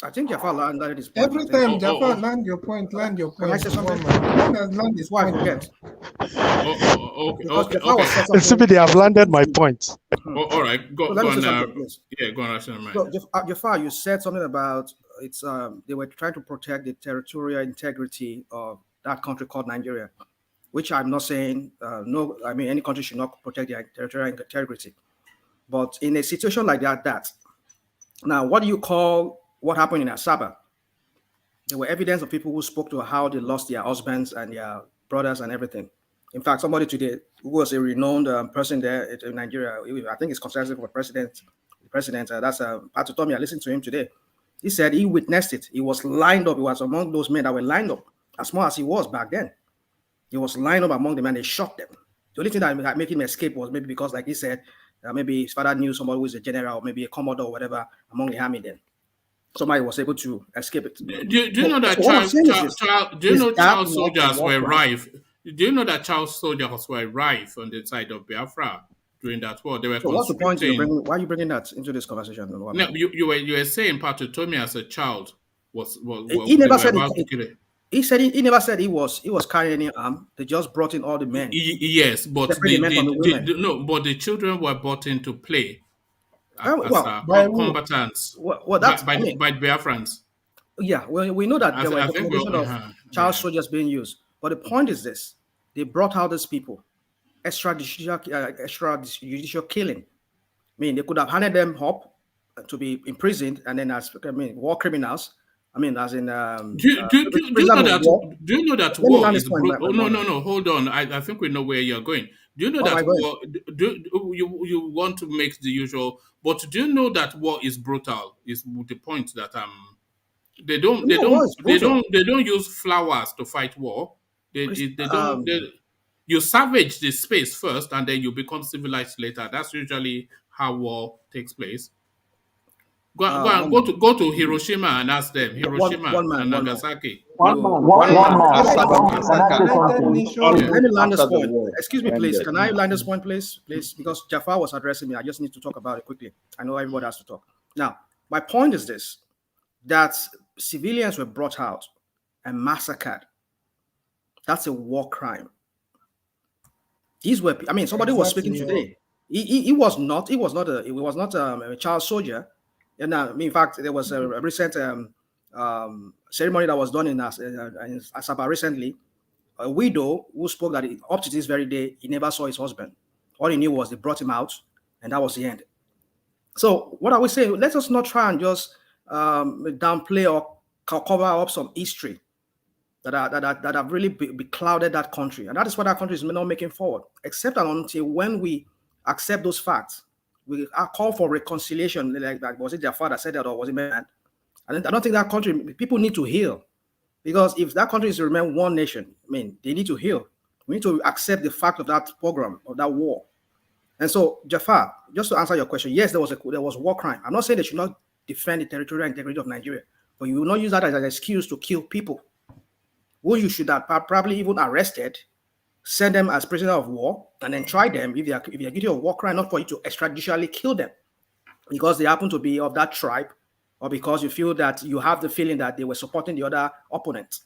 I think Jafar landed his point. Every time Jafar land your point. Can I say something? One has landed his point. Okay. Simply, they have landed my point. All right, go on. Go on, so, Jafar, you said something about they were trying to protect the territorial integrity of that country called Nigeria, which I'm not saying no. I mean, any country should not protect their territorial integrity, but in a situation like that, now what do you call what happened in Asaba? There were evidence of people who spoke to how they lost their husbands and their brothers and everything. In fact, somebody today who was a renowned person there in Nigeria, I think he's considered for president. That's Patutomi. I listened to him today. He said he witnessed it. He was lined up. He was among those men that were lined up, as small as he was back then. He was lined up among them and they shot them. The only thing that made him escape was maybe because, like he said, maybe his father knew somebody who was a general or maybe a commodore or whatever among the army then. Somebody was able to escape it. Do you know that child soldiers were rife? Do you know that child soldiers were rife on the side of Biafra during that war? They were. So what's the point? Why are you bringing that into this conversation? No, you were saying Patutomi as a child was he never said it. He never said he was carrying any arm. They just brought in all the men. Yes, but the children were brought in to play as combatants by Biafrans. Yeah, well, we know that there were documentation of child soldiers being used. But the point is this: they brought out these people, extrajudicial killing. I mean, they could have handed them up to be imprisoned, and then as war criminals. I mean, as in. Do you know that war is brutal? No. Hold on. I think we know where you're going. Do you know that war? You want to make the usual, but do you know that war is brutal? Is the point that I'm They don't. They No, it don't. was They brutal. don't. They don't use flowers to fight war. Chris- They don't. You savage the space first, and then you become civilized later. That's usually how war takes place. one man. Go to Hiroshima and ask them. Hiroshima One man, and one man. Nagasaki. One You, man. After the Can I say United something? Nations. let me land this after the point. war Excuse me, please. ended. Can I land this point, please? Please, because Jafar was addressing me. I just need to talk about it quickly. I know everybody has to talk. Now, my point is this, that civilians were brought out and massacred. That's a war crime. These were, I mean, somebody was speaking today. He was not a child soldier. And in fact, there was a recent ceremony that was done in Asaba recently. A widow who spoke that up to this very day, he never saw his husband. All he knew was they brought him out, and that was the end. So what are we saying? Let us not try and just downplay or cover up some history that have really beclouded that country. And that is why that country is not making forward, except and until when we accept those facts. We call for reconciliation, like was it their father said that, or was it man? I don't think that country, people need to heal. Because if that country is to remain one nation, I mean, they need to heal. We need to accept the fact of that program, of that war. And so, Jafar, just to answer your question, yes, there was war crime. I'm not saying they should not defend the territorial integrity of Nigeria, but you will not use that as an excuse to kill people who you should have probably even arrested, send them as prisoner of war, and then try them if they are guilty of war crime, not for you to extrajudicially kill them because they happen to be of that tribe, or because you feel that you have the feeling that they were supporting the other opponent.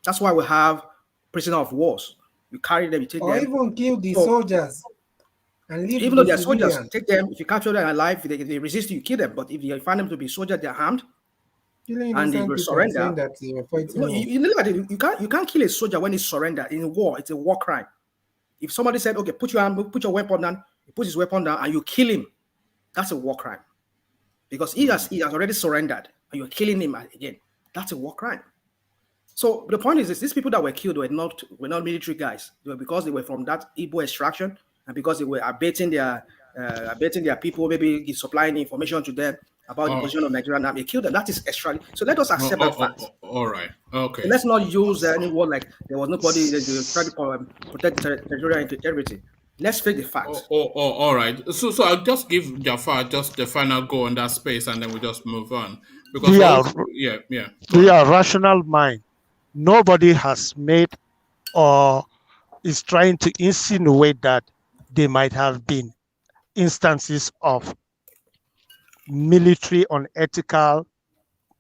That's why we have prisoner of wars. You carry them, you take them. Or even kill the soldiers. And leave even though they're civilians. soldiers, take them. If you capture them alive, if they resist you, kill them. But if you find them to be soldiers, they're armed, and they will surrender. That they were fighting you can't kill a soldier when he's surrendered in war. It's a war crime. If somebody said, "Okay, put your weapon down," he puts his weapon down, and you kill him, that's a war crime, because he has already surrendered, and you're killing him again. That's a war crime. So the point is this: these people that were killed were not military guys. They were because they were from that Igbo extraction, and because they were abating their people, maybe supplying information to them about the position of Nigeria. Now they killed them. That is extra. So let us accept that fact. All right. Okay. So let's not use any word like there was nobody that tried to protect territorial integrity. Let's face the facts. All right. So I'll just give Jafar just the final go on that space, and then we just move on. Because rational mind. Nobody has made or is trying to insinuate that there might have been instances of military unethical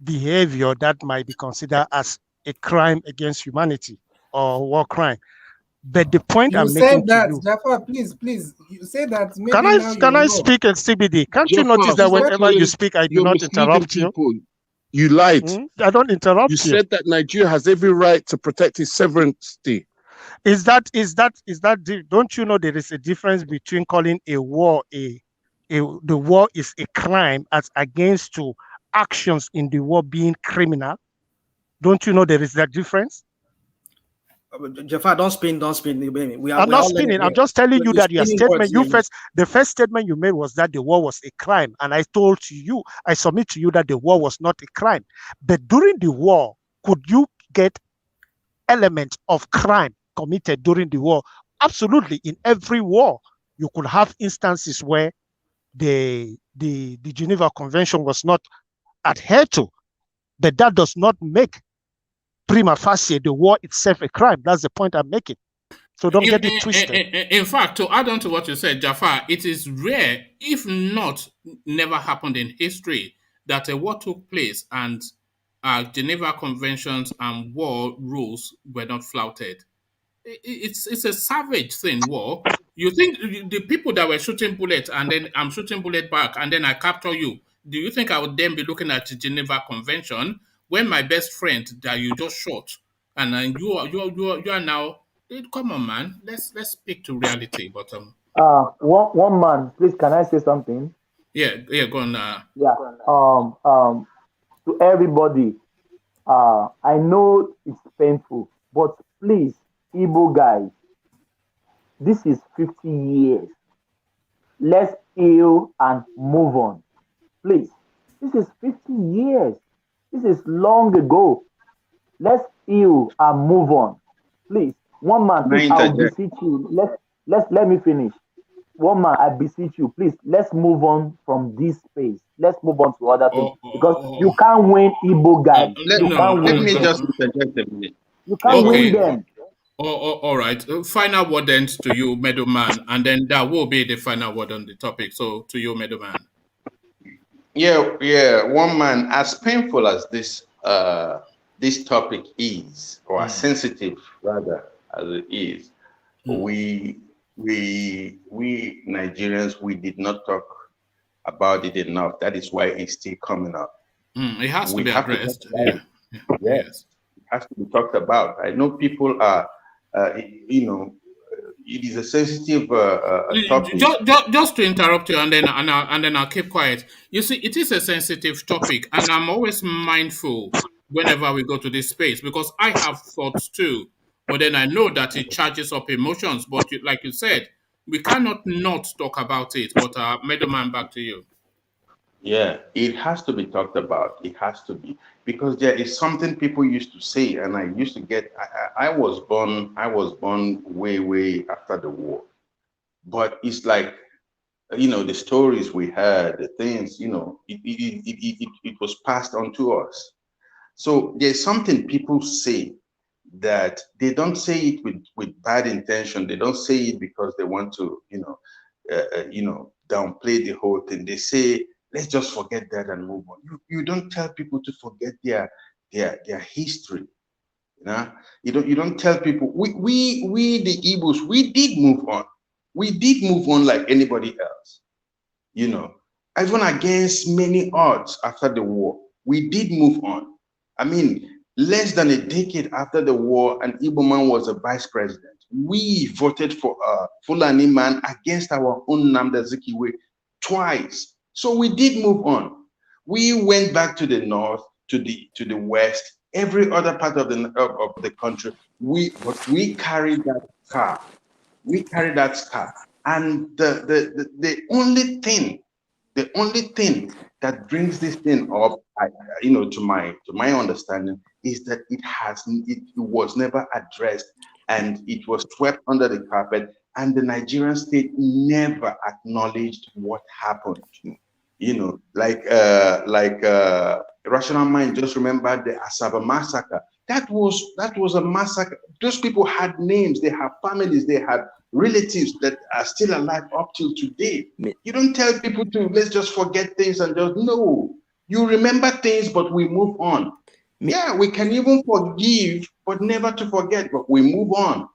behavior that might be considered as a crime against humanity or war crime. But the point I'm making to you, Jafar, please, you say that. Maybe can I speak in CBD? Can't you notice that whenever you speak, I do not interrupt you? You lied. I don't interrupt you. You said that Nigeria has every right to protect its sovereignty. Don't you know there is a difference between calling a war the war is a crime as against to actions in the war being criminal? Don't you know there is that difference? Jafar, don't spin. I'm not spinning. I'm just telling you that your statement, the first statement you made was that the war was a crime. And I submit to you that the war was not a crime. But during the war, could you get elements of crime committed during the war? Absolutely. In every war, you could have instances where the Geneva Convention was not adhered to. But that does not make prima facie the war itself a crime. That's the point I'm making. So don't get it twisted. In fact, to add on to what you said, Jafar, it is rare, if not never happened in history, that a war took place and Geneva Conventions and war rules were not flouted. It's a savage thing, war. You think the people that were shooting bullets and then I'm shooting bullet back and then I capture you, do you think I would then be looking at the Geneva Convention when my best friend that you just shot and then you are now, come on, man, let's speak to reality. But one man, please, can I say something? Yeah, go on. To everybody, I know it's painful, but please, Igbo guys, this is 50 years. Let's heal and move on. Please, this is 50 years. This is long ago. Let's heal and move on. Please, one man, please, I'll beseech you. Let me finish. One man, I beseech you, please, let's move on from this space. Let's move on to other things. Because you can't win Igbo guys. You can't win them. Just interject a minute. You can't win them. All right. Final word then to you, Middleman, and then that will be the final word on the topic. So to you, Middleman. Yeah. One man, as painful as this topic is, or as sensitive rather as it is, we Nigerians, we did not talk about it enough. That is why it's still coming up. It has to be addressed. Yes, it has to be talked about. I know people are, it is a sensitive topic. Just to interrupt you, and then I'll keep quiet. You see, it is a sensitive topic, and I'm always mindful whenever we go to this space because I have thoughts too. But then I know that it charges up emotions. But like you said, we cannot not talk about it. But Middleman, back to you. Yeah, it has to be talked about. It has to be, because there is something people used to say, and I used to get. I was born way after the war, but it's like, the stories we heard, the things, it was passed on to us. So there's something people say that they don't say it with bad intention. They don't say it because they want to, downplay the whole thing. They say, let's just forget that and move on. You don't tell people to forget their history. You don't tell people. We the Igbos, we did move on. We did move on like anybody else. Even against many odds after the war, we did move on. I mean, less than a decade after the war, an Igbo man was a vice president. We voted for a Fulani man against our own NNAMDI Azikiwe twice. So we did move on. We went back to the north, to the west, every other part of the country. We carried that scar. We carried that scar. And the only thing that brings this thing up, to my understanding, is that it was never addressed, and it was swept under the carpet, and the Nigerian state never acknowledged what happened. Like Rational Mind just remembered the Asaba massacre. That was a massacre. Those people had names, they have families, they had relatives that are still alive up till today. You don't tell people to let's just forget things and just no. You remember things, but we move on. Yeah, we can even forgive, but never to forget, but we move on.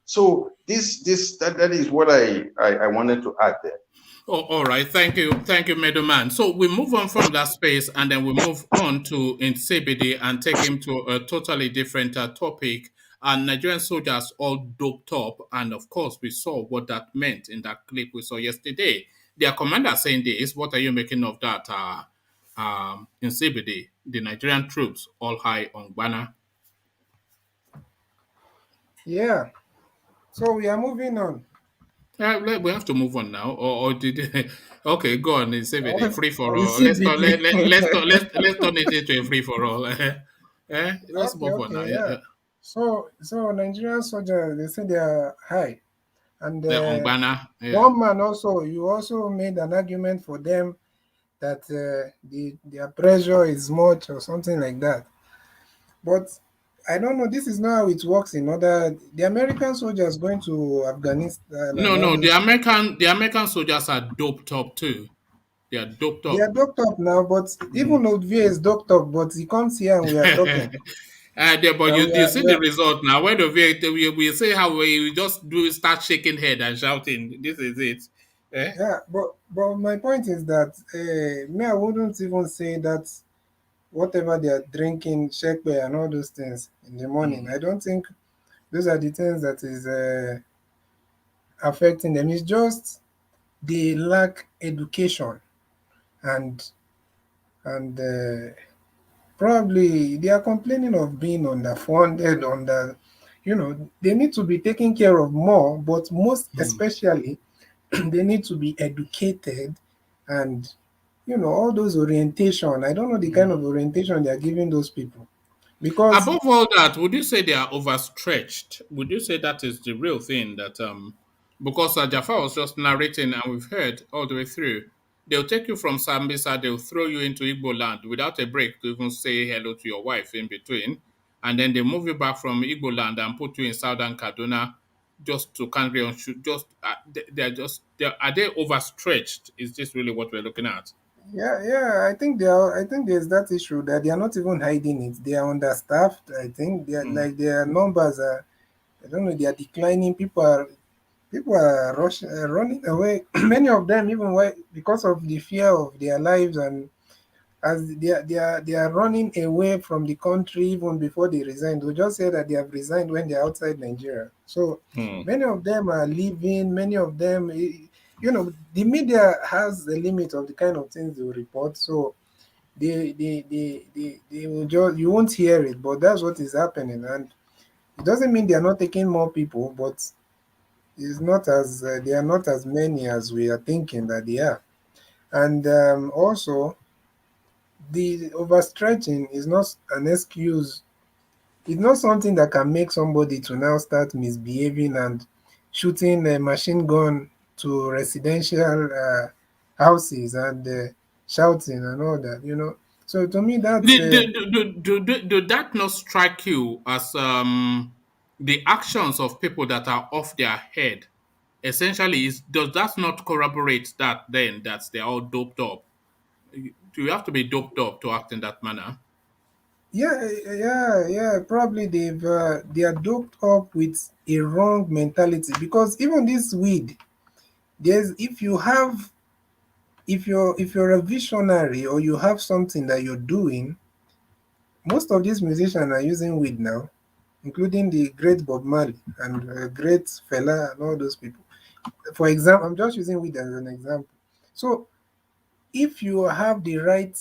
So that is what I wanted to add there. Oh, all right. Thank you, Middleman. So we move on from that space, and then we move on to Nsebede and take him to a totally different topic. And Nigerian soldiers all doped up, and of course, we saw what that meant in that clip we saw yesterday. Their commander saying this. What are you making of that? Nsebede, the Nigerian troops all high on Ghana. Yeah. So we are moving on. We have to move on now, or did okay? Go on, Nsebede, free for all. Let's turn it into a free for all. Let's move on now. Yeah. So Nigerian soldiers, they say they are high, and on Ghana. One man you also made an argument for them that their pressure is much or something like that, but I don't know. This is not how it works in the American soldiers going to Afghanistan. No. The American soldiers are doped up too. They are doped up. They are doped up now, but even Odvia is doped up, but he comes here and we are talking. But you see the result now. When we say how we just start shaking head and shouting, this is it. Yeah, but my point is that I wouldn't even say that whatever they are drinking, shekbe and all those things in the morning, I don't think those are the things that is affecting them. It's just they lack education and probably they are complaining of being underfunded, they need to be taken care of more, but most especially they need to be educated and all those orientation. I don't know the kind of orientation they are giving those people. Because Above all that, would you say they are overstretched? Would you say that is the real thing that because Jafar was just narrating and we've heard all the way through, they'll take you from Sambisa, they'll throw you into Igbo land without a break to even say hello to your wife in between, and then they move you back from Igbo land and put you in Southern Kaduna just to carry on. Just are they overstretched? Is this really what we're looking at? yeah, I think they are. I think there's that issue that they are not even hiding it. They are understaffed. I think they are like their numbers are. I don't know. They are declining. People are running away. Many of them even because of the fear of their lives, and as they are running away from the country even before they resign. They just say that they have resigned when they're outside Nigeria. So many of them are leaving. Many of them, the media has the limit of the kind of things they will report. So they will just, you won't hear it, but that's what is happening. And it doesn't mean they are not taking more people, but it's not as they are not as many as we are thinking that they are. And also, the overstretching is not an excuse. It's not something that can make somebody to now start misbehaving and shooting a machine gun to residential houses and shouting and all that. So to me, that's Do that not strike you as the actions of people that are off their head? Essentially, does that not corroborate that then that they're all doped up? Do you have to be doped up to act in that manner? yeah. Probably they are doped up with a wrong mentality, because even this weed, there's if you're a visionary or you have something that you're doing. Most of these musicians are using weed now, including the great Bob Marley and great Fela and all those people. For example, I'm just using weed as an example. So if you have the right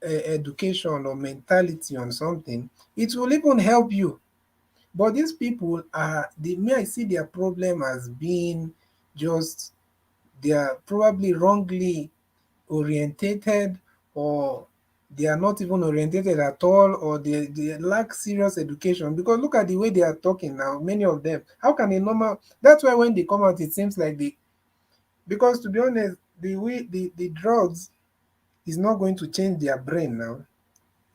education or mentality on something, it will even help you. But these people may I see their problem as being just, they are probably wrongly orientated, or they are not even orientated at all, or they lack serious education. Because look at the way they are talking now, many of them. How can a normal, that's why when they come out, it seems like because to be honest, the way the drugs is not going to change their brain now.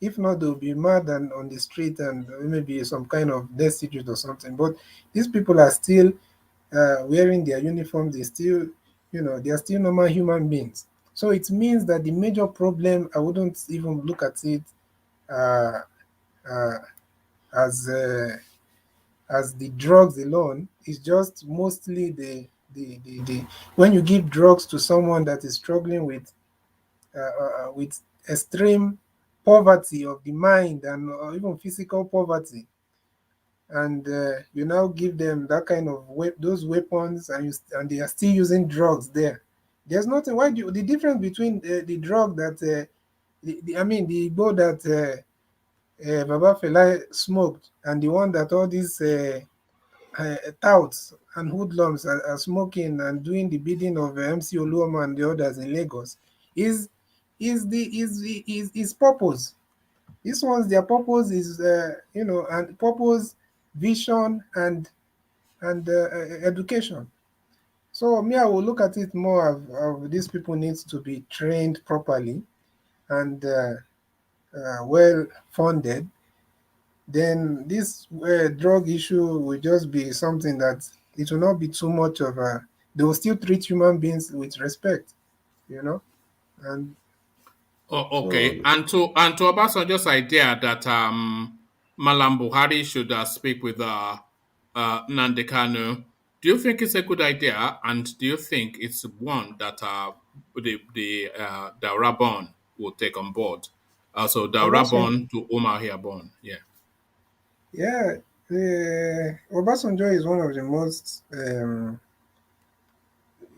If not, they'll be mad and on the street and maybe some kind of destitute or something. But these people are still wearing their uniforms. They are still normal human beings. So it means that the major problem, I wouldn't even look at it uh, uh, as the drugs alone. It's just mostly the when you give drugs to someone that is struggling with extreme poverty of the mind and even physical poverty, and you now give them that kind of those weapons, and they are still using drugs there. There's nothing. The difference between the drug that I mean the Igbo that Baba Fela smoked, and the one that all these touts and hoodlums are smoking and doing the bidding of MC Oluoma and the others in Lagos, is purpose. These ones, their purpose is and purpose, vision, and education. So me, I will look at it more of these people needs to be trained properly and well funded. Then this drug issue will just be something that it will not be too much of a. They will still treat human beings with respect, and Oh, so okay. And to Obasanjo's idea that Malam Buhari should speak with Nnamdi Kanu, do you think it's a good idea? And do you think it's one that the Rabon will take on board? So the Obasanjo, Rabon to Omar Hiabon, yeah. yeah, Obasanjo is one of the most,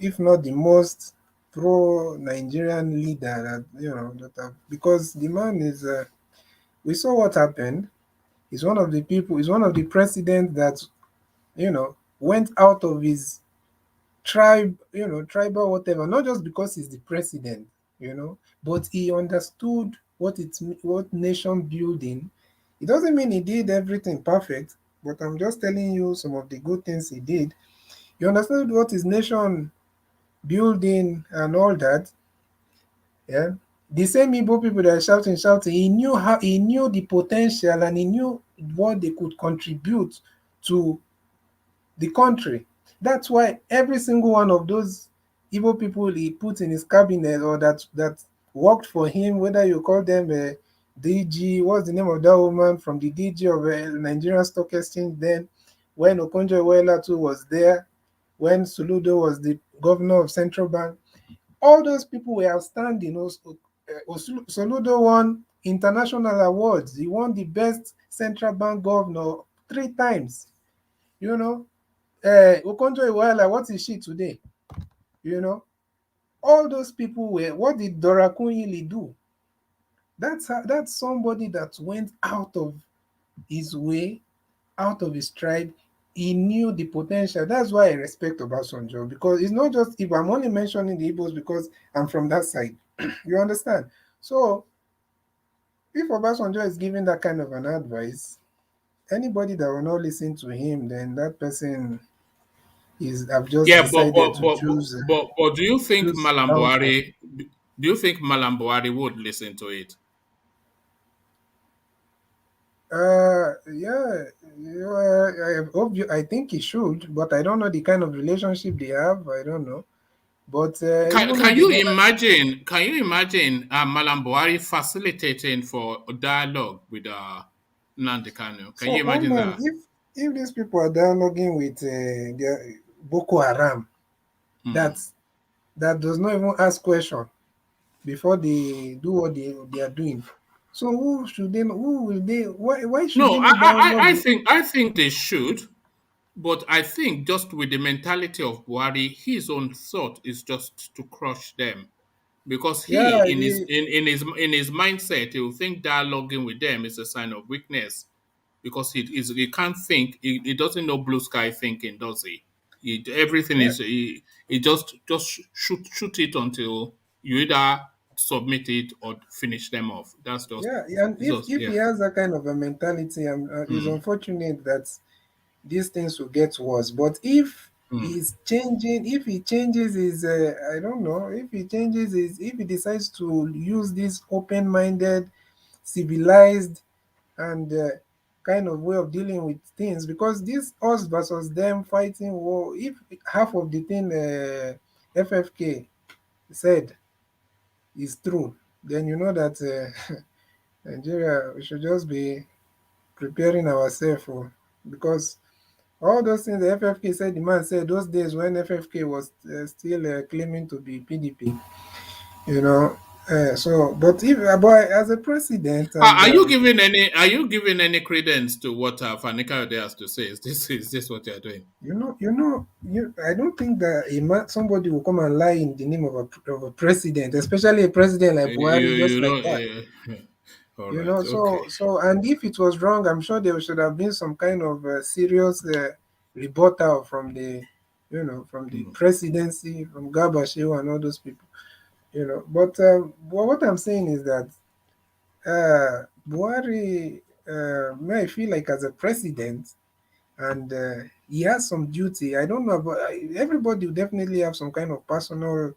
if not the most pro-Nigerian leader because the man is. We saw what happened. He's one of the people. He's one of the presidents that went out of his tribe, tribal whatever. Not just because he's the president. but he understood what nation building. It doesn't mean he did everything perfect, but I'm just telling you some of the good things he did. He understood what is nation building and all that. Yeah. The same Igbo people that are shouting, he knew the potential and he knew what they could contribute to the country. That's why every single one of those Igbo people he put in his cabinet or that worked for him, whether you call them DG, what's the name of that woman from the DG of Nigerian Stock Exchange then, when Okonjo-Iweala too was there, when Soludo was the governor of Central Bank, all those people were outstanding. Soludo won international awards. He won the best central bank governor 3 times. Okonjo-Iweala, what is she today? All those people were. What did Dora Kunyili do? That's somebody that went out of his way, out of his tribe. He knew the potential. That's why I respect Obasanjo, because it's not just Igbo. I'm only mentioning the Igbos because I'm from that side. You understand? So if Obasanjo is giving that kind of an advice, anybody that will not listen to him, then that person I've just decided to choose. But do you think choose Mallam downfall. Buhari? Do you think Mallam Buhari would listen to it? Yeah, I think he should, but I don't know the kind of relationship they have. I don't know. But even if Can they you never, imagine? Can you imagine Mallam Buhari facilitating for a dialogue with Nnamdi Kanu? Can so you one imagine man, that? if these people are dialoguing with their Boko Haram, Hmm. that does not even ask question before they do what they are doing. So who should they? Who will they? Why should No, they not dialogue with? I think they should, but I think just with the mentality of Buhari, his own thought is just to crush them. Because he, Yeah, in his mindset, he will think dialoguing with them is a sign of weakness. Because he can't think, he doesn't know blue sky thinking, does he? Everything yeah, is he just shoot it until you either submit it or finish them off. That's yeah. And it's if just if yeah. he has that kind of a mentality, it's Mm, unfortunate that these things will get worse. But if mm, he's changing, if he changes his, I don't know, if he decides to use this open-minded, civilized, and kind of way of dealing with things, because this us versus them fighting war, if half of the thing FFK said is true, then you know that Nigeria, we should just be preparing ourselves for, because all those things the FFK said, the man said those days when FFK was still claiming to be PDP, you know. So, but if but as a president, and are you giving any credence to what Fanika Ode has to say? Is this what you're doing? I don't think that somebody will come and lie in the name of a president, especially a president like Buhari, just You like know that. all right, okay. So and if it was wrong, I'm sure there should have been some kind of serious rebuttal from the Mm. presidency, from Garba Shehu and all those people. But what I'm saying is that Buhari may feel like as a president, and he has some duty. I don't know, but everybody will definitely have some kind of personal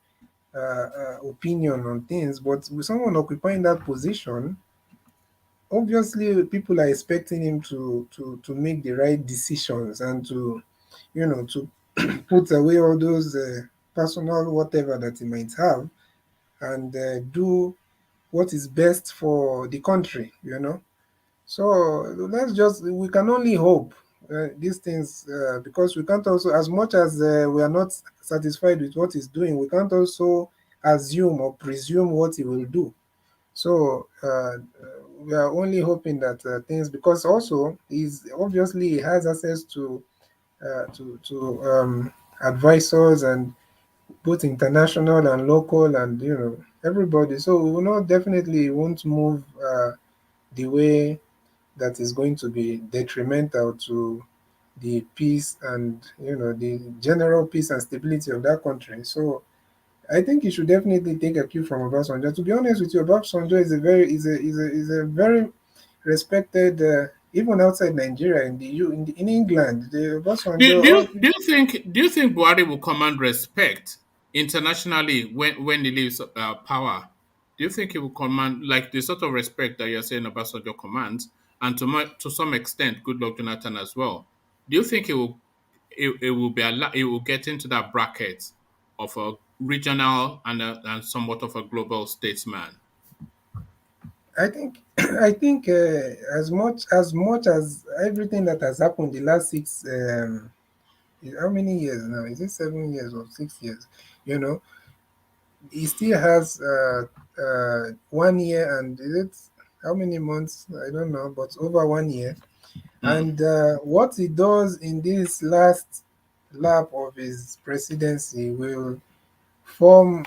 opinion on things. But with someone occupying that position, obviously people are expecting him to make the right decisions and to put away all those personal whatever that he might have, and do what is best for the country. So we can only hope these things, because we can't also, as much as we are not satisfied with what he's doing, we can't also assume or presume what he will do. So we are only hoping that things, because also he's obviously he has access to advisors, and both international and local, and everybody. So we will not definitely won't move the way that is going to be detrimental to the peace and the general peace and stability of that country. So I think you should definitely take a cue from Obasanjo. To be honest with you, Obasanjo is a very respected, even outside Nigeria, in England. The Obasanjo, all Do you think Buhari will command respect internationally when he leaves power? Do you think he will command like the sort of respect that you're saying Obasanjo commands, and to some extent, Goodluck Jonathan as well? Do you think it will be it will get into that bracket of a regional and somewhat of a global statesman? I think I think as much as everything that has happened the last how many years now? Is it 7 years or 6 years? You know, he still has 1 year and is it how many months? I don't know, but over 1 year. And what he does in this last lap of his presidency will form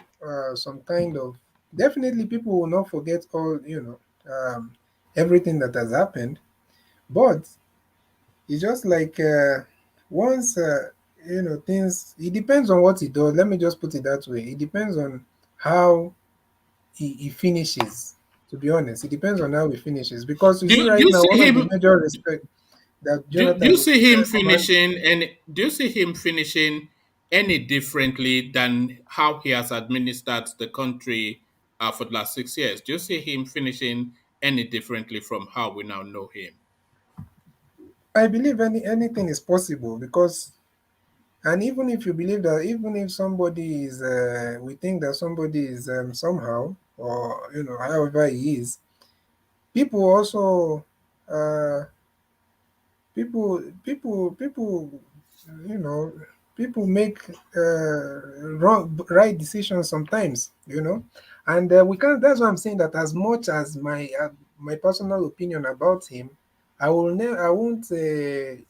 some kind of, definitely people will not forget all, everything that has happened, but it's just like once things, it depends on what he does. Let me just put it that way. It depends on how he finishes. To be honest, it depends on how he finishes, because you see Do right you now see one of the him? major respect that Do you Jonathan is see him commanding. finishing do you see him finishing any differently than how he has administered the country for the last 6 years? Do you see him finishing any differently from how we now know him? I believe anything is possible, because, and even if you believe that, even if somebody is, we think that somebody is somehow, or however he is, people also, uh, people, you know, people make right decisions sometimes, and we can't. That's why I'm saying that as much as my personal opinion about him, I won't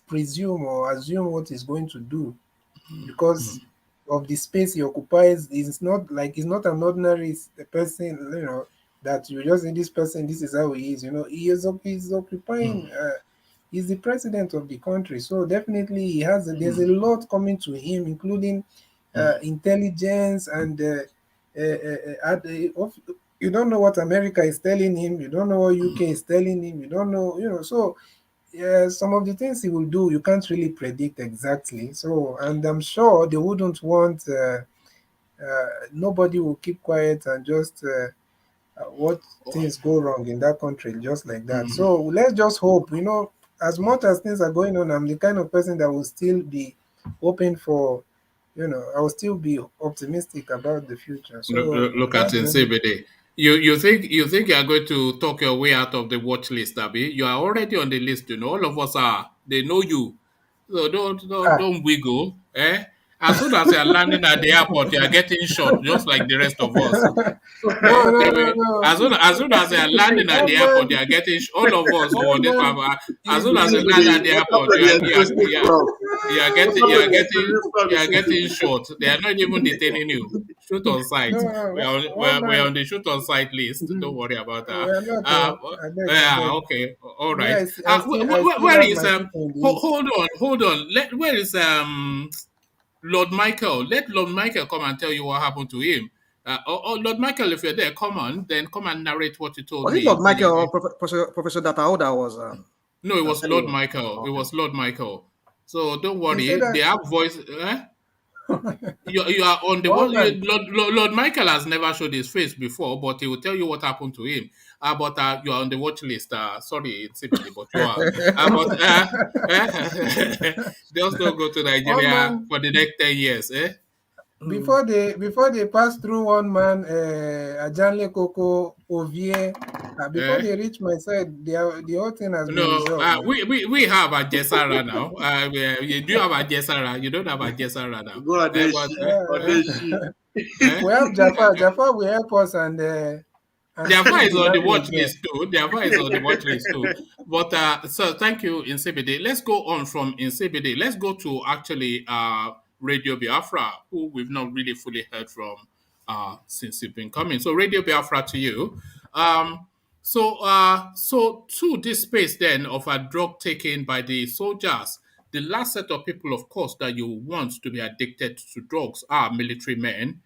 presume or assume what he's going to do, because of the space he occupies. He's not an ordinary person, that you just say this person, this is how he is. He's occupying. He's the president of the country, so definitely there's a lot coming to him, including intelligence and. You don't know what America is telling him. You don't know what UK is telling him. You don't know, so yeah, some of the things he will do, you can't really predict exactly. So, and I'm sure they wouldn't want, nobody will keep quiet and just what things go wrong in that country just like that. So let's just hope, as much as things are going on, I'm the kind of person that will still be open for, I will still be optimistic about the future. So Look at that's the only. Nsebede. You think you are going to talk your way out of the watch list, Abby? You are already on the list. All of us are. They know you, so Ah. don't wiggle. Eh? As soon as you are landing at the airport, you are getting shot, just like the rest of us. So, No, no, no, no. as soon as they are landing at One the airport, they man, are getting all of us who one on this man platform. As is soon as they the. land at the What airport, happened to the exclusive club? What happened to the exclusive club? you are getting shot. They are not even detaining you. Shoot on No, sight. no, one We're man. on the shoot on sight list. Don't worry about that. We are not. Uh, I beg, I yeah, beg. okay, all Me, right. I still Where have is my people in the east. hold on. Where is Lord Michael? Let Lord Michael come and tell you what happened to him. Lord Michael, if you're there, come on, then come and narrate what you told Was it me Lord when Michael you or Professor Datao that was No, it was telling Lord you? Michael. It Okay. was Lord Michael. So don't He said worry. They that have voice. Eh? You are on the one one. man. Lord Michael has never showed his face before, but he will tell you what happened to him. But you are on the watch list. Sorry, it's CBD, but you are. But just don't go to One Nigeria man, for the next 10 years. Eh? before they pass through one man, Ajanle Koko Ovie, before Eh? they reach my side, the whole thing has been No, resolved now. we have a Jesara now. You do have a Jesara. You don't have a Jesara now. Go But Adeshi. Adeshi. We have Jafar. Jafar will help us and Java speak is the on the language watch there. list too. Java is on the watch list too. But so thank you, Insebede. Let's go on from Insebede. Let's go to actually Radio Biafra, who we've not really fully heard from since you've been coming. So Radio Biafra to you. So to this space then of a drug taken by the soldiers, the last set of people, of course, that you want to be addicted to drugs are military men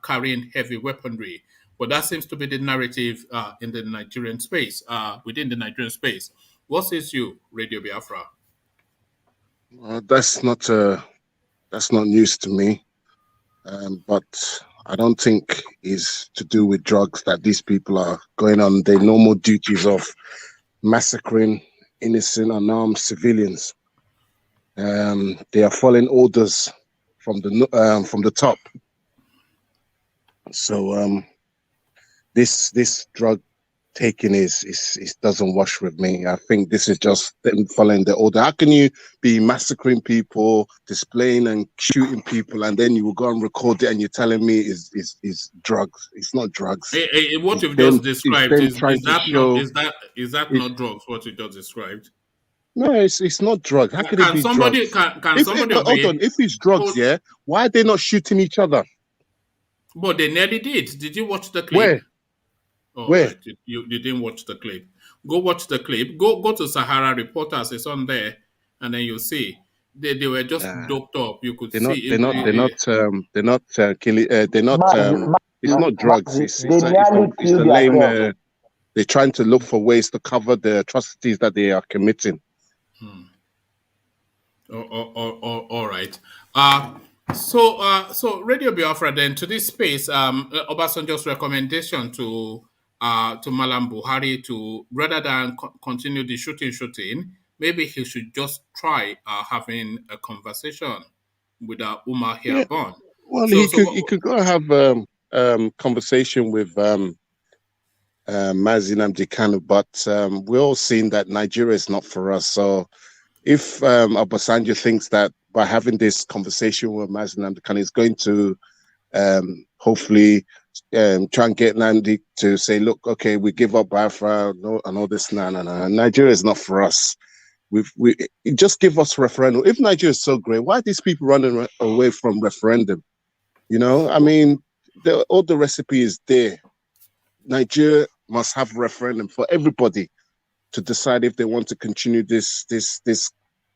carrying heavy weaponry. But that seems to be the narrative in the Nigerian space, within the Nigerian space. What says you, Radio Biafra? That's not news to me. But I don't think it's to do with drugs that these people are going on their normal duties of massacring innocent unarmed civilians. They are following orders from the top. So this drug taking is doesn't wash with me. I think this is just them following the order. How can you be massacring people, displaying and shooting people, and then you will go and record it and you're telling me is drugs? It's not drugs. What you've just described is that not drugs? What you just described? No, it's not drugs. How can it be drugs? Hold on, if it's drugs, yeah, why are they not shooting each other? But they nearly did. Did you watch the clip? Where? Oh, Where? Right. You didn't watch the clip. Go watch the clip. Go to Sahara Reporters. It's on there, and then you'll see they were just doped up. You could see. They're not killing. They're not. It's not drugs. It's a lame. They're trying to look for ways to cover the atrocities that they are committing. All right. So Radio Biafra then to this space. Obasanjo's recommendation to MALLAM Buhari to rather than continue the shooting, maybe he should just try having a conversation with Umar here born. Well, he could go have conversation with NNAMDI Kanu, but we're all seeing that Nigeria is not for us. So if Obasanjo thinks that by having this conversation with NNAMDI Kanu is going to hopefully try and get Nandi to say, look, okay, we give up Biafra and all this. No. Nigeria is not for us. We just give us referendum. If Nigeria is so great, why are these people running away from referendum? You know, I mean, all the recipe is there. Nigeria must have referendum for everybody to decide if they want to continue this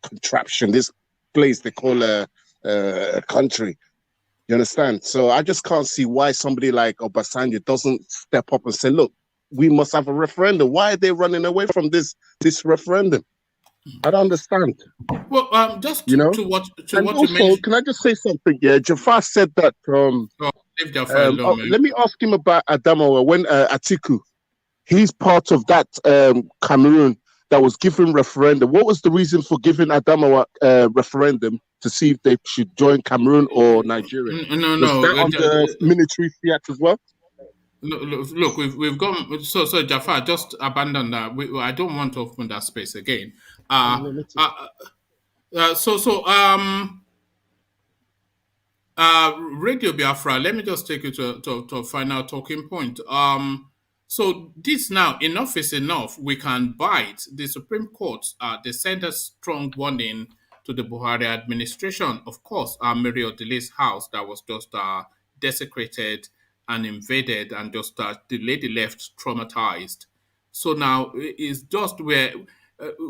contraption, this place they call a country. You understand? So I just can't see why somebody like Obasanjo doesn't step up and say, look, we must have a referendum. Why are they running away from this referendum? I don't understand. Well, just to what you mentioned. Can I just say something? Yeah, Jafar said that. Let me ask him about Adamawa when Atiku. He's part of that Cameroon that was given referendum. What was the reason for giving Adamawa referendum to see if they should join Cameroon or Nigeria? No. Was that on the military fiat as well? Look, we've gone. So Jafar, just abandon that. I don't want to open that space again. Radio Biafra, let me just take you to a final talking point. So this now, enough is enough. We can bite. The Supreme Court, they sent a strong warning to the Buhari administration. Of course, Mary ODILI's house that was just desecrated and invaded, and just the lady left traumatized. So now it's just where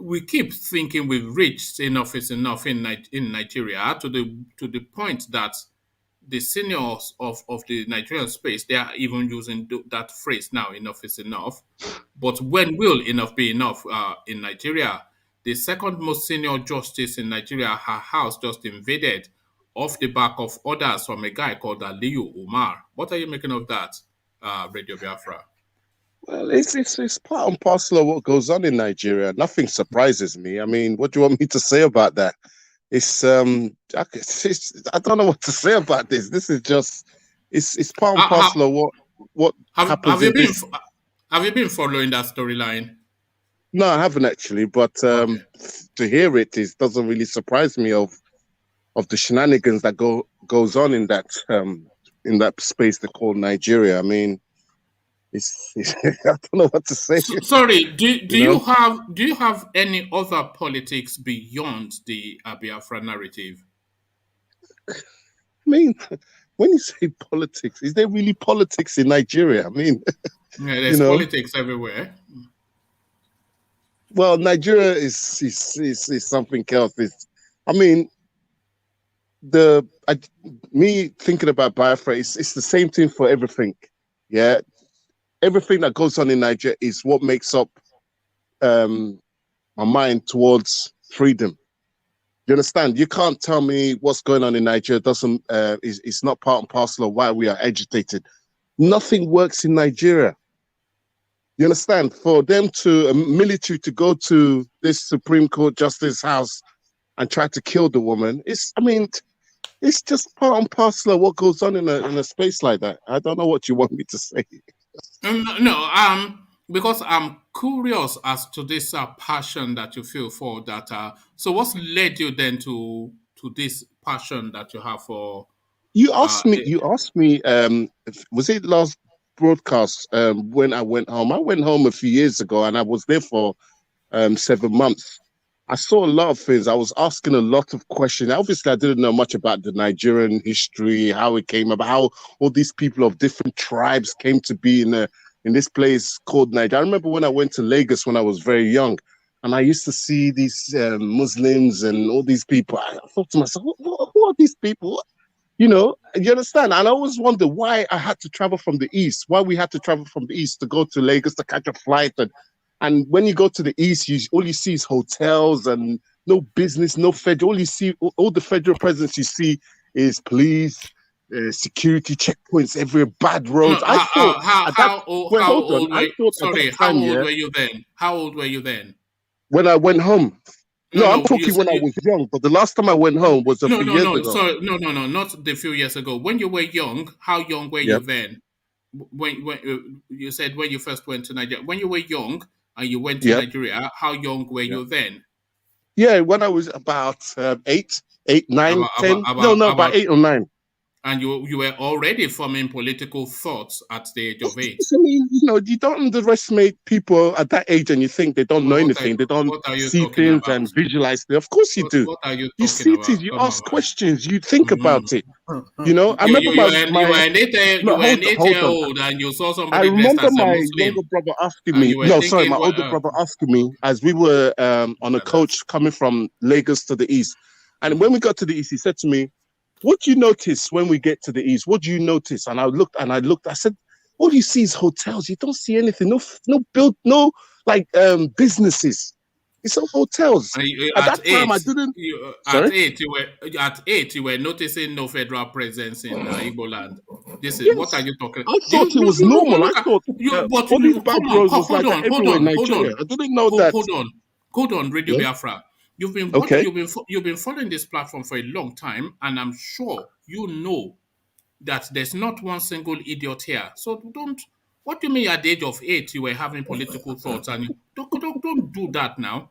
we keep thinking we've reached enough is enough in Nigeria to the point that the seniors of the Nigerian space, they are even using that phrase now, enough is enough. But when will enough be enough in Nigeria? The second most senior justice in Nigeria, her house just invaded off the back of orders from a guy called Aliyu Umar. What are you making of that, Radio Biafra? Well, it's part and parcel of what goes on in Nigeria. Nothing surprises me. I mean, what do you want me to say about that? It's I don't know what to say about this. This is just it's part and parcel of what happens. Have you been following that storyline? No, I haven't actually, but to hear it doesn't really surprise me of the shenanigans that goes on in that space they call Nigeria. I mean, I don't know what to say. Sorry, do you have any other politics beyond the Biafra narrative? I mean, when you say politics, is there really politics in Nigeria? I mean, yeah, there's politics everywhere. Well, Nigeria is something else. I mean, me thinking about Biafra, it's the same thing for everything. Yeah, everything that goes on in Nigeria is what makes up my mind towards freedom. You understand? You can't tell me what's going on in Nigeria doesn't is not part and parcel of why we are agitated. Nothing works in Nigeria. You understand? For them to military to go to this Supreme Court Justice House and try to kill the woman, it's just part and parcel of what goes on in a space like that. I don't know what you want me to say. No, because I'm curious as to this passion that you feel for that. So, what's led you then to this passion that you have for? You asked me. Was it last broadcast when I went home? I went home a few years ago, and I was there for 7 months. I saw a lot of things. I was asking a lot of questions. Obviously, I didn't know much about the Nigerian history, how it came about, how all these people of different tribes came to be in this place called Nigeria. I remember when I went to Lagos when I was very young, and I used to see these Muslims and all these people. I thought to myself, who are these people? You know, you understand? And I always wonder why I had to travel from the east, why we had to travel from the east to go to Lagos to catch a flight. And when you go to the east, all you see is hotels and no business, no federal. All you see, all the federal presence you see is police, security checkpoints everywhere, bad roads. I thought how old were you then? How old were you then? When I went home. No, I'm talking when I was young, but the last time I went home was a few years ago. Sorry, no, not the few years ago. When you were young, how young were you then? When you said when you first went to Nigeria, when you were young and you went to Nigeria, how young were you then? Yeah, when I was about 8, 9, 10. About 8 or 9. And you were already forming political thoughts at the age of 8. I mean, you don't underestimate people at that age, and you think they don't know anything. They don't see things and visualize them. Of course you do. What are you talking see about? things, you ask questions, you think about it. I remember you were an 8-year-old and you saw somebody. I remember my younger brother asking me. My older brother asking me as we were on a coach coming from Lagos to the east, and when we got to the east, he said to me, "What do you notice when we get to the east? What do you notice?" And I looked. I said, "All you see is hotels. You don't see anything. No businesses. It's all hotels." At that time, I didn't. At 8, you were noticing no federal presence in Igbo land. What are you talking? I thought it was normal. I thought all these bad roads was like that everywhere in Nigeria. I didn't know that. Hold on, Radio Biafra. You've been following this platform for a long time, and I'm sure you know that there's not one single idiot here. So don't. What do you mean at the age of 8 you were having political thoughts, and don't do that now?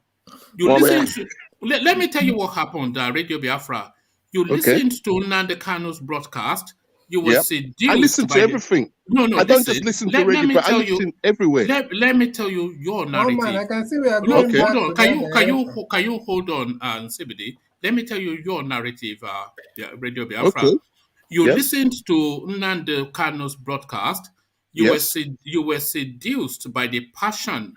You listen to. Let me tell you what happened, Radio Biafra. You listened to Nnamdi Kanu's broadcast. You were seduced. I listened to everything. I don't just listen to radio, but I listen everywhere. Let me tell you your narrative. Oh man, I can see we are going back. Hold on. Can you hold on, Sibidi? Let me tell you your narrative, Radio Biafra. Okay. You listened to Nnamdi Kanu's broadcast. You were seduced by the passion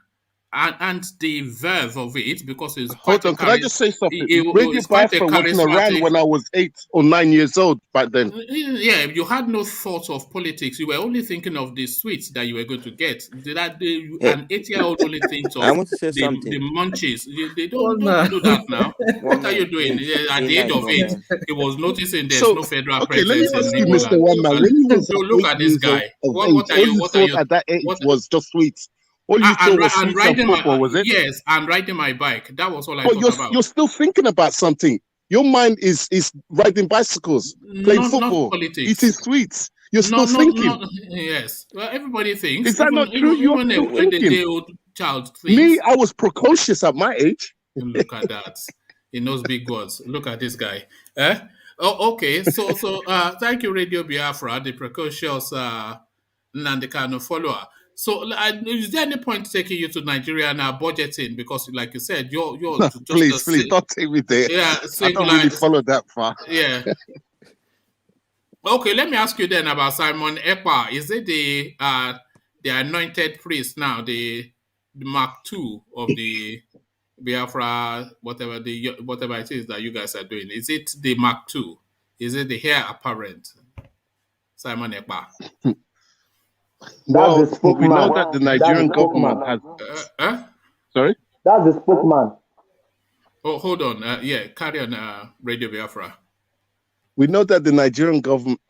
and the verve of it, because it's quite. Hold on, can I just say something? Radio Biafra wasn't around when I was 8 or 9 years old back then. Yeah, you had no thought of politics. You were only thinking of the sweets that you were going to get. An 8-year-old only thinks of I want to say something. The munchies. They don't do that now. What are you doing? At the age of 8, he was noticing there's no federal presence. Let me ask you, Mr. One Man, when you was look at this guy. What are you at that age was just sweets? All you thought was sweets and football, was it? Yes, and riding my bike. That was all I thought about. You're still thinking about something. Your mind is riding bicycles, playing football, eating sweets. You're still thinking. Yes. Well, everybody thinks. Is that not true? You're still thinking. The old child thinks. Me, I was precocious at my age. Look at that. He knows big words. Look at this guy. Oh, okay. So, thank you, Radio Biafra, the precocious Nnamdi Kanu follower. So, is there any point taking you to Nigeria now, budgeting? Because, like you said, you're just please don't take me there. Yeah, I don't really follow that far. Yeah. Okay, let me ask you then about Simon Ekpa. Is it the anointed priest now, the Mark II of the Biafra, whatever it is that you guys are doing? Is it the Mark II? Is it the heir apparent? Simon Ekpa. Well, That's the we know spokesman. that the That's Nigerian the government spokesman. has. Sorry? That's the spokesman. Oh, hold on. Yeah, carry on, Radio Biafra. We know that the Nigerian government.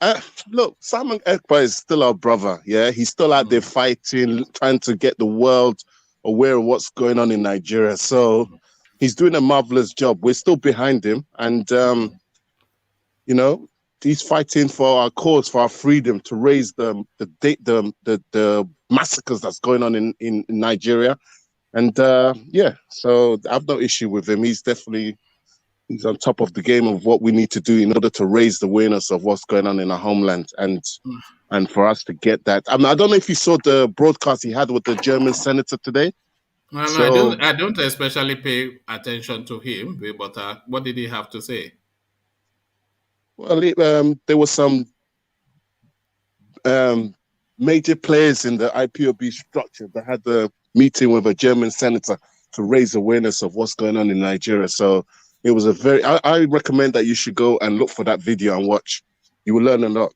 Look, Simon Ekpa is still our brother. Yeah, he's still out there fighting, trying to get the world aware of what's going on in Nigeria. So he's doing a marvelous job. We're still behind him, and you know, he's fighting for our cause, for our freedom, to raise the massacres that's going on in Nigeria. And yeah, so I have no issue with him. He's on top of the game of what we need to do in order to raise the awareness of what's going on in our homeland, and for us to get that. I mean, I don't know if you saw the broadcast he had with the German senator today. No, I don't especially pay attention to him, but what did he have to say? Well, there were some major players in the IPOB structure that had the meeting with a German senator to raise awareness of what's going on in Nigeria. So it was I recommend that you should go and look for that video and watch. You will learn a lot.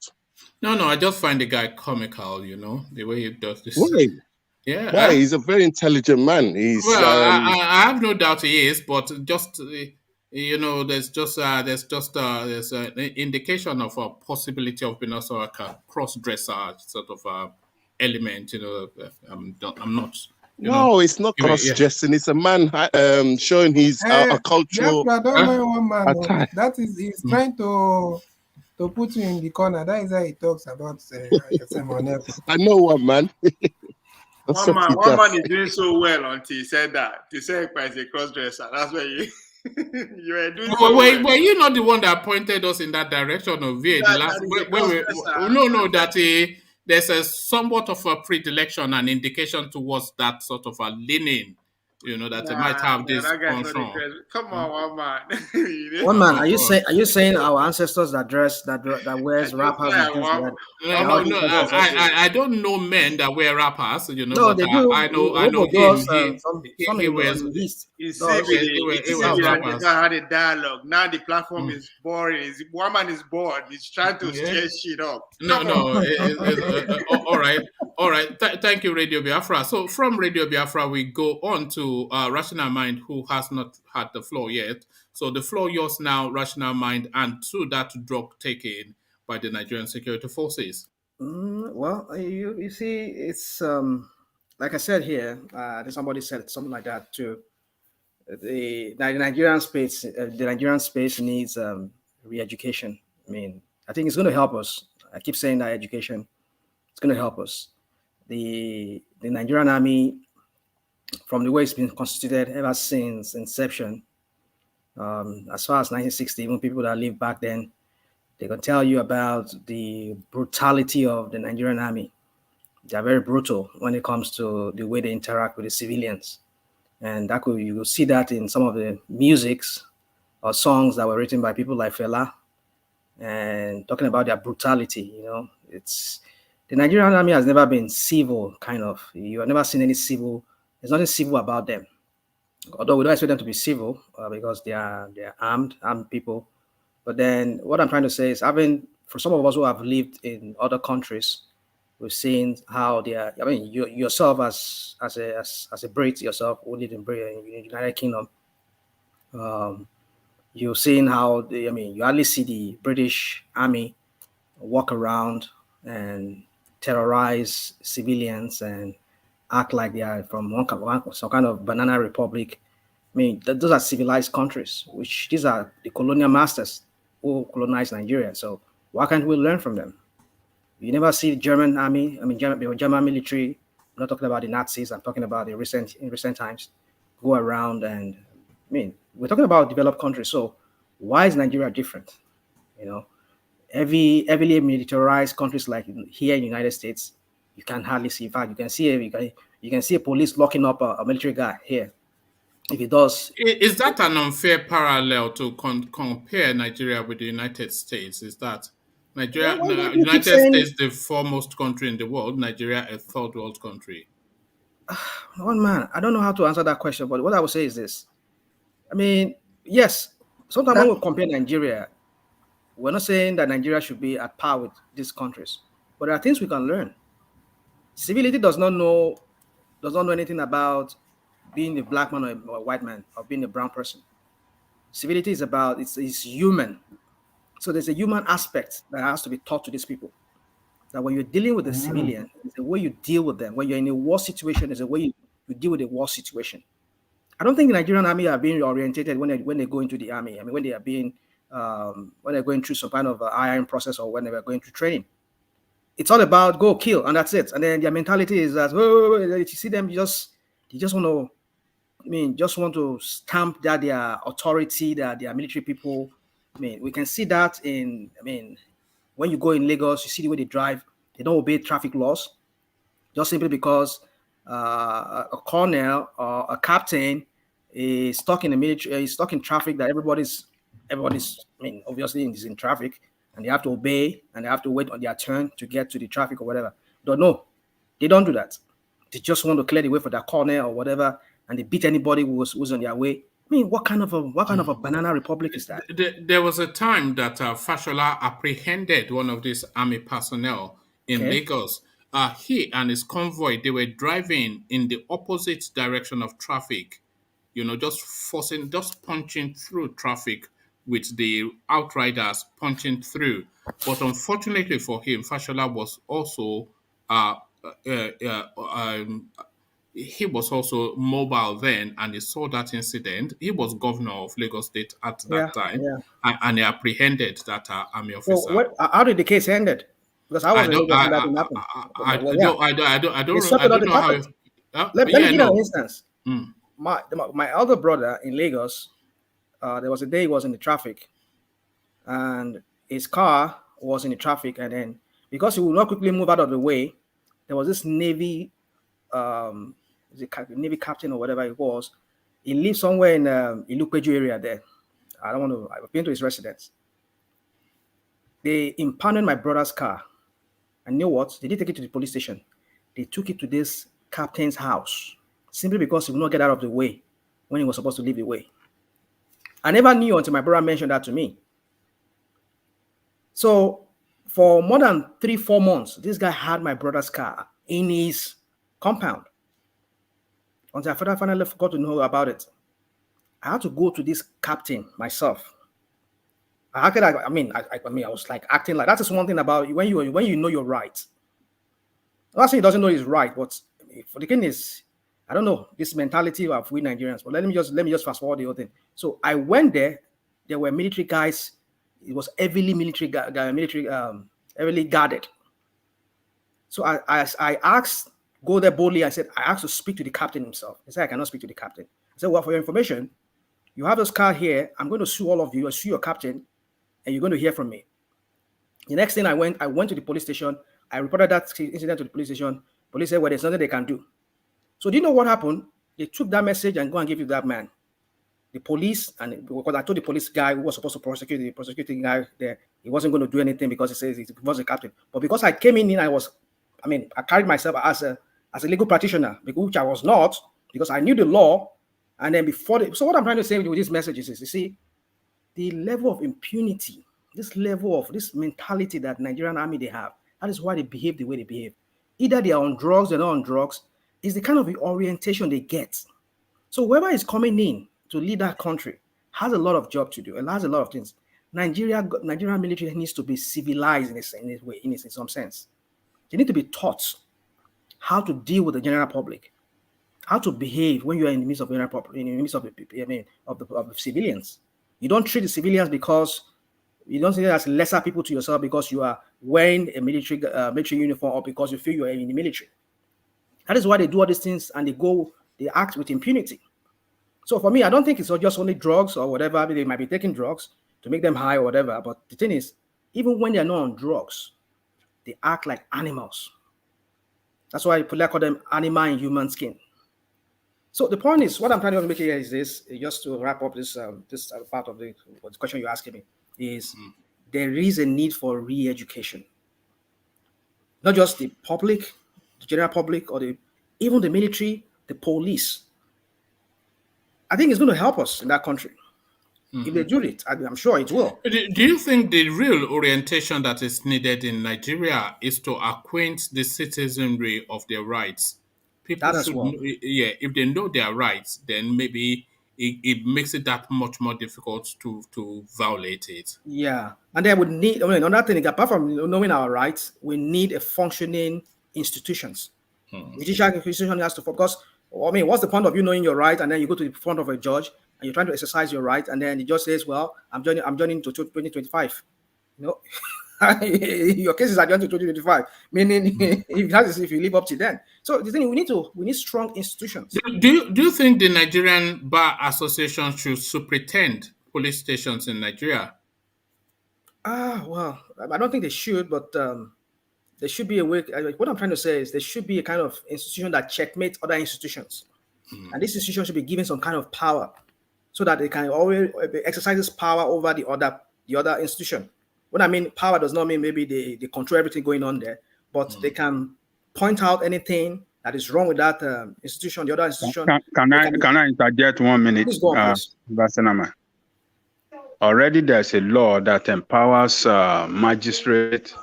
No, I just find the guy comical, you know, the way he does this. Why? Yeah. Why? He's a very intelligent man. I have no doubt he is, but just, you know, there's an indication of a possibility of being also like a cross-dresser sort of element, you know. I'm not. No, it's not cross-dressing. It's a man showing his a cultural. That is, he's trying to put you in the corner. That is how he talks about someone else. I know one man. One man is doing so well until he said that. He said Ekpa is a cross-dresser. That's why you were doing so well. Were you not the one that pointed us in that direction of VA? That there's a somewhat of a predilection and indication towards that sort of a leaning, you know, that they might have this concern. Come on, one man. One man, are you saying our ancestors that wears wrappers? No, I don't know men that wear wrappers, you know. No, but they do. I know him. He wears. Had a dialogue. Now the platform is boring. One man is bored. He's trying to stir shit up. All right. Thank you, Radio Biafra. So from Radio Biafra, we go on to Rational Mind, who has not had the floor yet. So the floor yours now, Rational Mind, and to that drug taken by the Nigerian security forces. Well, you see, it's like I said here. Somebody said something like that too. The Nigerian space needs re-education. I mean, I think it's going to help us. I keep saying that education, it's going to help us. The Nigerian army, from the way it's been constituted ever since inception, as far as 1960, even people that lived back then, they can tell you about the brutality of the Nigerian army. They are very brutal when it comes to the way they interact with the civilians. And you will see that in some of the musics or songs that were written by people like Fela, and talking about their brutality. You know, the Nigerian army has never been civil, kind of. You have never seen any civil. There's nothing civil about them. Although we don't expect them to be civil because they are armed people. But then what I'm trying to say is, for some of us who have lived in other countries, we've seen how they are. I mean, you yourself as a Brit yourself who lived in the United Kingdom, you've seen how you hardly see the British army walk around and terrorize civilians and act like they are from some kind of banana republic. I mean, those are civilized countries, these are the colonial masters who colonized Nigeria. So why can't we learn from them? You never see the German army. I mean, German military. I'm not talking about the Nazis. I'm talking about in recent times, go around and we're talking about developed countries. So why is Nigeria different? You know, heavily militarized countries like here in the United States, you can hardly see. In fact, you can see a police locking up a military guy here. If it does, is that an unfair parallel to compare Nigeria with the United States? Is that United States the foremost country in the world, Nigeria a third world country? One man, I don't know how to answer that question, but what I would say is this. I mean, yes, sometimes when we compare Nigeria, we're not saying that Nigeria should be at par with these countries, but there are things we can learn. Civility does not know anything about being a black man or a white man or being a brown person. Civility is about it's human. So there's a human aspect that has to be taught to these people. That when you're dealing with a civilian, it's the way you deal with them. When you're in a war situation, there's a way you deal with a war situation. I don't think the Nigerian army are being orientated when they go into the army. I mean, when they are being when they're going through some kind of hiring process or when they are going through training. It's all about go kill and that's it. And then their mentality is that you see them they just want to. I mean, just want to stamp that their authority, that they are military people. I mean, we can see that when you go in Lagos, you see the way they drive. They don't obey traffic laws, just simply because a colonel or a captain is stuck in the military, is stuck in traffic that everybody's. I mean, obviously is in traffic, and they have to obey and they have to wait on their turn to get to the traffic or whatever. They don't do that. They just want to clear the way for their colonel or whatever, and they beat anybody who's on their way. I mean, what kind of a banana republic is that? There was a time that Fashola apprehended one of these army personnel in Lagos. He and his convoy, they were driving in the opposite direction of traffic, just punching through traffic with the outriders punching through. But unfortunately for him, Fashola was also he was also mobile then, and he saw that incident. He was governor of Lagos State at that time, and he apprehended that army officer. So how did the case ended? Because I wasn't Lagos when that thing happened. I don't know how. Let me give you an instance. My elder brother in Lagos, there was a day he was in the traffic, and his car was in the traffic, and then because he would not quickly move out of the way, there was this Navy Navy captain or whatever it was. He lived somewhere in Ilupeju area there. I've been to his residence. They impounded my brother's car. And you know what? They didn't take it to the police station. They took it to this captain's house simply because he would not get out of the way when he was supposed to leave the way. I never knew until my brother mentioned that to me. So for more than 3-4 months, this guy had my brother's car in his compound. Until I finally got to know about it. I had to go to this captain myself. I was like acting like that is one thing about when you know you're right. I'm not saying he doesn't know he's right, but for the thing is, I don't know this mentality of we Nigerians. But let me just fast forward the whole thing. So I went there. There were military guys. It was heavily heavily guarded. So I asked, go there boldly. I said, I asked to speak to the captain himself. He said, I cannot speak to the captain. I said, well, for your information, you have this car here. I'm going to sue all of you. I sue your captain, and you're going to hear from me. The next thing I went to the police station. I reported that incident to the police station. Police said, well, there's nothing they can do. So do you know what happened? They took that message and go and give it to that man. The police, and because I told the police guy who was supposed to prosecute the prosecuting guy there, he wasn't going to do anything because he says he was a captain. But because I came in, I carried myself as a legal practitioner, which I was not, because I knew the law. And then so what I'm trying to say with these messages is, you see, the level of impunity, this level of this mentality that Nigerian army they have, that is why they behave the way they behave. Either they are on drugs, they're not on drugs. It's the kind of orientation they get. So whoever is coming in to lead that country has a lot of job to do and has a lot of things. Nigerian military needs to be civilized in some sense. They need to be taught how to deal with the general public, how to behave when you are in the midst of general public, in the midst of the civilians. You don't treat the civilians because you don't see them as lesser people to yourself because you are wearing a military uniform or because you feel you are in the military. That is why they do all these things and they act with impunity. So for me, I don't think it's just only drugs or whatever. I mean, they might be taking drugs to make them high or whatever. But the thing is, even when they're not on drugs, they act like animals. That's why people call them animal in human skin. So the point is, what I'm trying to make here is this, just to wrap up this part of the question you're asking me, is there is a need for re-education. Not just the public, the general public, or even the military, the police. I think it's going to help us in that country. If they do it, I'm sure it will. Do you think the real orientation that is needed in Nigeria is to acquaint the citizenry of their rights? People That as should, well. if they know their rights, then maybe it makes it that much more difficult to violate it. Yeah, and then we need. I mean, another thing, apart from knowing our rights, we need a functioning institutions. Judicial institution has to focus. I mean, what's the point of you knowing your right and then you go to the front of a judge and you're trying to exercise your right, and then the judge says, "Well, I'm joining to 2025." You know, your case is adjourned to 2025. Meaning, if you live up to then. So the thing we need strong institutions. Do you think the Nigerian Bar Association should superintend police stations in Nigeria? Well, I don't think they should, but there should be a way. What I'm trying to say is there should be a kind of institution that checkmates other institutions, and this institution should be given some kind of power, so that they can always exercise power over the other institution. What I mean, power does not mean maybe they control everything going on there, but they can point out anything that is wrong with that institution, the other institution. Can I interject 1 minute? Please go on, please. Already there's a law that empowers magistrates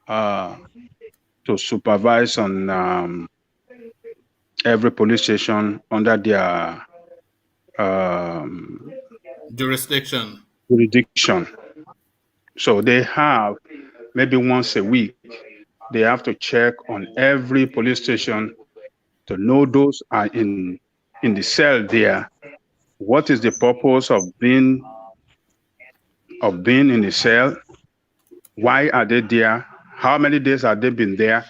to supervise on every police station under their jurisdiction. So they have maybe once a week, they have to check on every police station to know those are in the cell there. What is the purpose of being in the cell? Why are they there? How many days have they been there?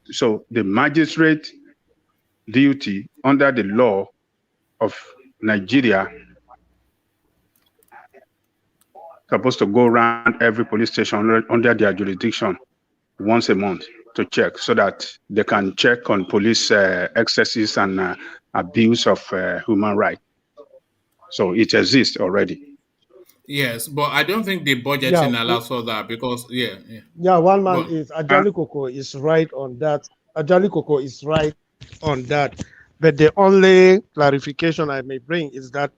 So the magistrate duty under the law of Nigeria supposed to go around every police station under their jurisdiction once a month to check, so that they can check on police excesses and abuse of human rights. So it exists already. Yes, but I don't think the budgeting allows for that, because one man is Ajali Koko is right on that. Ajali Koko is right on that. But the only clarification I may bring is that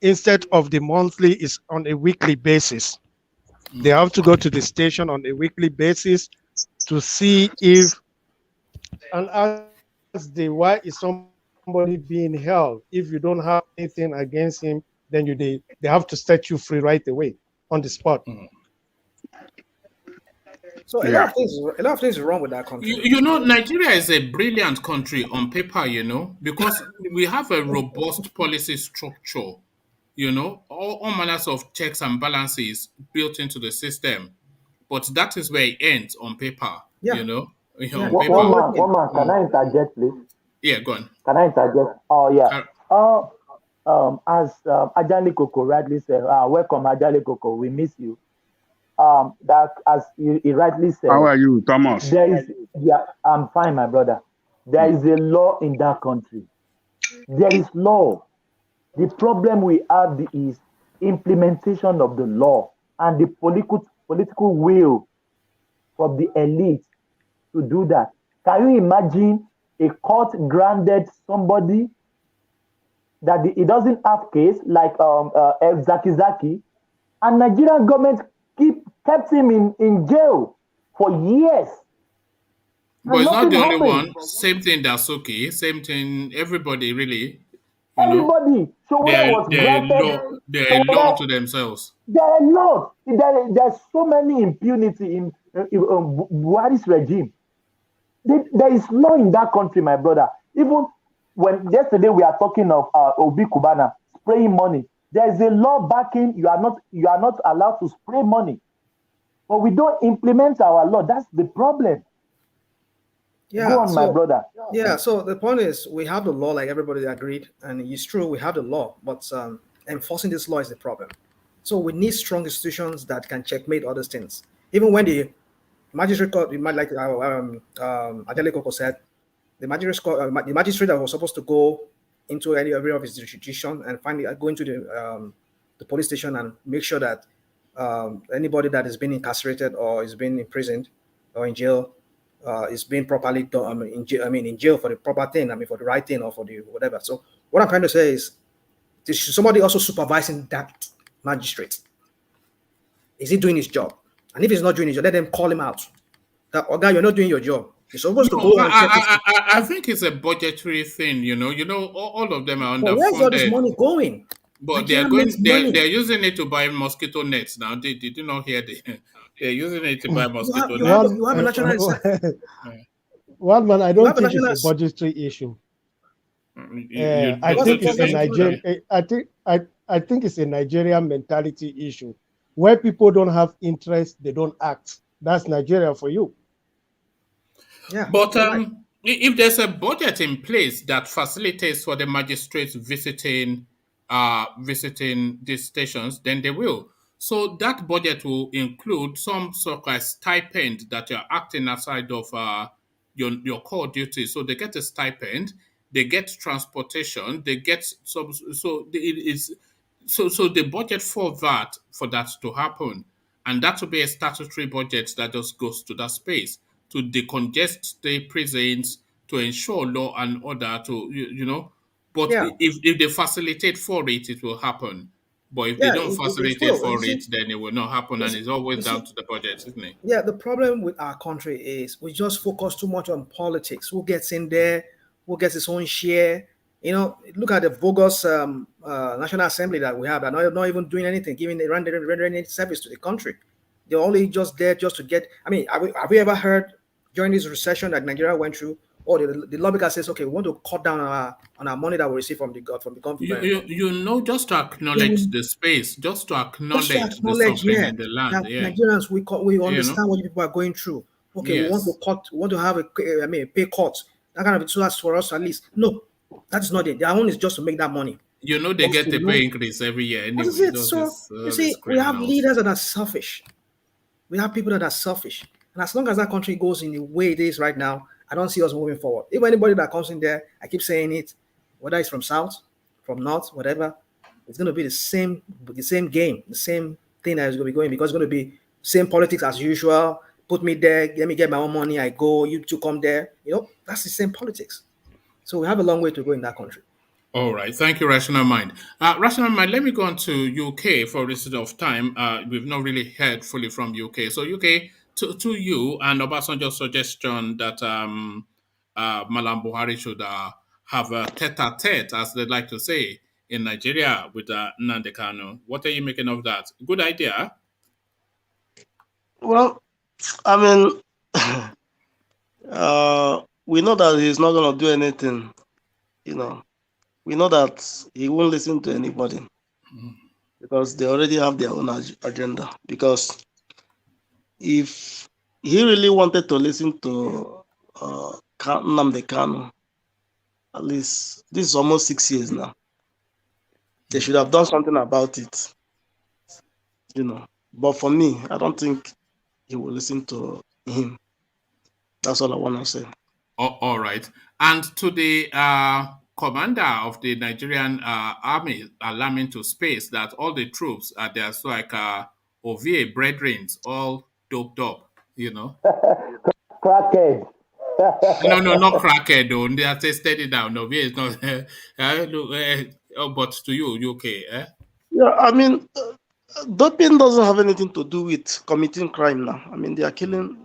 instead of the monthly, is on a weekly basis. They have to go to the station on a weekly basis to see if and ask why is somebody being held. If you don't have anything against him, then they have to set you free right away on the spot. So a lot of things are wrong with that country. You know, Nigeria is a brilliant country on paper, because we have a robust policy structure, all manners of checks and balances built into the system. But that is where it ends on paper, Yeah. On paper. One man, can I interject, please? Yeah, go on. Can I interject? Oh, yeah. As Ajali Koko rightly said, welcome, Ajali Koko, we miss you. That as he rightly said. How are you, Thomas? I'm fine, my brother. There is a law in that country. There is law. The problem we have is implementation of the law and the political will from the elite to do that. Can you imagine a court granted somebody that he doesn't have case, like Zaki, and Nigerian government kept him in jail for years? But it's not the only one. Same thing, Dasuki. Same thing, everybody really. Everybody. So when was granted, they're law to themselves. There are laws. There's so many impunity in Buhari'S regime. There is law in that country, my brother. Even when yesterday we are talking of Obi Kubana spraying money, there is a law backing you are not allowed to spray money, but we don't implement our law. That's the problem. Yeah, go on, my brother. Yeah. So the point is, we have the law, like everybody agreed, and it's true we have the law, but enforcing this law is the problem. So we need strong institutions that can checkmate other things. Even when the magistrate court, like Ajali Koko said, the magistrate that was supposed to go into any area of his jurisdiction and finally go into the police station and make sure that anybody that is being incarcerated or is being imprisoned or in jail is being properly done. In jail for the proper thing. For the right thing or for the whatever. So what I'm trying to say is, Is somebody also supervising that magistrate? Is he doing his job? And if he's not doing his job, let them call him out. That, oh, guy, you're not doing your job. You're supposed to go and check it. I think it's a budgetary thing, all of them are But where's all this underfunded. money going? But they're using it to buy mosquito nets now. Did you not hear they're using it to buy mosquito nets? You have a national One man, I don't think it's a budgetary issue. I think it's a Nigerian. I think it's a Nigerian mentality issue. Where people don't have interest, they don't act. That's Nigeria for you. Yeah. But if there's a budget in place that facilitates for the magistrates visiting these stations, then they will. So that budget will include some sort of stipend that you're acting outside of your core duties. So they get a stipend, they get transportation, they get some. So the budget for that to happen, and that will be a statutory budget that just goes to that space to decongest the prisons, to ensure law and order, But if they facilitate for it, it will happen. But if they don't facilitate for it, then it will not happen, and it's always down to the budget, isn't it? Yeah, the problem with our country is we just focus too much on politics. Who gets in there? Who gets his own share? Look at the bogus National Assembly that we have. They're not even doing anything, rendering any service to the country. They're only just there just to get. I mean, have we ever heard during this recession that Nigeria went through, or the lawmaker says, okay, we want to cut down on our money that we receive from the government? Just to acknowledge the space, just to acknowledge the suffering in the land. That Nigerians, we understand what people are going through. Okay, yes. We want to have a pay cut. That kind of so that's for us at least. No, that is not it. Their own is just to make that money. They get the pay increase every year. Anyway, what is it? So you see, we have leaders that are selfish. We have people that are selfish. And as long as that country goes in the way it is right now, I don't see us moving forward. If anybody that comes in there, I keep saying it, whether it's from South, from North, whatever, it's going to be the same game, the same thing that is going to be going, because it's going to be same politics as usual. Put me there, let me get my own money, I go, you two come there. That's the same politics. So we have a long way to go in that country. All right. Thank you, Rational Mind. Rational Mind, let me go on to UK for reason of time. We've not really heard fully from UK. So UK, to you and Obasanjo's suggestion that MALLAM Buhari should have a tete-a-tete, as they like to say, in Nigeria with Nnamdi Kanu. What are you making of that? Good idea. Well, I mean, we know that he's not going to do anything, We know that he won't listen to anybody because they already have their own agenda. Because if he really wanted to listen to Nnamdi Kanu, at least this is almost 6 years now, they should have done something about it, But for me, I don't think he will listen to him. That's all I want to say. All right. And to the commander of the Nigerian army alarming to space that all the troops are there, so like OVA brethren, all doped up, Crackhead. No, not crackhead though. They are steady down. OVA is not. But to you okay? Yeah, I mean, doping doesn't have anything to do with committing crime now. I mean, they are killing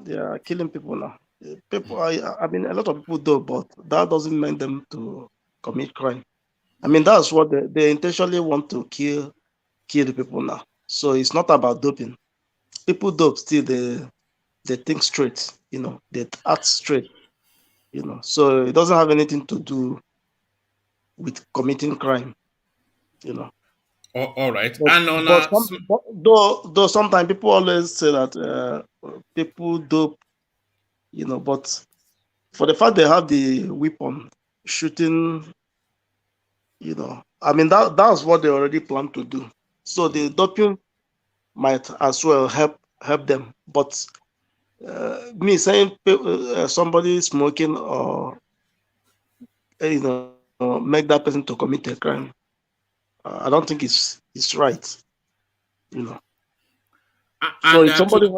people now. People, I mean, a lot of people do, but that doesn't mean them to commit crime. I mean, that's what they intentionally want to kill the people now. So it's not about doping. People dope still, they think straight, they act straight, So it doesn't have anything to do with committing crime, All right. But, and on though sometimes people always say that people dope, but for the fact they have the weapon shooting, I mean that's what they already plan to do. So the doping might as well help them. But me saying somebody smoking or make that person to commit a crime, I don't think it's right. So if somebody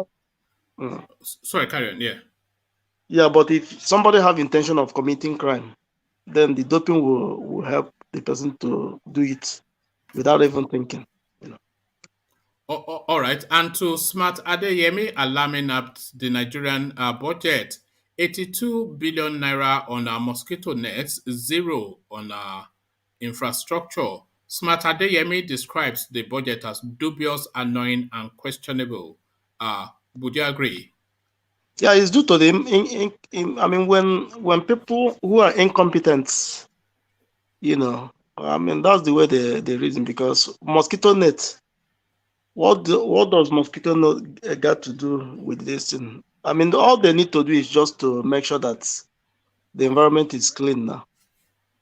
sorry, carry on. Yeah. Yeah, but if somebody have intention of committing crime, then the doping will help the person to do it. without even thinking. All right. And to Smart Adeyemi alarming up the Nigerian budget, 82 billion naira on our mosquito nets, zero on our infrastructure. Smart Adeyemi describes the budget as dubious, annoying, and questionable. Would you agree? Yeah, it's due to them. I mean, when people who are incompetent, I mean, that's the way they reason, because mosquito net. What does mosquito net got to do with this thing? I mean, all they need to do is just to make sure that the environment is clean now.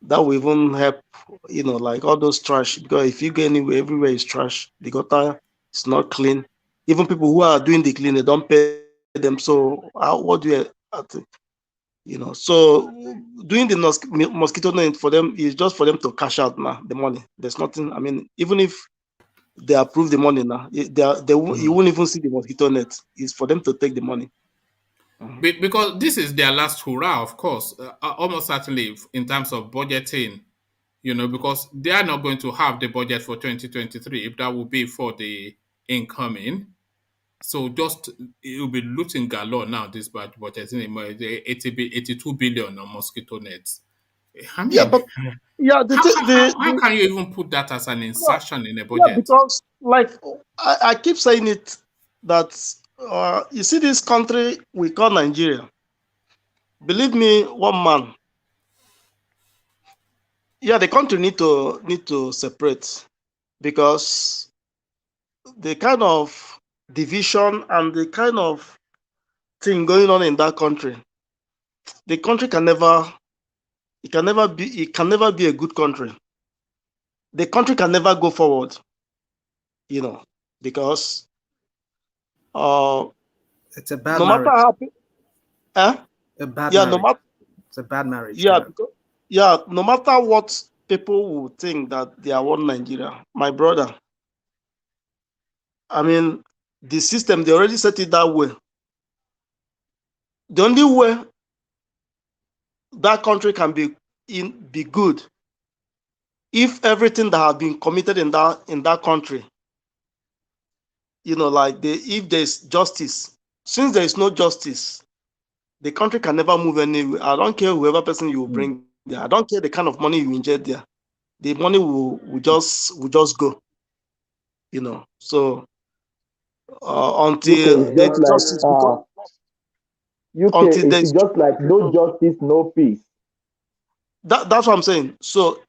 That will even help, like all those trash. Because if you go anywhere, everywhere is trash. The gutter is not clean. Even people who are doing the clean, they don't pay them. So what do you, So doing the mosquito net for them is just for them to cash out now the money. There's nothing. I mean, even if they approve the money now, you won't even see the mosquito net. It's for them to take the money. Because this is their last hurrah, of course, almost certainly in terms of budgeting, because they are not going to have the budget for 2023 if that will be for the incoming. So it will be looting galore now, this budget, 82 billion on mosquito nets. I mean, how can you even put that as an insertion in a budget? Yeah, because like I keep saying it, that you see this country we call Nigeria. Believe me, one man. Yeah, the country need to separate, because the kind of division and the kind of thing going on in that country, the country can never be a good country. The country can never go forward, because it's a bad no marriage. matter how a bad yeah, marriage. no matter It's a bad marriage. Yeah, no matter what people will think that they are one Nigeria, my brother. I mean, the system, they already set it that way. The only way that country can be good, if everything that has been committed in that country, if there's justice. Since there is no justice, the country can never move anywhere. I don't care whoever person you will bring there. I don't care the kind of money you inject there. The money will just go. So until UK is just like UK is just like no justice, no peace. That's what I'm saying. So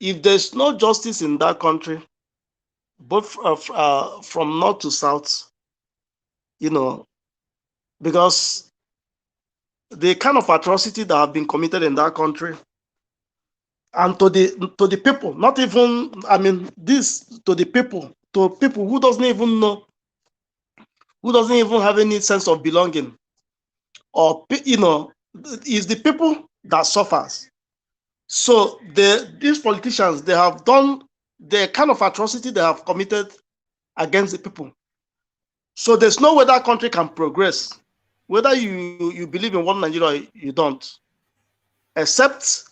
if there's no justice in that country, both from north to south, because the kind of atrocity that have been committed in that country, and to the people, not even, I mean, this to people who doesn't even know, who doesn't even have any sense of belonging, or is the people that suffers. So these politicians, they have done the kind of atrocity they have committed against the people. So there's no way that country can progress, whether you believe in one Nigeria or you don't, except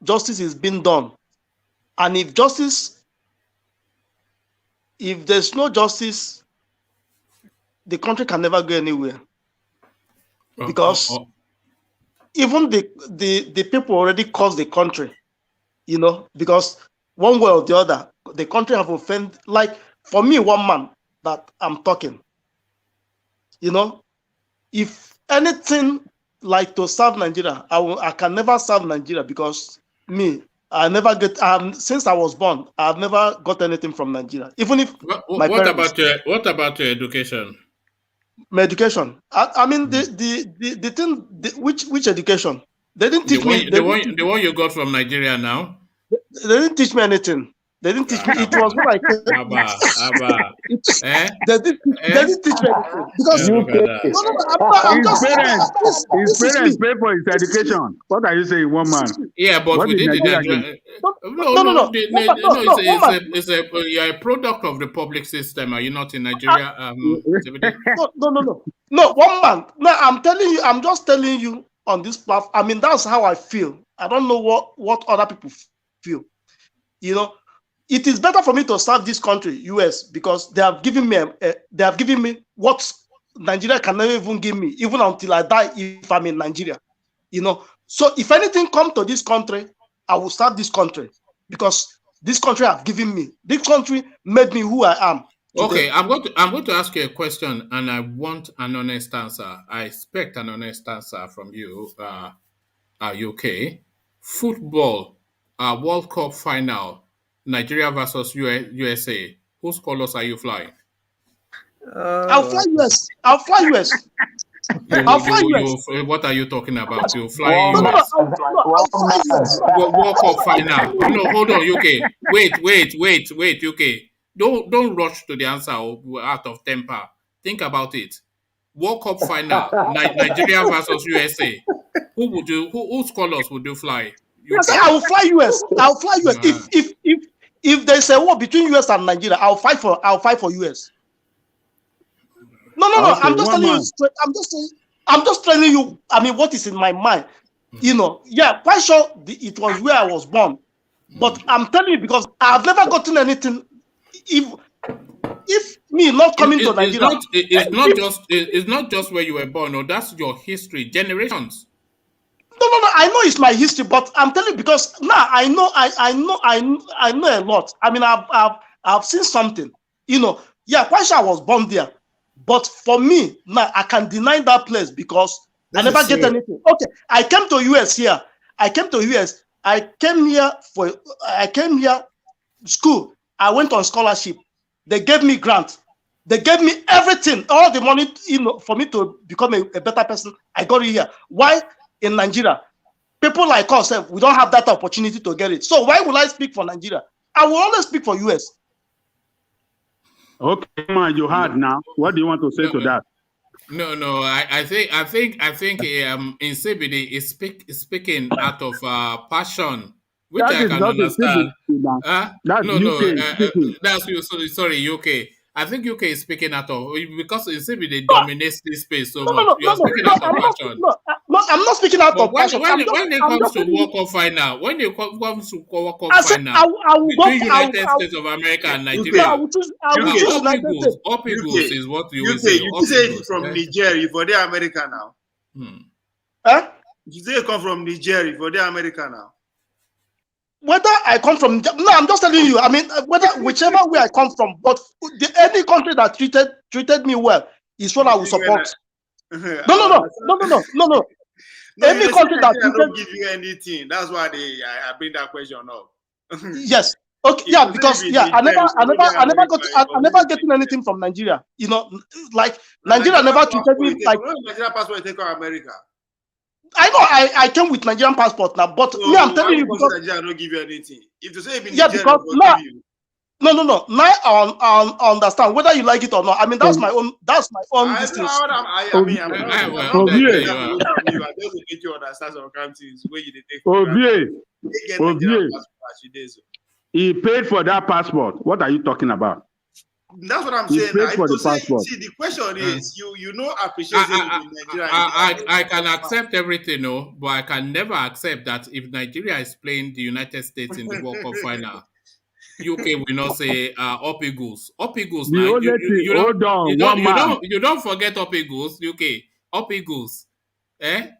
justice is being done. And if there's no justice, the country can never go anywhere, because even the people already caused the country, because one way or the other, the country have offended. Like for me, one man that I'm talking, if anything like to serve Nigeria, I can never serve Nigeria, because I never get, since I was born, I've never got anything from Nigeria. Even if what about your education? My education. I mean, the thing, which education? They didn't teach me. The one you got from Nigeria now? They didn't teach me anything. They didn't teach me. It was when I came. They didn't teach me anything. Because his parents pay for his education. What are you saying, one man? Yeah, but what within the Nigeria. No. You're a product of the public system. Are you not in Nigeria? No, one man. No, I'm telling you. I'm just telling you on this platform. I mean, that's how I feel. I don't know what other people feel. it is better for me to serve this country, US, because they have given me what Nigeria can never even give me, even until I die if I'm in Nigeria. You know, so if anything come to this country, I will serve this country because this country have given me. This country made me who I am today. Okay, I'm going to ask you a question, and I want an honest answer. I expect an honest answer from you, UK. Football, World Cup final, Nigeria versus USA. Whose colors are you flying? I'll fly US. I'll fly US. I'll fly US. What are you talking about? You're flying US. I'll fly US. World Cup final. No, hold on, UK. Wait, UK. Don't rush to the answer out of temper. Think about it. World Cup final, Nigeria versus USA. Whose colors would you fly? Yes, I will fly US. I'll fly US. If there's a war between US and Nigeria, I'll fight for US. No. Okay, I'm just telling you. I'm just telling you. I mean, what is in my mind? You know, yeah, quite sure it was where I was born, but I'm telling you because I've never gotten anything. If me not coming to Nigeria, it's not just where you were born. No, that's your history, generations. No. I know it's my history, but I'm telling you because now I know a lot. I mean, I've seen something. You know, yeah, quite sure I was born there. But for me, now I can deny that place because I never get anything. Okay, I came to US here. I came here school. I went on scholarship. They gave me grant. They gave me everything, all the money, you know, for me to become a better person. I got it here. Why in Nigeria? People like us, we don't have that opportunity to get it. So why will I speak for Nigeria? I will always speak for US. Okay, man, you heard now. What do you want to say to that? No. I think Nsebide is speaking out of passion, which that I can understand. That's UK. That's you. Sorry, UK. I think UK is speaking out of because Nsebide dominates this space so much. You are speaking out of passion. No, I'm not speaking out of passion. When it comes to World Cup final, between United States of America and Nigeria, Opigos is what you will say. You say from Nigeria for the America now. You say you come from Nigeria for the America now. Whether I come from, no, I'm just telling you. I mean, whichever way I come from, but any country that treated me well is what I will support. No. Any country that don't give you anything, that's why I bring that question up. Yes. Okay. Yeah, because I never getting anything from Nigeria. You know, like Nigeria never treated me like. Nigeria passport take on America. I know I came with Nigerian passport now, but me, I'm telling you because Nigeria don't give you anything. If you say because no. Now I understand whether you like it or not. I mean, that's my own distance. I don't get you understand some countries where you take. He paid for that passport. What are you talking about? That's what I'm saying. See, the question is, you know, appreciation in Nigeria. I can accept everything, but I can never accept that if Nigeria is playing the United States in the World Cup final, UK will not say Opigos. Opigos, man. You don't forget Opigos, UK. Opigos. Eh?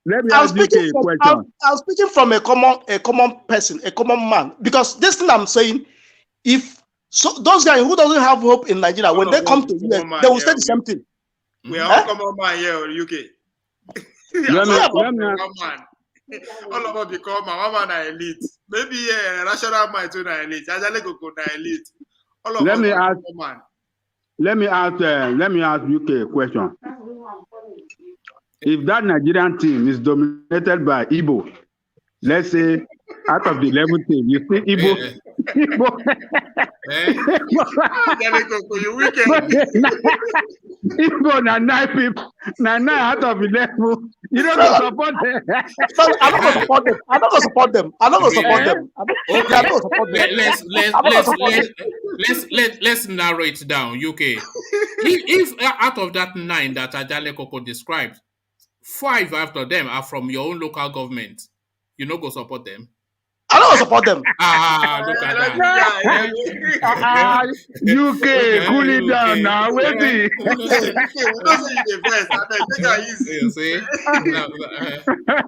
Let me ask UK a question. I'm speaking from a common person, a common man, because this thing I'm saying, if those guys who doesn't have hope in Nigeria, when they come to US, they will say the same thing. We are all common man here in UK. All of us become one man elite. Maybe rational mind to elite. Elite. All of us let me ask UK a question. If that Nigerian team is dominated by Igbo, let's say out of the 11 team, you see Igbo. Igbo na 9 people, 9 out of 11. You don't go support them. I'm not going to support them. Let's narrow it down, UK. If out of that 9 that Ajale Koko described, 5 after them are from your own local government. You no go support them. I don't support them. Look at that. UK, cool it down now. Wait. We don't say the best. I beg, take it easy. You see? The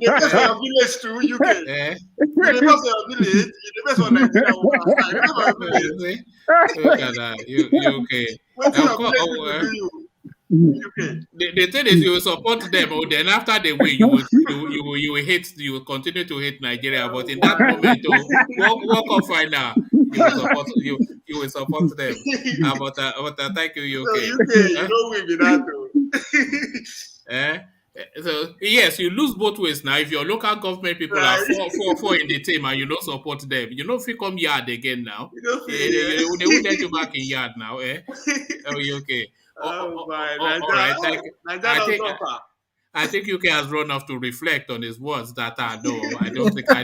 best for your village too, UK. The best for your village. The best for Nigeria. Look at that. UK. What's your village do you? The thing is, you will support them, or then after they win, you will continue to hate Nigeria. But in that moment, walk up final, you will support them. But thank you, UK. So UK, you don't win with that. So yes, you lose both ways now. If your local government people are four in the team and you don't support them, you know if you come yard again now, they will let you back in yard now. Okay. All right. I think UK has run off to reflect on his words that no, I don't think I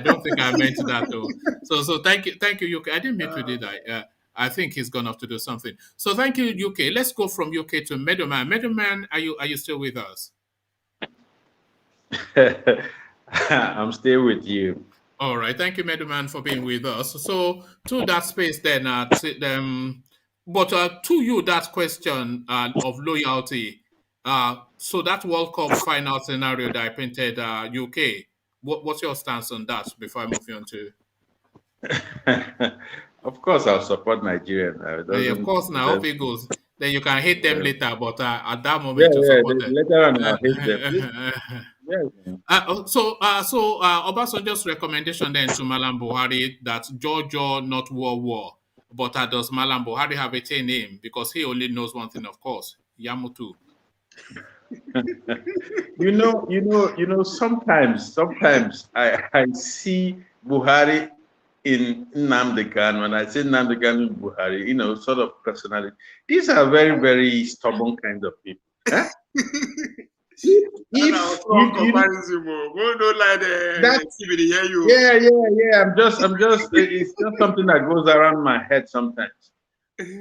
meant that though. So thank you, UK. I didn't mean to do that. I think he's gone off to do something. So thank you, UK. Let's go from UK to Meadowman. Meadowman, are you still with us? I'm still with you. All right. Thank you, Meadowman, for being with us. So to that space then, but to you, that question of loyalty, so that World Cup final scenario that I painted UK, what's your stance on that before I move on to? Of course, I'll support Nigeria. Of course, now, hope it goes. Then you can hate them later, but at that moment, you support them. Later on, I'll hate them. So Obasanjo's recommendation then to MALLAM Buhari that Georgia not war. But does MALLAM Buhari have a chain name? Because he only knows one thing, of course, Yamutu. you know. Sometimes I see Buhari in NNAMDI Kanu. When I say NNAMDI Kanu Buhari, sort of personality. These are very, very stubborn kind of people. Huh? I'm just it's just something that goes around my head sometimes.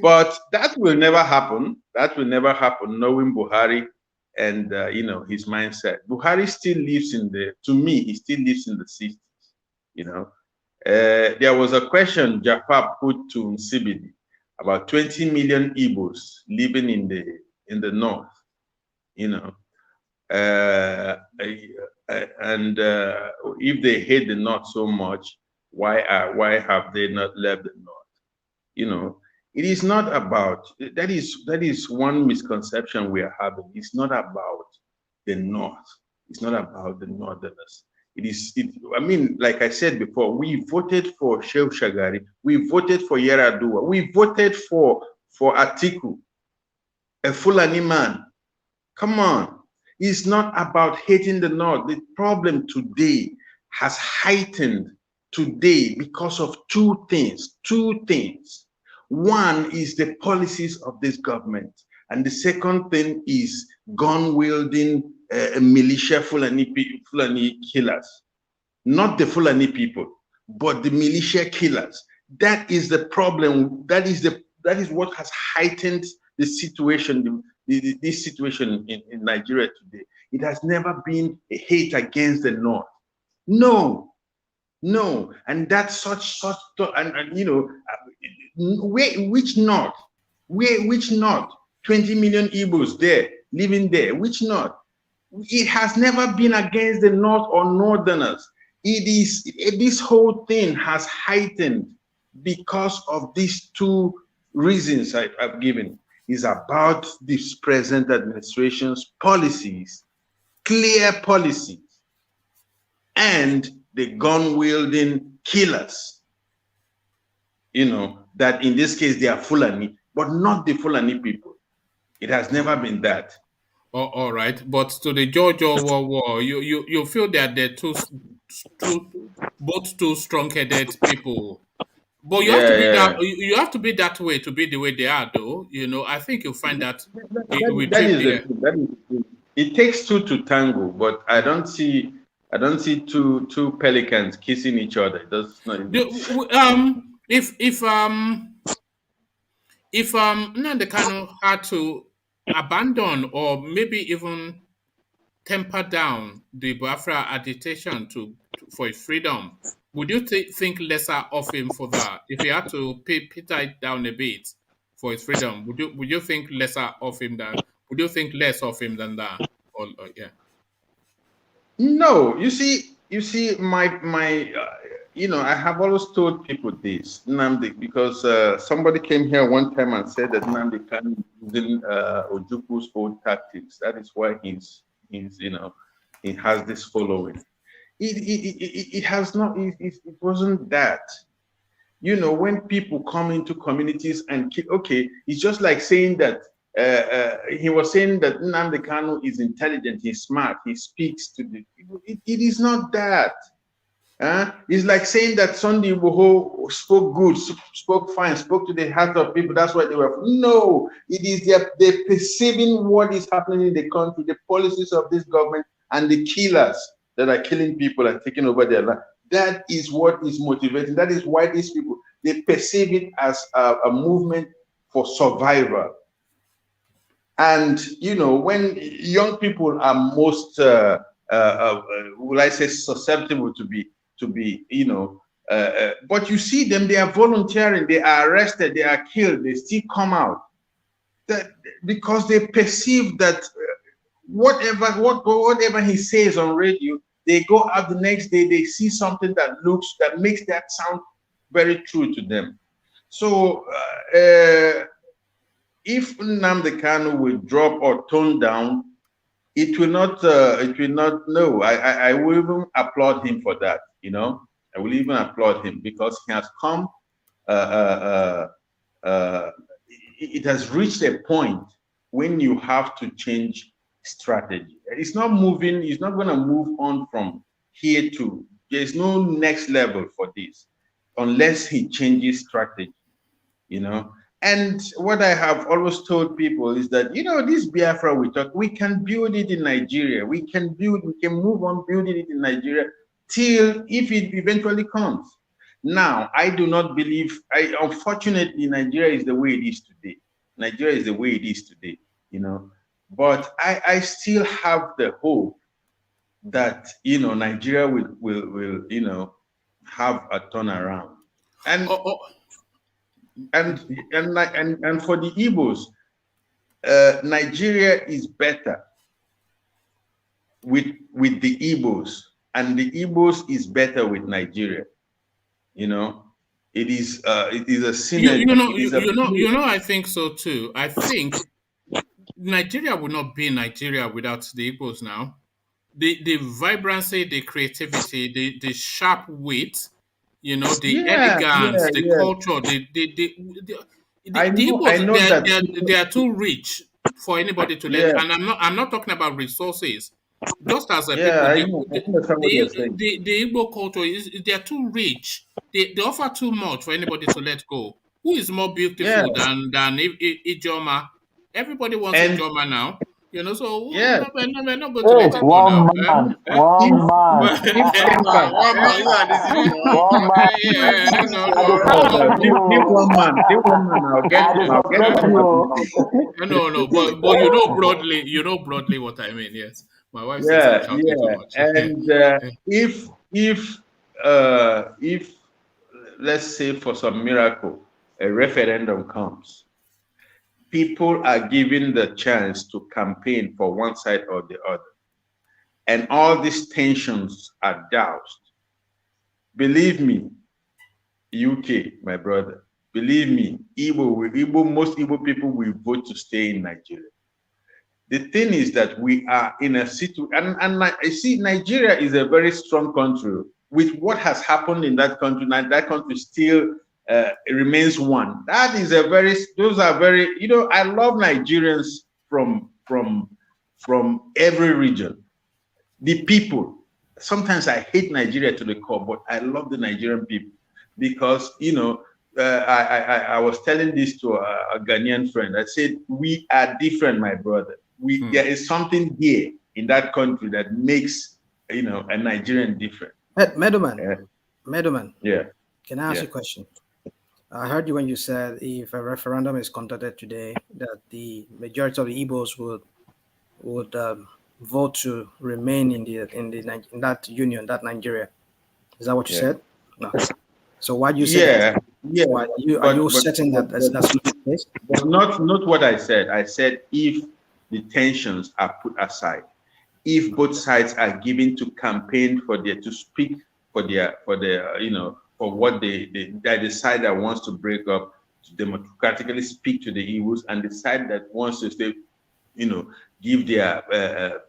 But that will never happen. Knowing Buhari and his mindset. Buhari still lives he still lives in the 60s. There was a question Jafar put to Nsibidi about 20 million Igbos living in the north. And if they hate the North so much, why have they not left the North? It is not about that is one misconception we are having. It's not about the North. It's not about the Northerners. Like I said before, we voted for Shehu Shagari, we voted for Yaradua, we voted for Atiku, a Fulani man. Come on. It's not about hating the North. The problem today has heightened because of two things. One is the policies of this government. And the second thing is gun-wielding militia Fulani killers. Not the Fulani people, but the militia killers. That is the problem. That is what has heightened the situation, this situation in Nigeria today. It has never been a hate against the North. No. And that's which North? Which North? 20 million Igbos there, living there. Which North? It has never been against the North or Northerners. This whole thing has heightened because of these two reasons I've given. Is about this present administration's policies, clear policies, and the gun-wielding killers. That in this case they are Fulani, but not the Fulani people. It has never been that. All right, but to the Georgia war, you feel that they're both two strong-headed people. But you have to be that way to be the way they are, though. I think you'll find that it takes two to tango, but I don't see two pelicans kissing each other. It does not. If Nnamdi Kanu had to abandon or maybe even temper down the Biafra agitation for his freedom, would you think lesser of him for that? If he had to peter it down a bit for his freedom, would you think lesser of him than? Would you think less of him than that? Or yeah. No, you see, I have always told people this, Nnamdi, because somebody came here one time and said that Nnamdi Kanu using Ojukwu's old tactics. That is why he's he has this following. It has not. It wasn't that. When people come into communities and okay, it's just like saying that he was saying that Nnamdi Kanu is intelligent, he's smart, he speaks to the people. It is not that. It's like saying that Sunday Igboho spoke good, spoke fine, spoke to the heart of people. That's why they were. No, it is they're perceiving what is happening in the country, the policies of this government, and the killers that are killing people and taking over their land. That is what is motivating. That is why these people, they perceive it as a movement for survival. And when young people are most, will I say, susceptible to be, but you see them, they are volunteering, they are arrested, they are killed, they still come out. That because they perceive that whatever he says on radio, they go out the next day, they see something that makes that sound very true to them. So if Nnamdi Kanu will drop or tone down, it will not. No, I will even applaud him for that. I will even applaud him because he has come. It has reached a point when you have to change strategy. It's not moving. It's not going to move on from here to. There's no next level for this unless he changes strategy. And what I have always told people is that, this Biafra we talk, we can build it in Nigeria. We can move on building it in Nigeria till if it eventually comes. Now, I do not believe, unfortunately, Nigeria is the way it is today. Nigeria is the way it is today, But I still have the hope that, Nigeria will have a turnaround. And and for the Igbos, Nigeria is better with the Igbos, and the Igbos is better with Nigeria. It is a synergy. I think so too. I think Nigeria would not be Nigeria without the Igbos now. The vibrancy, the creativity, the sharp wit, the elegance, the culture, I know that they are too rich for anybody to let. And I'm not talking about resources. Just as the Igbo culture they are too rich. They offer too much for anybody to let go. Who is more beautiful than Ijoma? Everybody wants Ijoma now. So we're not going to let it go now. One man. No, but broadly what I mean. Yes, my wife says I'm shouting too much. And if let's say for some miracle a referendum comes, people are given the chance to campaign for one side or the other, and all these tensions are doused. Believe me, UK, my brother, believe me, most Igbo people will vote to stay in Nigeria. The thing is that we are in a situation, and I see Nigeria is a very strong country. With what has happened in that country, that country still remains one. Those are very, I love Nigerians from every region. The people, sometimes I hate Nigeria to the core, but I love the Nigerian people because, I was telling this to a Ghanaian friend. I said, we are different, my brother. There is something here in that country that makes, a Nigerian different. Meadowman. Yeah. Can I ask you a question? I heard you when you said if a referendum is conducted today, that the majority of the Igbos would vote to remain in that union, that Nigeria. Is that what you said? No. So why do you say that? Yeah. Why, are you certain that that's not the case? But not what I said. I said if the tensions are put aside, if both sides are given to campaign to speak for what the side that wants to break up to democratically speak to the evils, and the side that wants to stay, give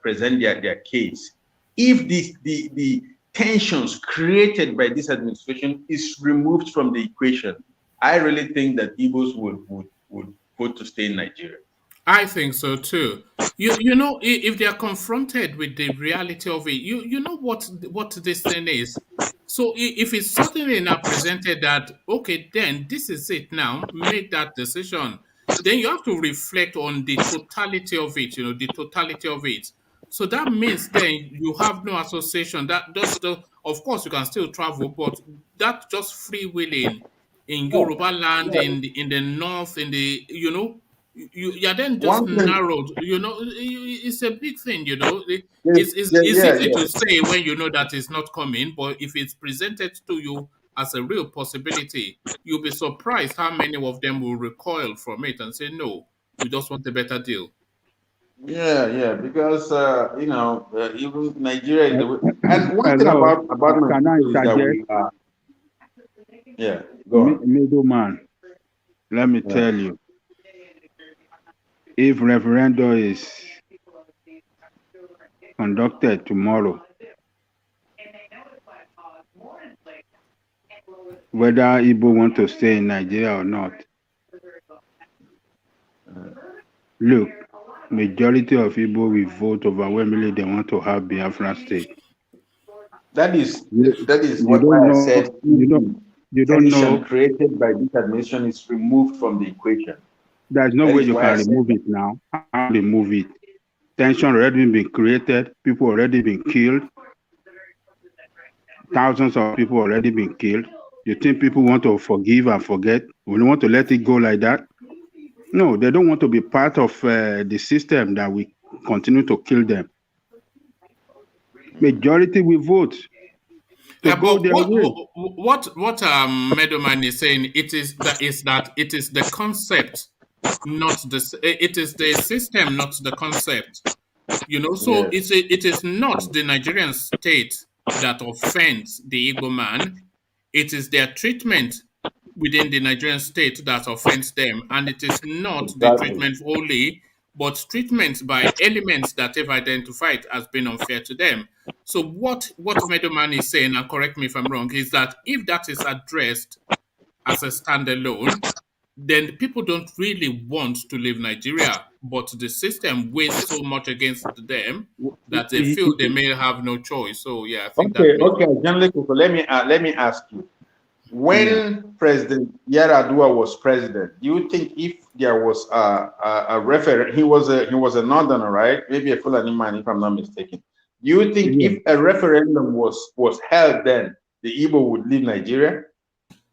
present their case. If the tensions created by this administration is removed from the equation, I really think that Igbos would vote to stay in Nigeria. I think so too. You know, if they are confronted with the reality of it, you know what this thing is. So if it's suddenly now presented that, okay, then this is it now, make that decision, then you have to reflect on the totality of it, the totality of it. So that means then you have no association. That just, of course, you can still travel, but that just free willing in Yoruba land, in the north, you're then just narrowed. It's a big thing. It's easy to say when you know that it's not coming, but if it's presented to you as a real possibility, you'll be surprised how many of them will recoil from it and say, no, we just want a better deal. Yeah, because even Nigeria, and one thing about Nigeria is that we are. Yeah, go on. Middleman, let me tell you, if referendum is conducted tomorrow, whether Igbo want to stay in Nigeria or not, look, majority of Igbo will vote overwhelmingly they want to have Biafra state. That is what I said. You don't know created by this administration is removed from the equation. There's no way you can remove it now. How to remove it? Tension already been created. People already been killed. Thousands of people already been killed. You think people want to forgive and forget? We want to let it go like that? No, they don't want to be part of the system that we continue to kill them. Majority will vote. But what Meadowman is saying, it is the concept, not it is the system, not the concept. So it is not the Nigerian state that offends the Igbo man. It is their treatment within the Nigerian state that offends them, and it is not the treatment only, but treatment by elements that have identified as being unfair to them. So what Meadowman is saying, and correct me if I'm wrong, is that if that is addressed as a standalone, then people don't really want to leave Nigeria, but the system weighs so much against them that they feel they may have no choice. So yeah, I think okay, General Koko, let me ask you. When President Yar'Adua was president, do you think if there was a referendum, he was a northerner, right? Maybe a Fulani man, if I'm not mistaken. Do you think if a referendum was held, then the Igbo would leave Nigeria?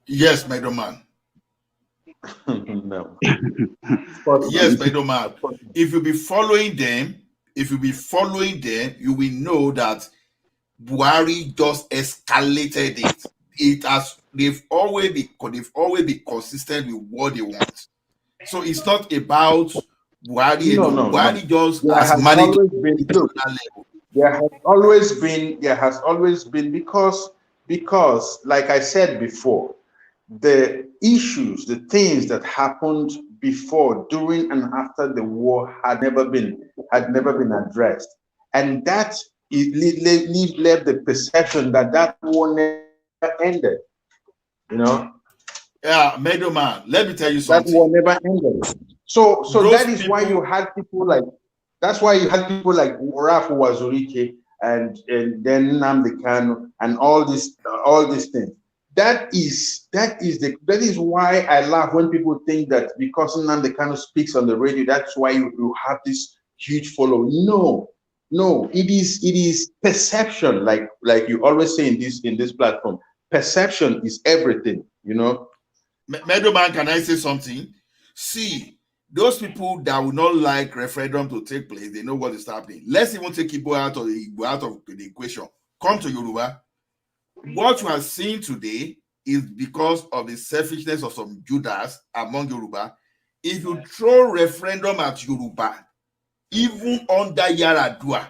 Yes, Meadowman. No. Yes, Meadowman. If you be following them, you will know that Buhari just escalated it. They've always been consistent with what they want. So it's not about Buhari. Buhari just has managed to level. There has always been because like I said before, the issues, the things that happened before, during, and after the war had never been addressed, and that left the perception that war never ended. Yeah, Meadowman, let me tell you something. That war never ended. So that is why you had people like Orafu Wazurike and then NNAMDI Kanu and all these things. That is why I laugh when people think that because NNAMDI Kanu speaks on the radio, that's why you have this huge following. No, it is perception, like you always say in this platform. Perception is everything, Meadowman, can I say something? See, those people that will not like referendum to take place, they know what is happening. Let's even take Igbo out of the equation. Come to Yoruba. What you are seeing today is because of the selfishness of some Judas among Yoruba. If you throw referendum at Yoruba, even under Yaradua,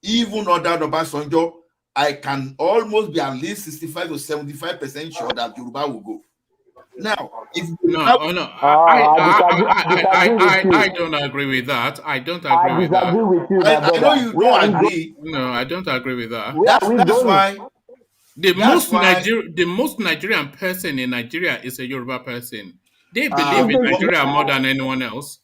even under Obasanjo, I can almost be at least 65 to 75% sure that Yoruba will go. Now, if I don't agree with that. I don't agree with that. I know you don't agree. No, I don't agree with that. That's why the most Nigerian person in Nigeria is a Yoruba person. They believe in Nigeria more than anyone else.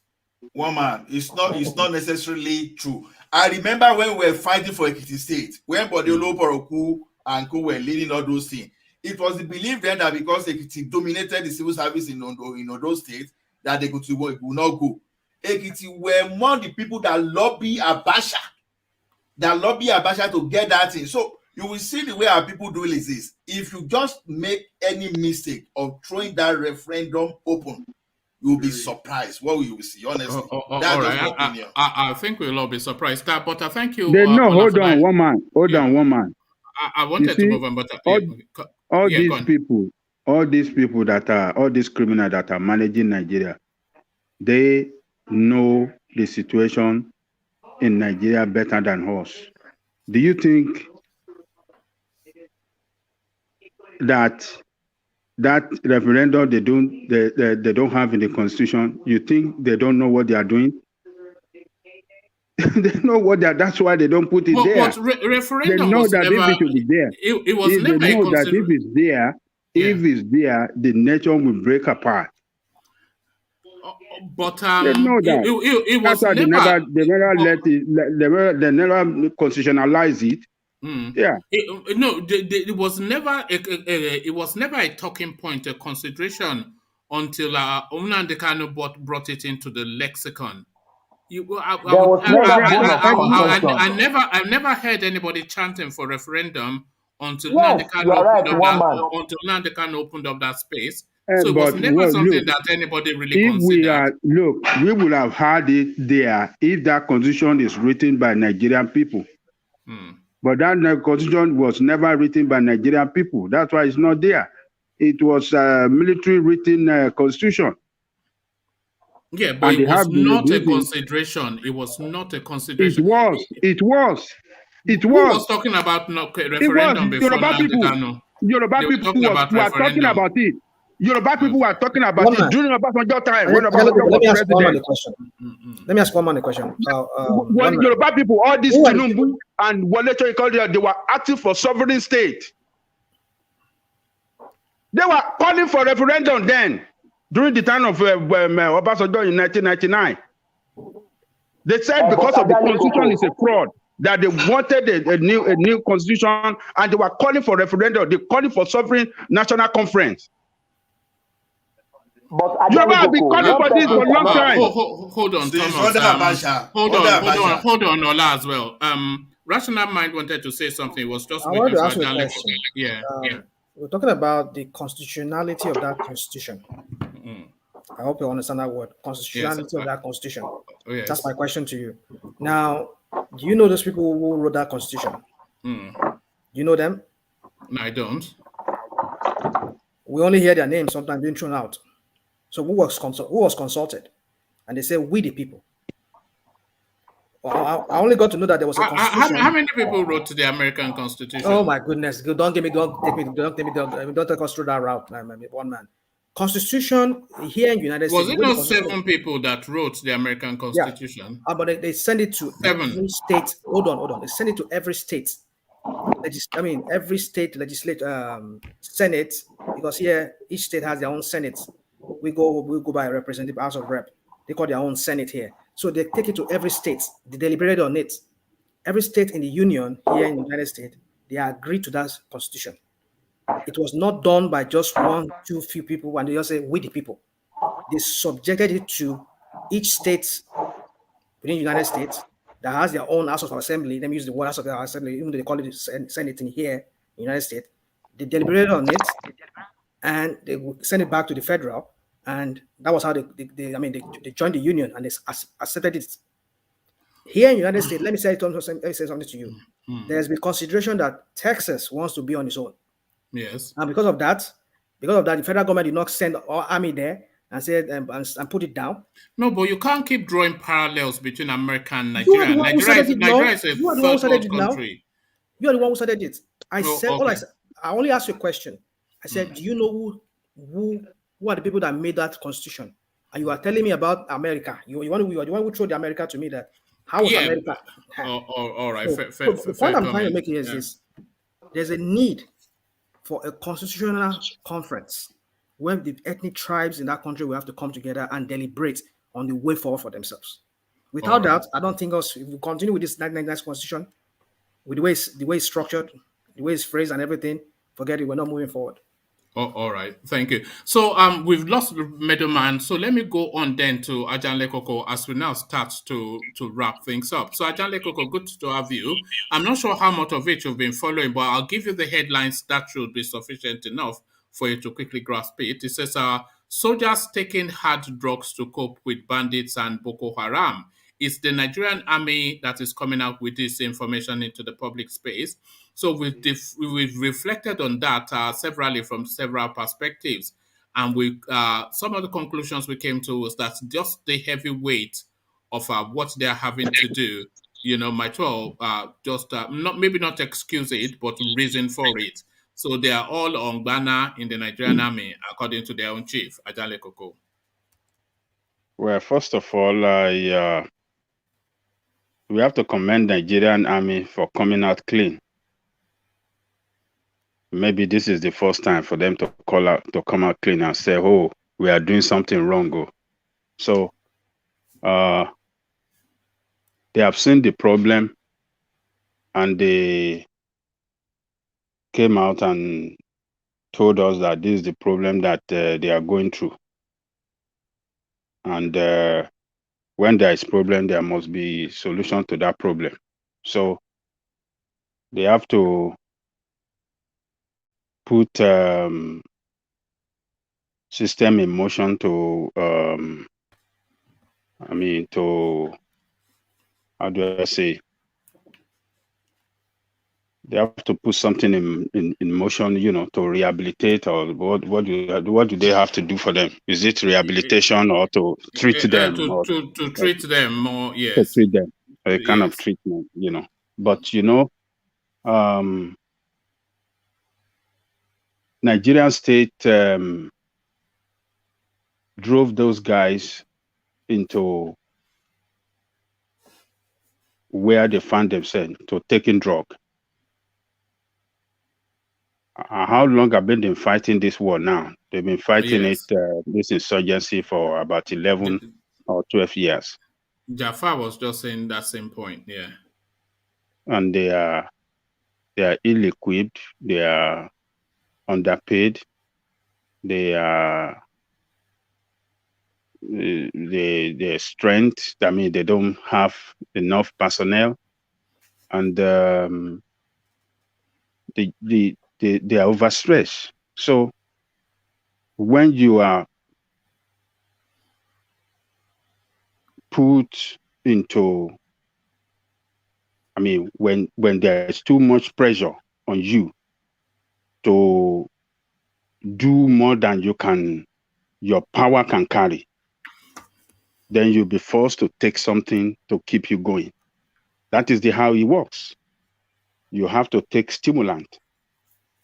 Woman, it's not necessarily true. I remember when we were fighting for Ekiti State, when Bodolo Boroku and Co were leading all those things. It was the belief then that because Ekiti dominated the civil service in Ondo State, that they would not go. Ekiti were more the people that lobby Abacha to get that thing. So you will see the way our people do it is this. If you just make any mistake of throwing that referendum open, you'll be surprised what you will see, honestly. That's right. My opinion. I think we'll all be surprised. But I thank you. Hold on, one man. I wanted to move on, but all these people that are, all these criminals that are managing Nigeria, they know the situation in Nigeria better than us. Do you think that referendum they don't have in the constitution? You think they don't know what they are doing? They know what they are. That's why they don't put it there. Referendum they know was that never, if it should be there. It was never they know that if it's there, the nation will break apart. But they know that. It was never. They never constitutionalize it. Yeah. It was never. It was never a talking point, a consideration until Nnamdi Kanu brought it into the lexicon. I never heard anybody chanting for referendum until Nnamdi Kanu opened up that space. So it was never something that anybody really considered. We would have had it there if that constitution is written by Nigerian people. But that constitution was never written by Nigerian people. That's why it's not there. It was a military written constitution. Yeah, but it was not a consideration. It was not a consideration. It was. Who was talking about referendum before Nnamdi Kanu? Yoruba people were talking about it. Yoruba people were talking about it during Obasanjo time. When Obasanjo was president. Let me ask one more question. Yoruba people, all these Tinubu and Walecho, they were acting for sovereign state. They were calling for referendum then. During the time of Obasanjo in 1999, they said because of the constitution is a fraud, that they wanted a new constitution, and they were calling for referendum. They calling for sovereign national conference. But Yoruba have been calling for this for a long time. Hold on, Thomas. Hold on, Ola as well. Rational Mind wanted to say something. It was just waiting for a question. Yeah. We're talking about the constitutionality of that constitution. I hope you understand that word, constitutionality of that constitution. Yes. That's my question to you. Now, do you know those people who wrote that constitution? Do you know them? No, I don't. We only hear their names sometimes being thrown out. So who was consulted? And they say, we the people. Well, I only got to know that there was a constitution. How many people wrote the American Constitution? Oh my goodness! Don't take us through that route. One man. Constitution here in the United States. Was it not 7 people that wrote the American Constitution? Yeah. But they send it to 7 every state. Hold on. They send it to every state. Every state Senate, because here each state has their own Senate. We go by a representative House of Rep. They call their own Senate here. So they take it to every state. They deliberate on it. Every state in the Union here in the United States, they agreed to that constitution. It was not done by just 1, 2, few people, and they just say, we the people. They subjected it to each state within the United States that has their own House of Assembly. Let me use the word House of Assembly, even though they call it Senate in here in the United States. They deliberated on it, and they send it back to the federal, And that was how they joined the union and they accepted it. Here in the United States, let me say something to you. There's been consideration that Texas wants to be on its own. Yes. And because of that, the federal government did not send our army there and said and put it down. No, but you can't keep drawing parallels between America and Nigeria. Nigeria is a third world country. You are the one who started it. I only asked you a question. I said, do you know who are the people that made that constitution? And you are telling me about America. You are the one who threw the America to me. That how was America? All right. The point I'm trying to make here is this: there's a need for a constitutional conference where the ethnic tribes in that country will have to come together and deliberate on the way forward for themselves. Without that, I don't think if we continue with this 1999 constitution, with the way it's structured, the way it's phrased and everything, forget it, we're not moving forward. All right, thank you. So we've lost the middleman. So let me go on then to Ajanle Koko as we now start to wrap things up. So Ajanle Koko, good to have you. I'm not sure how much of it you've been following, but I'll give you the headlines that should be sufficient enough for you to quickly grasp it. It says, soldiers taking hard drugs to cope with bandits and Boko Haram. It's the Nigerian army that is coming out with this information into the public space. So we've reflected on that severally from several perspectives. And some of the conclusions we came to was that just the heavy weight of what they're having to do, might well maybe not excuse it, but reason for it. So they are all on Ghana in the Nigerian army, according to their own chief, Ajanle Koko. Well, first of all, we have to commend Nigerian army for coming out clean. Maybe this is the first time for them to come out clean and say, "Oh, we are doing something wrong." Oh. So they have seen the problem and they came out and told us that this is the problem that they are going through. And when there is problem, there must be solution to that problem. So they have to put system in motion to how do I say? They have to put something in motion, to rehabilitate, or what do they have to do for them? Is it rehabilitation or to treat them? To treat them more, yes. To treat them, a kind of treatment, But Nigerian state drove those guys into where they found themselves, to taking drug. How long have they been fighting this war now? They've been fighting this insurgency for about 11 or 12 years. Jafar was just saying that same point, yeah. And they are ill-equipped, they are underpaid, their strength, they don't have enough personnel, and they are overstressed. So when you are put into, when there is too much pressure on you to do more than your power can carry, then you'll be forced to take something to keep you going. That is how it works. You have to take stimulant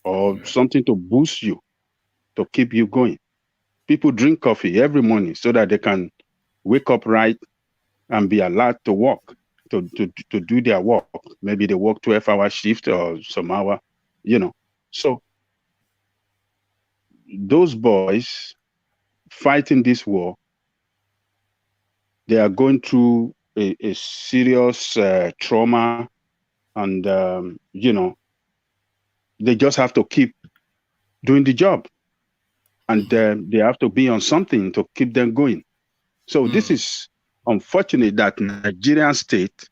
or something to boost you, to keep you going. People drink coffee every morning so that they can wake up right and be allowed to work, to do their work. Maybe they work 12-hour shift or some hour, So those boys fighting this war, they are going through a serious trauma, and they just have to keep doing the job, and they have to be on something to keep them going. So this is unfortunate that Nigerian state,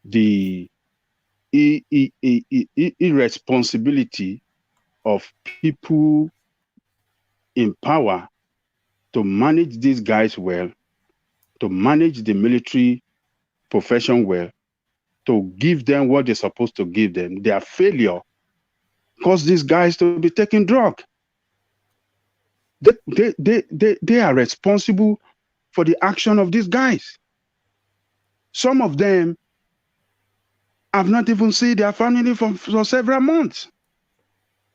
the irresponsibility of people in power to manage these guys well, to manage the military profession well, to give them what they're supposed to give them. Their failure caused these guys to be taking drugs. They are responsible for the action of these guys. Some of them have not even seen their family for several months.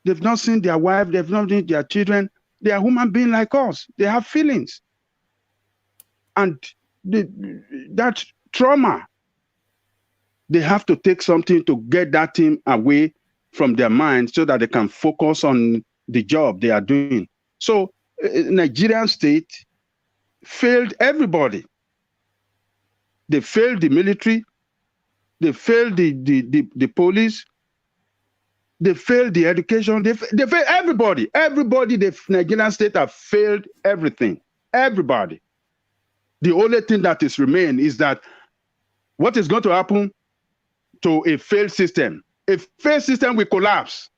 They've not seen their wife, they've not seen their children. They are human beings like us. They have feelings. And that trauma, they have to take something to get that thing away from their mind so that they can focus on the job they are doing. So Nigerian state failed everybody. They failed the military, they failed the police, they failed the education, they failed everybody. Everybody, the Nigerian state have failed everything. Everybody. The only thing that is remain is that what is going to happen to a failed system? A failed system will collapse.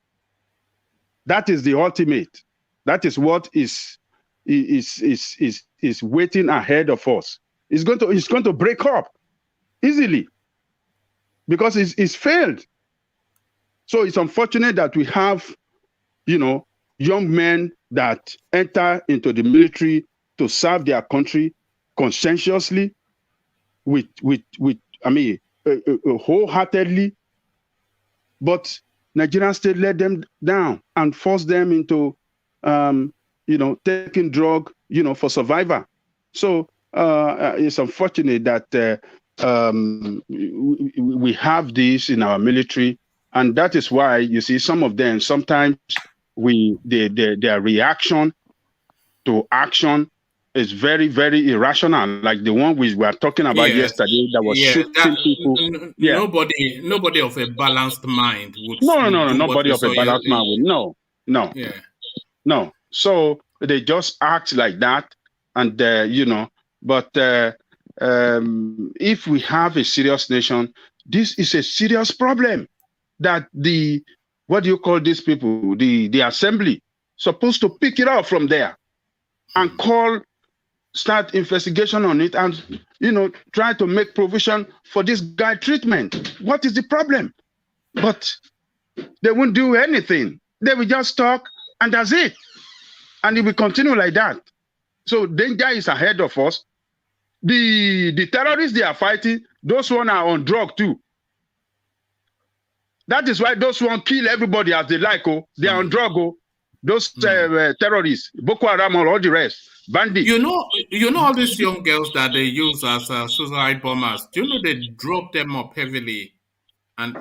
That is the ultimate. That is what is waiting ahead of us. It's going to break up easily because it's failed. So it's unfortunate that we have, young men that enter into the military to serve their country conscientiously, wholeheartedly, but Nigerian state let them down and forced them into, taking drug, for survival. So it's unfortunate that we have this in our military, and that is why you see some of them sometimes their reaction to action is very, very irrational, like the one we were talking about yesterday that was shooting people. Nobody of a balanced mind would. Nobody of a balanced mind would. No. So they just act like that, and But if we have a serious nation, this is a serious problem. That what do you call these people? The assembly supposed to pick it up from there, and start investigation on it, and try to make provision for this guy treatment. What is the problem? But they won't do anything. They will just talk, and that's it. And it will continue like that. So danger is ahead of us. The terrorists they are fighting, those one are on drug too. That is why those one kill everybody as they like. They are on drug. Those terrorists, Boko Haram, or all the rest. Bandits. You know all these young girls that they use as suicide bombers. Do you know they drop them up heavily, and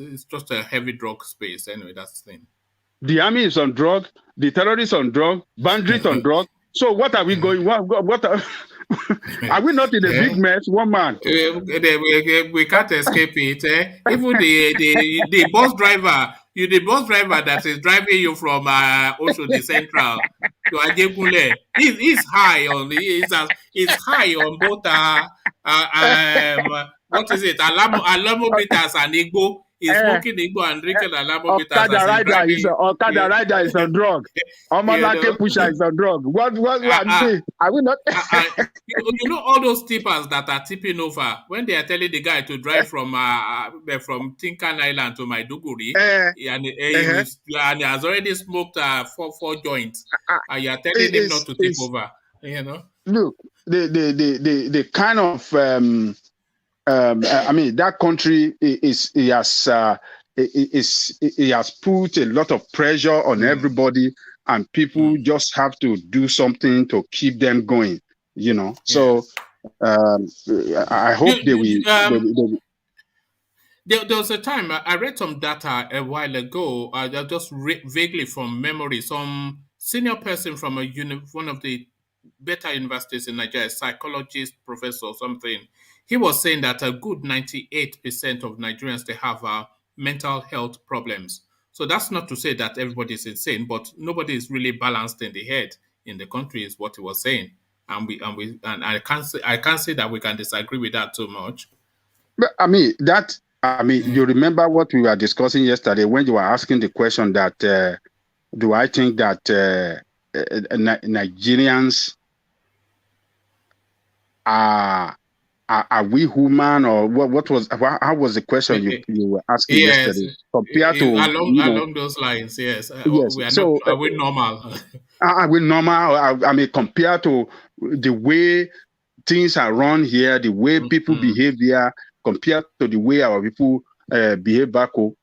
it's just a heavy drug space. Anyway, that's the thing. The army is on drug. The terrorists on drug. Bandits on drug. So what are we going? What are we not in a big mess? One man. We can't escape it. Even the bus driver. The bus driver that is driving you from Oshodi Central to Ajegunle, he's high on both what is it? Alamo bitters and Igbo. He's smoking Igbo and drinking Alamo bitters. Okada rider is on drug. Omalake pusher is on drug. What are we not? All those tippers that are tipping over when they are telling the guy to drive from Tinkan Island to Maiduguri, and he has already smoked four joints. You are telling him not to tip over. Look, the kind of that country has put a lot of pressure on everybody, and people just have to do something to keep them going. So I hope they will. There was a time I read some data a while ago. Just vaguely from memory, some senior person from one of the better universities in Nigeria, psychologist, professor, or something. He was saying that a good 98% of Nigerians, they have mental health problems. So that's not to say that everybody is insane, but nobody is really balanced in the head in the country, is what he was saying. And I can't say that we can disagree with that too much. But you remember what we were discussing yesterday when you were asking the question that do I think that Nigerians are we human, or what was how was the question you were asking Yes, yesterday compared to along those lines? Yes, yes, we are not. so Are we normal? are we normal? I mean, compared to the way things are run here, the way people behave here, compared to the way our people behave back home,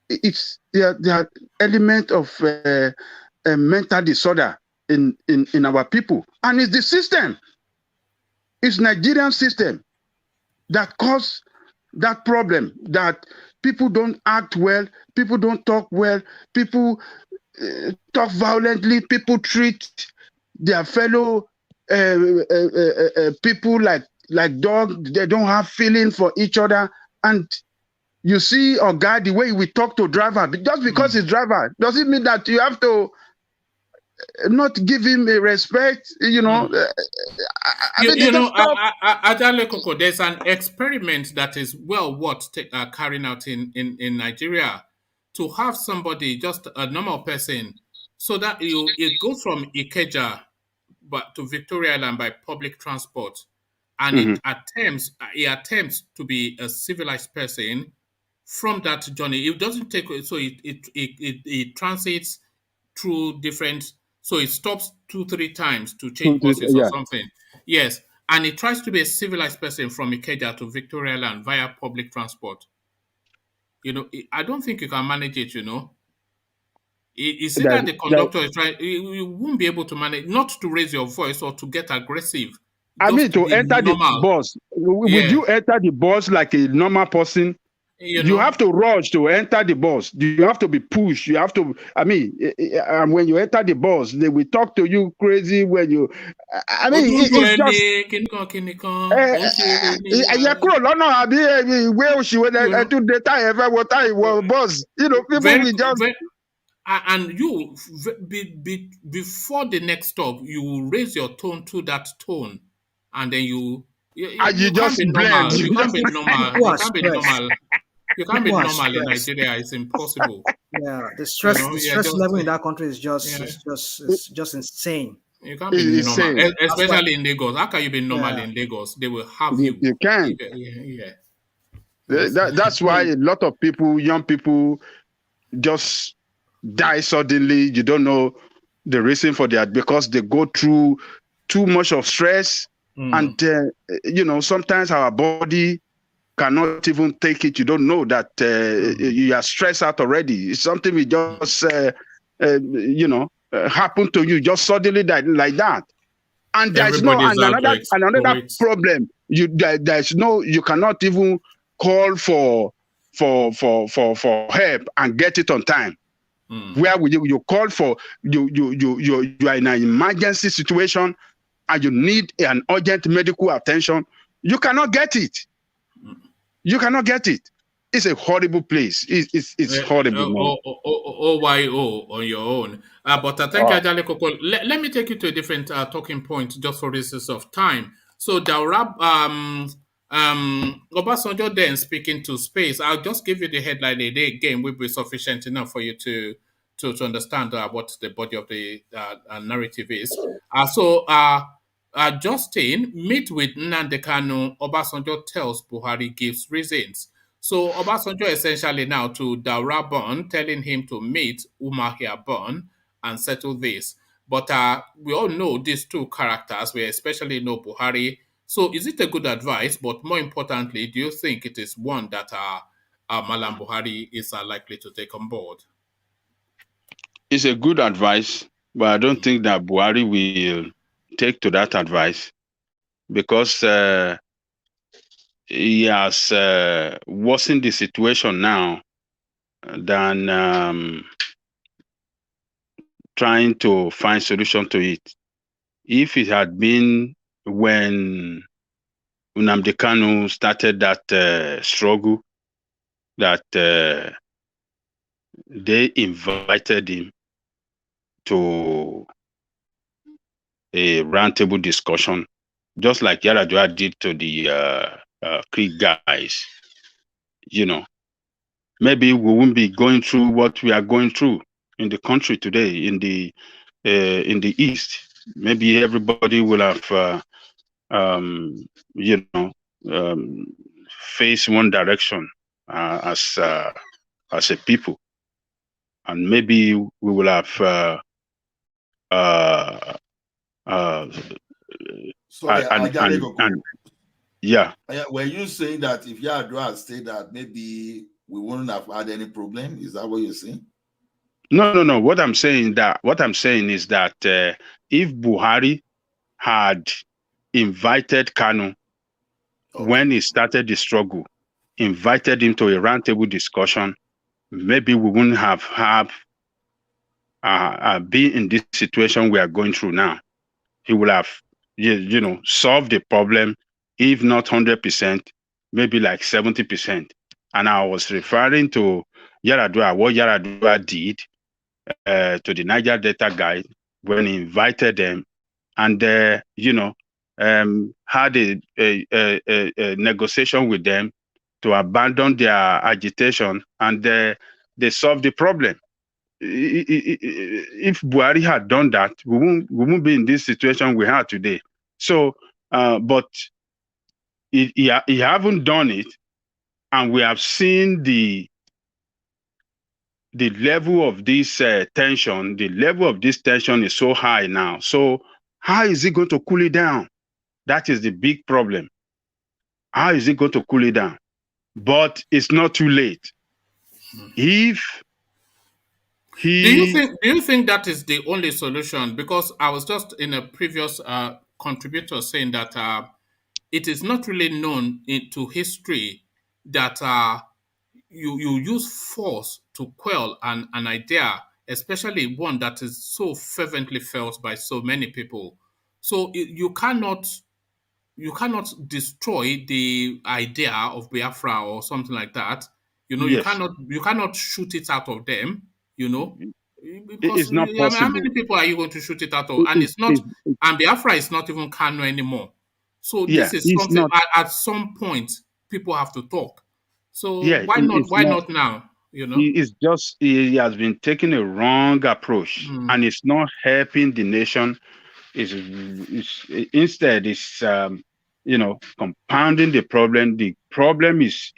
it's there are element of mental disorder in our people, and it's the system. It's Nigerian system that caused that problem, that people don't act well, people don't talk well, people talk violently, people treat their fellow people like dog. They don't have feeling for each other. And you see, or God, the way we talk to driver, just because he's driver, doesn't mean that you have to not give him a respect, you know. Ajale Koko, there's an experiment that is well worth carrying out in Nigeria, to have somebody, just a normal person, so that it goes from Ikeja to Victoria Island by public transport, and it attempts to be a civilized person from that journey. It doesn't take, so it transits through different, so it stops 2-3 times to change buses or something. Yes, and it tries to be a civilized person from Ikeja to Victoria Land via public transport. You know, I don't think you can manage it, you know. Is it that the conductor is trying, you won't be able to manage, not to raise your voice or to get aggressive. I mean, to enter the bus, would you enter the bus like a normal person? You have to rush to enter the bus. You have to be pushed. You have to, I mean, when you enter the bus, they will talk to you crazy when you, I mean, it's just... you know, people will just... And you, before the next stop, you will raise your tone to that tone, and then you just can't be normal. You can't be normal. You can't be normal. You can't be People are normal in stressed. Nigeria. It's impossible. Yeah, the stress level in that country is just insane. You can't be normal, especially in Lagos. How can you be normal in Lagos? They will have you. You can't. Yeah. That's why a lot of people, young people, just die suddenly. You don't know the reason for that, because they go through too much of stress, and you know, sometimes our body cannot even take it. You don't know that you are stressed out already. It's something we just you know, happen to you just suddenly like that. And there's another problem. There's no, you cannot even call for help and get it on time. Where will you call for, you are in an emergency situation and you need an urgent medical attention, you cannot get it. You cannot get it. It's a horrible place. It's horrible. OYO on your own. But I think Ajale Koko, let me take you to a different talking point just for reasons of time. So Obasanjo then speaking to space. I'll just give you the headline again, will be sufficient enough for you to understand what the body of the narrative is. Justin meet with Nnamdi Kanu. Obasanjo tells Buhari gives reasons. So Obasanjo essentially now to Daura Bon, telling him to meet Umahia Bon and settle this. But we all know these two characters. We especially know Buhari. So is it a good advice? But more importantly, do you think it is one that MALLAM Buhari is likely to take on board? It's a good advice, but I don't think that Buhari will take to that advice, because he has worsened the situation now than trying to find solution to it. If it had been when Nnamdi Kanu started that struggle, that they invited him to a roundtable discussion, just like Yaradua did to the Creek guys, you know, maybe we won't be going through what we are going through, in the country today, in the East, maybe everybody will have, you know, face one direction as a people, and maybe we will have. Sorry, and yeah. Were you saying that if Yar'Adua had said that, maybe we wouldn't have had any problem? Is that what you're saying? No. What I'm saying is that if Buhari had invited Kanu when he started the struggle, invited him to a roundtable discussion, maybe we wouldn't have been in this situation we are going through now. He would have, you know, solved the problem, if not 100%, maybe like 70%. And I was referring to Yar'Adua, what Yar'Adua did to the Niger Delta guy when he invited them, and you know, had a negotiation with them to abandon their agitation, and they solved the problem. If Buhari had done that, we won't be in this situation we are today. So, but he haven't done it, and we have seen the level of this tension. The level of this tension is so high now. So, how is it going to cool it down? That is the big problem. How is it going to cool it down? But it's not too late. If do you think that is the only solution? Because I was just in a previous contributor saying that it is not really known into history that you use force to quell an idea, especially one that is so fervently felt by so many people. So you cannot destroy the idea of Biafra or something like that. You know, yes. you cannot shoot it out of them. You know, because it's not possible. How many people are you going to shoot it out of? And it's not, and Biafra is not even Kanu anymore. So this is something at some point people have to talk. So why not now? You know, he has been taking a wrong approach, and it's not helping the nation. Instead, it's you know, compounding the problem. The problem is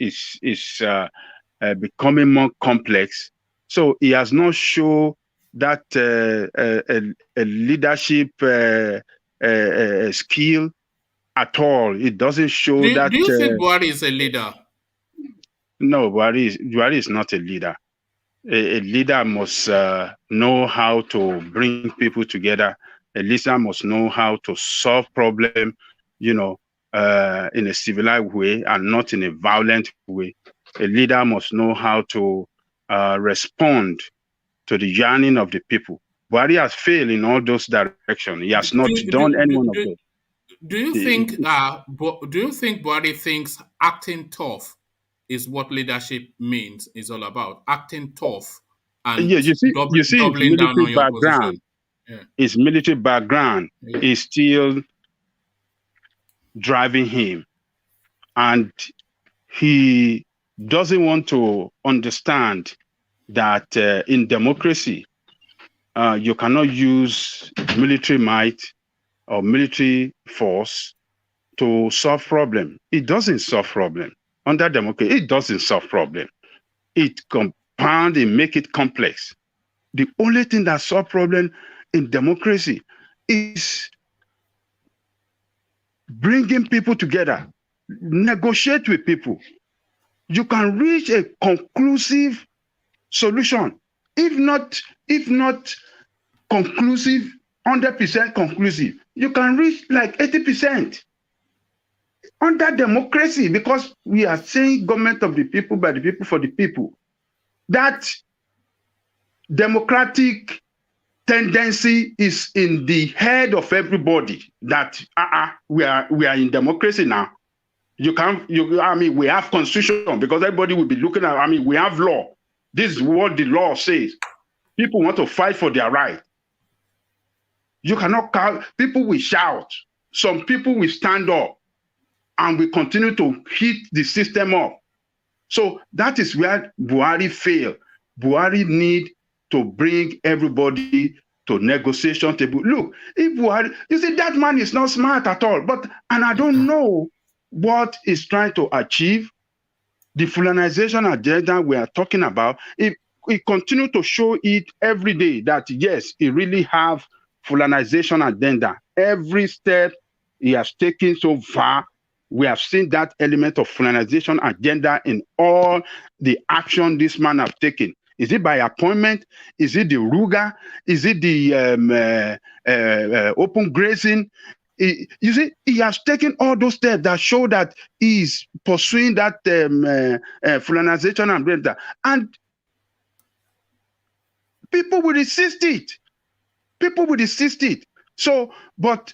becoming more complex. So he has not shown that a leadership skill at all. It doesn't show that. Do you think Buhari is a leader? No, Buhari is not a leader. A leader must know how to bring people together. A leader must know how to solve problems, you know, in a civilized way and not in a violent way. A leader must know how to respond to the yearning of the people. Buhari has failed in all those directions. He has not done any one of those. Do you think Buhari thinks acting tough is what leadership means, is all about? Acting tough and you see doubling down on your position. Yeah. His military background is still driving him, and he doesn't want to understand that in democracy, you cannot use military might or military force to solve problem. It doesn't solve problem. Under democracy, it doesn't solve problem. It compound and make it complex. The only thing that solves problem in democracy is bringing people together, negotiate with people. You can reach a conclusive solution. If not conclusive, 100% conclusive, you can reach like 80%. Under democracy, because we are saying government of the people, by the people, for the people, that democratic tendency is in the head of everybody, that we are in democracy now. We have constitution, because everybody will be looking at, we have law. This is what the law says. People want to fight for their right. You cannot count. People will shout. Some people will stand up and we continue to hit the system up. So that is where Buhari failed. Buhari need to bring everybody to negotiation table. Look, if Buhari, you see, that man is not smart at all. And I don't know what he's trying to achieve. The Fulanization agenda we are talking about, we continue to show it every day that yes, he really have Fulanization agenda. Every step he has taken so far, we have seen that element of Fulanization agenda in all the action this man have taken. Is it by appointment? Is it the Ruga? Is it the open grazing? You see, he has taken all those steps that show that he is pursuing that Fulanization agenda. And people will resist it. People will resist it. So, but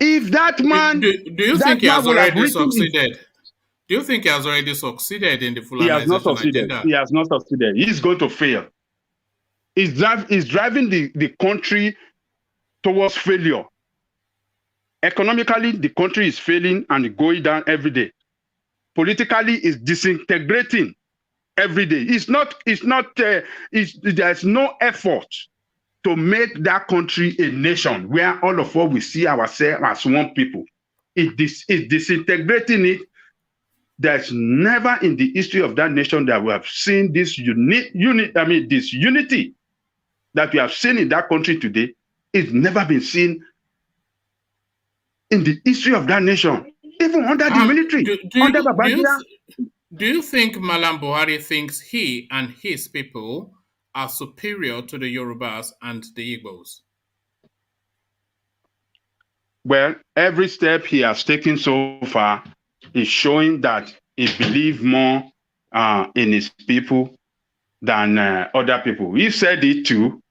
if that man... Do you think he has already succeeded? Do you think he has already succeeded in the Fulanization agenda? He has not succeeded. He's going to fail. He's driving the country towards failure. Economically, the country is failing and going down every day. Politically, it's disintegrating every day. There's no effort to make that country a nation where all of us will see ourselves as one people. It's disintegrating it. There's never in the history of that nation that we have seen this this unity that we have seen in that country today. It's never been seen in the history of that nation, even under the military. Do you think MALLAM Buhari thinks he and his people are superior to the Yorubas and the Igbos? Well, every step he has taken so far is showing that he believes more in his people than other people. He said it too.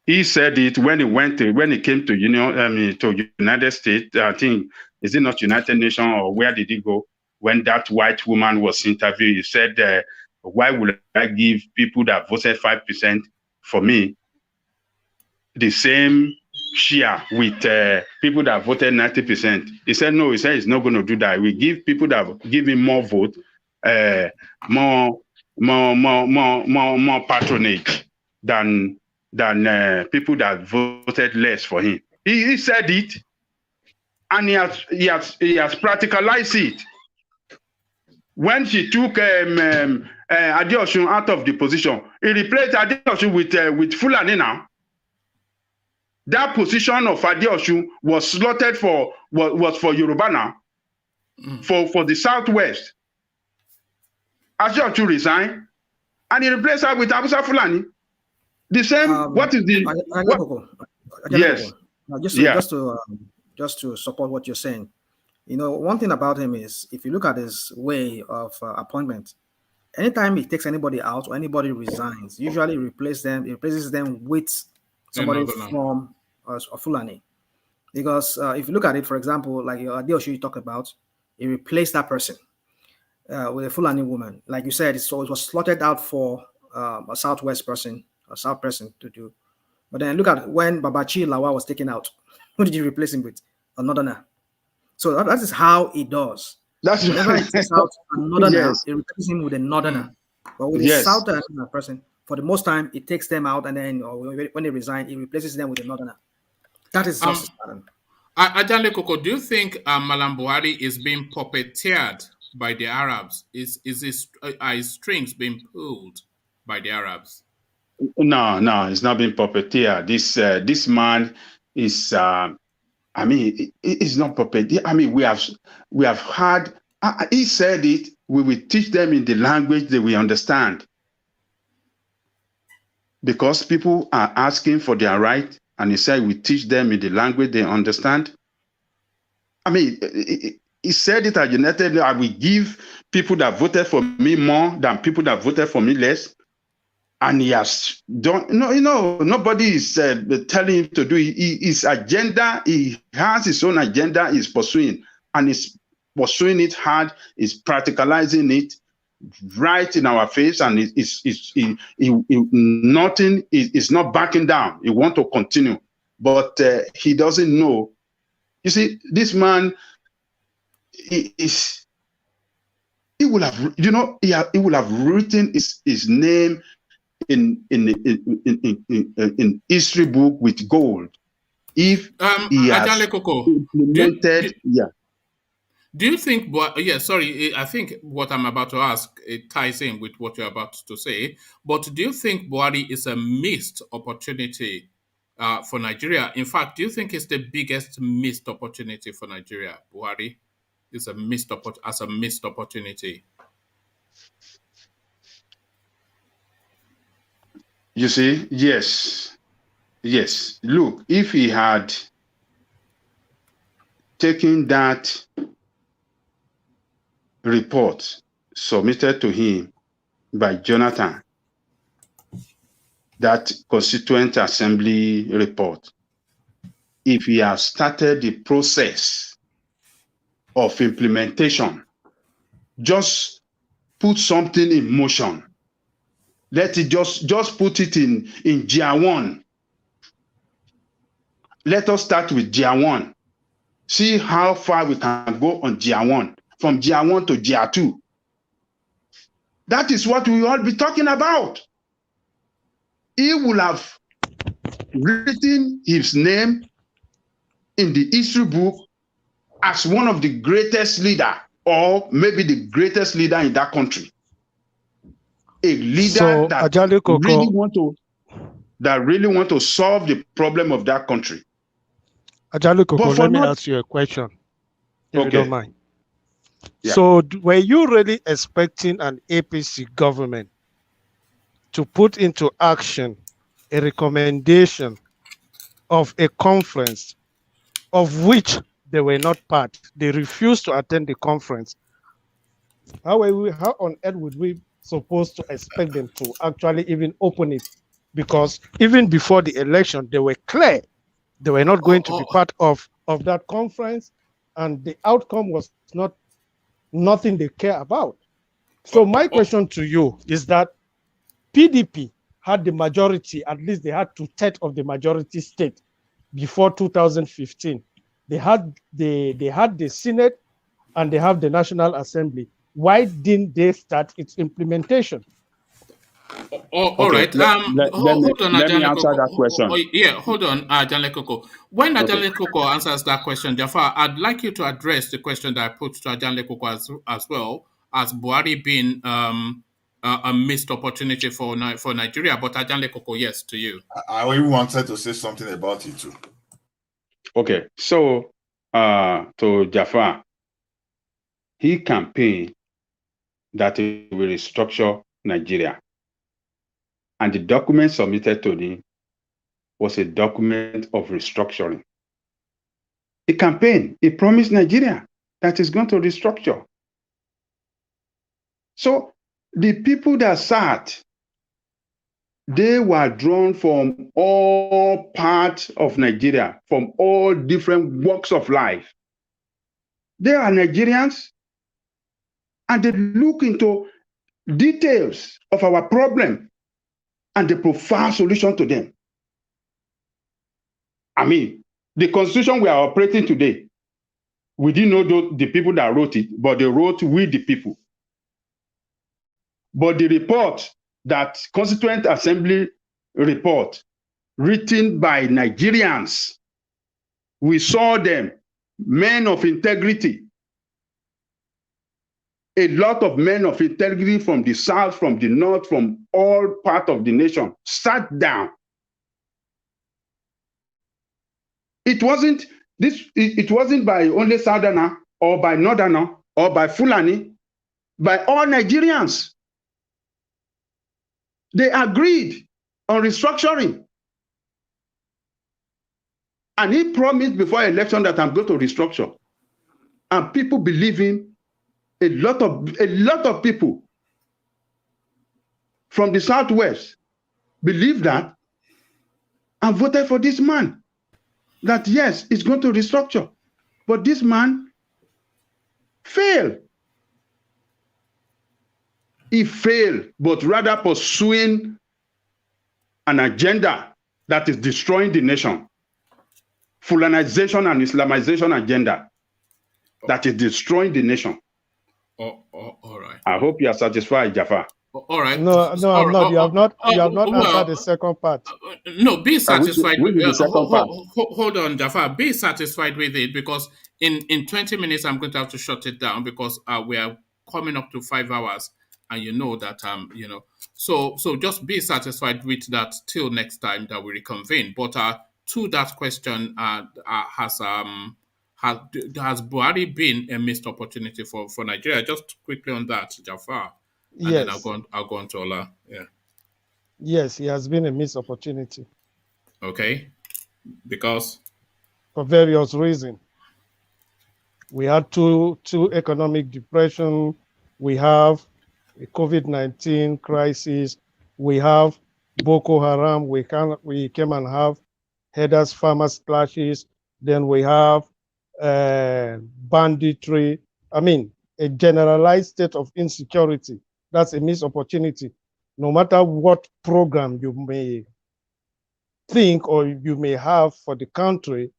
He said it when he came to United States. I think, is it not United Nations or where did he go? When that white woman was interviewed, he said, "Why would I give people that voted 5% for me the same share with people that voted 90%?" He said, "No." He said he's not going to do that. We give people that give him more vote, more patronage than people that voted less for him. He said it, and he has practicalized it. When she took Adeosun out of the position, he replaced Adeosun with Fulani now. That position of Adeosun was slotted for Yoruba now, for the Southwest. Adeosun resigned, and he replaced her with Abusa Fulani. The same. What is the? Yes. Just to support what you're saying, one thing about him is, if you look at his way of appointment, anytime he takes anybody out or anybody resigns, usually he replaces them with somebody from Fulani. Because if you look at it, for example, like Adeosun you talk about, he replaced that person with a Fulani woman. Like you said, so it was slotted out for a Southwest person, a South person to do. But then look at when Babachi Lawa was taken out. Who did you replace him with? A Northerner. So that is how he does. Whenever he takes out a Northerner, he replaces him with a Northerner. But with a Southern person, for the most time, he takes them out, and then when they resign, he replaces them with a Northerner. That is justice pattern. Ajanle Koko, do you think MALLAM Buhari is being puppeteered by the Arabs? Is his strings being pulled by the Arabs? No, it's not being puppeteered. This man is. It's not puppeteer. We have had. He said it. We will teach them in the language that we understand. Because people are asking for their right, and he said we teach them in the language they understand. He said it at United. I will give people that voted for me more than people that voted for me less. And he has done. Nobody is telling him to do his agenda. He has his own agenda. He's pursuing, and he's pursuing it hard. He's practicalizing it right in our face, and nothing is not backing down. He wants to continue, but he doesn't know. You see, this man he will have, he will have written his name in history book with gold if he has implemented. Do you think, sorry, I think what I'm about to ask, it ties in with what you're about to say, but do you think Buhari is a missed opportunity for Nigeria? In fact, do you think it's the biggest missed opportunity for Nigeria? Buhari is a missed opportunity. You see, yes. Look, if he had taken that report submitted to him by Jonathan, that Constituent Assembly report, if he has started the process of implementation, just put something in motion. Let it just put it in Gear 1. Let us start with Gear 1. See how far we can go on Gear 1, from Gear 1 to Gear 2. That is what we will all be talking about. He will have written his name in the history book as one of the greatest leader, or maybe the greatest leader in that country. A leader that really want to solve the problem of that country. Ajali Koko, let me ask you a question, if you don't mind. Yeah. So were you really expecting an APC government to put into action a recommendation of a conference of which they were not part? They refused to attend the conference. How on earth would we supposed to expect them to actually even open it? Because even before the election, they were clear they were not going to be part of that conference, and the outcome was nothing they care about. So my question to you is that PDP had the majority, at least they had 2/3 of the majority state before 2015. They had the Senate and they have the National Assembly. Why didn't they start its implementation? All right. Hold on, let me answer that question. Hold on, Ajale Koko. When Ajale Koko answers that question, Jafar, I'd like you to address the question that I put to Ajale Koko as well, as Buhari being a missed opportunity for Nigeria. But Ajale Koko, yes, to you. I even wanted to say something about it too. Okay, so to Jafar, he campaigned that he will restructure Nigeria. And the document submitted to him was a document of restructuring. He campaigned, he promised Nigeria that he's going to restructure. So the people that sat, they were drawn from all parts of Nigeria, from all different walks of life. They are Nigerians, and they look into details of our problem and the profound solution to them. I mean, the constitution we are operating today, we didn't know the people that wrote it, but they wrote with the people. But the report, that Constituent Assembly report, written by Nigerians, we saw them, men of integrity, a lot of men of integrity from the south, from the north, from all parts of the nation, sat down. It wasn't by only Southerner or by Northerner or by Fulani, by all Nigerians. They agreed on restructuring. And he promised before election that I'm going to restructure. And people believe him. A lot of people from the Southwest believe that and voted for this man. That yes, it's going to restructure. But this man failed. He failed, but rather pursuing an agenda that is destroying the nation. Fulanization and Islamization agenda that is destroying the nation. All right. I hope you are satisfied, Jafar. All right. No, no, I'm not. You have not. You have not answered Well, the second part. no, be satisfied. Which is the second part? Hold on, Jafar. Be satisfied with it, because in 20 minutes I'm going to have to shut it down, because we are coming up to 5 hours, and you know that so just be satisfied with that till next time that we reconvene. But to that question, has Buhari been a missed opportunity for Nigeria? Just quickly on that, Jafar, and then Yes. I'll go on to Ola. Yeah. Yes, he has been a missed opportunity. Okay, because for various reasons. We had two economic depression. We have a COVID-19 crisis. We have Boko Haram. We came and have headers farmers clashes. Then we have banditry. I mean, a generalized state of insecurity. That's a missed opportunity. No matter what program you may think or you may have for the country,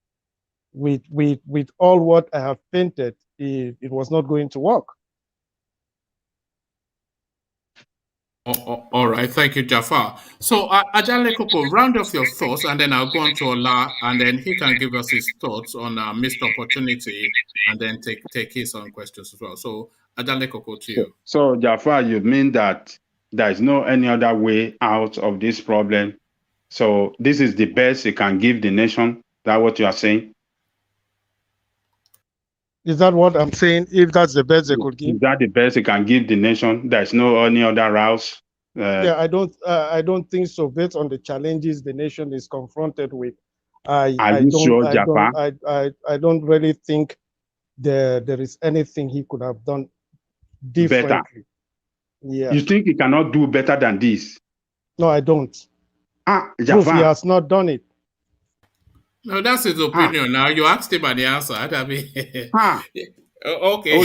with all what I have painted, it was not going to work. All right, thank you, Jafar. So, Ajale Koko, round off your thoughts, and then I'll go on to Ola, and then he can give us his thoughts on missed opportunity, and then take his own questions as well. So, Ajale Koko, to you. So, Jafar, you mean that there is no any other way out of this problem? So, this is the best it can give the nation? Is that what you are saying? Is that what I'm saying? If that's the best they could give, is that the best it can give the nation? There's no any other routes. Yeah, I don't think so. Based on the challenges the nation is confronted with, I don't really think there is anything he could have done differently. Better. Yeah. You think he cannot do better than this? No, I don't. Jafar. Proof he has not done it. No, that's his opinion. Now you asked him and he answered. I mean, okay.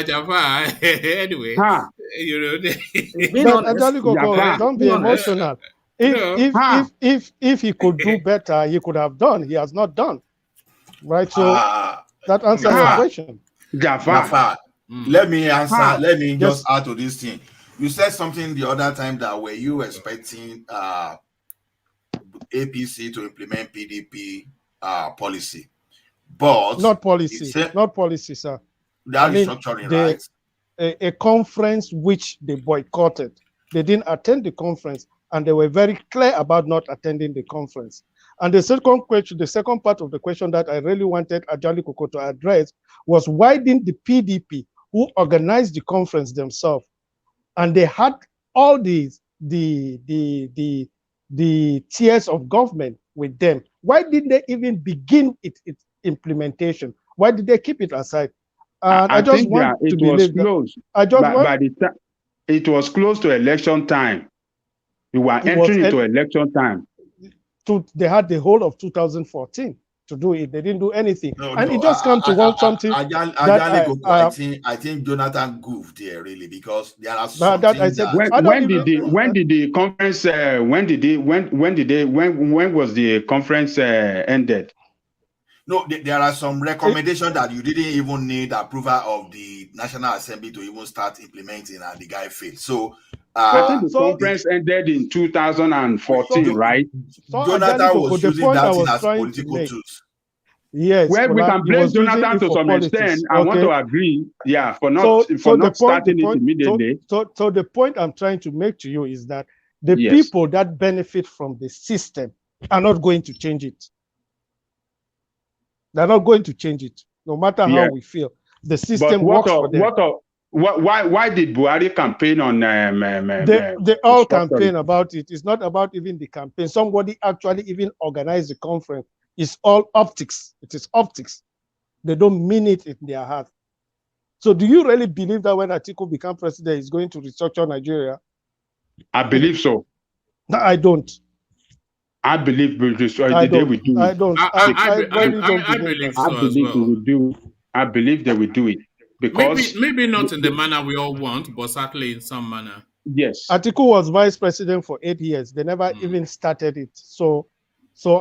Jafar. Anyway, you know. But don't be emotional. If he could do better, he could have done. He has not done. Right. So that answers your question. Jafar. Let me answer. Let me just add to this thing. You said something the other time that were you expecting APC to implement PDP policy, but not policy, sir. That restructuring, right? A conference which they boycotted. They didn't attend the conference, and they were very clear about not attending the conference. And the second part of the question that I really wanted Ajali Koko to address was, why didn't the PDP, who organized the conference themselves, and they had all the tiers of government with them, why didn't they even begin its implementation? Why did they keep it aside? And I just want to believe that it was close to election time. You were entering into election time. They had the whole of 2014 to do it. They didn't do anything, it just come to want something. I think Jonathan goofed there really, because there are something when did the conference when was the conference ended? No, there are some recommendations that you didn't even need approval of the National Assembly to even start implementing, and the guy failed. So I think the conference ended in 2014, right? Jonathan was using that thing as political tools. Yes. Well, we can blame Jonathan to some extent. I want to agree, for not starting it immediately. So the point I'm trying to make to you is that the people that benefit from the system are not going to change it. They're not going to change it, no matter how we feel. The system works for them. Why did Buhari campaign on? They all campaign about it. It's not about even the campaign. Somebody actually even organized the conference. It's all optics. It is optics. They don't mean it in their heart. So do you really believe that when Atiku becomes president, he's going to restructure Nigeria? I believe so. No, I don't. I believe we will do. I don't. I believe so as well. They will do. I believe they will do it, because maybe not in the manner we all want, but certainly in some manner. Yes. Atiku was vice president for 8 years. They never even started it. So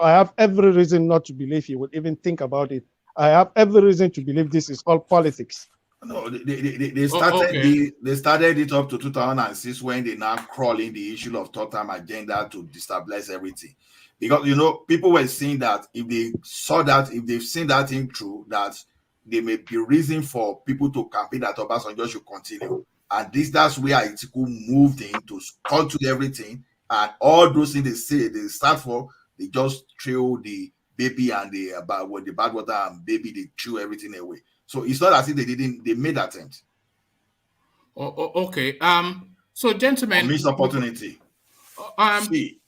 I have every reason not to believe he would even think about it. I have every reason to believe this is all politics. No, they started they started it up to 2006 when they now crawl in the issue of third time agenda to destabilize everything. Because people were saying that if they saw that, if they've seen that thing through, that there may be reason for people to campaign that Obasanjo should continue. And that's where Itiku moved in to cut to everything. And all those things they say they start for, they just threw the baby and the bad water and baby, they threw everything away. So it's not as if they made attempts. Okay. So gentlemen, missed opportunity. See,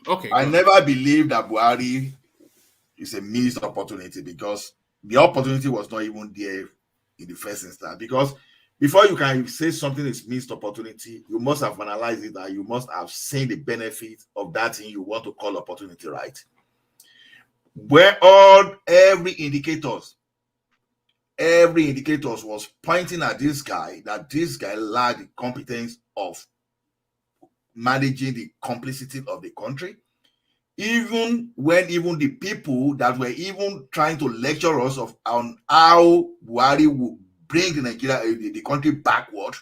okay. I never believed that Buhari is a missed opportunity because the opportunity was not even there in the first instance. Because before you can say something is missed opportunity, you must have analyzed it and you must have seen the benefit of that thing you want to call opportunity, right? Where every indicators was pointing at this guy, that this guy lacked the competence of managing the complicity of the country. Even when the people that were even trying to lecture us on how Buhari would bring the country backward,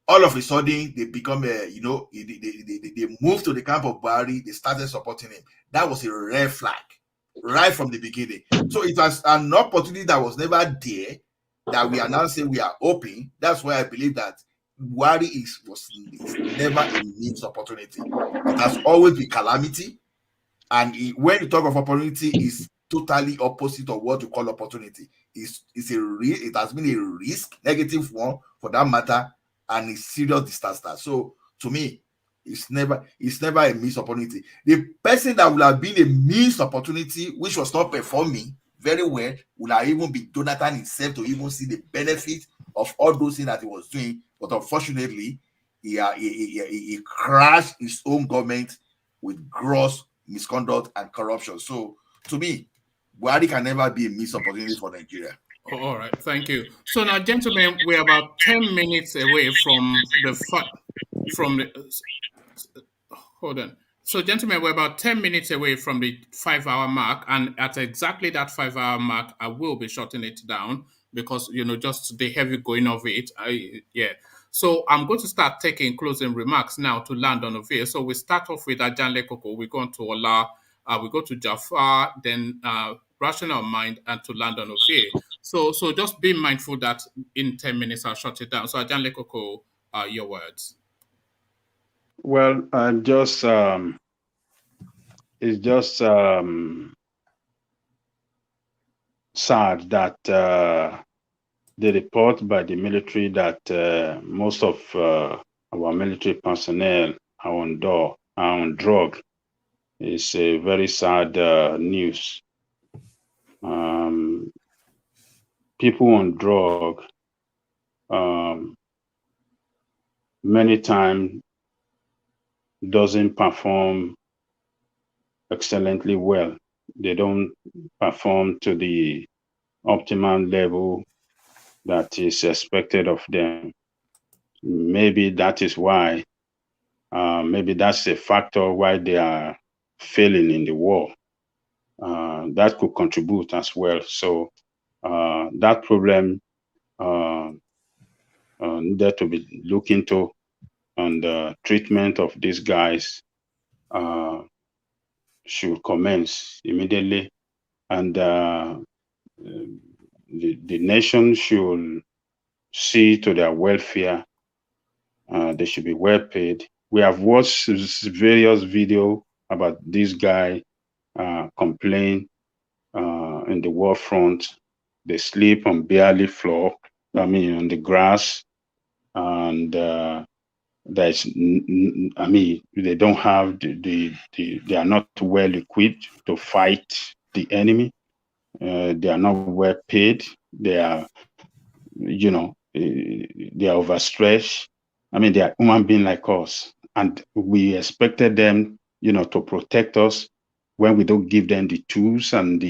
all of a sudden they become they move to the camp of Buhari, they started supporting him. That was a red flag right from the beginning. So it was an opportunity that was never there that we are now saying we are open. That's why I believe that Buhari is never a missed opportunity. It has always been calamity. And when you talk of opportunity, is totally opposite of what you call opportunity. It has been a risk, negative one for that matter, and it's serious disaster. So to me, it's never a missed opportunity. The person that would have been a missed opportunity, which was not performing very well, would have even been Jonathan himself to even see the benefit of all those things that he was doing. But unfortunately, he crashed his own government with gross misconduct and corruption. So to me, Buhari can never be a missed opportunity for Nigeria. All right, thank you. So now, gentlemen, we're about 10 minutes away from hold on. So, gentlemen, we're about 10 minutes away from the 5-hour mark, and at exactly that 5-hour mark, I will be shutting it down because just the heavy going of it. So I'm going to start taking closing remarks now to land on Ovie. So we start off with Ajanle Koko, we go on to Ola, we go to Jafar, then Rational Mind, and to land on Ovie. So just be mindful that in 10 minutes I'll shut it down. So Ajanle Koko, your words. Well, it's just sad that the report by the military that most of our military personnel are on drug is a very sad news. People on drug many times doesn't perform excellently well. They don't perform to the optimum level that is expected of them. Maybe that is why, maybe that's a factor why they are failing in the war. That could contribute as well. So that problem needed to be looked into, and the treatment of these guys should commence immediately, and the nation should see to their welfare. They should be well paid. We have watched various videos about this guy complain in the war front. They sleep on barely floor, on the grass, and there's, they don't have they are not well equipped to fight the enemy. They are not well paid. They are, they are overstretched. They are human beings like us, and we expected them, to protect us when we don't give them the tools and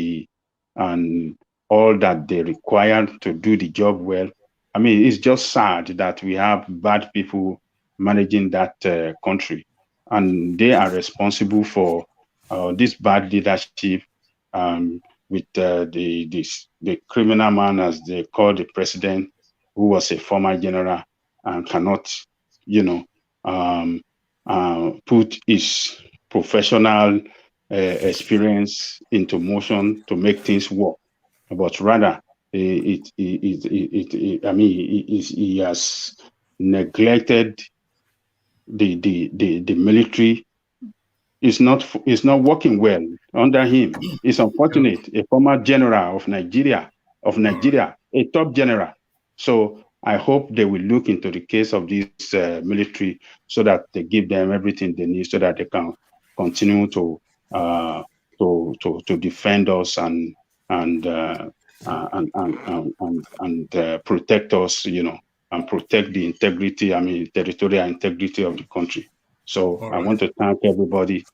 all that they require to do the job well. It's just sad that we have bad people managing that country, and they are responsible for this bad leadership with the criminal man, as they call the president, who was a former general and cannot, put his professional experience into motion to make things work, but rather he has neglected the military. It's not working well under him. It's unfortunate. A former general of Nigeria, a top general. So I hope they will look into the case of this military so that they give them everything they need so that they can continue to defend us and protect us, and protect the integrity, territorial integrity of the country. So I want to thank everybody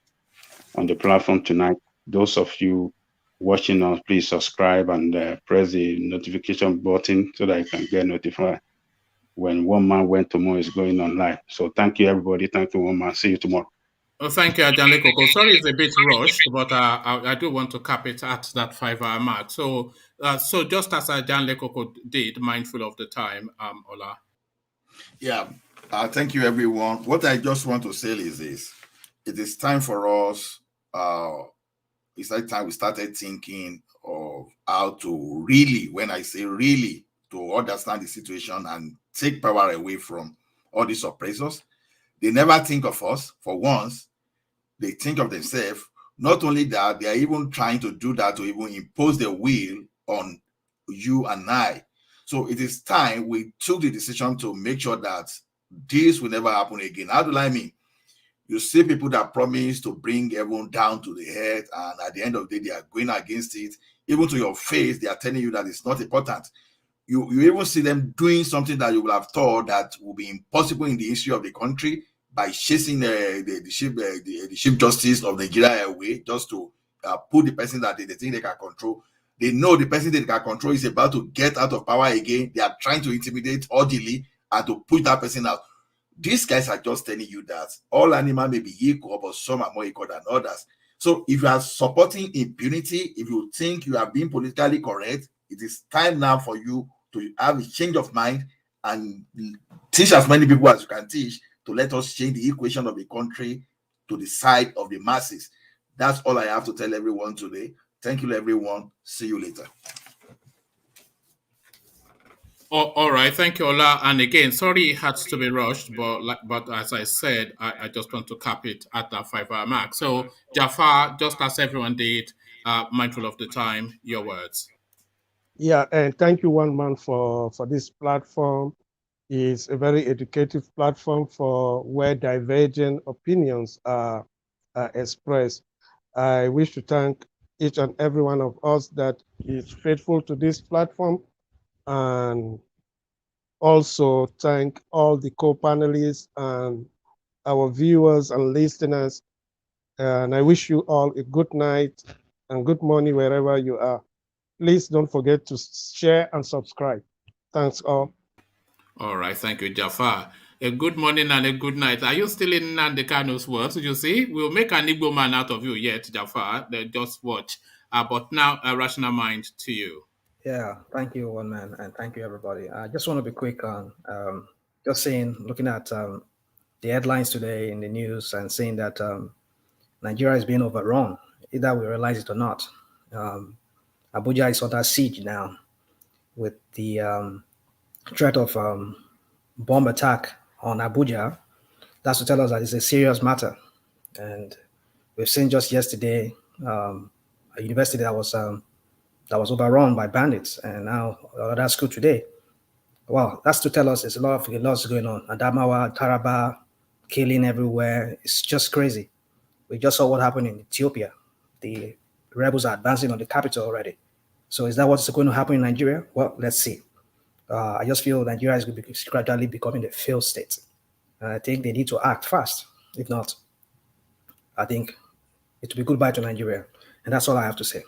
on the platform tonight. Those of you watching us, please subscribe and press the notification button so that you can get notified when One Man Went Tomorrow is going on live. So thank you, everybody. Thank you, One Man. See you tomorrow. Oh, thank you, Ajanle Koko. Sorry, it's a bit rushed, but I do want to cap it at that 5-hour mark. So, just as Ajanle Koko did, mindful of the time, Ola. Yeah, thank you, everyone. What I just want to say is this: it is time for us. It's like time we started thinking of how to really, when I say really, to understand the situation and take power away from all these oppressors. They never think of us. For once, they think of themselves. Not only that, they are even trying to do that to even impose their will on you and I. So it is time we took the decision to make sure that this will never happen again. How do I mean? You see people that promise to bring everyone down to the head, and at the end of the day, they are going against it. Even to your face, they are telling you that it's not important. You even see them doing something that you would have thought that would be impossible in the history of the country by chasing the Chief Justice of Nigeria away just to put the person that they think they can control. They know the person they can control is about to get out of power again. They are trying to intimidate ODILI and to put that person out. These guys are just telling you that all animals may be equal, but some are more equal than others. So if you are supporting impunity, if you think you are being politically correct, it is time now for you to have a change of mind and teach as many people as you can teach to let us change the equation of the country to the side of the masses. That's all I have to tell everyone today. Thank you, everyone. See you later. All right, thank you, Ola. And again, sorry it had to be rushed, but as I said, I just want to cap it at that 5-hour mark. So, Jafar, just as everyone did, mindful of the time, your words. Yeah, and thank you, One Man, for this platform. It's a very educative platform for where divergent opinions are expressed. I wish to thank each and every one of us that is faithful to this platform, and also thank all the co-panelists and our viewers and listeners. And I wish you all a good night and good morning wherever you are. Please don't forget to share and subscribe. Thanks all. All right, thank you, Jafar. A good morning and a good night. Are you still in Nnamdi Kanu's words? You see, we'll make an Igbo man out of you yet, Jafar. Just watch. But now, a rational mind to you. Yeah, thank you, One Man, and thank you, everybody. I just want to be quick on just saying, looking at the headlines today in the news and saying that Nigeria is being overrun, either we realize it or not. Abuja is under siege now with the threat of bomb attack on Abuja. That's to tell us that it's a serious matter. And we've seen just yesterday a university that was overrun by bandits, and now that's school today. Well, that's to tell us there's a lot going on. Adamawa, Taraba, killing everywhere. It's just crazy. We just saw what happened in Ethiopia. The rebels are advancing on the capital already. So is that what's going to happen in Nigeria? Well, let's see. I just feel Nigeria is gradually becoming a failed state. And I think they need to act fast. If not, I think it will be goodbye to Nigeria. And that's all I have to say.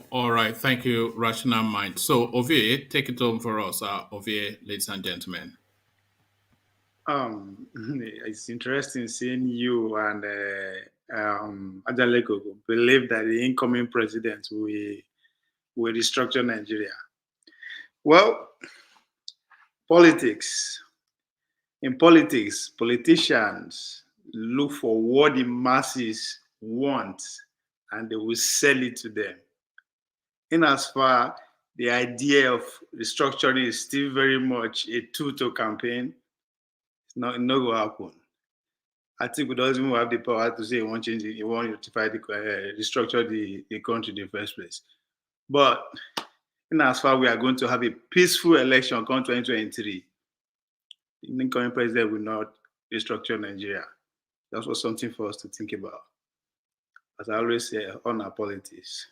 All right. Thank you, Rational Mind. So, Ovie, take it home for us. Ovie, ladies and gentlemen. It's interesting seeing you and Ajaleko believe that the incoming president will restructure Nigeria. Well, Politics. In politics, politicians look for what the masses want and they will sell it to them. In as far the idea of restructuring is still very much a tool to campaign, it's not going to happen. I think we don't even have the power to say you want to change it, you want to try to restructure the country in the first place. But in as far we are going to have a peaceful election come 2023, the incoming president will not restructure Nigeria. That was something for us to think about. As I always say, on our politics.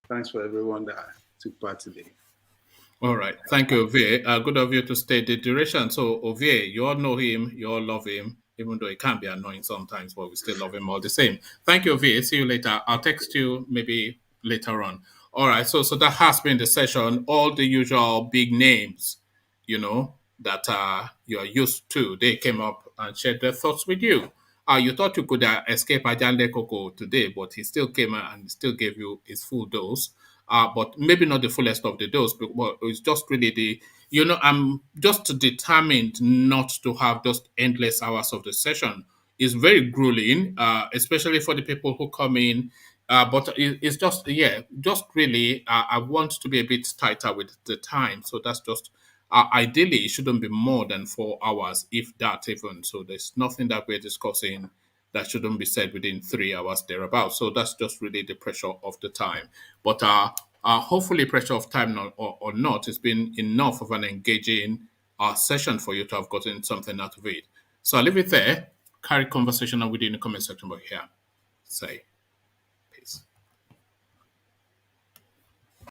Thanks for everyone that took part today. All right. Thank you, Ovie. Good of you to state the duration. So, Ovie, you all know him, you all love him, even though it can be annoying sometimes, but we still love him all the same. Thank you, Ovie. See you later. I'll text you maybe later on. All right. So that has been the session. All the usual big names, that you're used to, they came up and shared their thoughts with you. You thought you could escape Ajande Koko today, but he still came and still gave you his full dose. But maybe not the fullest of the dose, but it's just really I'm just determined not to have just endless hours of the session. It's very grueling, especially for the people who come in. But it's just really, I want to be a bit tighter with the time. So that's just, ideally, it shouldn't be more than 4 hours, if that even. So there's nothing that we're discussing that shouldn't be said within 3 hours thereabouts. So that's just really the pressure of the time. But hopefully, pressure of time or not, it's been enough of an engaging session for you to have gotten something out of it. So I'll leave it there. Carry conversation on within the comment section over here. Say.